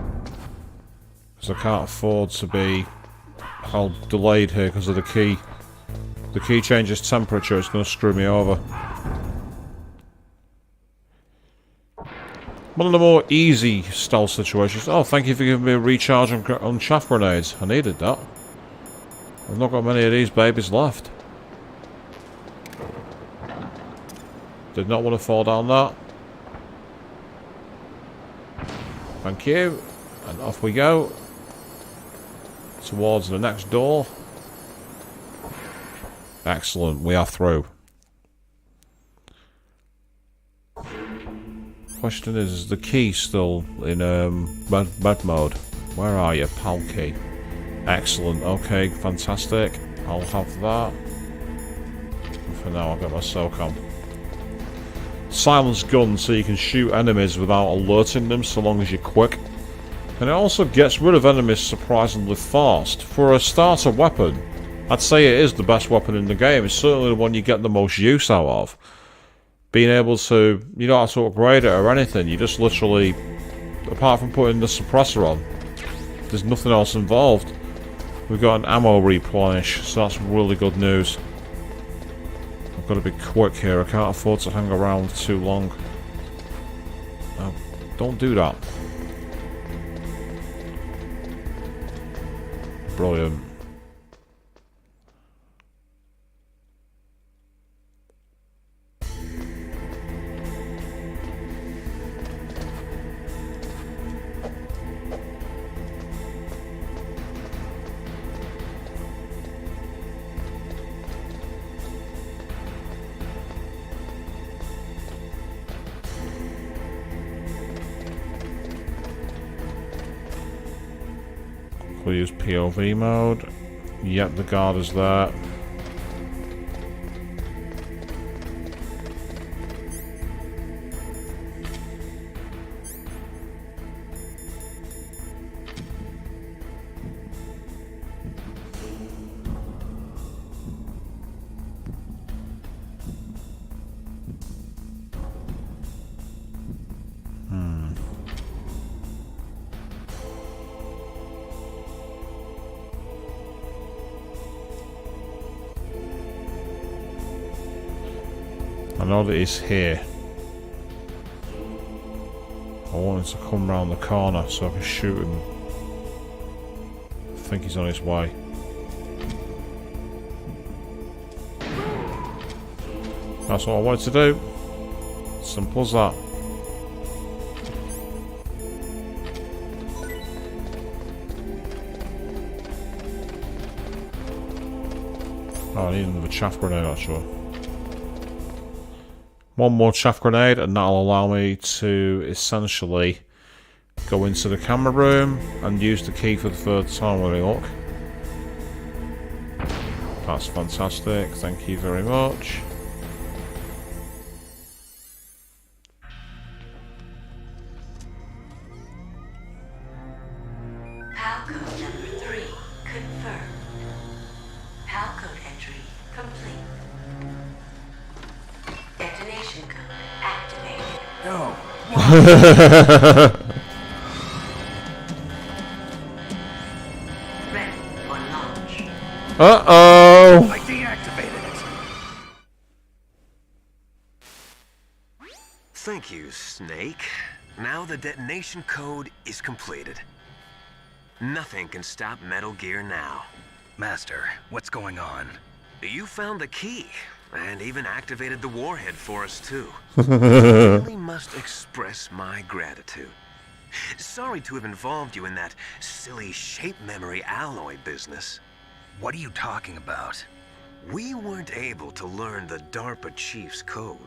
Because I can't afford to be held delayed here because of the key. The key changes temperature, it's going to screw me over. One of the more easy stealth situations. Oh, thank you for giving me a recharge on chaff grenades. I needed that. I've not got many of these babies left. Did not want to fall down that. Thank you. And off we go. Towards the next door. Excellent, we are through. Question is the key still in med mode? Where are you, pal key? Excellent, okay, fantastic. I'll have that. And for now, I'll get my SOCOM. Silence gun so you can shoot enemies without alerting them so long as you're quick. And it also gets rid of enemies surprisingly fast. For a starter weapon, I'd say it is the best weapon in the game. It's certainly the one you get the most use out of. Being able to, you don't have to upgrade it or anything. You just literally, apart from putting the suppressor on, there's nothing else involved. We've got an ammo replenish, so that's really good news. I've got to be quick here. I can't afford to hang around too long. No, don't do that. Brilliant. We'll use POV mode. Yep, the guard is there. I know that he's here. I want him to come round the corner so I can shoot him. I think he's on his way. That's what I wanted to do. Simple as that. Oh, I need another chaff grenade actually. One more chaff grenade and that'll allow me to essentially go into the camera room and use the key for the third time when I look. That's fantastic, thank you very much. PAL code number 3 confirmed. PAL code entry complete. Detonation code activated. No. Ready for launch. Uh-oh! I deactivated it. Thank you, Snake. Now the detonation code is completed. Nothing can stop Metal Gear now. Master, what's going on? You found the key, and even activated the warhead for us, too. I really must express my gratitude. Sorry to have involved you in that silly shape memory alloy business. What are you talking about? We weren't able to learn the DARPA chief's code.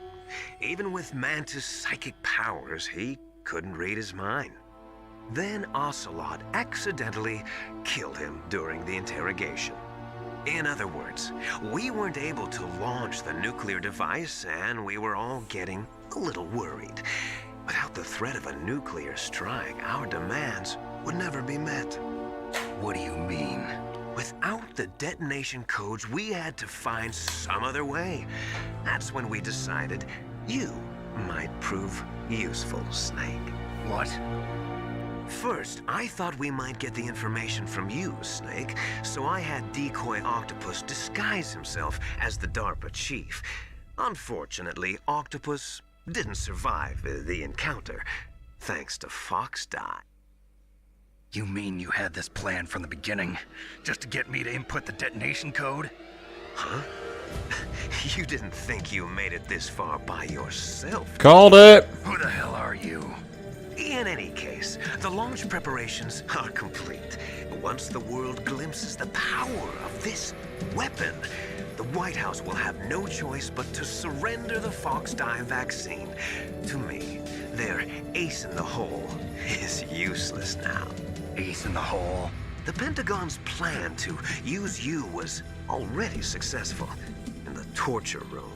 Even with Mantis' psychic powers, he couldn't read his mind. Then Ocelot accidentally killed him during the interrogation. In other words, we weren't able to launch the nuclear device, and we were all getting a little worried. Without the threat of a nuclear strike, our demands would never be met. What do you mean? Without the detonation codes, we had to find some other way. That's when we decided you might prove useful, Snake. What? First, I thought we might get the information from you, Snake, so I had Decoy Octopus disguise himself as the DARPA chief. Unfortunately, Octopus didn't survive the encounter, thanks to Fox Die. You mean you had this plan from the beginning, just to get me to input the detonation code? Huh? You didn't think you made it this far by yourself. Called it! Who the hell are you? In any case, the launch preparations are complete. Once the world glimpses the power of this weapon, the White House will have no choice but to surrender the Fox Die vaccine. To me, their ace in the hole is useless now. Ace in the hole? The Pentagon's plan to use you was already successful in the torture room.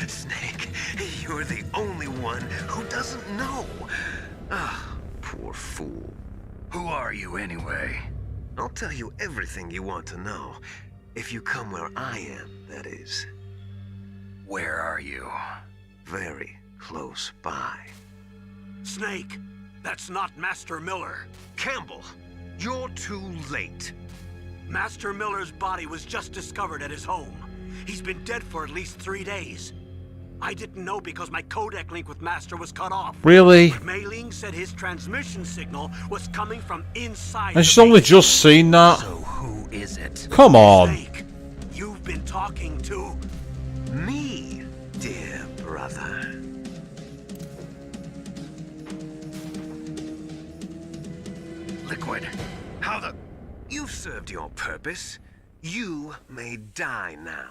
Snake, you're the only one who doesn't know. Ah, poor poor fool. Who are you, anyway? I'll tell you everything you want to know. If you come where I am, that is. Where are you? Very close by. Snake, that's not Master Miller. Campbell, you're too late. Master Miller's body was just discovered at his home. He's been dead for at least 3 days. I didn't know because my codec link with Master was cut off. Really? But Mei Ling said his transmission signal was coming from inside. And she's only just seen that. So who is it? Come on. Snake, you've been talking to me, dear brother. Liquid, how the... You've served your purpose. You may die now.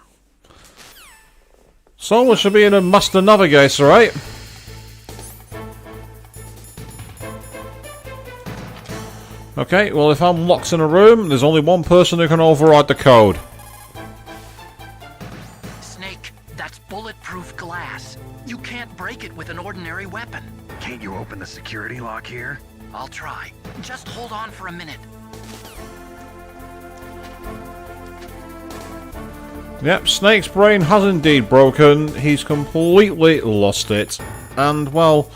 So we should be in a Master Navigator, right? Okay, well if I'm locked in a room, there's only one person who can override the code. Snake, that's bulletproof glass. You can't break it with an ordinary weapon. Can't you open the security lock here? I'll try. Just hold on for a minute. Yep, Snake's brain has indeed broken. He's completely lost it. And, well...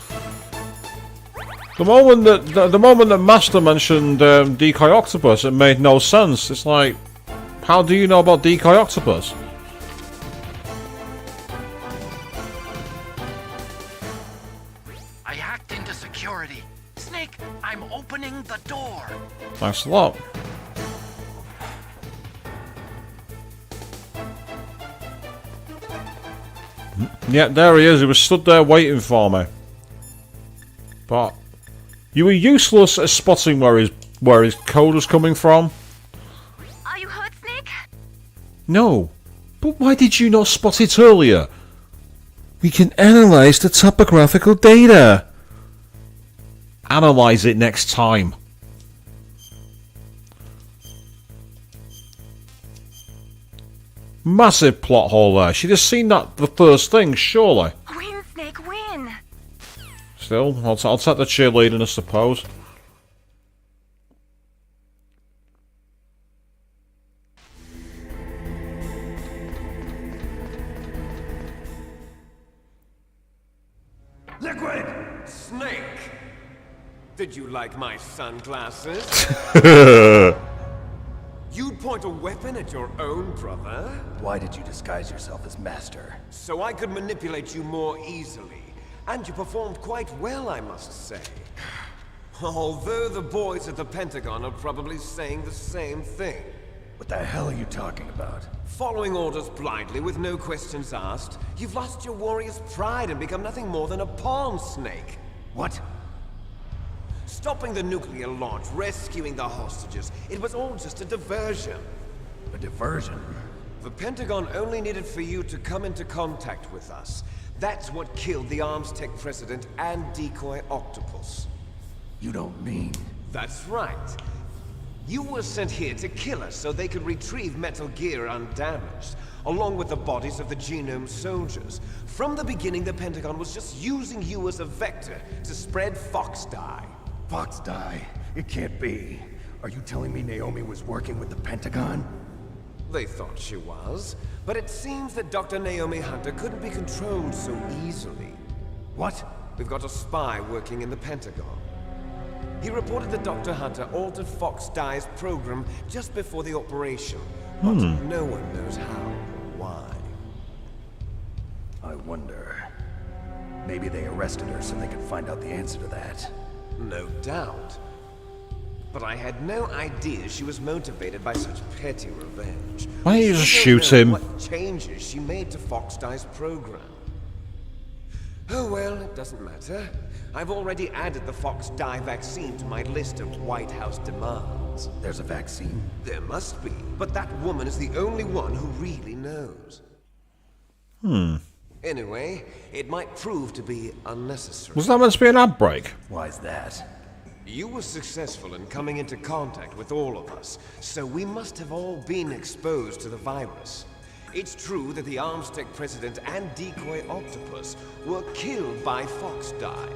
The moment that Master mentioned Decoy Octopus, it made no sense. It's like, how do you know about Decoy Octopus? I hacked into security. Snake, I'm opening the door. Thanks a lot. Yeah, there he is. He was stood there waiting for me. But you were useless at spotting where his code was coming from. Are you hurt, Snake? No. But why did you not spot it earlier? We can analyze the topographical data. Analyze it next time. Massive plot hole there. She'd have seen that the first thing, surely. Win, Snake, win! Still, I'll take the cheerleading, I suppose. Liquid! Snake! Did you like my sunglasses? You'd point a weapon at your own brother? Why did you disguise yourself as Master? So I could manipulate you more easily. And you performed quite well, I must say. Although the boys at the Pentagon are probably saying the same thing. What the hell are you talking about? Following orders blindly with no questions asked, you've lost your warrior's pride and become nothing more than a pawn, Snake. What? Stopping the nuclear launch, rescuing the hostages, it was all just a diversion. A diversion? The Pentagon only needed for you to come into contact with us. That's what killed the Arms Tech president and Decoy Octopus. You don't mean... That's right. You were sent here to kill us so they could retrieve Metal Gear undamaged, along with the bodies of the Genome soldiers. From the beginning, the Pentagon was just using you as a vector to spread Fox Dye. Fox Dye? It can't be. Are you telling me Naomi was working with the Pentagon? They thought she was, but it seems that Dr. Naomi Hunter couldn't be controlled so easily. What? We've got a spy working in the Pentagon. He reported that Dr. Hunter altered Fox Dye's program just before the operation, but no one knows how or why. I wonder... Maybe they arrested her so they could find out the answer to that. No doubt. But I had no idea she was motivated by such petty revenge. Why don't you just We shoot don't know him? What changes she made to Fox Dye's program? Oh well, it doesn't matter. I've already added the Fox Dye vaccine to my list of White House demands. There's a vaccine? There must be, but that woman is the only one who really knows. Anyway, it might prove to be unnecessary. Was that meant to be an ad break? Why's that? You were successful in coming into contact with all of us, so we must have all been exposed to the virus. It's true that the Arms Tech president and Decoy Octopus were killed by Fox Dye,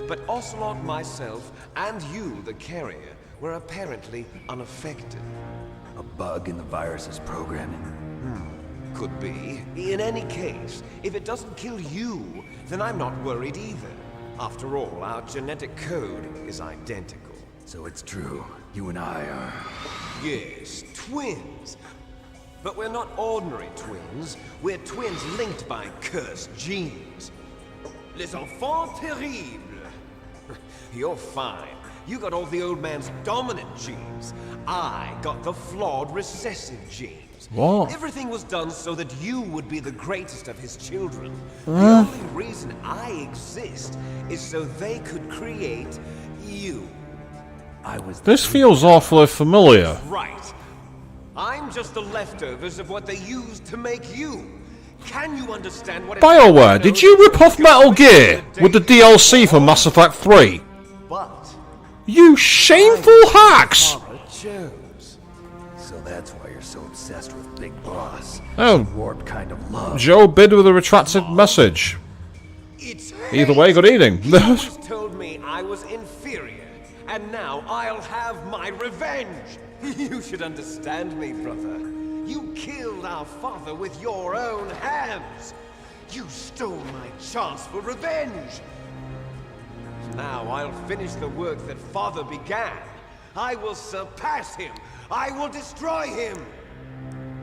But Ocelot, myself, and you, the carrier, were apparently unaffected. A bug in the virus's programming? Could be. In any case, if it doesn't kill you, then I'm not worried either. After all, our genetic code is identical. So it's true. You and I are... Yes, twins. But we're not ordinary twins. We're twins linked by cursed genes. Les enfants terribles. You're fine. You got all the old man's dominant genes. I got the flawed recessive genes. What? Everything was done so that you would be the greatest of his children. The only reason I exist is so they could create you. This feels awfully familiar. Right. I'm just the leftovers of what they used to make you. Can you understand what BioWare, did you rip off Metal Gear with the DLC for Mass Effect 3? But You shameful hacks! Papa chose. So that's why you're so obsessed with Big Boss. Oh. Some warped kind of love. Joe bid with a retracted message. It's Either way, good evening. You always told me I was inferior, and now I'll have my revenge. You should understand me, brother. You killed our father with your own hands. You stole my chance for revenge. Now I'll finish the work that father began. I will surpass him. I will destroy him.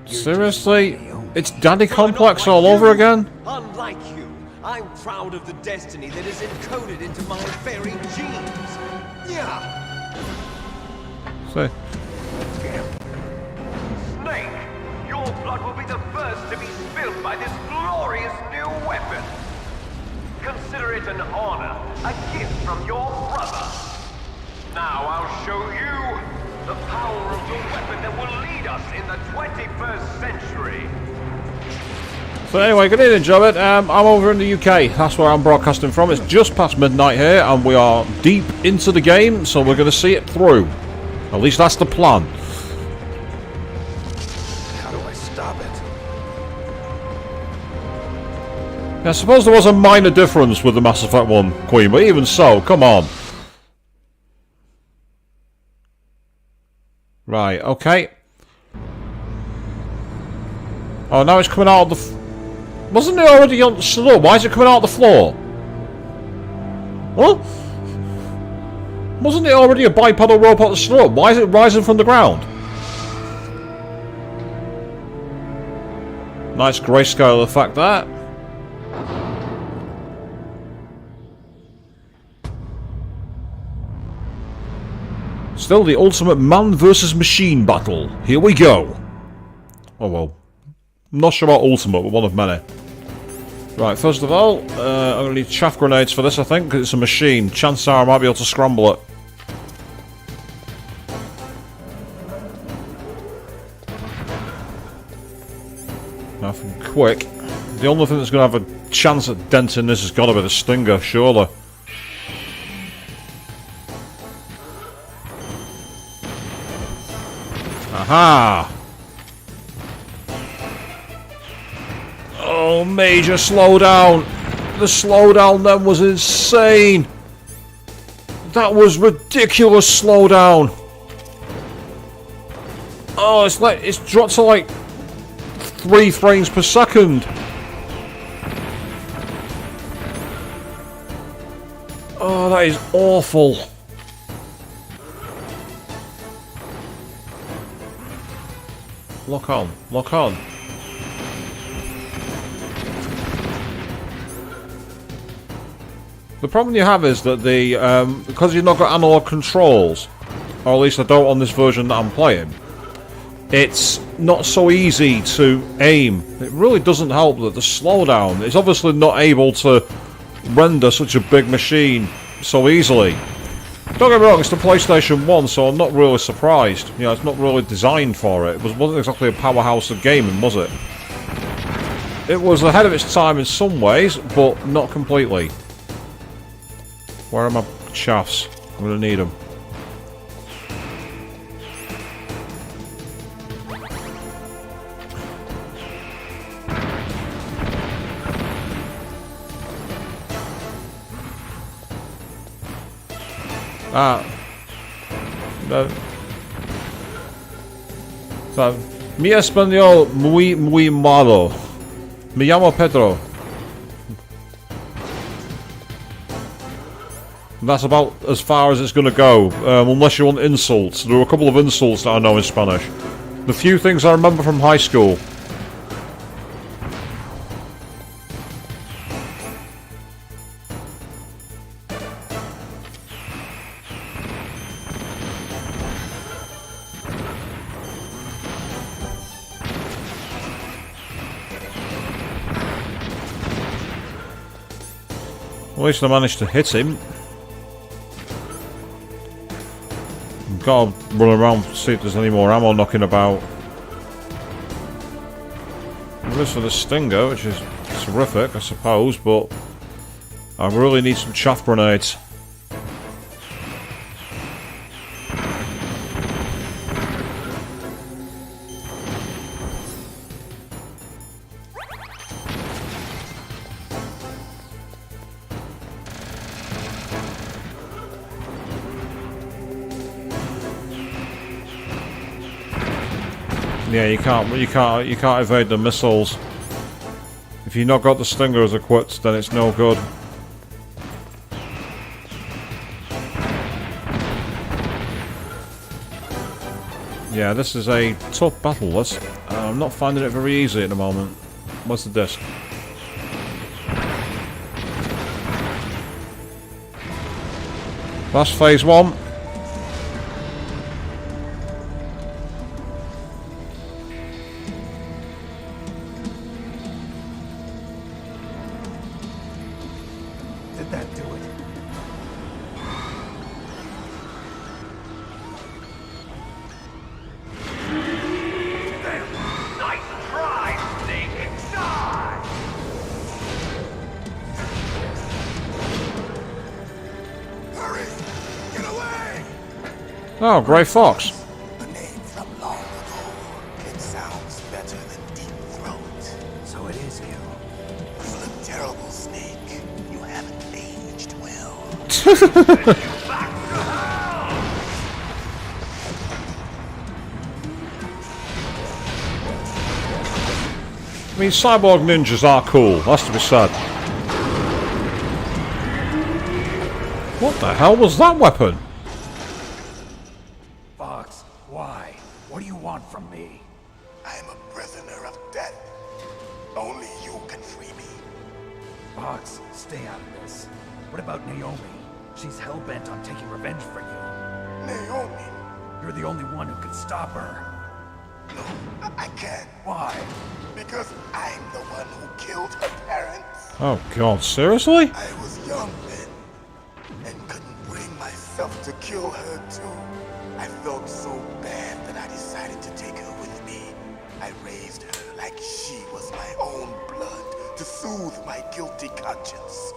Seriously? It's daddy complex all over again? Unlike you, I'm proud of the destiny that is encoded into my very genes. Yeah. See. Snake, your blood will be the first to be spilled by this glorious new weapon. Consider it an honor, a gift from your brother. Now I'll show you the power of the weapon that will lead us in the 21st century. So anyway, good evening, Jobbit. I'm over in the UK. That's where I'm broadcasting from. It's just past midnight here, and we are deep into the game, so we're going to see it through. At least that's the plan. How do I stop it? Yeah, I suppose there was a minor difference with the Mass Effect 1, Queen, but even so, come on. Right, okay. Oh, now it's coming out of the... Wasn't it already on the floor? Why is it coming out of the floor? What? Wasn't it already a bipedal robot that stood up? Why is it rising from the ground? Nice grayscale effect that. Still the ultimate man versus machine battle. Here we go. Oh well. I'm not sure about ultimate, but one of many. Right, first of all, I'm going to need chaff grenades for this, I think, because it's a machine. Chances are I might be able to scramble it. Nothing quick. The only thing that's going to have a chance at denting this has got to be the Stinger, surely. Aha! Oh, major slowdown. The slowdown then was insane. That was ridiculous slowdown. Oh, it's dropped to like 3 frames per second. Oh, that is awful. Lock on, lock on. The problem you have is that the because you've not got analog controls, or at least I don't on this version that I'm playing, it's not so easy to aim. It really doesn't help that the slowdown is obviously not able to render such a big machine so easily. Don't get me wrong, it's the PlayStation 1, so I'm not really surprised. You know, it's not really designed for it. It wasn't exactly a powerhouse of gaming, was it? It was ahead of its time in some ways, but not completely. Where are my chaffs? I'm going to need them. Mi español muy malo. Me llamo Pedro. That's about as far as it's going to go, unless you want insults. There are a couple of insults that I know in Spanish. The few things I remember from high school. At least I managed to hit him. Gotta run around to see if there's any more ammo knocking about. There is for the stinger, which is terrific, I suppose, but I really need some chaff grenades. Yeah, you can't evade the missiles. If you've not got the stingers equipped, then it's no good. Yeah, this is a tough battle, this. I'm not finding it very easy at the moment. What's the disc? That's phase 1. Oh, Grey Fox. A name from long ago. It sounds better than Deep Throat. So it is you. You're a terrible snake. You haven't aged well. I mean, cyborg ninjas are cool, that's to be said. What the hell was that weapon? Fox, why? What do you want from me? I'm a prisoner of death. Only you can free me. Fox, stay out of this. What about Naomi? She's hell-bent on taking revenge for you. Naomi? You're the only one who can stop her. No, I can't. Why? Because I'm the one who killed her parents. Oh god, seriously? I was young then, and couldn't bring myself to kill her too. I felt so bad that I decided to take her with me. I raised her like she was my own blood, to soothe my guilty conscience.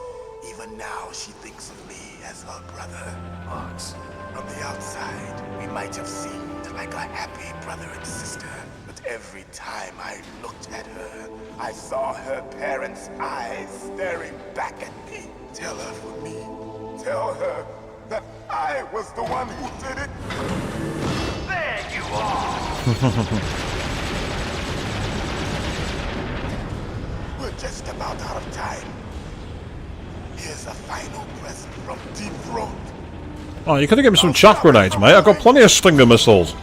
Even now she thinks of me as her brother. Fox, from the outside, we might have seemed like a happy brother and sister. But every time I looked at her, I saw her parents' eyes staring back at me. Tell her for me. Tell her that I was the one who did it. There you are! We're just about out of time. Here's a final present from Deep Throat. Oh, you could have given me some chaff grenades, mate. I've got plenty of stinger missiles.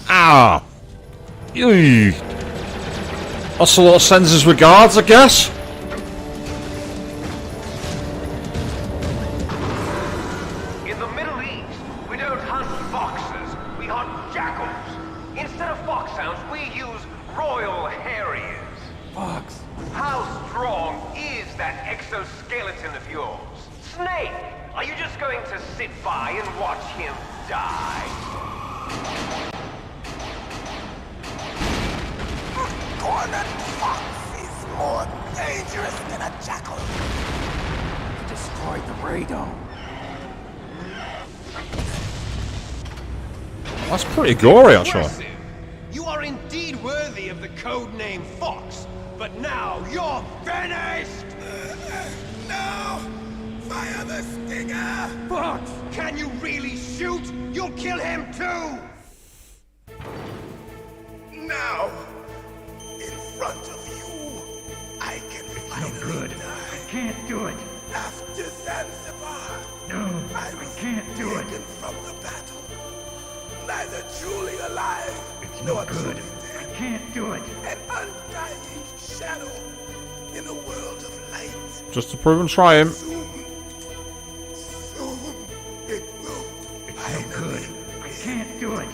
Ah! Eey. Ocelot sends his regards, I guess? In the Middle East, we don't hunt foxes, we hunt jackals. Instead of foxhounds, we use royal harriers. Fox. How strong is that exoskeleton of yours? Snake, are you just going to sit by and watch him die? Cornered fox is more dangerous than a jackal. Destroyed the radome. That's pretty gory, actually. Impressive. You are indeed worthy of the codename Fox, but now you're finished! No! Fire the stinger! Fox, can you really shoot? You'll kill him too! Now, in front of you, I can finally die. I can't do it. After Zanzibar, No, I can't do it. taken from the battle. Neither truly alive, nor truly dead. I can't do it. An undying shadow in a world of light. Just to prove and try him. Soon it will finally. I can't do it.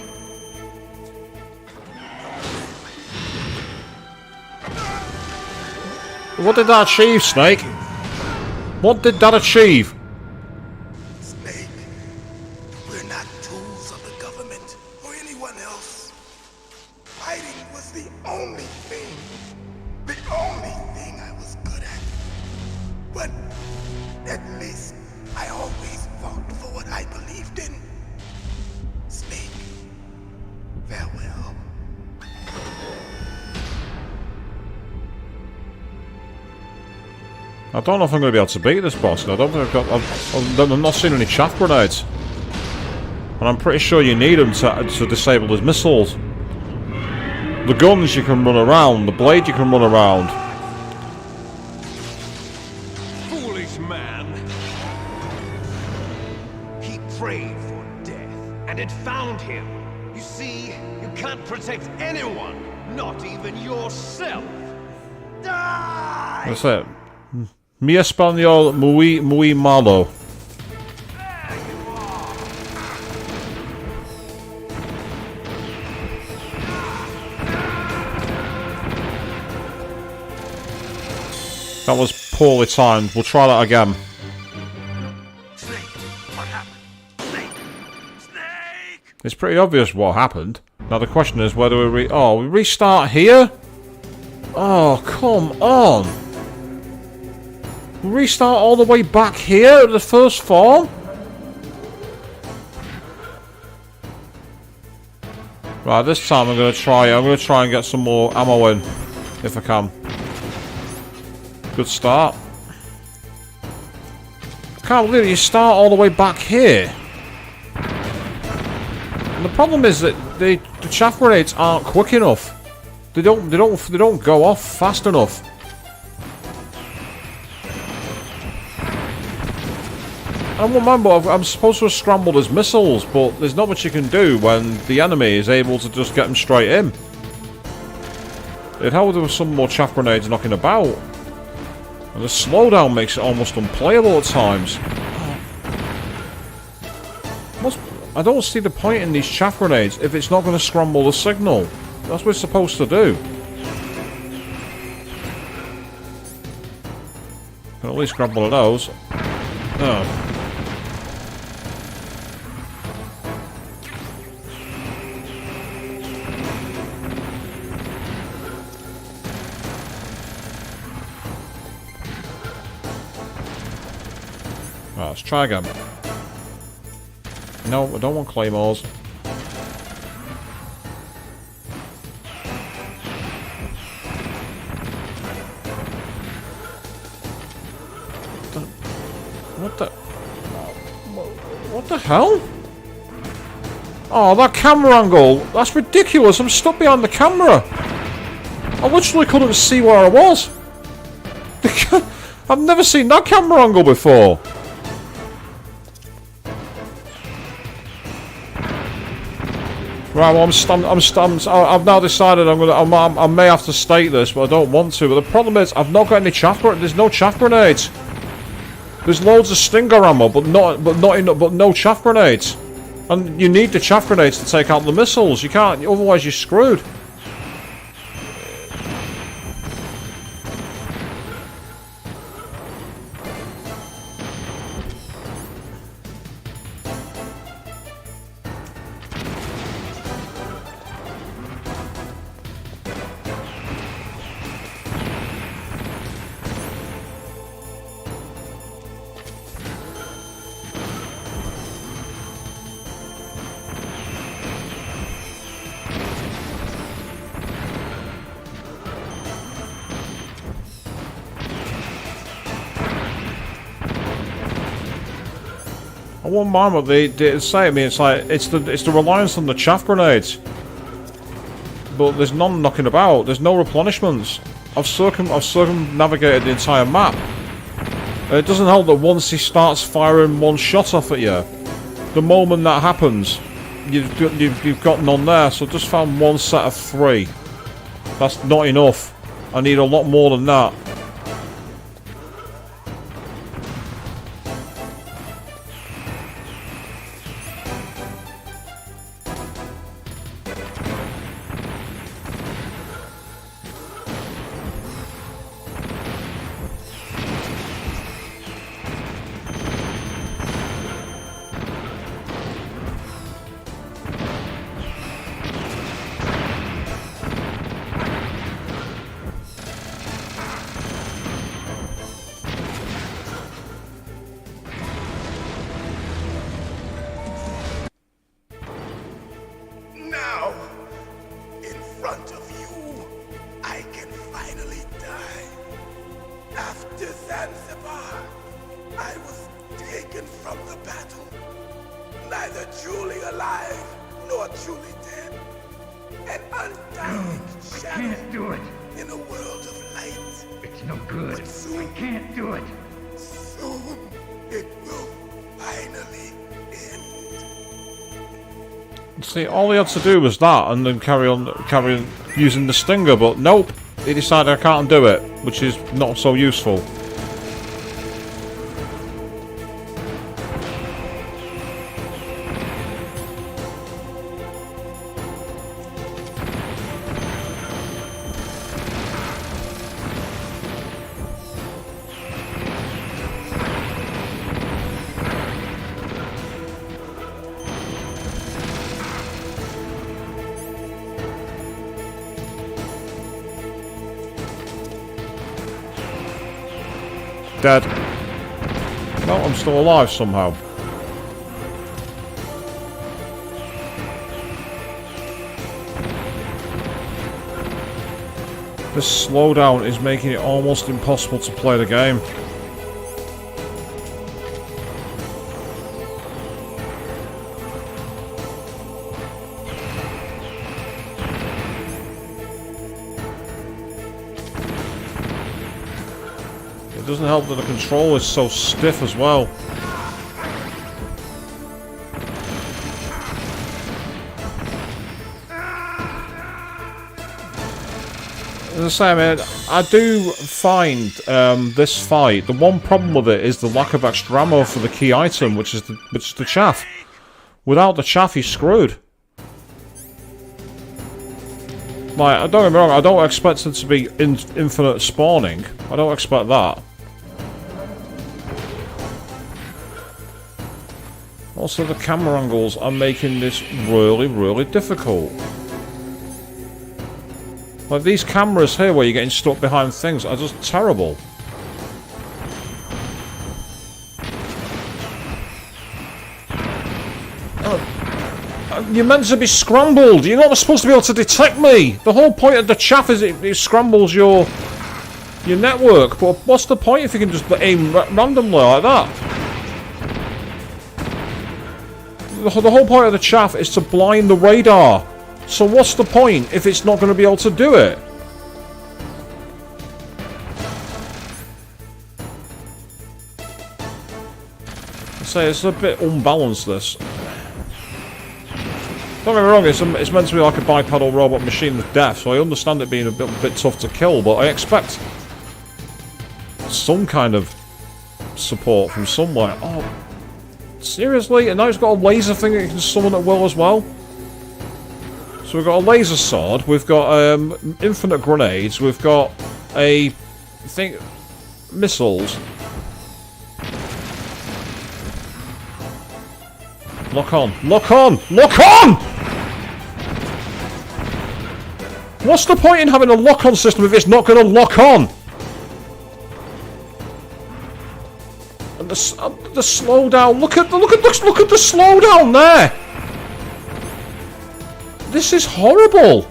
What did that achieve, Snake? What did that achieve? Snake, we're not tools of the government or anyone else. Fighting was the only thing I was good at. But at least I always fought for what I believed in. Snake, farewell. I don't know if I'm going to be able to beat this boss. I don't think I'm not seeing any chaff grenades. And I'm pretty sure you need them to disable his missiles. The guns you can run around, the blade you can run around. Foolish man. He prayed for death, and it found him. You see, you can't protect anyone, not even yourself. Die! That's it. Mi español muy malo. That was poorly timed. We'll try that again. Snake, what happened? Snake! It's pretty obvious what happened. Now the question is whether we restart here? Oh, come on. Restart all the way back here at the first form? Right, this time I'm gonna try and get some more ammo in, if I can. Good start. I can't believe it, you start all the way back here. And the problem is that the chaff grenades aren't quick enough. They don't go off fast enough. And remember, I'm supposed to have scrambled his missiles, but there's not much you can do when the enemy is able to just get them straight in. It'd help if there was some more chaff grenades knocking about. And the slowdown makes it almost unplayable at times. I don't see the point in these chaff grenades if it's not going to scramble the signal. That's what it's supposed to do. Can at least grab one of those. Oh. Right, let's try again. No, I don't want claymores. What the hell? Oh, that camera angle! That's ridiculous! I'm stuck behind the camera! I literally couldn't see where I was! I've never seen that camera angle before! Right, well, I've now decided I may have to state this, but I don't want to. But the problem is, I've not got any chaff grenades. There's no chaff grenades. There's loads of stinger ammo, but no chaff grenades. And you need the chaff grenades to take out the missiles. You can't, otherwise you're screwed. I wouldn't mind what they say. I mean, it's like it's the reliance on the chaff grenades, but there's none knocking about. There's no replenishments. I've circumnavigated the entire map. It doesn't help that once he starts firing one shot off at you, the moment that happens, you've got none there. So I just found one set of 3. That's not enough. I need a lot more than that. Now, in front of you, I can finally die. After Zanzibar, I was taken from the battle, neither truly alive nor truly dead. An undying shadow. I can't do it. In a world of light. It's no good. But soon, I can't do it. Soon, it will finally end. See, all he had to do was that, and then carry on using the stinger. But nope, he decided I can't do it, which is not so useful. Dead. No, I'm still alive somehow. This slowdown is making it almost impossible to play the game. It doesn't help that the control is so stiff as well. As I say, man, I do find this fight, the one problem with it is the lack of extra ammo for the key item, which is the chaff. Without the chaff, he's screwed. Like, don't get me wrong, I don't expect it to be infinite spawning. I don't expect that. Also, the camera angles are making this really, really difficult. Like, these cameras here where you're getting stuck behind things are just terrible. You're meant to be scrambled. You're not supposed to be able to detect me. The whole point of the chaff is it scrambles your network. But what's the point if you can just aim randomly like that? The whole point of the chaff is to blind the radar. So what's the point if it's not going to be able to do it? I say it's a bit unbalanced, this. Don't get me wrong, it's meant to be like a bipedal robot machine of death, so I understand it being a bit tough to kill, but I expect some kind of support from somewhere. Oh, seriously? And now it's got a laser thing that you can summon at will as well? So we've got a laser sword, we've got infinite grenades, we've got missiles. Lock on! Lock on! Lock on! What's the point in having a lock-on system if it's not going to lock on? And the slowdown. Look at the slowdown there. This is horrible.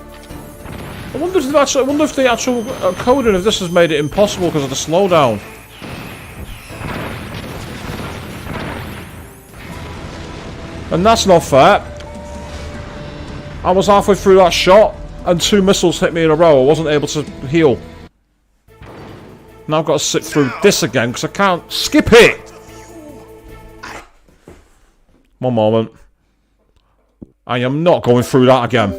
I wonder if the actual coding of this has made it impossible because of the slowdown. And that's not fair. I was halfway through that shot, and 2 missiles hit me in a row. I wasn't able to heal. Now I've got to sit through this again, because I can't skip it! One moment. I am not going through that again.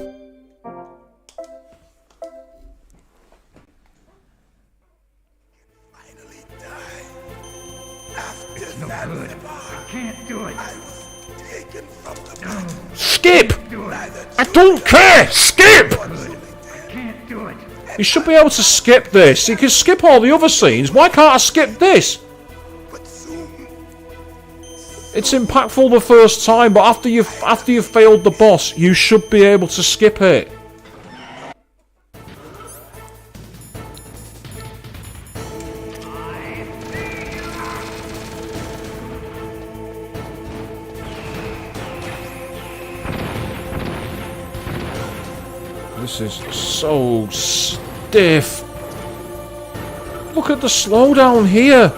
It's no good. I can't do it. Skip! I don't care! Skip! I can't do it. You should be able to skip this. You can skip all the other scenes. Why can't I skip this? It's impactful the first time, but after you've failed the boss, you should be able to skip it. This is so stiff. Look at the slowdown here.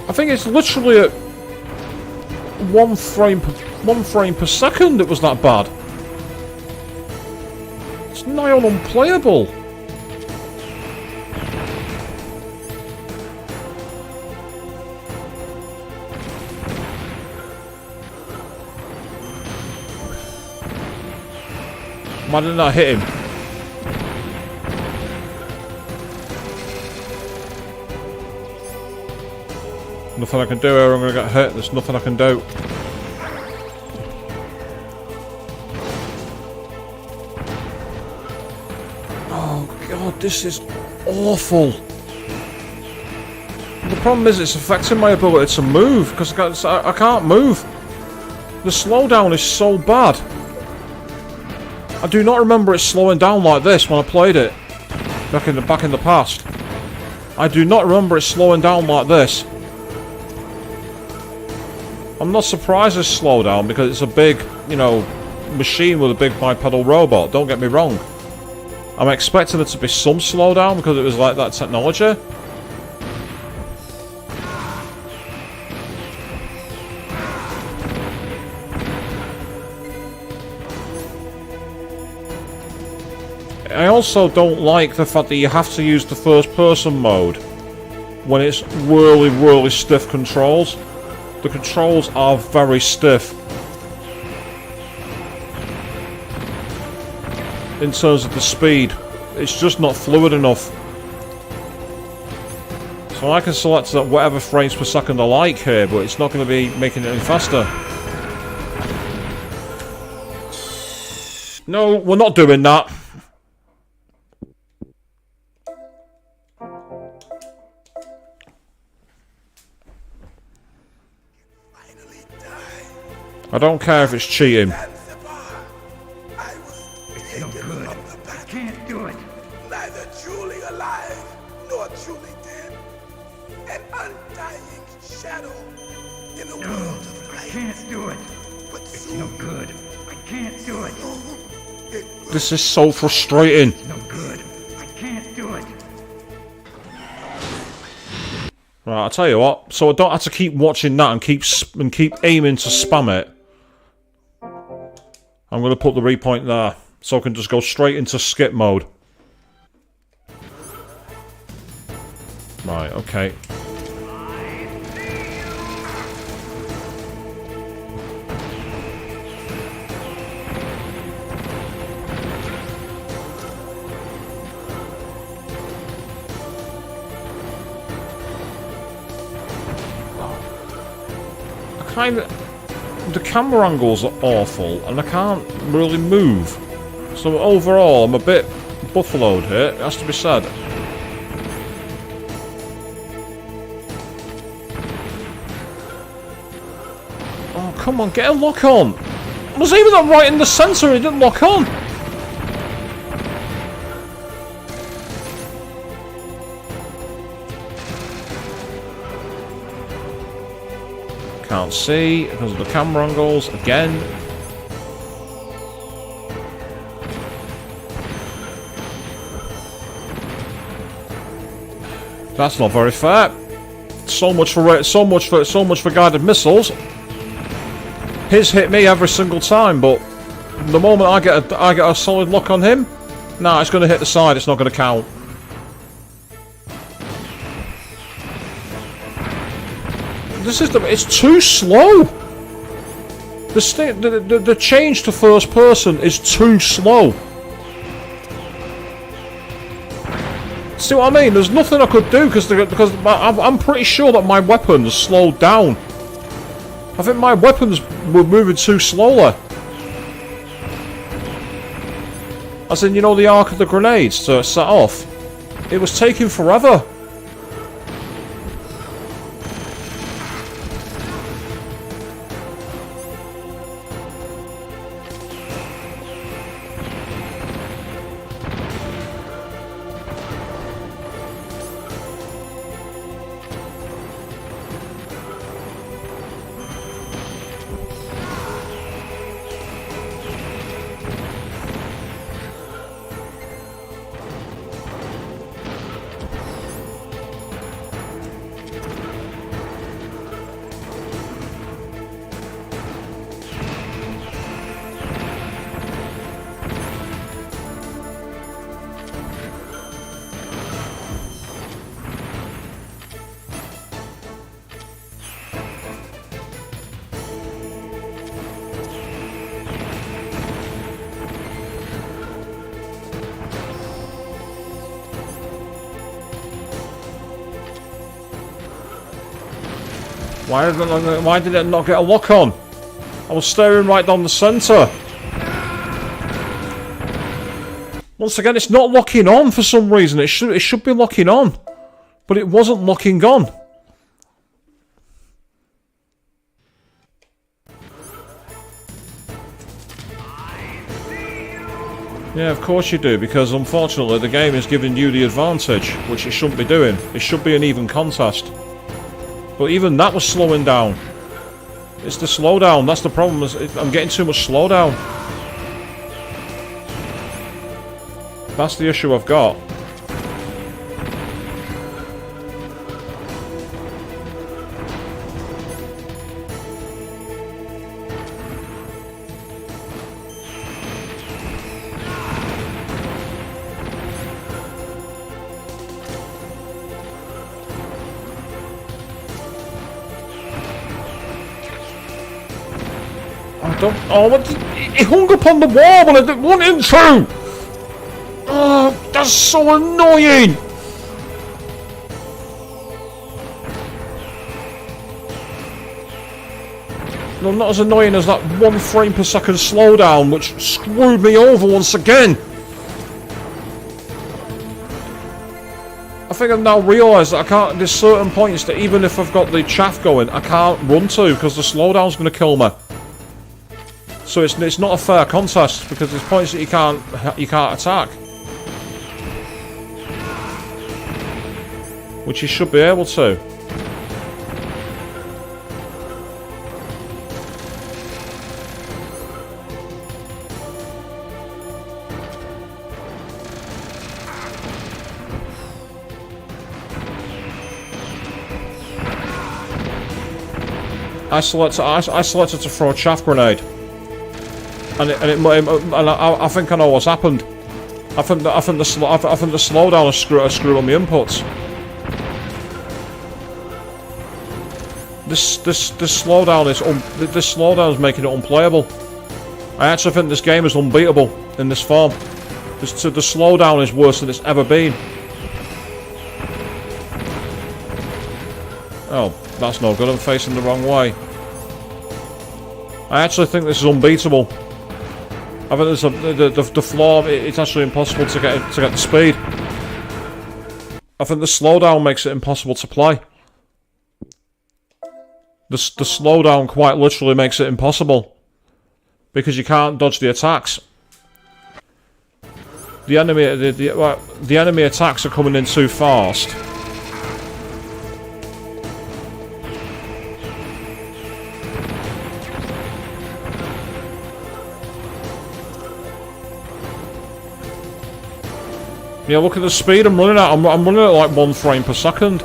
I think it's literally at 1 frame per second it was that bad. It's nigh on unplayable. Why didn't I hit him? Nothing I can do here, I'm gonna get hit. There's nothing I can do. Oh god, this is awful. The problem is it's affecting my ability to move, because I can't move. The slowdown is so bad. I do not remember it slowing down like this when I played it back in the past. I do not remember it slowing down like this. I'm not surprised it's slowed down because it's a big, you know, machine with a big bipedal robot. Don't get me wrong. I'm expecting there to be some slowdown because it was like that technology. I also don't like the fact that you have to use the first person mode when it's really stiff controls. The controls are very stiff in terms of the speed. It's just not fluid enough. So I can select whatever frames per second I like here, but it's not going to be making it any faster. No, we're not doing that. I don't care if it's cheating. It's no good. I can't do it. Neither truly alive nor truly dead. An undying shadow in a world of light. I can't do it. It's no good. I can't do it. This is so frustrating. It's no good. I can't do it. Right, I'll tell you what. So I don't have to keep watching that and keep aiming to spam it. I'm going to put the repoint there, so I can just go straight into skip mode. Right, okay. The camera angles are awful, and I can't really move. So overall, I'm a bit buffaloed here, it has to be said. Oh, come on, get a lock on! I was even that right in the centre and it didn't lock on! Can't see because of the camera angles again. That's not very fair. So much for guided missiles. his hit me every single time, but the moment I get a solid lock on him, nah, it's going to hit the side. It's not going to count. It's too slow. The change to first person is too slow. See what I mean? There's nothing I could do because I'm pretty sure that my weapons slowed down. I think my weapons were moving too slowly. As in, you know, the arc of the grenades to set off. It was taking forever. Why did it not get a lock on? I was staring right down the centre. Once again, it's not locking on for some reason. It should be locking on, but it wasn't locking on. Yeah, of course you do, because unfortunately the game is giving you the advantage, which it shouldn't be doing. It should be an even contest. But even that was slowing down. It's the slowdown, that's the problem. I'm getting too much slowdown. That's the issue I've got. He hung up on the wall when I didn't want him to! Oh, that's so annoying! No, not as annoying as that 1 frame per second slowdown, which screwed me over once again! I think I've now realised that I can't, there's certain points that even if I've got the chaff going, I can't run to, because the slowdown's going to kill me. So it's not a fair contest because there's points that you can't attack, which you should be able to. I selected to throw a chaff grenade. And I think I know what's happened. I think the slowdown has screwed on the inputs. This slowdown is making it unplayable. I actually think this game is unbeatable in this form. The slowdown is worse than it's ever been. Oh, that's no good. I'm facing the wrong way. I actually think this is unbeatable. I think the floor, it's actually impossible to get the speed. I think the slowdown makes it impossible to play. The slowdown quite literally makes it impossible. Because you can't dodge the attacks. The enemy attacks are coming in too fast. Yeah, look at the speed I'm running at. I'm running at like 1 frame per second.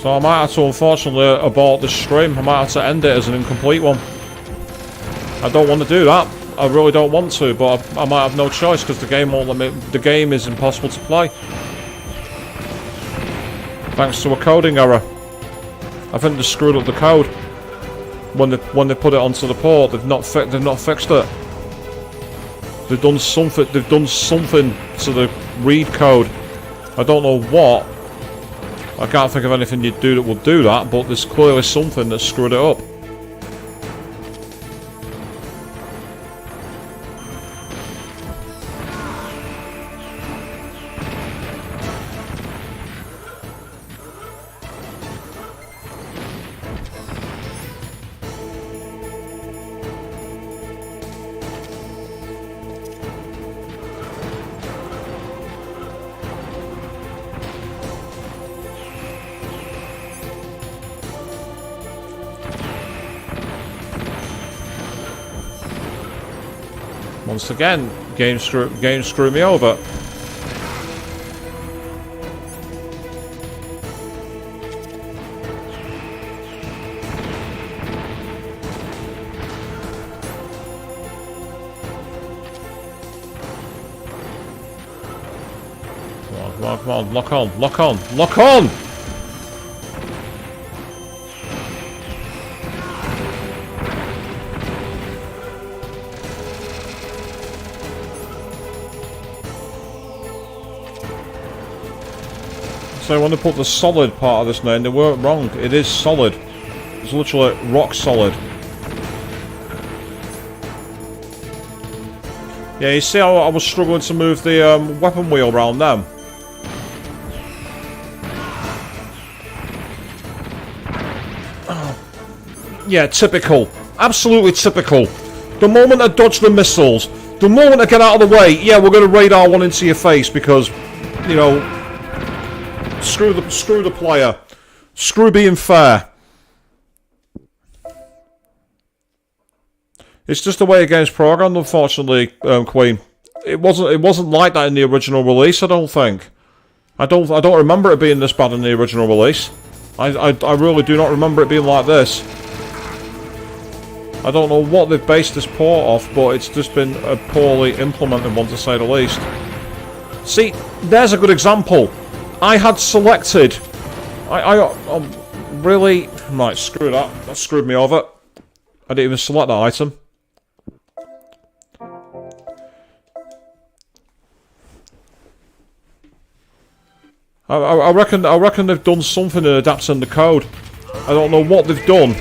So I might have to, unfortunately, abort this stream. I might have to end it as an incomplete one. I don't want to do that. I really don't want to, but I might have no choice because the game won't let me. The game is impossible to play. Thanks to a coding error. I think they screwed up the code when they put it onto the port. They've not fixed it. They've done something. They've done something to the read code. I don't know what. I can't think of anything you'd do that would do that, but there's clearly something that screwed it up. Once again, game screw me over. Come on, lock on, lock on, lock on! So when they put the solid part of this name, they weren't wrong. It is solid. It's literally rock solid. Yeah, you see how I was struggling to move the weapon wheel around them? Oh. Yeah, typical. Absolutely typical. The moment I dodge the missiles, the moment I get out of the way, yeah, we're going to radar one into your face because, you know, screw the player. Screw being fair. It's just the way the game's programmed, unfortunately, Queen. It wasn't like that in the original release, I don't think. I don't remember it being this bad in the original release. I really do not remember it being like this. I don't know what they've based this port off, but it's just been a poorly implemented one, to say the least. See, there's a good example. I had selected... I really... Right, screw that. That screwed me over. I didn't even select that item. I reckon they've done something in adapting the code. I don't know what they've done,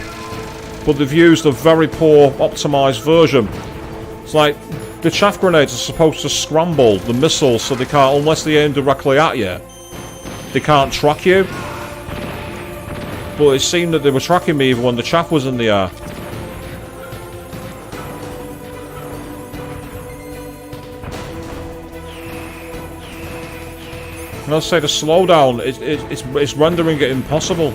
but they've used a very poor optimised version. It's like the chaff grenades are supposed to scramble the missiles so they can't, unless they aim directly at you, they can't track you. But it seemed that they were tracking me even when the chaff was in the air. And I'll say the slowdown, it's rendering it impossible.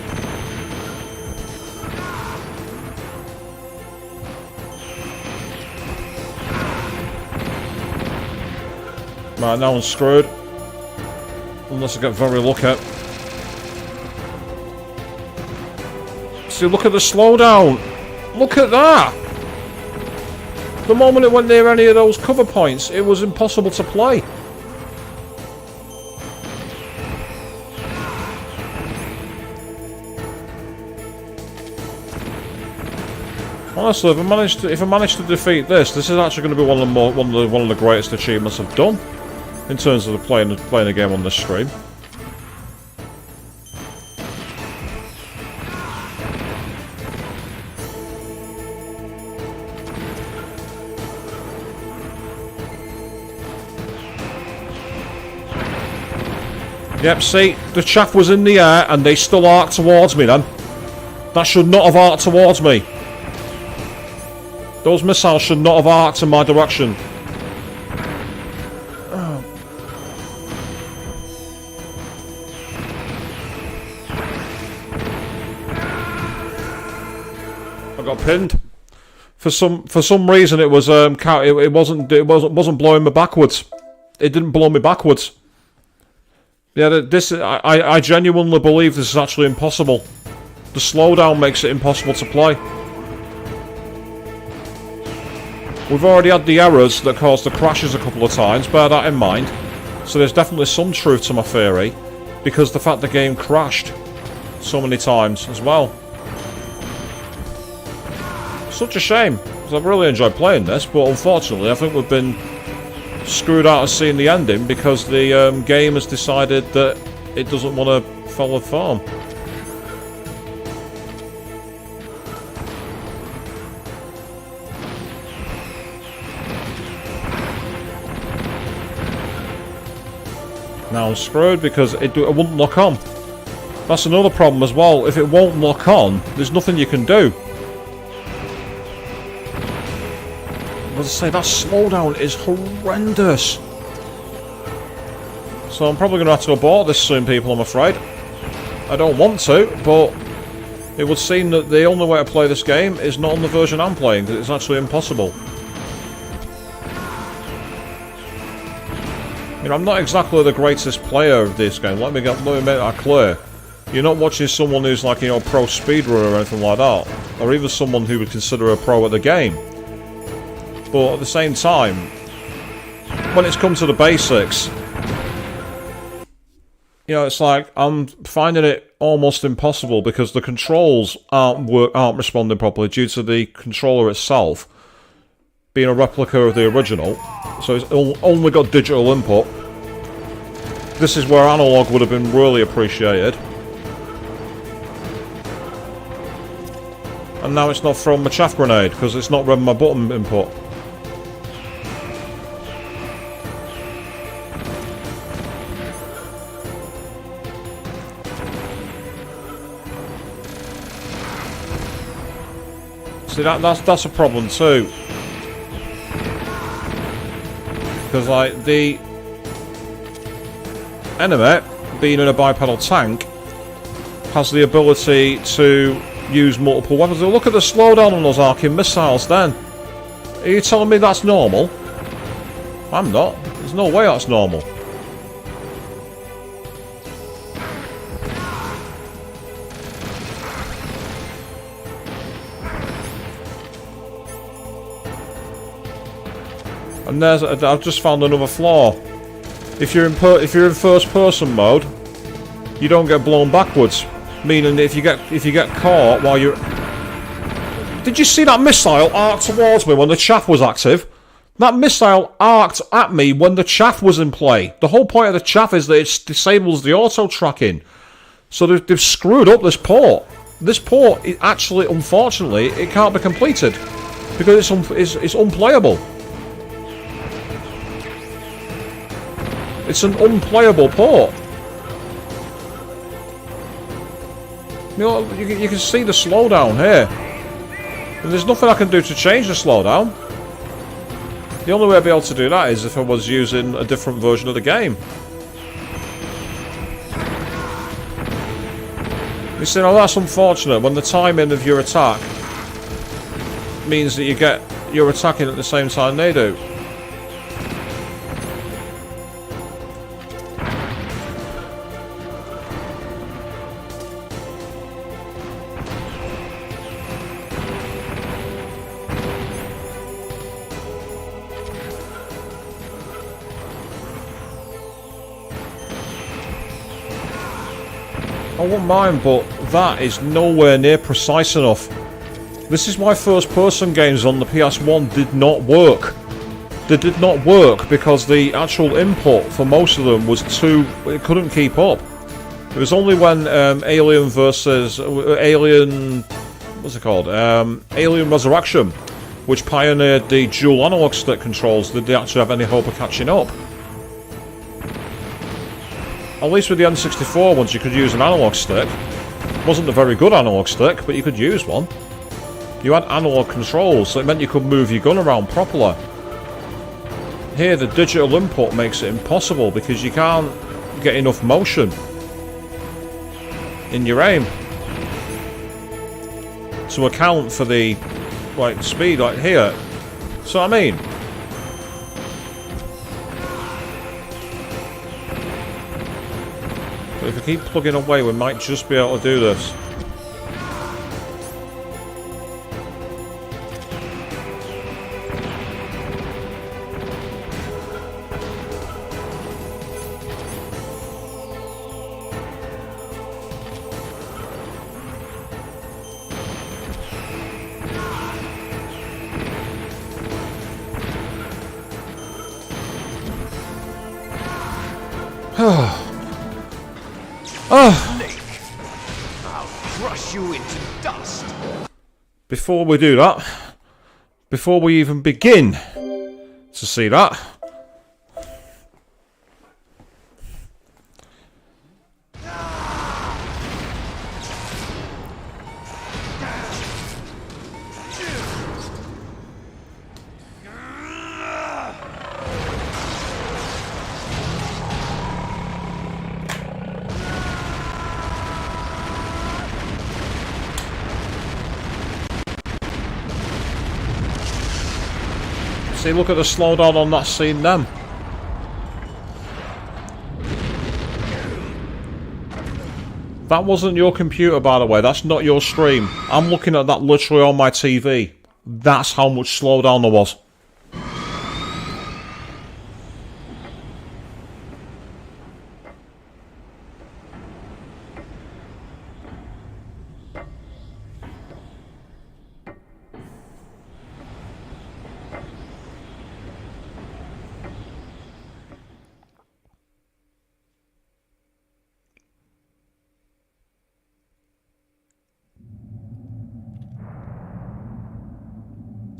Right, now I'm screwed. Unless I get very lucky. See, look at the slowdown. Look at that. The moment it went near any of those cover points, it was impossible to play. Honestly, if I manage to defeat this, this is actually going to be one of the greatest achievements I've done in terms of playing a game on this stream. Yep, see, the chaff was in the air and they still arced towards me then. That should not have arced towards me. Those missiles should not have arced in my direction. Oh. I got pinned. For some reason it was it wasn't blowing me backwards. It didn't blow me backwards. Yeah, I genuinely believe this is actually impossible. The slowdown makes it impossible to play. We've already had the errors that caused the crashes a couple of times, bear that in mind. So there's definitely some truth to my theory, because the fact the game crashed so many times as well. Such a shame, because I've really enjoyed playing this, but unfortunately I think we've been screwed out of seeing the ending because the game has decided that it doesn't want to follow form. Now I'm screwed because it wouldn't lock on. That's another problem as well. If it won't lock on, there's nothing you can do. As I say, that slowdown is horrendous. So I'm probably going to have to abort this soon, people, I'm afraid. I don't want to, but it would seem that the only way to play this game is not on the version I'm playing, because it's actually impossible. You know, I'm not exactly the greatest player of this game, let me make that clear. You're not watching someone who's like, you know, pro speedrunner or anything like that, or even someone who would consider a pro at the game. But at the same time, when it's come to the basics, you know, it's like I'm finding it almost impossible because the controls aren't responding properly due to the controller itself being a replica of the original. So it's only got digital input. This is where analog would have been really appreciated. And now it's not throwing my chaff grenade because it's not read my button input. See, that's a problem too. Because, like, the enemy, being in a bipedal tank, has the ability to use multiple weapons. Look at the slowdown on those arcing missiles then. Are you telling me that's normal? I'm not. There's no way that's normal. And I've just found another flaw. If you're in first person mode, you don't get blown backwards. Meaning if you get caught while you're... Did you see that missile arc towards me when the chaff was active? That missile arced at me when the chaff was in play. The whole point of the chaff is that it disables the auto tracking. So they've screwed up this port. This port, actually, unfortunately, it can't be completed because it's unplayable. It's an unplayable port. You know, you can see the slowdown here. And there's nothing I can do to change the slowdown. The only way I'd be able to do that is if I was using a different version of the game. You see, now that's unfortunate when the timing of your attack means that you're attacking at the same time they do. I wouldn't mind, but that is nowhere near precise enough. This is why first-person games on the PS1 did not work. They did not work because the actual input for most of them was it couldn't keep up. It was only when Alien versus... Alien... what's it called? Alien Resurrection, which pioneered the dual analog stick controls, did they actually have any hope of catching up. At least with the N64 ones you could use an analog stick. It wasn't a very good analog stick, but you could use one. You had analog controls, so it meant you could move your gun around properly. Here the digital input makes it impossible because you can't get enough motion in your aim to account for the speed like here. So I mean, if I keep plugging away, we might just be able to do this. Snake, I'll crush you into dust. Before we do that, before we even begin to see that, see, look at the slowdown on that scene then. That wasn't your computer, by the way. That's not your stream. I'm looking at that literally on my TV. That's how much slowdown there was.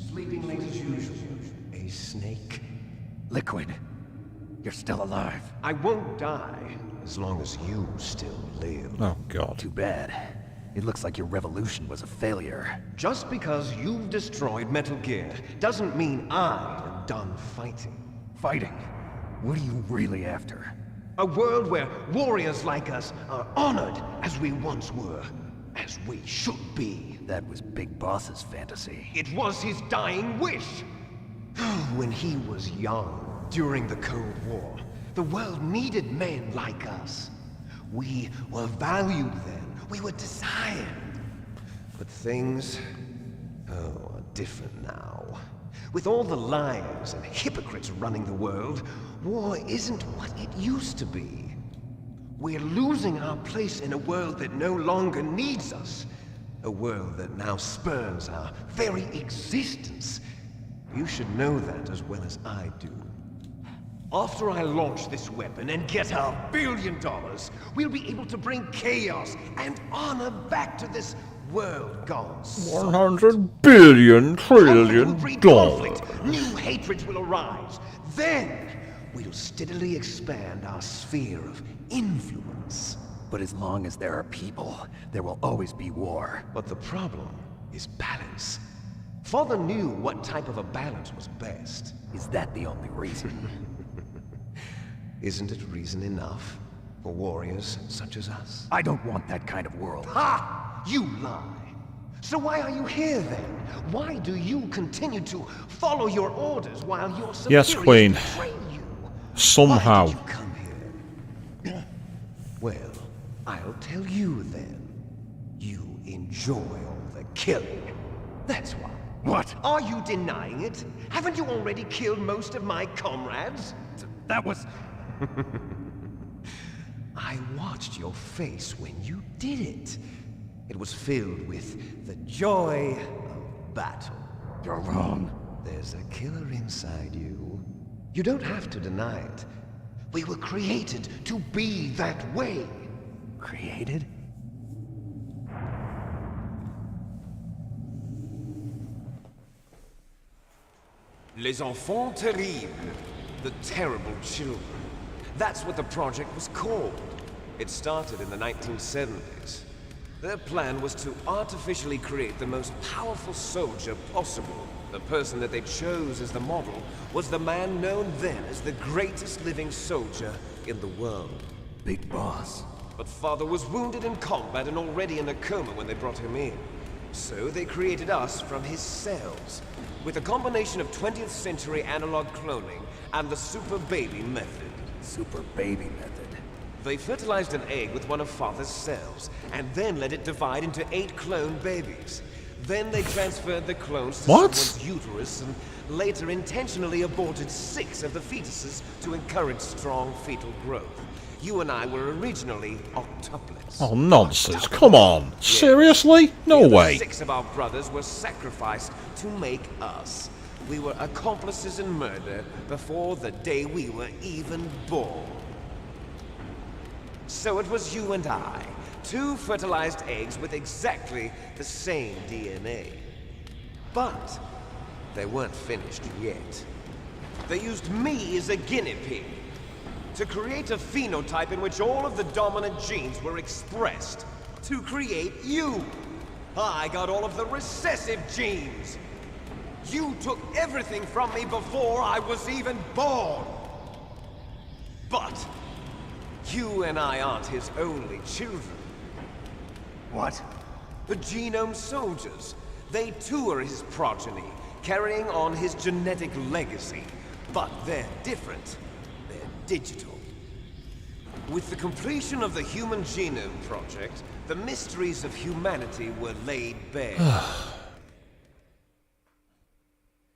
Sleeping late as usual. A snake. Liquid, you're still alive. I won't die as long as you still live. Oh, God. Too bad. It looks like your revolution was a failure. Just because you've destroyed Metal Gear doesn't mean I am done fighting. Fighting? What are you really after? A world where warriors like us are honored as we once were. As we should be. That was Big Boss's fantasy. It was his dying wish. When he was young, during the Cold War, the world needed men like us. We were valued then. We were desired. But things, are different now. With all the liars and hypocrites running the world, war isn't what it used to be. We're losing our place in a world that no longer needs us. A world that now spurns our very existence. You should know that as well as I do. After I launch this weapon and get our $1 billion, we'll be able to bring chaos and honor back to this world gone soft. 100 billion trillion dollars. New hatreds will arise. Then we'll steadily expand our sphere of influence. But as long as there are people, there will always be war. But the problem is balance. Father knew what type of a balance was best. Is that the only reason? Isn't it reason enough for warriors such as us? I don't want that kind of world. Ha! You lie! So why are you here then? Why do you continue to follow your orders while your superiors Yes, Queen. betray you? Somehow. Why did you come here? Well, I'll tell you then. You enjoy all the killing. That's why. What? Are you denying it? Haven't you already killed most of my comrades? That was... I watched your face when you did it. It was filled with the joy of battle. You're wrong. There's a killer inside you. You don't have to deny it. We were created to be that way. Created? Les enfants terribles. The terrible children. That's what the project was called. It started in the 1970s. Their plan was to artificially create the most powerful soldier possible. The person that they chose as the model was the man known then as the greatest living soldier in the world. Big Boss. But Father was wounded in combat and already in a coma when they brought him in. So they created us from his cells, with a combination of 20th century analog cloning and the super baby method. Super baby method. They fertilized an egg with one of Father's cells, and then let it divide into 8 clone babies. Then they transferred the clones to someone's uterus and later intentionally aborted 6 of the fetuses to encourage strong fetal growth. You and I were originally octuplets. Oh, nonsense. Come on. Seriously? No way. 6 of our brothers were sacrificed to make us. We were accomplices in murder before the day we were even born. So it was you and I, 2 fertilized eggs with exactly the same DNA. But they weren't finished yet. They used me as a guinea pig to create a phenotype in which all of the dominant genes were expressed. To create you. I got all of the recessive genes. You took everything from me before I was even born. But you and I aren't his only children. What? The genome soldiers. They too are his progeny, carrying on his genetic legacy. But they're different. They're digital. With the completion of the Human Genome Project, the mysteries of humanity were laid bare.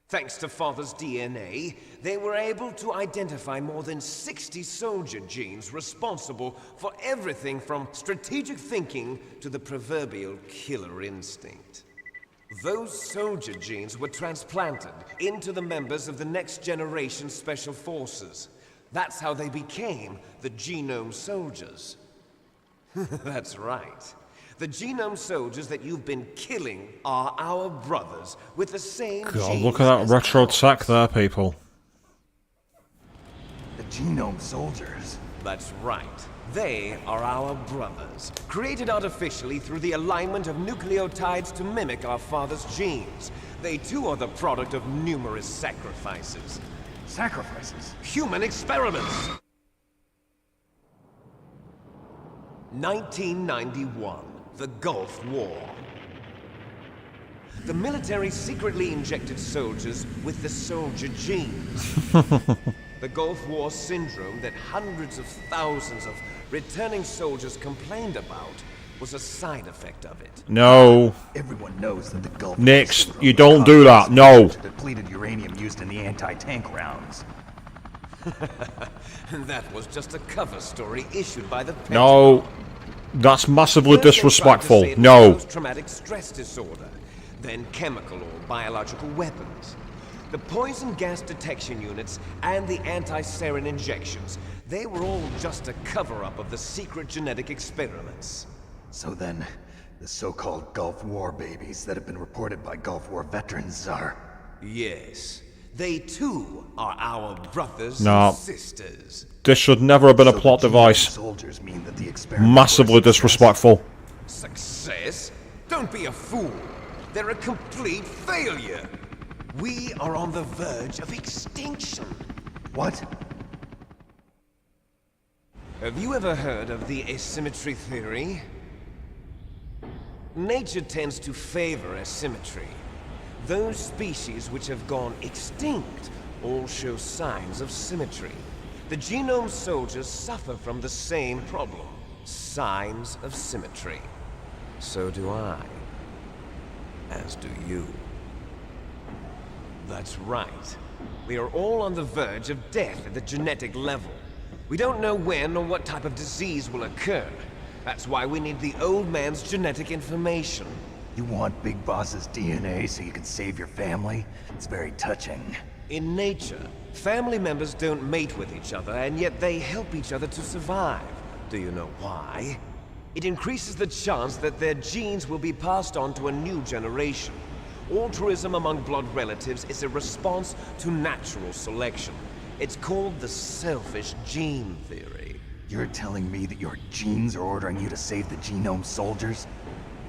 Thanks to Father's DNA, they were able to identify more than 60 soldier genes responsible for everything from strategic thinking to the proverbial killer instinct. Those soldier genes were transplanted into the members of the next generation special forces. That's how they became the genome soldiers. That's right. The genome soldiers that you've been killing are our brothers with the same God, genes look at that as retro ours. tech there, people. The genome soldiers? That's right. They are our brothers, created artificially through the alignment of nucleotides to mimic our father's genes. They too are the product of numerous sacrifices. Sacrifices? Human experiments! 1991, the Gulf War. The military secretly injected soldiers with the soldier genes. The Gulf War syndrome that hundreds of thousands of returning soldiers complained about was a side effect of it. No. Everyone knows that the Gulf Nix, you don't do that. No. Depleted uranium used in the anti-tank rounds. That was just a cover story issued by the Pentagon. No. That's massively First they tried to disrespectful. say it was No. post-traumatic stress disorder, then chemical or biological weapons. The poison gas detection units and the anti-sarin injections, they were all just a cover-up of the secret genetic experiments. So then, the so-called Gulf War babies that have been reported by Gulf War veterans are... Yes. They too are our brothers No. and sisters. This should never have been a plot device. Soldiers mean that the experiment Massively disrespectful. Success? Don't be a fool. They're a complete failure. We are on the verge of extinction. What? Have you ever heard of the asymmetry theory? Nature tends to favor asymmetry. Those species which have gone extinct all show signs of symmetry. The genome soldiers suffer from the same problem. Signs of symmetry. So do I. As do you. That's right. We are all on the verge of death at the genetic level. We don't know when or what type of disease will occur. That's why we need the old man's genetic information. You want Big Boss's DNA so you can save your family? It's very touching. In nature, family members don't mate with each other, and yet they help each other to survive. Do you know why? It increases the chance that their genes will be passed on to a new generation. Altruism among blood relatives is a response to natural selection. It's called the selfish gene theory. You're telling me that your genes are ordering you to save the genome soldiers?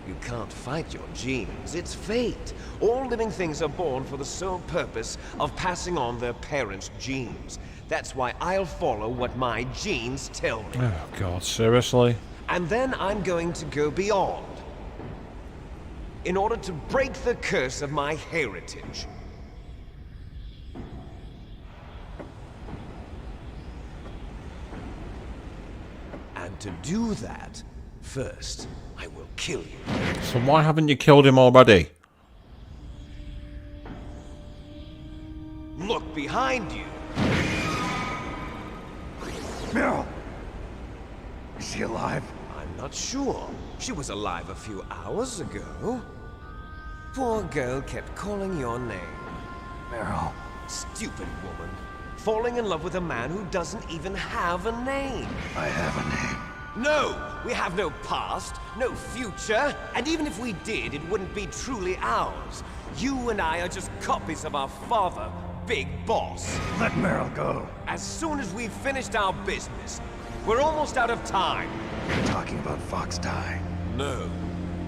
You can't fight your genes. It's fate. All living things are born for the sole purpose of passing on their parents' genes. That's why I'll follow what my genes tell me. Oh, God, seriously? And then I'm going to go beyond. In order to break the curse of my heritage. to do that, first, I will kill you. So why haven't you killed him already? Look behind you. Meryl! Is she alive? I'm not sure. She was alive a few hours ago. Poor girl kept calling your name. Meryl. Stupid woman. Falling in love with a man who doesn't even have a name. I have a name. No! We have no past, no future, and even if we did, it wouldn't be truly ours. You and I are just copies of our father, Big Boss. Let Meryl go. As soon as we've finished our business, we're almost out of time. You're talking about Fox Die. No.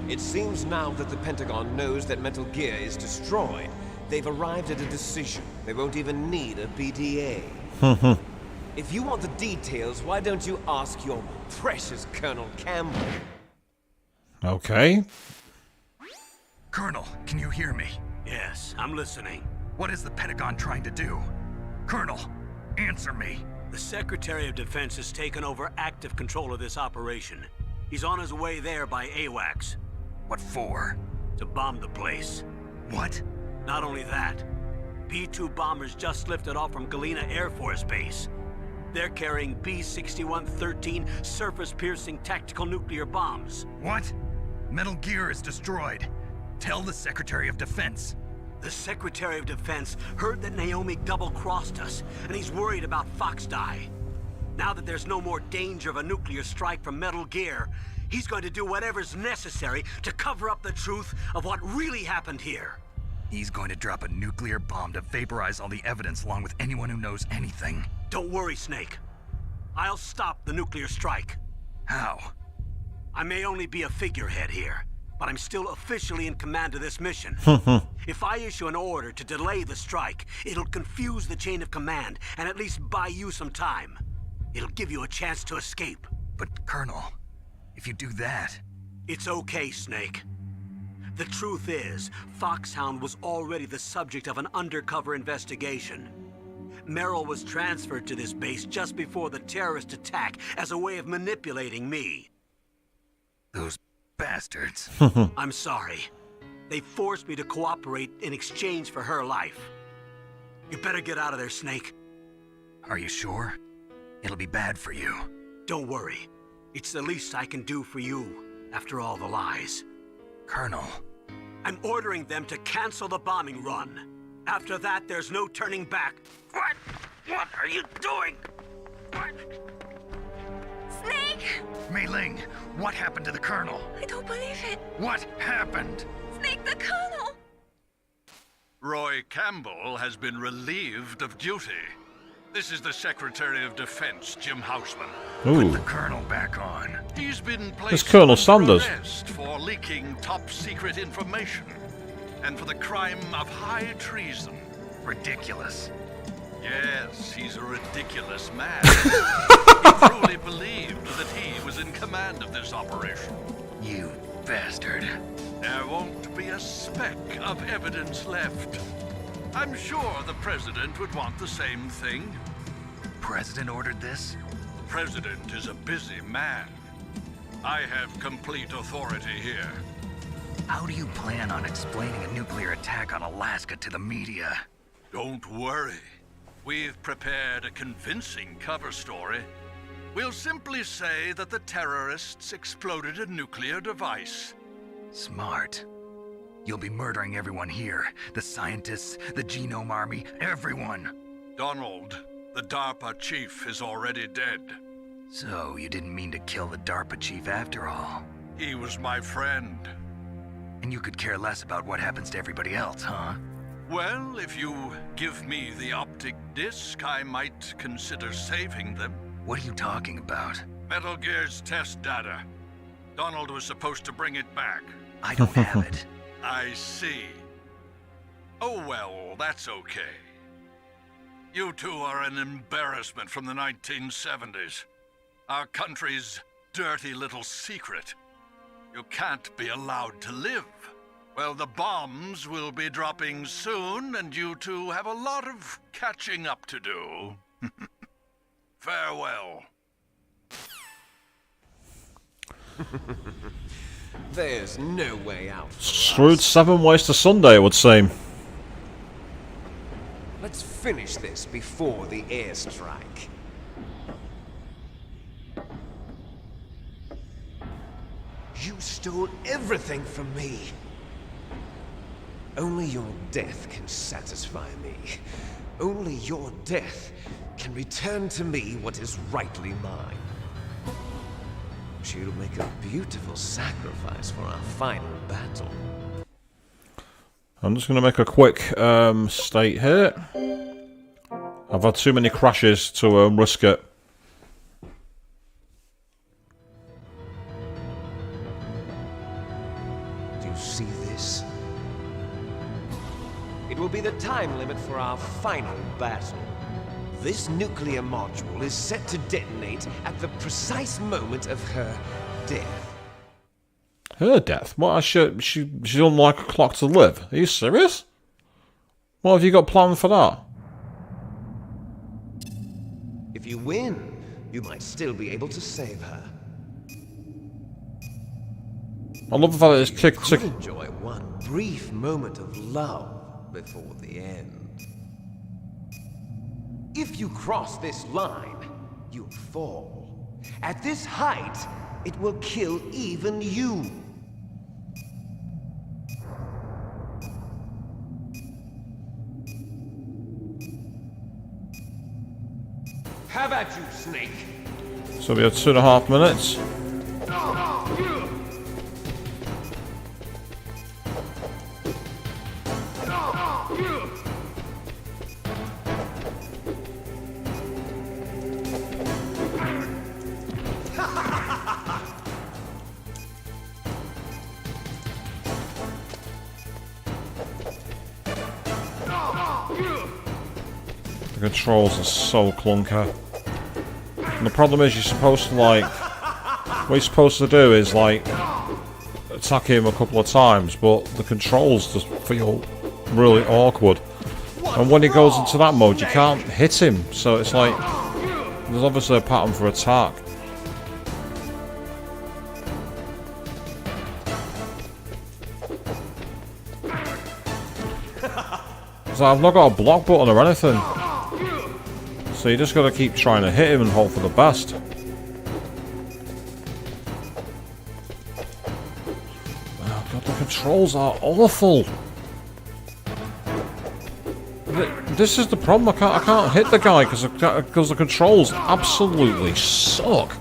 It seems now that the Pentagon knows that Metal Gear is destroyed. They've arrived at a decision. They won't even need a BDA. If you want the details, why don't you ask your precious Colonel Campbell? Okay. Colonel, can you hear me? Yes, I'm listening. What is the Pentagon trying to do? Colonel, answer me. The Secretary of Defense has taken over active control of this operation. He's on his way there by AWACS. What for? To bomb the place. What? Not only that, B-2 bombers just lifted off from Galena Air Force Base. They're carrying B-6113 surface-piercing tactical nuclear bombs. What? Metal Gear is destroyed. Tell the Secretary of Defense. The Secretary of Defense heard that Naomi double-crossed us, and he's worried about Fox Die. Now that there's no more danger of a nuclear strike from Metal Gear, he's going to do whatever's necessary to cover up the truth of what really happened here. He's going to drop a nuclear bomb to vaporize all the evidence along with anyone who knows anything. Don't worry, Snake. I'll stop the nuclear strike. How? I may only be a figurehead here, but I'm still officially in command of this mission. If I issue an order to delay the strike, it'll confuse the chain of command and at least buy you some time. It'll give you a chance to escape. But, Colonel, if you do that... It's okay, Snake. The truth is, Foxhound was already the subject of an undercover investigation. Meryl was transferred to this base just before the terrorist attack as a way of manipulating me. Those bastards. I'm sorry. They forced me to cooperate in exchange for her life. You better get out of there, Snake. Are you sure? It'll be bad for you. Don't worry. It's the least I can do for you, after all the lies. Colonel. I'm ordering them to cancel the bombing run. After that, there's no turning back. What? What are you doing? What? Snake! Mei Ling, what happened to the Colonel? I don't believe it. What happened? Snake, the Colonel! Roy Campbell has been relieved of duty. This is the Secretary of Defense, Jim Houseman. Put the Colonel back on. He's been It's placed Colonel Sanders. under arrest for leaking top-secret information and for the crime of high treason. Ridiculous. Yes, he's a ridiculous man. He truly believed that he was in command of this operation. You bastard. There won't be a speck of evidence left. I'm sure the President would want the same thing. President ordered this? President is a busy man. I have complete authority here. How do you plan on explaining a nuclear attack on Alaska to the media? Don't worry. We've prepared a convincing cover story. We'll simply say that the terrorists exploded a nuclear device. Smart. You'll be murdering everyone here. The scientists, the Genome Army, everyone. Donald, the DARPA chief, is already dead. So you didn't mean to kill the DARPA chief after all? He was my friend. And you could care less about what happens to everybody else, huh? Well, if you give me the optic disc, I might consider saving them. What are you talking about? Metal Gear's test data. Donald was supposed to bring it back. I don't have it. I see. Oh well, that's okay. You two are an embarrassment from the 1970s. Our country's dirty little secret. You can't be allowed to live. Well, the bombs will be dropping soon, and you two have a lot of catching up to do. Farewell. There's no way out. Screwed 7 ways to Sunday, it would seem. Let's finish this before the airstrike. You stole everything from me. Only your death can satisfy me. Only your death can return to me what is rightly mine. She'll make a beautiful sacrifice for our final battle. I'm just going to make a quick state here. I've had too many crashes to risk it. Do you see this? It will be the time limit for our final battle. This nuclear module is set to detonate at the precise moment of her death. Her death? What? She's on like a clock to live. Are you serious? What have you got planned for that? If you win, you might still be able to save her. I love the fact that it's tick. Enjoy one brief moment of love before the end. If you cross this line, you fall. At this height, it will kill even you. Have at you, Snake. So we have 2.5 minutes. The controls are so clunky. And the problem is you're supposed to like... What you're supposed to do is like... attack him a couple of times, but the controls just feel really awkward. And when he goes into that mode, you can't hit him. So it's like... There's obviously a pattern for attack. So I've not got a block button or anything. So you just got to keep trying to hit him and hope for the best. Oh god, the controls are awful. This is the problem. I can't hit the guy because the controls absolutely suck.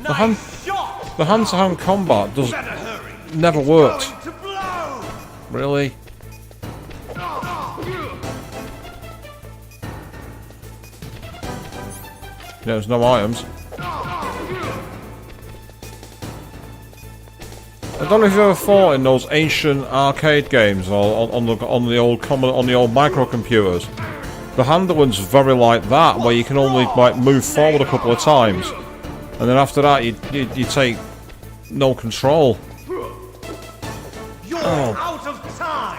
The hand-to-hand combat never worked. Really? There's no items. I don't know if you've ever fought in those ancient arcade games or on the old microcomputers. The handling's very like that, where you can only like move forward a couple of times, and then after that you take no control. You're out of time.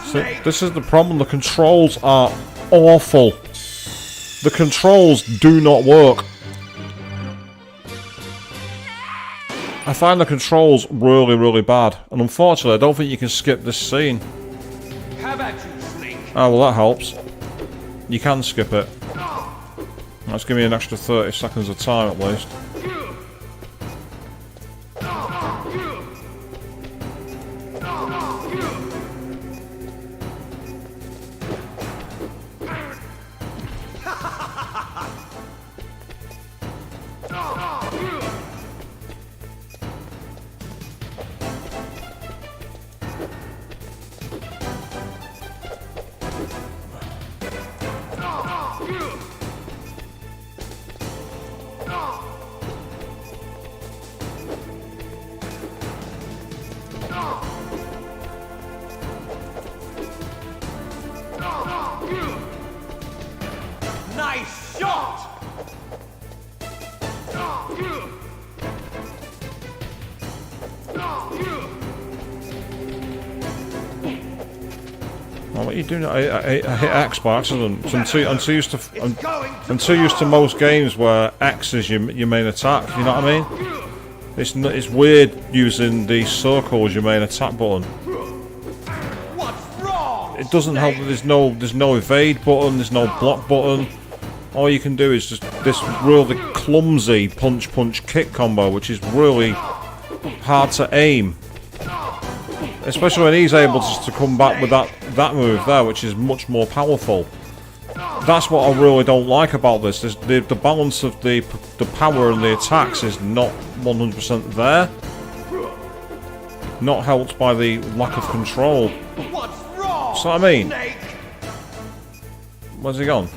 So this is the problem. The controls are awful. The controls do not work. I find the controls really, really bad, and unfortunately, I don't think you can skip this scene. Have at you, Snake. Oh well, that helps. You can skip it. That's giving me an extra 30 seconds of time at least. Nice shot! What are you doing? I hit X by accident. I'm too used to most games where X is your main attack. You know what I mean? It's weird using the circle as your main attack button. It doesn't help that there's no evade button, there's no block button. All you can do is just this really clumsy punch kick combo, which is really hard to aim. Especially when he's able to come back with that move there, which is much more powerful. That's what I really don't like about this. The balance of the power and the attacks is not 100% there. Not helped by the lack of control. So what I mean, where's he gone?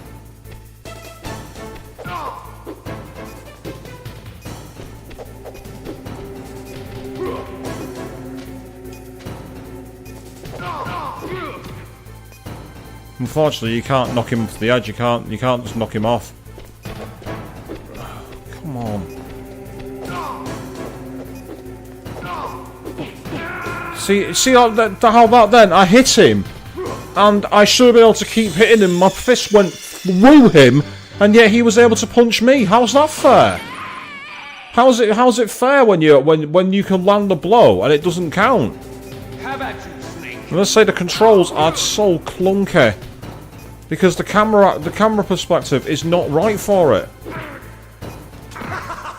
Unfortunately, you can't knock him off the edge. You can't just knock him off. Come on. See how that then? I hit him, and I should have been able to keep hitting him. My fist went through him, and yet he was able to punch me. How's that fair? How's it fair when you can land a blow and it doesn't count? How about you, Snake? Let's say the controls are so clunky because the camera perspective is not right for it.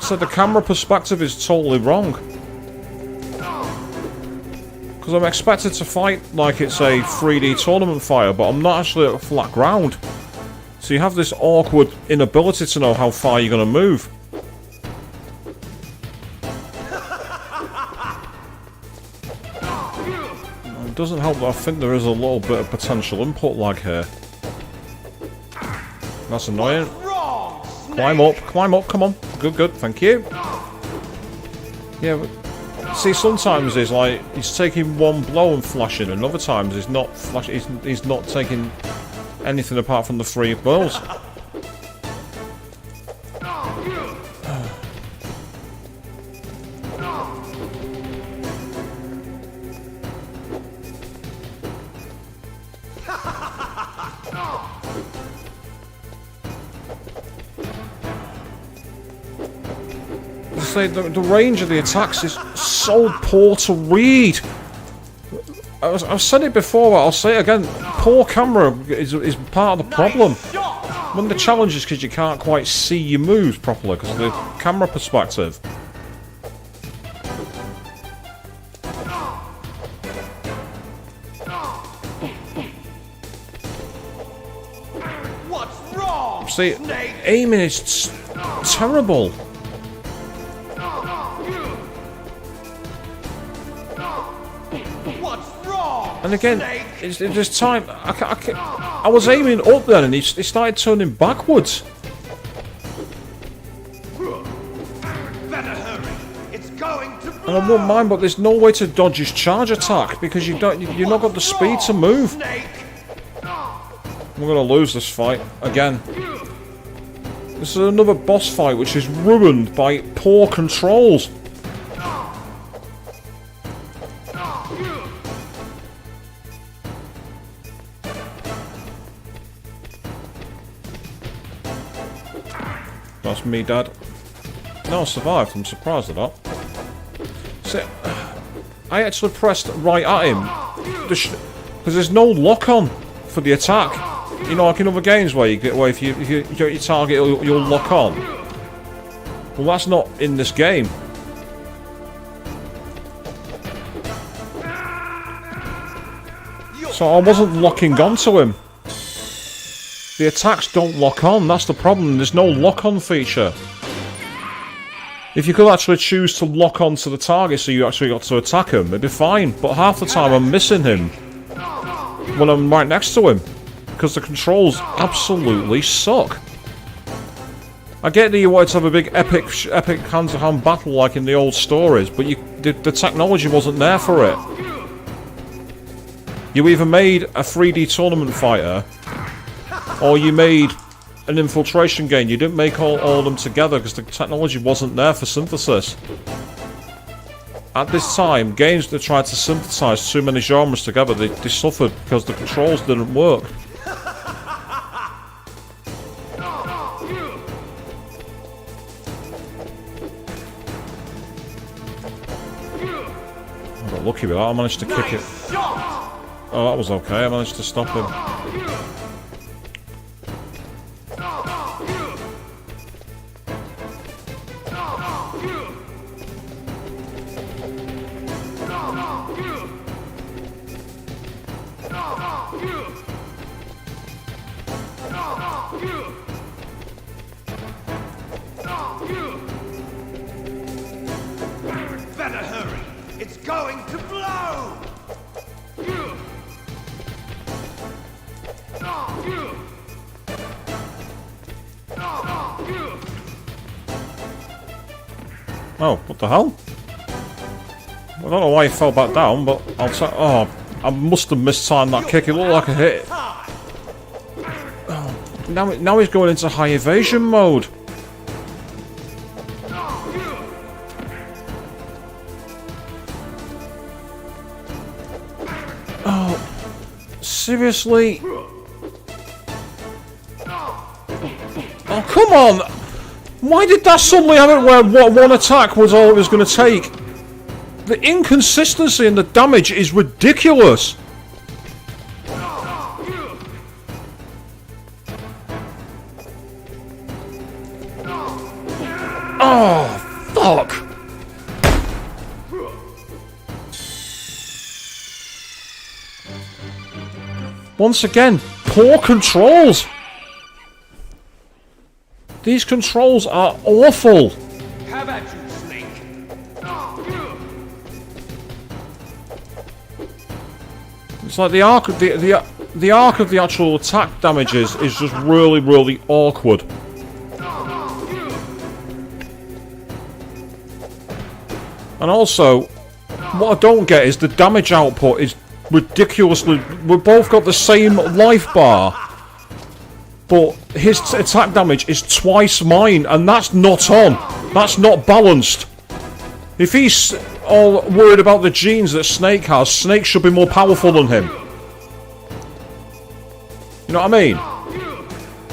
So the camera perspective is totally wrong. Because I'm expected to fight like it's a 3D tournament fighter, but I'm not actually at flat ground. So you have this awkward inability to know how far you're going to move. It doesn't help that I think there is a little bit of potential input lag here. That's annoying. Climb up, come on. Good, thank you. Yeah, but see, sometimes he's like, he's taking one blow and flashing, and other times he's not flashing, he's not taking anything apart from the 3 blows. The range of the attacks is so poor to read. I've said it before, but I'll say it again. Poor camera is part of the problem. One of the challenges is because you can't quite see your moves properly because of the camera perspective. What's wrong? See, aiming is terrible. And again, there's time. I was aiming up then, and he started turning backwards. Better hurry. It's going to blow. And I won't mind, but there's no way to dodge his charge attack because you've not got the speed to move. We're gonna lose this fight again. This is another boss fight which is ruined by poor controls. That's me, Dad. No, I survived. I'm surprised at that. See, I actually pressed right at him because there's no lock-on for the attack. You know, like in other games where if you get your target, you'll lock on. Well, that's not in this game. So I wasn't locking onto him. The attacks don't lock on, that's the problem. There's no lock-on feature. If you could actually choose to lock on to the target so you actually got to attack him, it'd be fine. But half the time I'm missing him when I'm right next to him. Because the controls absolutely suck. I get that you wanted to have a big epic hand-to-hand battle like in the old stories, but the technology wasn't there for it. You either made a 3D tournament fighter, or you made an infiltration game. You didn't make all of them together because the technology wasn't there for synthesis. At this time, games that tried to synthesize too many genres together, they suffered because the controls didn't work. I got lucky with that, I managed to kick it. Oh, that was okay, I managed to stop him. Better hurry! It's going to blow! Oh, what the hell? I don't know why he fell back down, but I'll say, oh, I must have mistimed that kick. It looked like a hit. Oh, now he's going into high evasion mode. Oh, seriously? Oh, come on! Why did that suddenly have it where one attack was all it was going to take? The inconsistency in the damage is ridiculous. Oh, fuck. Once again, poor controls. These controls are awful. Have at you, Snake! It's like the arc of the arc of the actual attack damages is just really, really awkward. And also, what I don't get is the damage output is ridiculously. We've both got the same life bar, but his attack damage is twice mine, and that's not on. That's not balanced. If he's all worried about the genes that Snake has, Snake should be more powerful than him. You know what I mean?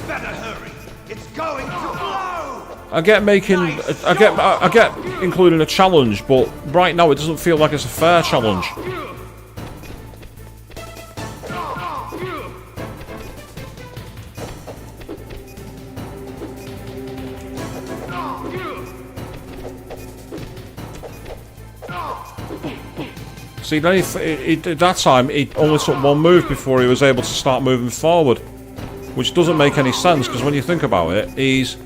Better hurry! It's going to blow! I get including a challenge, but right now it doesn't feel like it's a fair challenge. See, then at that time, he only took one move before he was able to start moving forward. Which doesn't make any sense, because when you think about it, he's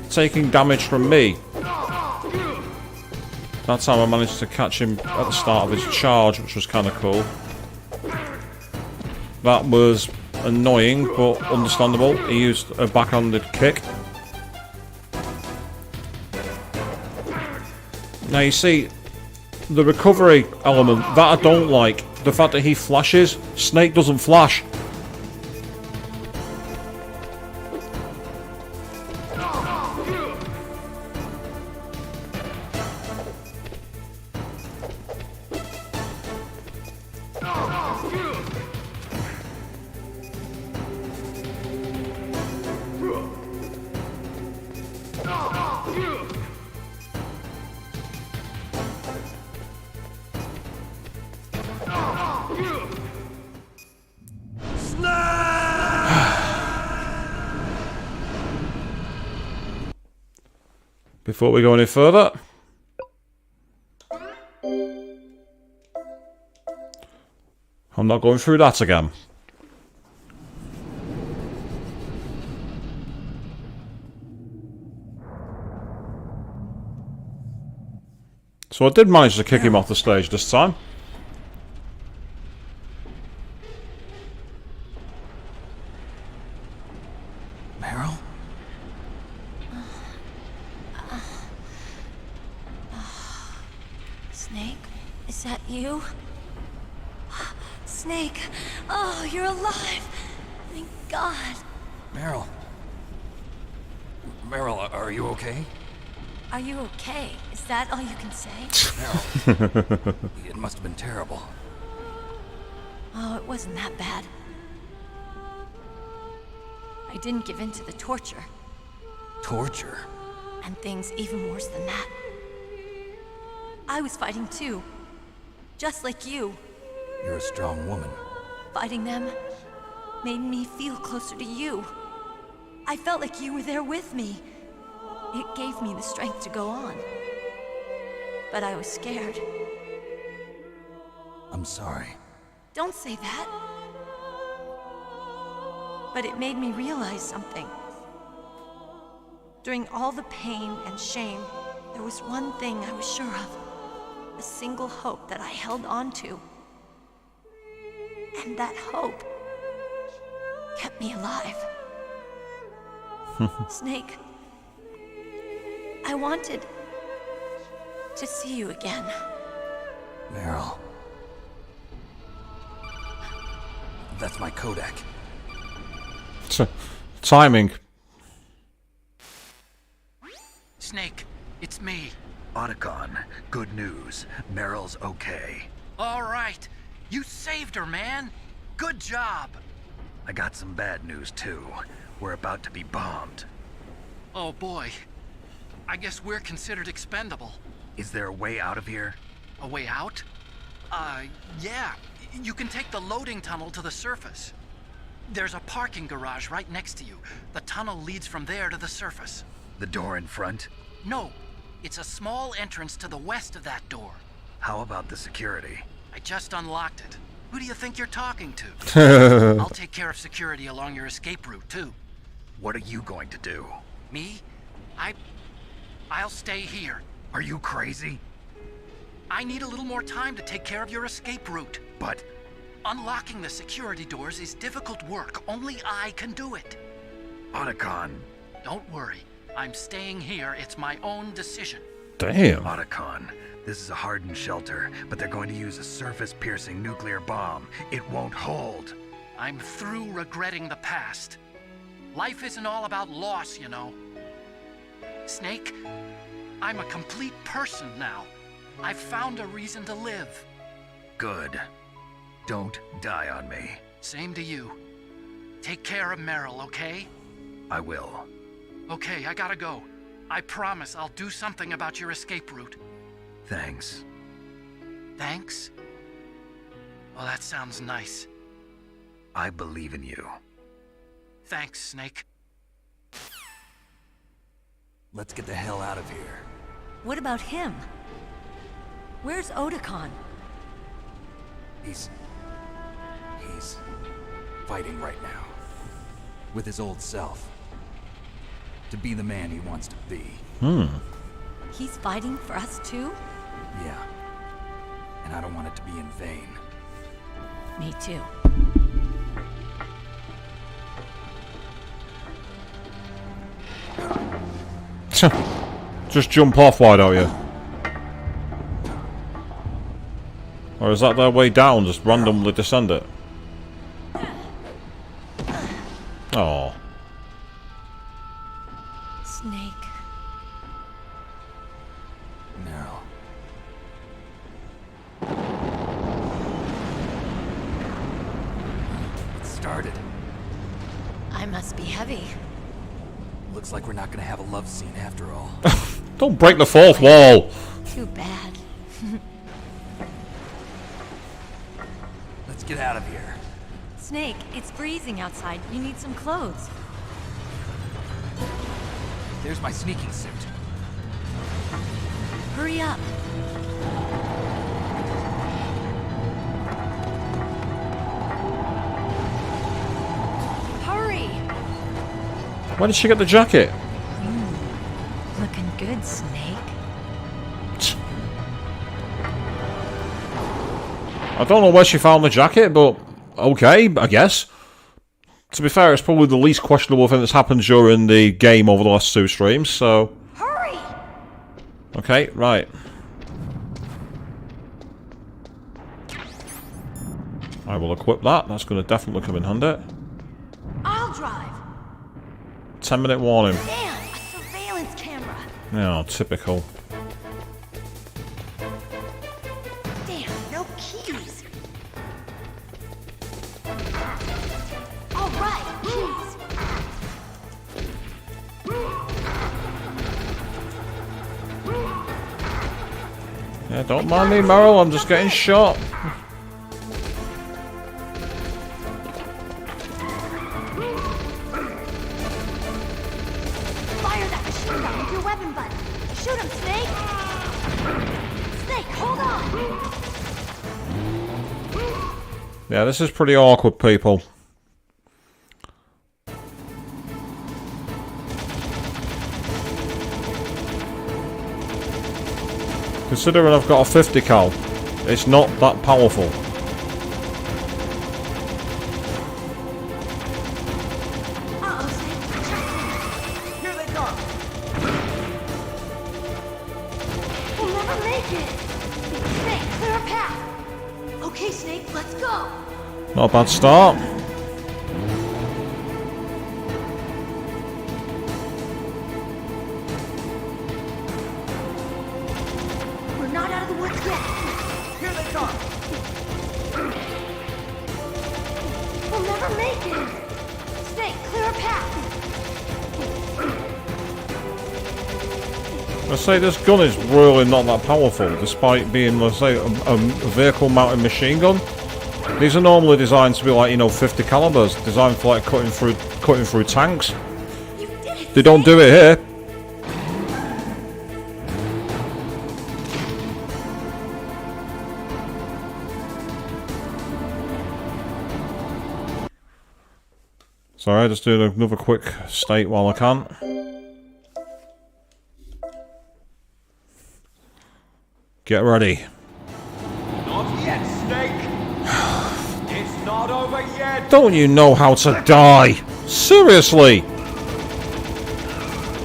taking damage from me. That time I managed to catch him at the start of his charge, which was kind of cool. That was annoying, but understandable. He used a backhanded kick. Now you see, the recovery element, that I don't like. The fact that he flashes, Snake doesn't flash. Before we go any further, I'm not going through that again. So I did manage to kick him off the stage this time. Meryl? Snake? Is that you? Snake! Oh, you're alive! Thank God! Meryl, Are you okay? Are you okay? Is that all you can say? Meryl. It must have been terrible. Oh, it wasn't that bad. I didn't give in to the torture. Torture? And things even worse than that. I was fighting too. Just like you. You're a strong woman. Fighting them made me feel closer to you. I felt like you were there with me. It gave me the strength to go on. But I was scared. I'm sorry. Don't say that. But it made me realize something. During all the pain and shame, there was one thing I was sure of. A single hope that I held on to. And that hope kept me alive. Snake, I wanted to see you again. Meryl. That's my Kodak. Timing. Snake, it's me. Otacon, good news. Meryl's okay. All right. You saved her, man. Good job. I got some bad news, too. We're about to be bombed. Oh, boy. I guess we're considered expendable. Is there a way out of here? A way out? Yeah. You can take the loading tunnel to the surface. There's a parking garage right next to you. The tunnel leads from there to the surface. The door in front? No. It's a small entrance to the west of that door. How about the security? I just unlocked it. Who do you think you're talking to? I'll take care of security along your escape route, too. What are you going to do? Me? I'll stay here. Are you crazy? I need a little more time to take care of your escape route. But... unlocking the security doors is difficult work. Only I can do it. Otacon. Don't worry. I'm staying here. It's my own decision. Damn. Otacon. This is a hardened shelter, but they're going to use a surface-piercing nuclear bomb. It won't hold. I'm through regretting the past. Life isn't all about loss, you know. Snake, I'm a complete person now. I've found a reason to live. Good. Don't die on me. Same to you. Take care of Meryl, okay? I will. Okay, I gotta go. I promise I'll do something about your escape route. Thanks. Thanks? Well, that sounds nice. I believe in you. Thanks, Snake. Let's get the hell out of here. What about him? Where's Otacon? He's fighting right now. With his old self. To be the man he wants to be. He's fighting for us too? Yeah. And I don't want it to be in vain. Me too. Just jump off, why don't you? Or is that their way down? Just randomly descend it? Oh. Snake. Meryl. It started. I must be heavy. Looks like we're not gonna have a love scene after all. Don't break the fourth wall! Too bad. Let's get out of here. Snake, it's freezing outside. You need some clothes. There's my sneaking suit. Hurry up. Hurry! Where did she get the jacket? Looking good, Snake. I don't know where she found the jacket, but okay, I guess. To be fair, it's probably the least questionable thing that's happened during the game over the last two streams, so... Hurry! Okay, right. I will equip that. That's going to definitely come in handy. I'll drive. 10-minute warning. Damn, a surveillance Oh, typical. Damn, no keys. All right, keys. Yeah, don't mind me, Meryl. I'm just getting shot. Fire that machine gun with your weapon button. Shoot him, Snake. Snake, hold on. Yeah, this is pretty awkward, people. Considering I've got a 50 cal, it's not that powerful. Here they come! We'll never make it. Snake, clear a path. Okay, Snake, let's go. Not a bad start. We're not out of the woods yet. Here they come! We'll never make it. Snake, clear a path. Let's say this gun is really not that powerful, despite being, let's say, a vehicle-mounted machine gun. These are normally designed to be like, you know, 50 calibers, designed for like cutting through tanks. They don't do it here. Sorry, just doing another quick state while I can. Get ready. Not yet, Snake! It's not over yet! Don't you know how to die? Seriously!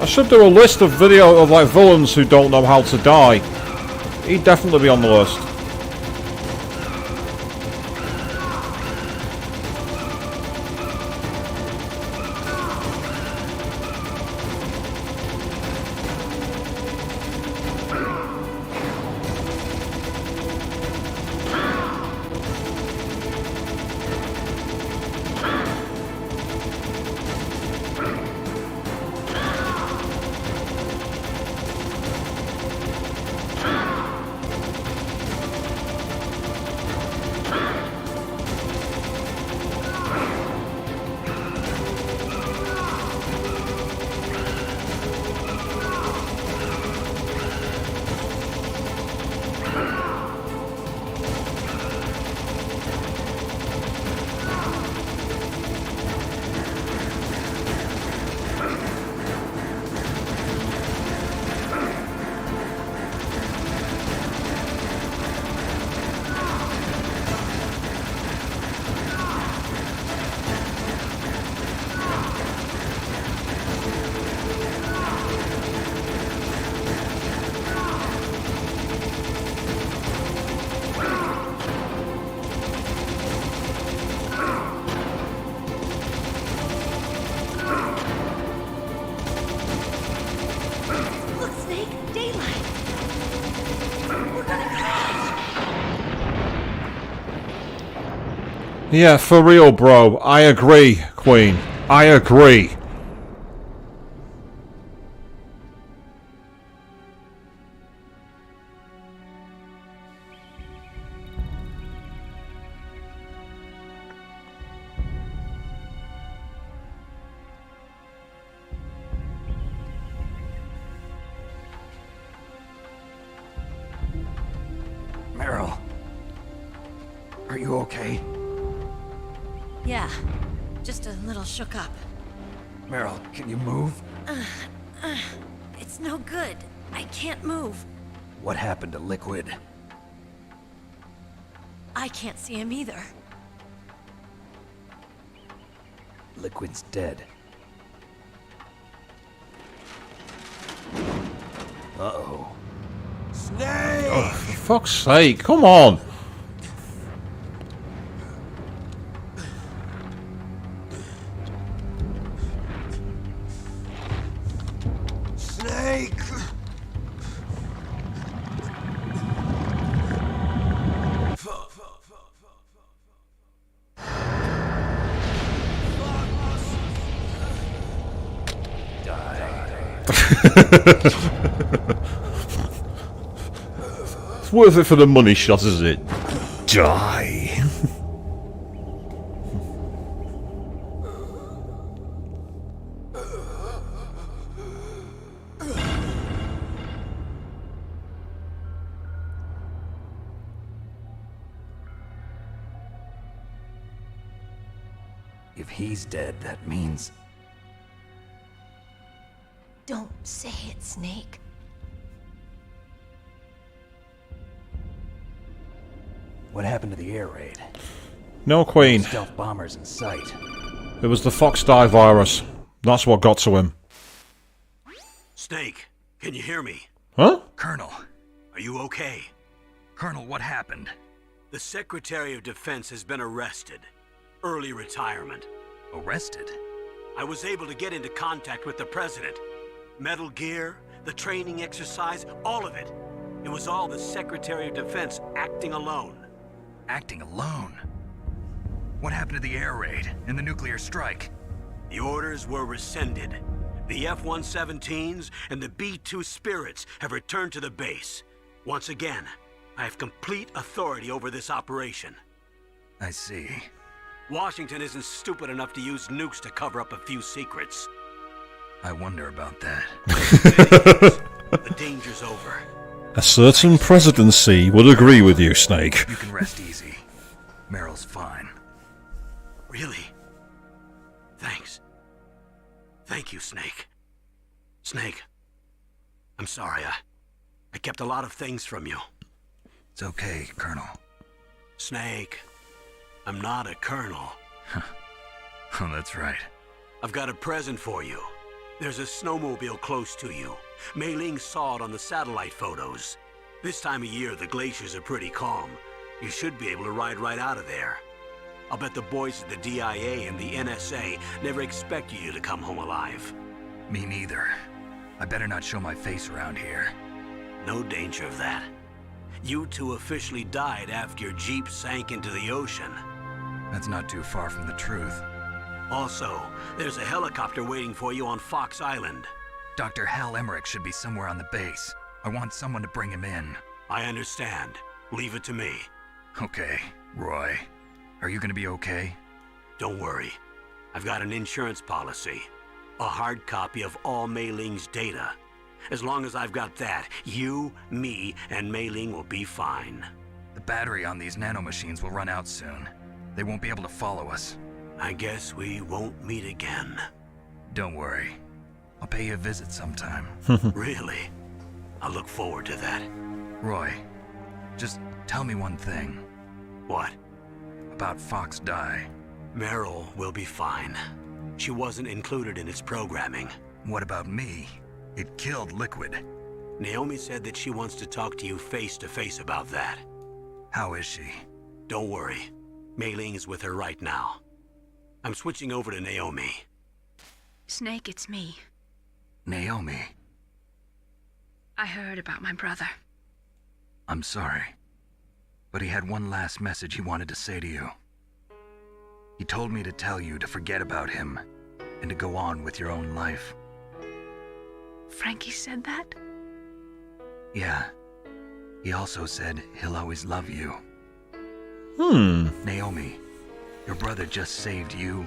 I should do a list of video of like villains who don't know how to die. He'd definitely be on the list. Look, Snake, daylight. We're gonna crash. Yeah, for real, bro. I agree, Queen. I agree. Meryl. Are you okay? Yeah, just a little shook up. Meryl, can you move? It's no good. I can't move. What happened to Liquid? I can't see him either. Liquid's dead. Uh-oh. Snake! Oh, for fuck's sake, come on! Snake! It's worth it for the money shot, is it? Die. If he's dead, that means... Don't say it, Snake. What happened to the air raid? No, Queen. Stealth bombers in sight. It was the Fox Die virus. That's what got to him. Snake, can you hear me? Huh? Colonel. Are you okay? Colonel, what happened? The Secretary of Defense has been arrested. Early retirement. Arrested? I was able to get into contact with the President. Metal Gear, the training exercise, all of it. It was all the Secretary of Defense acting alone. Acting alone? What happened to the air raid and the nuclear strike? The orders were rescinded. The F-117s and the B-2 Spirits have returned to the base. Once again, I have complete authority over this operation. I see. Washington isn't stupid enough to use nukes to cover up a few secrets. I wonder about that. The danger's over. A certain presidency would agree with you, Snake. You can rest easy. Meryl's fine. Really? Thanks. Thank you, Snake. Snake, I'm sorry. I kept a lot of things from you. It's okay, Colonel. Snake, I'm not a colonel. Oh, that's right. I've got a present for you. There's a snowmobile close to you. Mei Ling saw it on the satellite photos. This time of year, the glaciers are pretty calm. You should be able to ride right out of there. I'll bet the boys at the DIA and the NSA never expected you to come home alive. Me neither. I better not show my face around here. No danger of that. You two officially died after your Jeep sank into the ocean. That's not too far from the truth. Also, there's a helicopter waiting for you on Fox Island. Dr. Hal Emmerich should be somewhere on the base. I want someone to bring him in. I understand. Leave it to me. Okay, Roy. Are you gonna be okay? Don't worry. I've got an insurance policy. A hard copy of all Mei Ling's data. As long as I've got that, you, me, and Mei Ling will be fine. The battery on these nanomachines will run out soon. They won't be able to follow us. I guess we won't meet again. Don't worry. I'll pay you a visit sometime. Really? I look forward to that. Roy, just tell me one thing. What? About Fox Die. Meryl will be fine. She wasn't included in its programming. What about me? It killed Liquid. Naomi said that she wants to talk to you face to face about that. How is she? Don't worry. Mei Ling is with her right now. I'm switching over to Naomi. Snake, it's me. Naomi. I heard about my brother. I'm sorry. But he had one last message he wanted to say to you. He told me to tell you to forget about him and to go on with your own life. Frankie said that? Yeah. He also said he'll always love you. Naomi, your brother just saved you,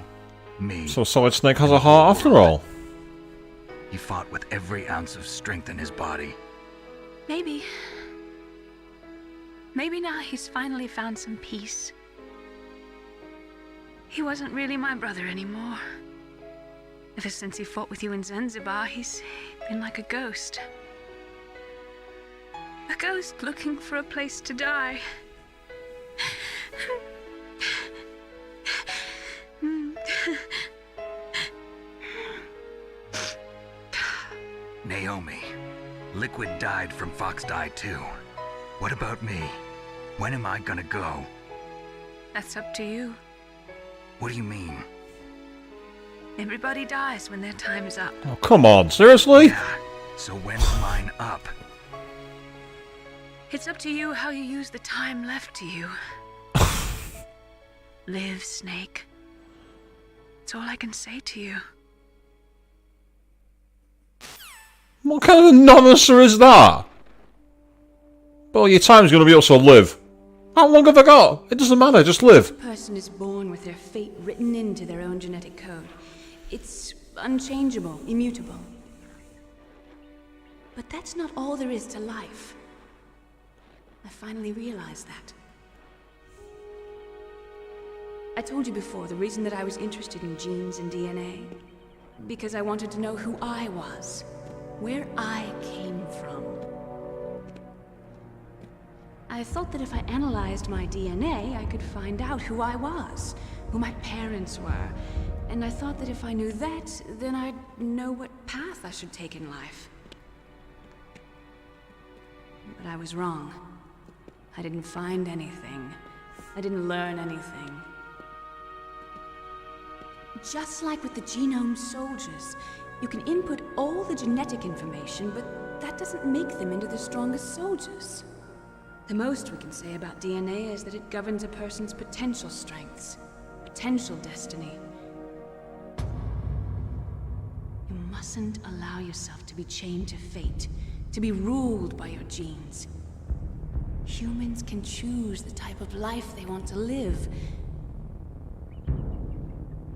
me. So Solid Snake has a heart after all. He fought with every ounce of strength in his body. Maybe. Maybe now he's finally found some peace. He wasn't really my brother anymore. Ever since he fought with you in Zanzibar, he's been like a ghost. A ghost looking for a place to die. Naomi, Liquid died from Fox Die too. What about me? When am I gonna go? That's up to you. What do you mean? Everybody dies when their time is up. Oh, come on, seriously? Yeah, so when's mine up? It's up to you how you use the time left to you. Live, Snake. That's all I can say to you. What kind of a non-answer is that? Well, your time's going to be up, so live. How long have I got? It doesn't matter, just live. A person is born with their fate written into their own genetic code. It's unchangeable, immutable. But that's not all there is to life. I finally realized that. I told you before, the reason that I was interested in genes and DNA, because I wanted to know who I was, where I came from. I thought that if I analyzed my DNA, I could find out who I was, who my parents were, and I thought that if I knew that, then I'd know what path I should take in life. But I was wrong. I didn't find anything. I didn't learn anything. Just like with the genome soldiers, you can input all the genetic information, but that doesn't make them into the strongest soldiers. The most we can say about DNA is that it governs a person's potential strengths, potential destiny. You mustn't allow yourself to be chained to fate, to be ruled by your genes. Humans can choose the type of life they want to live.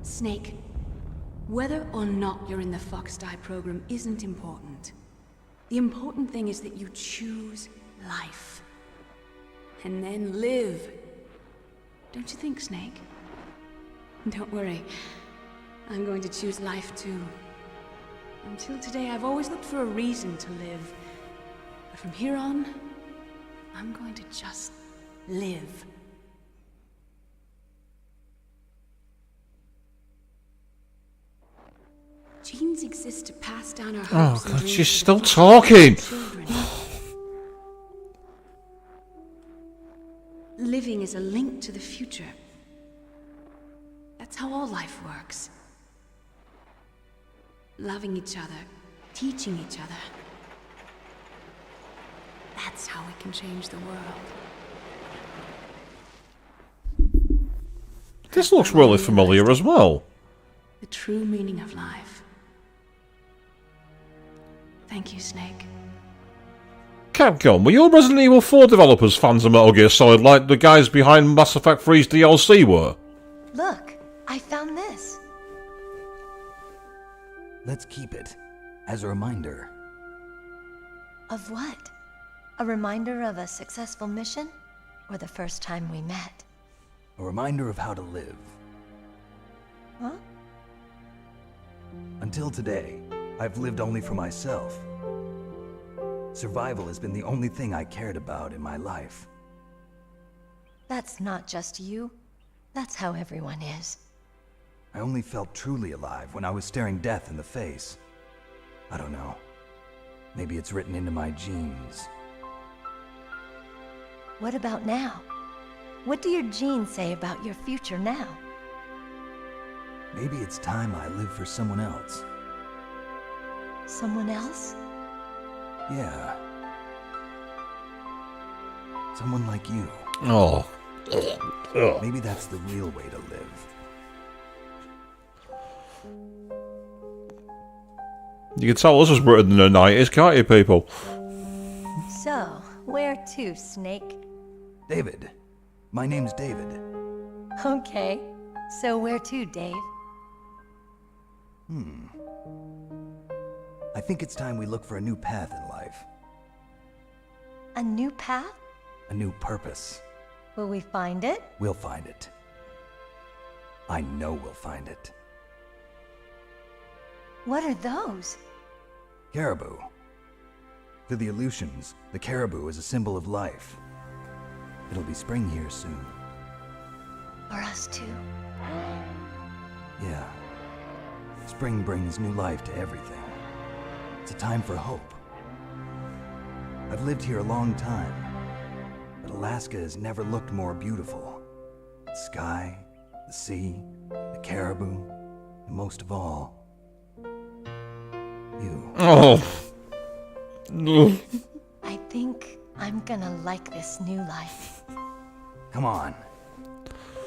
Snake, whether or not you're in the Fox-Die program isn't important. The important thing is that you choose life. And then live. Don't you think, Snake? Don't worry. I'm going to choose life too. Until today, I've always looked for a reason to live. But from here on, I'm going to just live. Genes exist to pass down our Oh hopes and god, dreams she's to still the talking! children. Living is a link to the future. That's how all life works. Loving each other, teaching each other. That's how we can change the world. This looks really familiar as well. The true meaning of life. Thank you, Snake. Capcom, were your Resident Evil 4 developers fans of Metal Gear Solid like the guys behind Mass Effect 3's DLC were? Look, I found this. Let's keep it as a reminder. Of what? A reminder of a successful mission? Or the first time we met? A reminder of how to live. Huh? Until today, I've lived only for myself. Survival has been the only thing I cared about in my life. That's not just you. That's how everyone is. I only felt truly alive when I was staring death in the face. I don't know. Maybe it's written into my genes. What about now? What do your genes say about your future now? Maybe it's time I live for someone else. Someone else? Yeah. Someone like you. Oh. Maybe that's the real way to live. You can tell this was written in the 90s, can't you, people? So, where to, Snake? David. My name's David. Okay. So where to, Dave? I think it's time we look for a new path in life. A new path? A new purpose. Will we find it? We'll find it. I know we'll find it. What are those? Caribou. To the Aleutians, the caribou is a symbol of life. It'll be spring here soon. For us too. Yeah. Spring brings new life to everything. It's a time for hope. I've lived here a long time, but Alaska has never looked more beautiful. The sky, the sea, the caribou, and most of all, you. Oh. I think I'm gonna like this new life. Come on.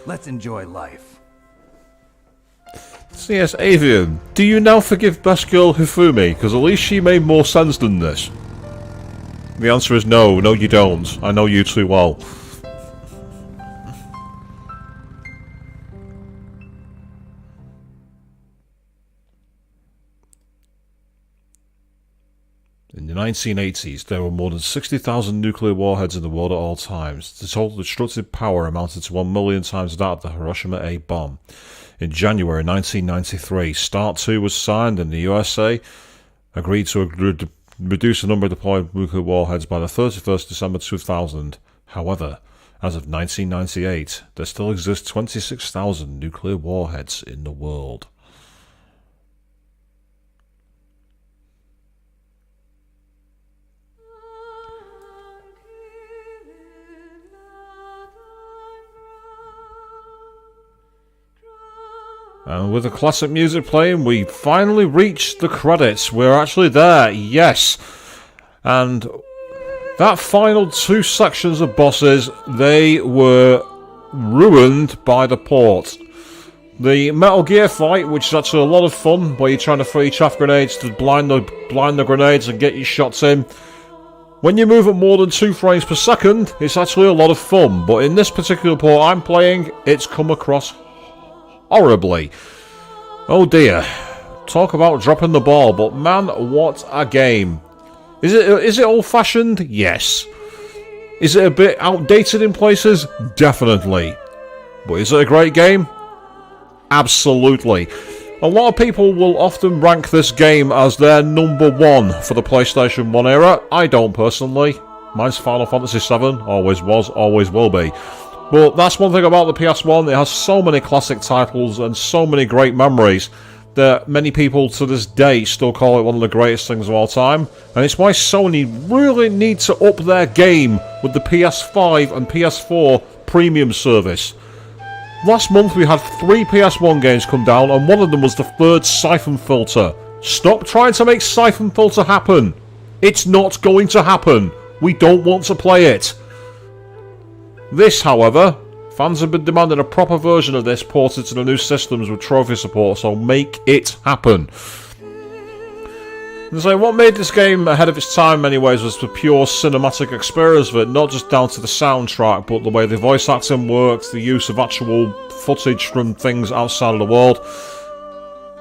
Let's enjoy life. So yes, Avian, do you now forgive Best Girl Hifumi? Because at least she made more sense than this. The answer is no. No, you don't. I know you too well. In the 1980s, there were more than 60,000 nuclear warheads in the world at all times. The total destructive power amounted to 1 million times that of the Hiroshima A bomb. In January 1993, START 2 was signed and the USA agreed to reduce the number of deployed nuclear warheads by the 31st December 2000. However, as of 1998, there still exist 26,000 nuclear warheads in the world. And with the classic music playing, we finally reached the credits. We're actually there, yes. And that final 2 sections of bosses, they were ruined by the port. The Metal Gear fight, which is actually a lot of fun, where you're trying to throw your chaff grenades to blind the grenades and get your shots in. When you move at more than 2 frames per second, it's actually a lot of fun. But in this particular port I'm playing, it's come across horribly. Oh dear. Talk about dropping the ball, but man, what a game. Is it old-fashioned? Yes. Is it a bit outdated in places? Definitely. But is it a great game? Absolutely. A lot of people will often rank this game as their number 1 for the PlayStation 1 era. I don't personally. Mine's Final Fantasy VII. Always was, always will be. But that's one thing about the PS1, it has so many classic titles and so many great memories that many people to this day still call it one of the greatest things of all time. And it's why Sony really need to up their game with the PS5 and PS4 premium service. Last month we had 3 PS1 games come down and one of them was the 3rd Siphon Filter. Stop trying to make Siphon Filter happen. It's not going to happen. We don't want to play it. This, however, fans have been demanding a proper version of this ported to the new systems with trophy support, so make it happen. And so what made this game ahead of its time in many ways was the pure cinematic experience of it, not just down to the soundtrack, but the way the voice acting works, the use of actual footage from things outside of the world.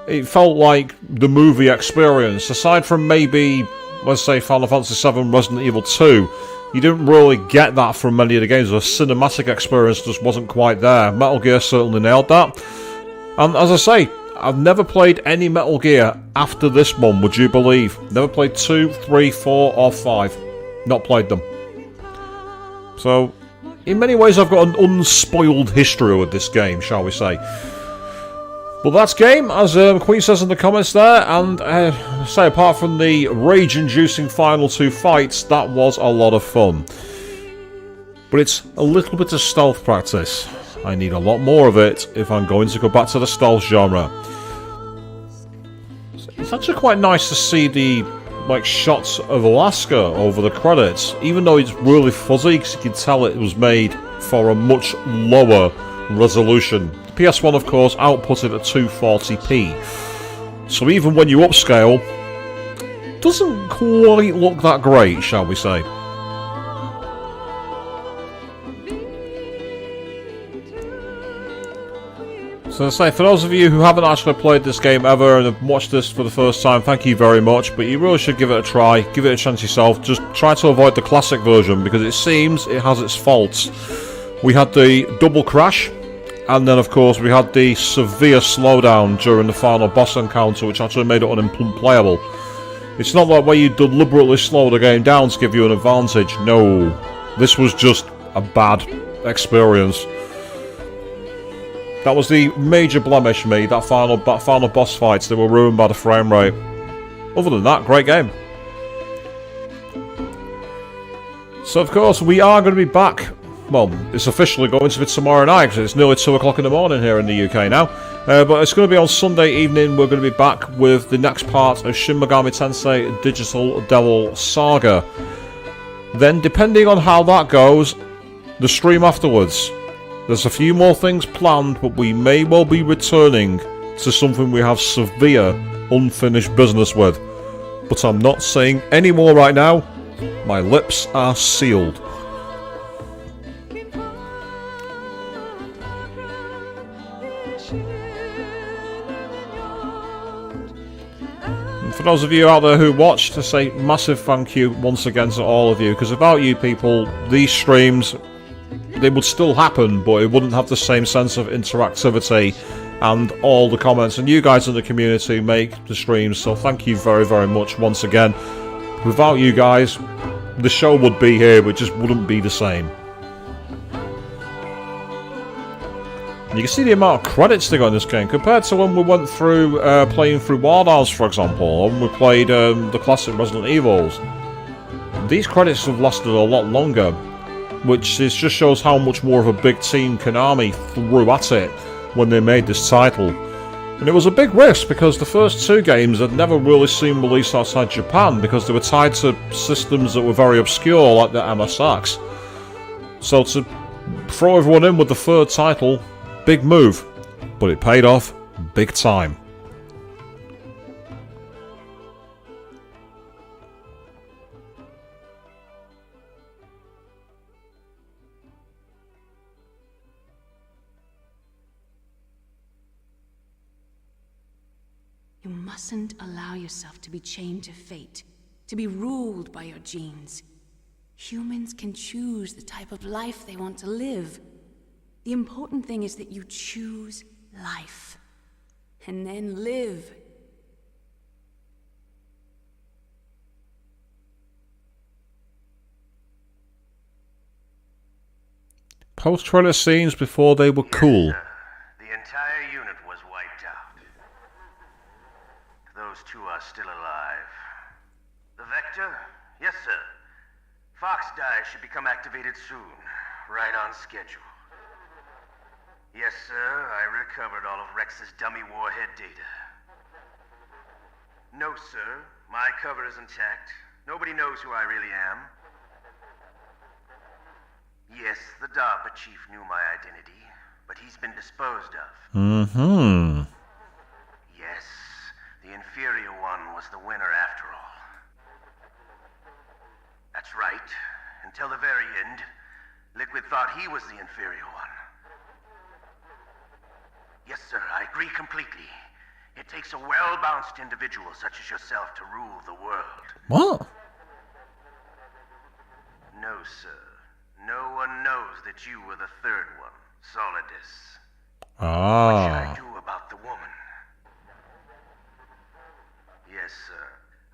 It felt like the movie experience. Aside from maybe, let's say, Final Fantasy VII, Resident Evil 2, you didn't really get that from many of the games. The cinematic experience just wasn't quite there. Metal Gear certainly nailed that. And as I say, I've never played any Metal Gear after this one, would you believe? Never played 2, 3, 4 or 5. Not played them. So, in many ways I've got an unspoiled history with this game, shall we say. Well, that's game, as Queen says in the comments there, and say apart from the rage-inducing final 2 fights, that was a lot of fun. But it's a little bit of stealth practice. I need a lot more of it if I'm going to go back to the stealth genre. It's actually quite nice to see the shots of Alaska over the credits, even though it's really fuzzy because you can tell it was made for a much lower resolution. PS1, of course, outputted at 240p. So even when you upscale, it doesn't quite look that great, shall we say. So as I say, for those of you who haven't actually played this game ever and have watched this for the first time, thank you very much, but you really should give it a try, give it a chance yourself. Just try to avoid the classic version because it seems it has its faults. We had the double crash, and then of course we had the severe slowdown during the final boss encounter, which actually made it unplayable. It's not like where you deliberately slow the game down to give you an advantage. No, this was just a bad experience. That was the major blemish for me, that final boss fights. They were ruined by the frame rate. Other than that, great game. So of course we are going to be back. Well, it's officially going to be tomorrow night because it's nearly 2 o'clock in the morning here in the UK now. But it's going to be on Sunday evening. We're going to be back with the next part of Shin Megami Tensei Digital Devil Saga. Then, depending on how that goes, the stream afterwards. There's a few more things planned, but we may well be returning to something we have severe unfinished business with. But I'm not saying any more right now. My lips are sealed. And for those of you out there who watched, I say massive thank you once again to all of you, because without you people, these streams, they would still happen, but it wouldn't have the same sense of interactivity and all the comments, and you guys in the community make the streams, so thank you very, very much once again. Without you guys, the show would be here, but it just wouldn't be the same. And you can see the amount of credits they got in this game, compared to when we went through playing through Wild House, for example, or when we played the classic Resident Evils. These credits have lasted a lot longer, which just shows how much more of a big team Konami threw at it when they made this title. And it was a big risk because the first two games had never really seen release outside Japan because they were tied to systems that were very obscure, like the MSX. So to throw everyone in with the third title, big move, but it paid off big time. You mustn't allow yourself to be chained to fate, to be ruled by your genes. Humans can choose the type of life they want to live. The important thing is that you choose life, and then live. Post-credit scenes before they were cool. The entire unit was wiped out. Those two are still alive. The Vector? Yes, sir. Fox Die should become activated soon. Right on schedule. Yes, sir. I recovered all of Rex's dummy warhead data. No, sir. My cover is intact. Nobody knows who I really am. Yes, the DARPA chief knew my identity, but he's been disposed of. Mm-hmm. Yes, the inferior one was the winner after all. That's right. Until the very end, Liquid thought he was the inferior one. Yes, sir, I agree completely. It takes a well-balanced individual such as yourself to rule the world. What? No, sir. No one knows that you were the third one, Solidus. What should I do about the woman? Yes, sir.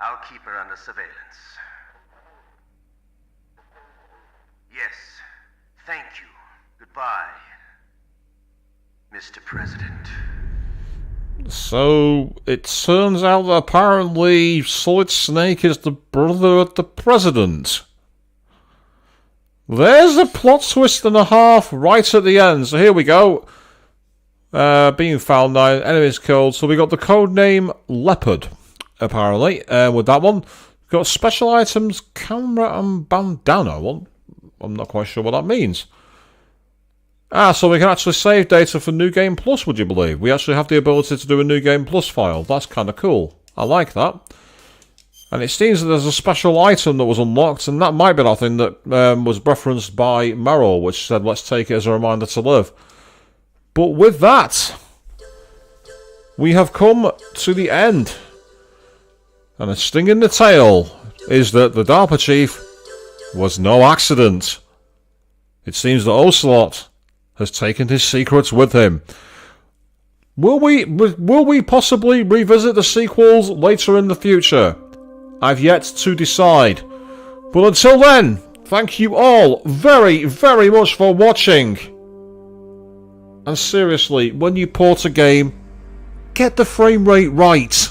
I'll keep her under surveillance. Yes. Thank you. Goodbye, Mr. President. So, it turns out that apparently Solid Snake is the brother of the president. There's a plot twist and a half right at the end. So here we go. Being found now, enemies killed. So we got the code name Leopard, apparently. With that one, got special items, camera and bandana. Well, I'm not quite sure what that means. So we can actually save data for New Game Plus, would you believe? We actually have the ability to do a New Game Plus file. That's kind of cool. I like that. And it seems that there's a special item that was unlocked, and that might be that thing that was referenced by Merrill, which said, let's take it as a reminder to live. But with that, we have come to the end. And a sting in the tail is that the DARPA chief was no accident. It seems that Ocelot has taken his secrets with him. Will we possibly revisit the sequels later in the future? I've yet to decide. But until then, thank you all very, very much for watching. And seriously, when you port a game, get the frame rate right.